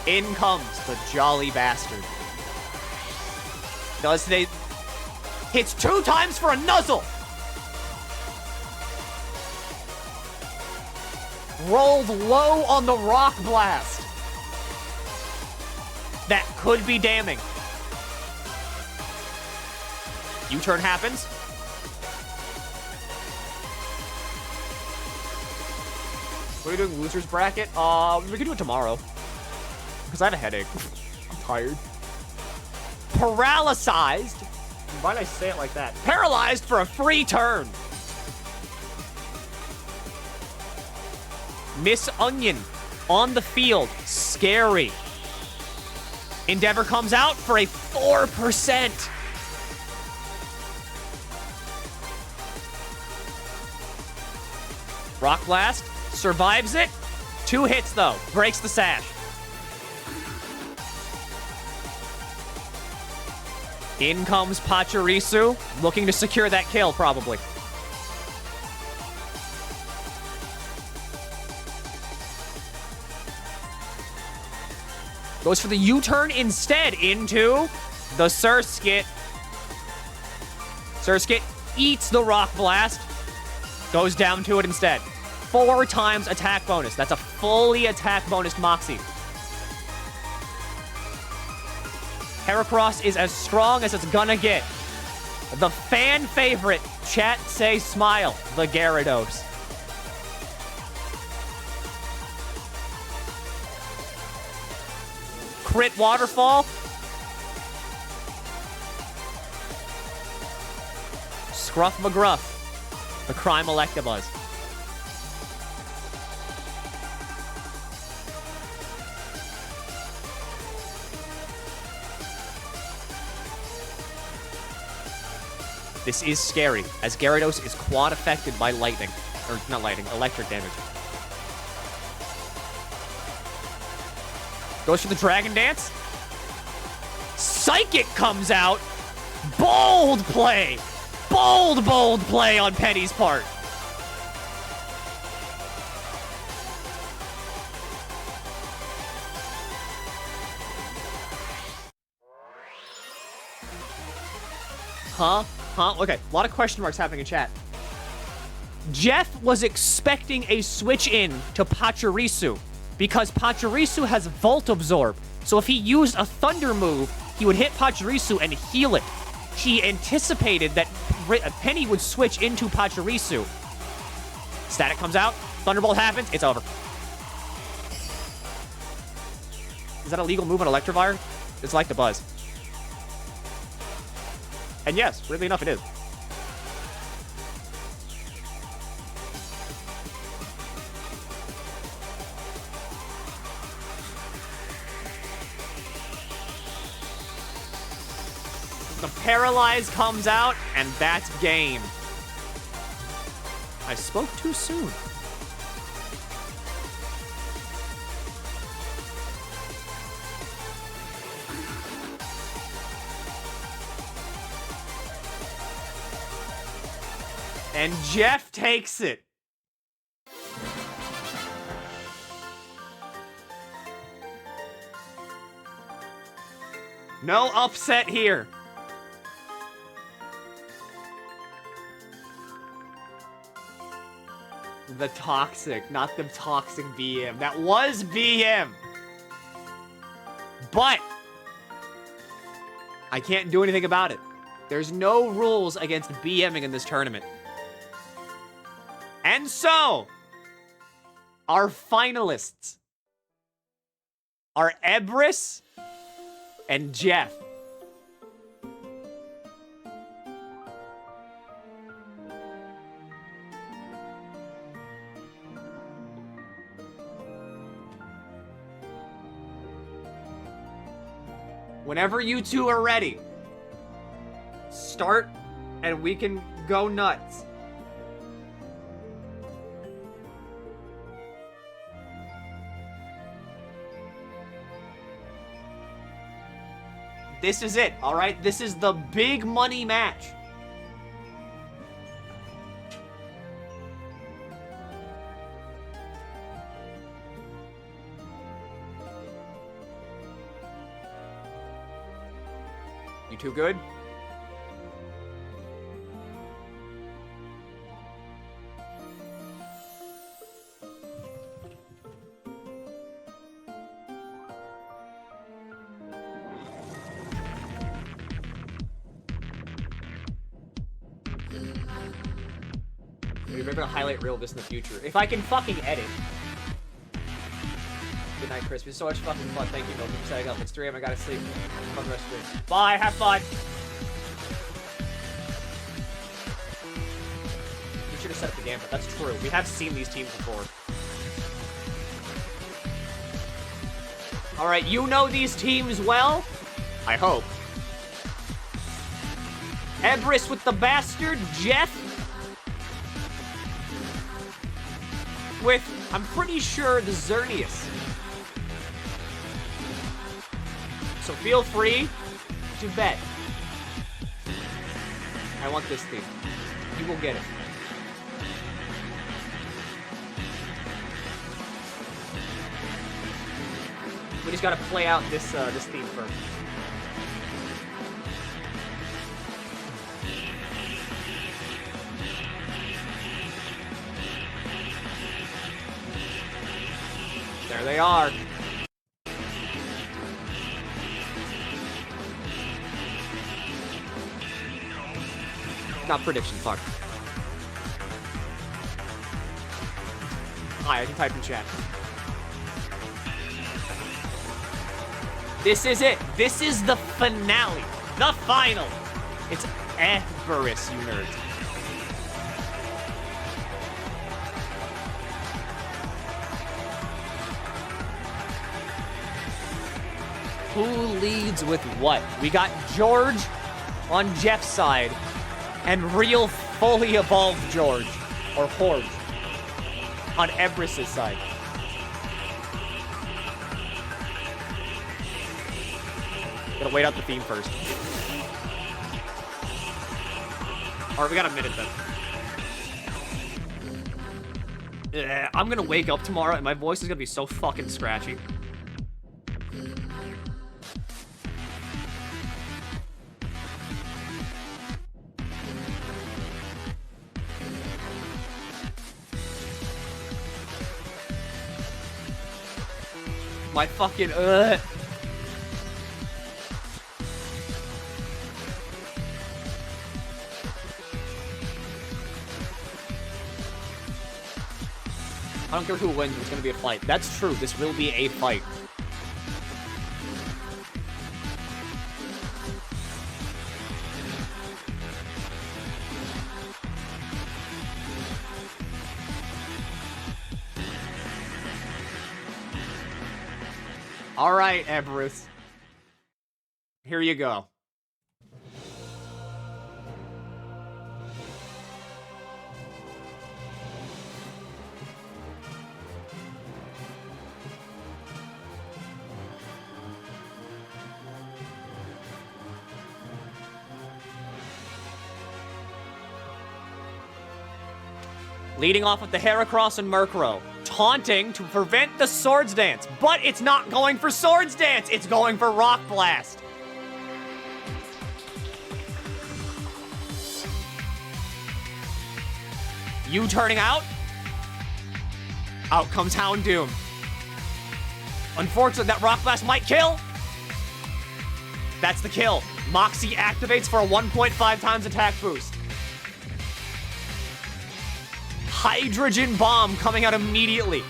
In comes the Jolly Bastard. Does they... Hits 2 times for a Nuzzle. Rolled low on the Rock Blast. That could be damning. U-turn happens. What are we doing, losers bracket? We can do it tomorrow. Because I have a headache. I'm tired. Paralyzed. Why did I say it like that? Paralyzed for a free turn. Miss Onion on the field. Scary. Endeavor comes out for a 4%. Rock Blast survives it. 2 hits, though. Breaks the sash. In comes Pachirisu, looking to secure that kill, probably. Goes for the U-turn instead into the Surskit. Surskit eats the Rock Blast. Goes down to it instead. 4 times attack bonus. That's a fully attack bonus Moxie. Heracross is as strong as it's gonna get. The fan favorite, chat say smile, the Gyarados. Crit Waterfall. Scruff McGruff, the Crime Electabuzz. This is scary, as Gyarados is quad affected by lightning. Or, not lightning, electric damage. Goes for the Dragon Dance. Psychic comes out. Bold play. Bold play on Penny's part. Huh? Okay, a lot of question marks happening in chat. Jeff was expecting a switch in to Pachirisu because Pachirisu has Volt Absorb. So if he used a Thunder move, he would hit Pachirisu and heal it. He anticipated that Penny would switch into Pachirisu. Static comes out, Thunderbolt happens, it's over. Is that a legal move on Electivire? It's like the Buzz. And yes, weirdly enough, it is. The Paralyze comes out, and that's game. I spoke too soon. And Jeff takes it. No upset here. The toxic, not the toxic BM. That was BM. But I can't do anything about it. There's no rules against BMing in this tournament. And so, our finalists are Ebris and Jeff. Whenever you two are ready, start and we can go nuts. This is it, all right? This is the big money match. You two good? Maybe we're gonna highlight reel this in the future. If I can fucking edit. Good night, Chris. It was so much fucking fun. Thank you, Milky, for setting up. It's 3 a.m. I gotta sleep. Fun the rest of the day. Bye. Have fun. We should have set up the gambit. That's true. We have seen these teams before. All right, you know these teams well. I hope. Ebris with the bastard. Jeff with, I'm pretty sure, the Xerneas. So feel free to bet. I want this team. You will get it. We just gotta play out this this theme first. There they are. Not prediction, fuck. Hi, I can type in chat. This is it. This is the finale. The final. It's Ebris, you nerds. Who leads with what? We got George on Jeff's side and real fully evolved George, or Horge, on Ebris' side. Gotta wait out the theme first. Alright, we got a minute then. I'm gonna wake up tomorrow and my voice is gonna be so fucking scratchy. My fucking, I don't care who wins, it's gonna be a fight. That's true, this will be a fight. All right, Ebris. Here you go. Leading off with the Heracross and Murkrow. Taunting to prevent the Swords Dance. But it's not going for Swords Dance. It's going for Rock Blast. You turning out? Out comes Houndoom. Unfortunately, that Rock Blast might kill. That's the kill. Moxie activates for a 1.5 times attack boost. Hydrogen Bomb coming out immediately.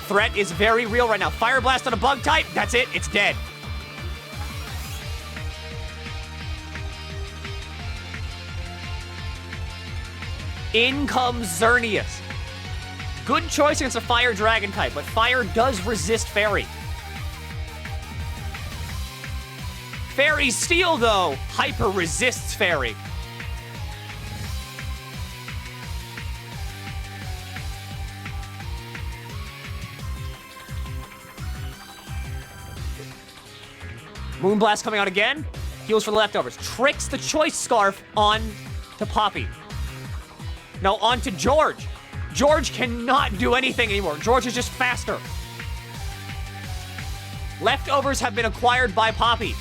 Threat is very real right now. Fire Blast on a bug type. That's it. It's dead. In comes Xerneas. Good choice against a Fire Dragon type, but Fire does resist Fairy. Fairy Steel, though, hyper resists Fairy. Moonblast coming out again. Heals for the leftovers. Tricks the Choice Scarf on to Poppy. No, on to George. George cannot do anything anymore. George is just faster. Leftovers have been acquired by Poppy.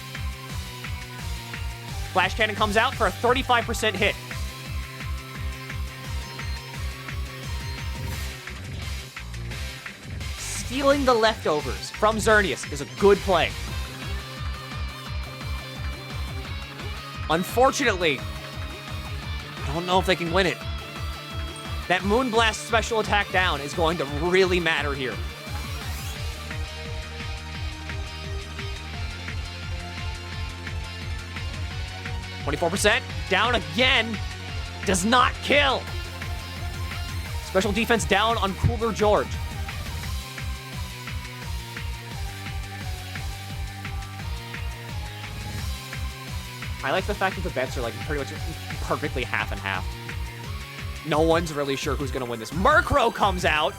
Flash Cannon comes out for a 35% hit. Stealing the leftovers from Xerneas is a good play. Unfortunately, I don't know if they can win it. That Moonblast special attack down is going to really matter here. %, down again, does not kill. Special defense down on Cooler George. I like the fact that the bets are like pretty much perfectly half and half. No one's really sure who's gonna win this. Murkrow comes out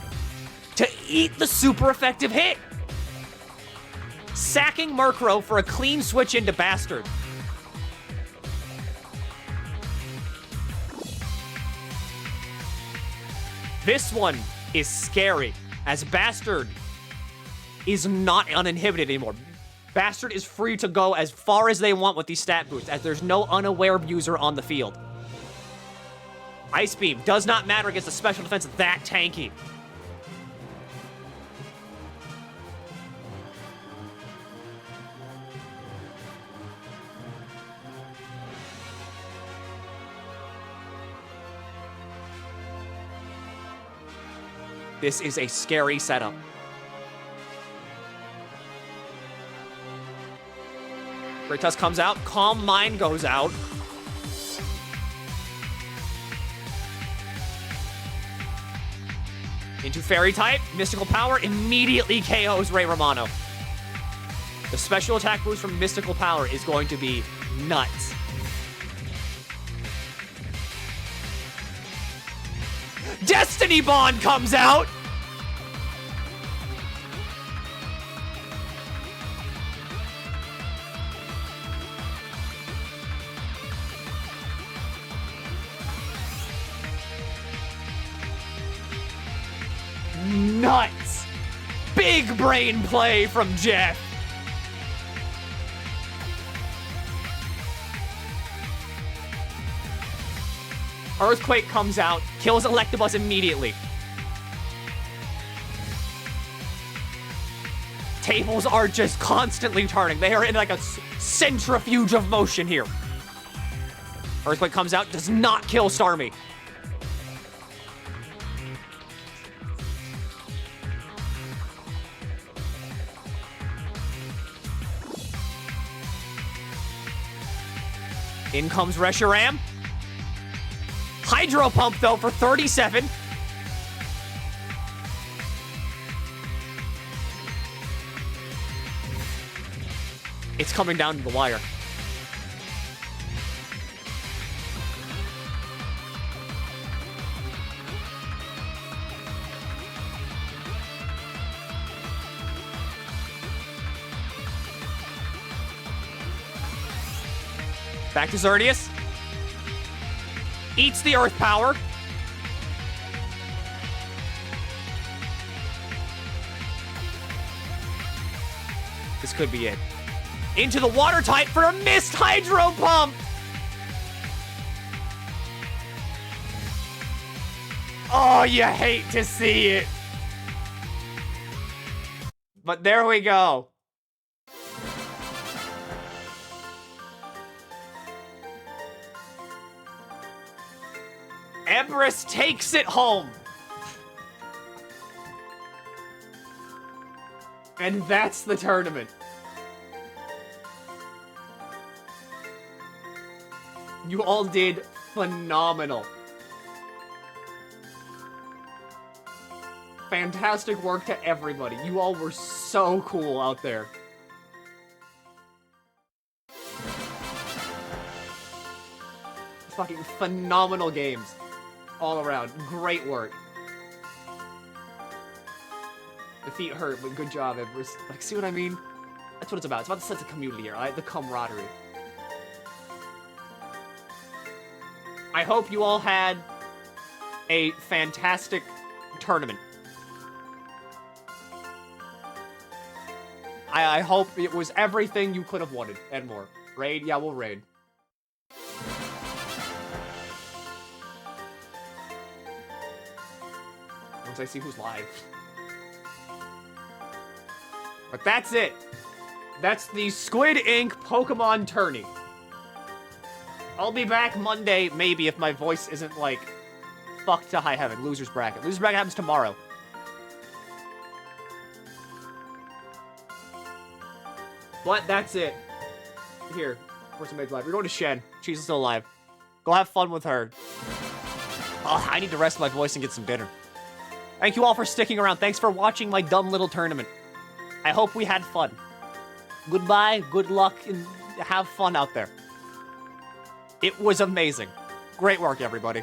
to eat the super effective hit. Sacking Murkrow for a clean switch into Bastard. This one is scary, as Bastard is not uninhibited anymore. Bastard is free to go as far as they want with these stat boosts, as there's no unaware user on the field. Ice Beam does not matter against a special defense that tanky. This is a scary setup. Great Tusk comes out. Calm Mind goes out. Into Fairy type. Mystical Power immediately KOs Ray Romano. The special attack boost from Mystical Power is going to be nuts. Destiny Bond comes out! Nuts! Big brain play from Jeff. Earthquake comes out, kills Electabuzz immediately. Tables are just constantly turning. They are in like a centrifuge of motion here. Earthquake comes out, does not kill Starmie. In comes Reshiram. Hydro Pump, though, for 37. It's coming down to the wire. Back to Xerneas. Eats the Earth Power. This could be it. Into the Water type for a missed Hydro Pump. Oh, you hate to see it. But there we go. Empress takes it home. And that's the tournament. You all did phenomenal. Fantastic work to everybody. You all were so cool out there. Fucking phenomenal games. All around. Great work. The feet hurt, but good job, Empress. Like, see what I mean? That's what it's about. It's about the sense of community here, alright? The camaraderie. I hope you all had a fantastic tournament. I hope it was everything you could have wanted and more. Raid? Yeah, we'll raid. Once I see who's live. But that's it. That's the Squid Ink Pokemon Tourney. I'll be back Monday, maybe, if my voice isn't, like, fucked to high heaven. Loser's Bracket. Loser's Bracket happens tomorrow. But that's it. Here. Where's Maid's live? We're going to Shen. She's still alive. Go have fun with her. Oh, I need to rest my voice and get some dinner. Thank you all for sticking around. Thanks for watching my dumb little tournament. I hope we had fun. Goodbye, good luck, and have fun out there. It was amazing. Great work, everybody.